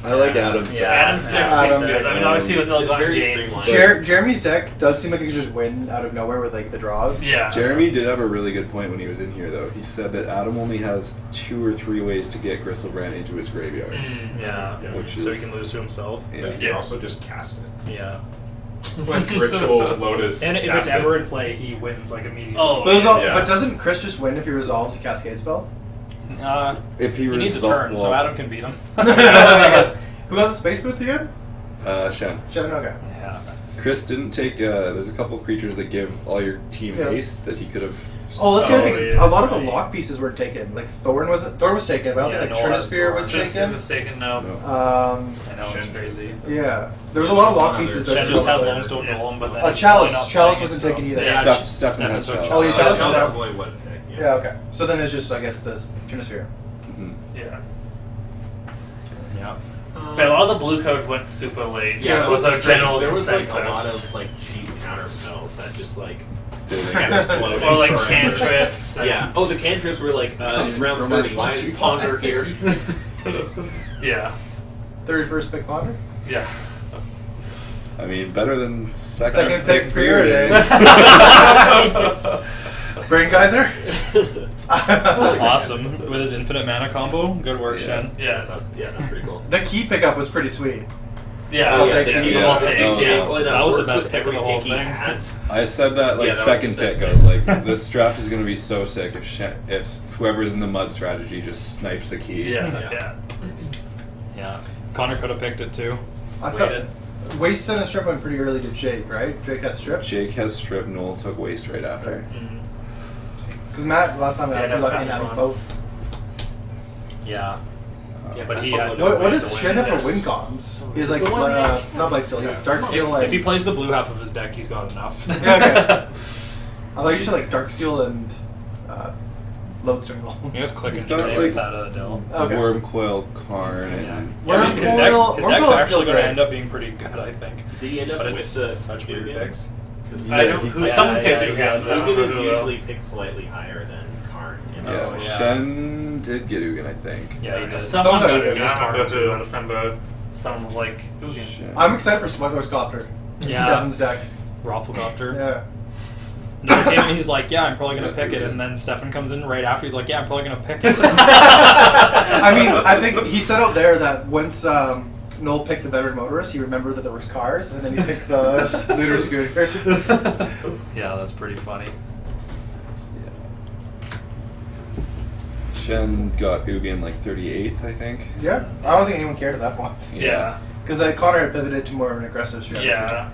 H: I like Adam's.
J: Yeah.
N: Adam's deck
G: Adam.
N: seems good. I mean, obviously with the
O: It's very
N: games.
O: streamlined.
G: Jeremy's deck does seem like it could just win out of nowhere with like the draws.
N: Yeah.
H: Jeremy did have a really good point when he was in here, though. He said that Adam only has 2 or 3 ways to get Gristlebrand into his graveyard.
J: Yeah.
H: Which
J: So
H: is-
J: he can lose to himself.
H: Yeah.
P: But he can also just cast it.
J: Yeah.
P: Like Ritual Lotus.
J: And if
P: cast
J: it's
P: it.
J: ever in play, he wins like immediately.
N: Oh,
P: Yeah.
G: But doesn't Chris just win if he resolves a Cascade spell?
H: If he
J: needs a turn, so Adam can beat him.
G: Who got the space boots again?
H: Shen.
G: Shen, okay.
J: Yeah.
H: Chris didn't take. There's a couple creatures that give all your team
G: Yeah.
H: haste that he could have.
G: Oh, that's the other
N: Oh,
G: thing.
N: yeah.
G: A lot of the lock pieces were taken. Like Thorn was taken, but I don't think
J: Noah's
G: Trinisphere was
J: Thorn.
G: taken.
N: was taken. No.
J: I know, it's crazy.
G: Yeah, there was a lot of lock pieces.
J: Shen
G: that
J: just has
G: still-
J: Lone Golem, but then
G: Oh,
J: he's
G: Chalice.
J: probably not
G: Chalice
J: playing
G: wasn't
J: it,
G: taken
J: so-
G: either.
N: Yeah.
H: Stefan has
J: took
H: Chalice.
G: Oh, he's Chalice.
O: That was
G: Yeah.
O: probably what.
G: Yeah, okay. So then it's just, I guess, this Trinisphere.
N: Yeah.
J: Yeah.
N: But a lot of the blue codes went super late.
O: Yeah,
N: it was a general
O: there was like
N: consensus.
O: a lot of like cheap counter spells that just like
H: Did
O: kept exploding.
N: Or like
O: forever.
N: cantrips. and-
O: Yeah. Oh, the cantrips were like it's round 30. Why is Ponder here?
N: Yeah.
G: 31st pick Ponder?
N: Yeah.
H: I mean, better than
G: Second pick for your day. Brain Geyser?
J: Awesome. With his infinite mana combo. Good work, Shen.
N: Yeah.
O: That's pretty cool.
G: The key pickup was pretty sweet.
N: Yeah.
G: I'll
N: yeah,
G: take
N: yeah.
G: it.
N: We'll take
H: Yeah.
N: it.
H: Yeah.
O: well,
J: That was the
O: works
J: best
O: with
J: pick of the
O: every
J: whole
O: pick he
J: thing.
O: had.
H: I said that like
O: Yeah, that was
H: second
O: his best
H: pick. I
O: pick.
H: was like, this draft is going to be so sick if whoever's in the mud strategy just snipes the key.
N: Yeah.
O: Yeah.
N: Yeah.
J: Yeah. Connor could have picked it too.
G: I thought
J: Waited.
G: Waste and a strip went pretty early to Jake, right? Jake has strip?
H: Jake has strip. Noel took waste right after.
G: Because Matt, last time
N: Yeah,
G: I
N: no,
G: lucky
N: fast
G: having
N: one.
G: both.
J: Yeah.
O: Yeah,
J: But
O: that's
J: he
O: what
J: had.
O: would-
G: What
O: Waste
G: does
O: to
G: Shen
O: win
G: have for
O: this.
G: win cons? He's like,
O: It's a one
G: not Blightsteel, he has Darksteel and...
J: If he plays the blue half of his deck, he's got enough.
G: Yeah, okay. I thought you said like Darksteel and Lodestone Golem.
J: He has click
H: He's
J: and
H: got,
J: trade
H: like,
J: without a Dill.
G: Okay.
H: Wormcoil, Karn,
J: Yeah.
H: and
J: Yeah, I mean, his deck,
G: Wormcoil-
J: his deck's
G: Wormcoil's
J: actually
G: still
J: going to
G: great.
J: end up being pretty good, I think.
O: Did he end up
J: But
O: with
J: it's
O: the
J: such weird
O: Ugin?
J: picks.
N: I don't. Who
J: Yeah,
N: someone
J: yeah,
N: picked
J: yeah,
N: Ugin.
J: yeah.
N: I don't
O: Ugin
N: know
O: is
N: who,
O: usually picked slightly higher than Karn. In
H: yeah,
O: this one.
H: Shen did get Ugin, I think.
J: Yeah, he did.
N: Someone
G: Someone
N: got
G: got
N: Ugin.
G: Ugin.
N: I don't remember who. I just remember someone was like Ugin.
H: Shen.
G: I'm excited for Smuggler's Copter.
J: Yeah.
G: Stefan's deck.
J: Rafflecopter.
G: Yeah.
J: No, came in, he's like, yeah, I'm probably going to pick it. And then Stefan comes in right after. He's like, yeah, I'm probably going to pick it.
G: I mean, I think he said out there that once Noel picked the veteran motorist, he remembered that there was cars, and then he picked the looter scooter.
J: Yeah, that's pretty funny.
H: Shen got Ugin like 38th, I think.
G: Yeah, I don't think anyone cared at that point.
N: Yeah.
G: Because Connor had pivoted to more of an aggressive strategy.
N: Yeah.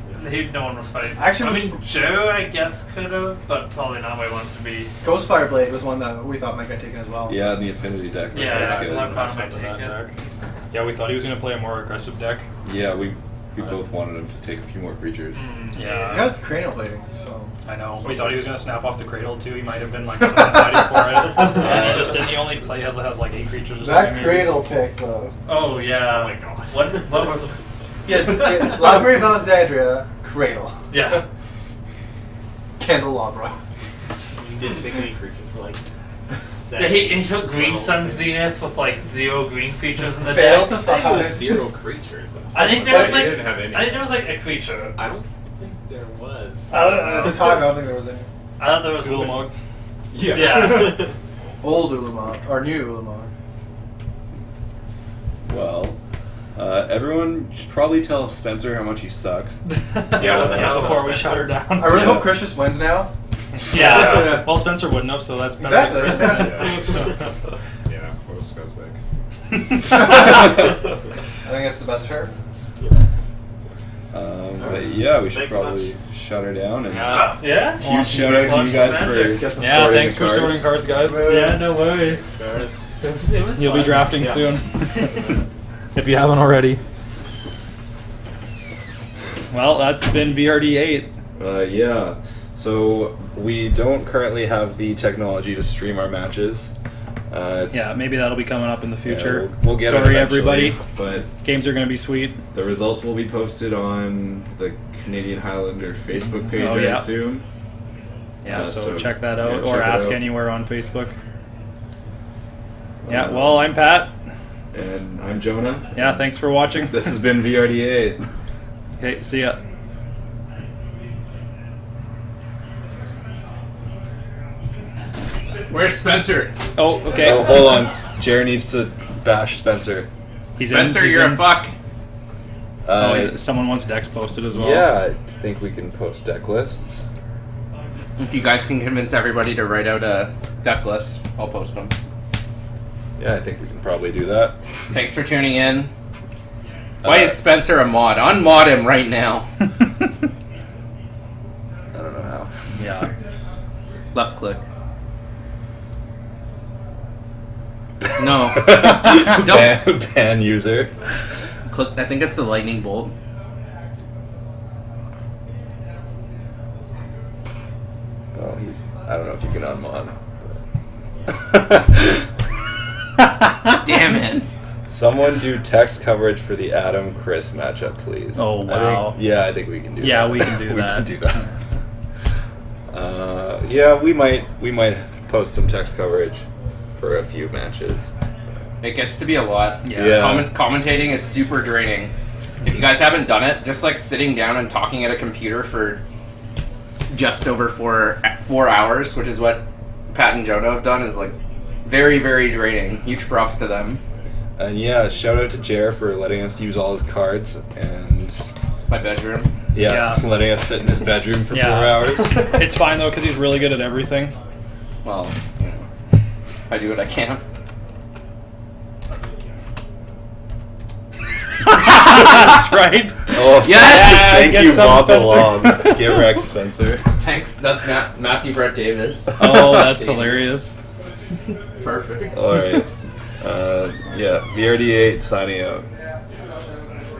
N: No one was fighting.
G: Actually,
N: I mean, Joe, I guess, could have, but probably not where he wants to be.
G: Ghostfire Blade was one that we thought might get taken as well.
H: Yeah, in the Affinity deck.
N: Yeah,
H: that's
N: it's
H: good.
N: not
J: Something
N: Connor might
J: like
N: take
J: that
N: it.
J: deck. Yeah, we thought he was going to play a more aggressive deck.
H: Yeah, we both wanted him to take a few more creatures.
J: Yeah.
G: He has cranial plating, so.
J: I know. We thought he was going to snap off the cradle too. He might have been like someone fighting for it. And he just didn't. He only has like 8 creatures or
G: That
J: something.
G: cradle pick, though.
N: Oh, yeah.
O: Oh my god.
N: What was
G: Yeah, Library of Alexandria, Cradle.
N: Yeah.
G: Candelabra.
O: You didn't pick any creatures for like.
N: Yeah, he took Green Sun Zenith with like 0 green creatures in the
G: Failed
N: deck.
G: to
O: I think it was
G: find.
O: 0 creatures.
N: I think there was
P: He
N: like
P: didn't have any.
N: I think there was like a creature.
O: I don't think there was.
G: At the time, I don't think there was any.
N: I thought there was
J: Ulamog.
P: Yeah.
N: Yeah.
G: Old Ulamog, or new Ulamog.
B: Well, everyone should probably tell Spencer how much he sucks.
J: Yeah, before we shut her down.
G: I really hope Chris just wins now.
N: Yeah.
J: Well, Spencer wouldn't have, so that's better.
G: Exactly.
P: Yeah, what a scuzzbag.
G: I think that's the best turf.
B: But yeah, we should
O: Thanks
B: probably shut her down. And
N: Yeah.
B: huge shout out to you guys for
J: Yeah,
B: sorting
J: thanks
B: the
J: for sorting cards, guys.
N: Yeah, no worries. It was
J: You'll be
N: fun.
J: drafting soon. If you haven't already. Well, that's been VRD 8.
B: Yeah, so we don't currently have the technology to stream our matches.
J: Yeah, maybe that'll be coming up in the future.
B: Yeah, we'll get it
J: Sorry,
B: eventually,
J: everybody.
B: but
J: Games are going to be sweet.
B: the results will be posted on the Canadian Highlander Facebook page,
J: Oh,
B: I
J: yeah.
B: assume.
J: Yeah, so
B: so
J: check that
B: yeah,
J: out,
B: check
J: or
B: it
J: ask
B: out.
J: anywhere on Facebook. Yeah, well, I'm Pat.
B: And I'm Jonah.
J: Yeah, thanks for watching.
B: This has been VRD 8.
J: Okay, see ya.
C: Where's Spencer?
J: Oh, okay.
B: Oh, hold on. Jared needs to bash Spencer.
C: Spencer, you're a fuck.
J: Oh, wait, someone wants decks posted as well.
B: Yeah, I think we can post deck lists.
C: If you guys can convince everybody to write out a deck list, I'll post them.
B: Yeah, I think we can probably do that.
C: Thanks for tuning in. Why is Spencer a mod? Unmod him right now.
B: I don't know how.
J: Yeah.
C: Left click. No. Don't.
B: Ban user.
C: Click. I think it's the lightning bolt.
B: Oh, I don't know if you can unmod.
C: Damn it.
B: Someone do text coverage for the Adam Chris matchup, please.
J: Oh, wow.
B: I think we can do that.
J: Yeah, we can do
B: we
J: that.
B: can do that. Yeah, we might post some text coverage for a few matches.
C: It gets to be a lot.
B: Yeah.
C: Commentating is super draining. If you guys haven't done it, just like sitting down and talking at a computer for just over 4 hours, which is what Pat and Jonah have done, is like very, very draining. Huge props to them.
B: And yeah, shout out to Jer for letting us use all his cards and
C: my bedroom.
B: Yeah, letting us sit in his bedroom for 4
J: Yeah.
B: hours.
J: It's fine though, because he's really good at everything.
C: Well, I do what I can.
J: That's right.
B: Oh,
C: Yes!
B: Thank
J: Get
B: you,
J: some,
B: Bob
J: Spencer.
B: Along. Get wrecked, Spencer.
C: Thanks. That's Matthew Brett Davis.
J: Oh, that's hilarious.
C: Perfect.
B: All right. Yeah, VRD8 signing out.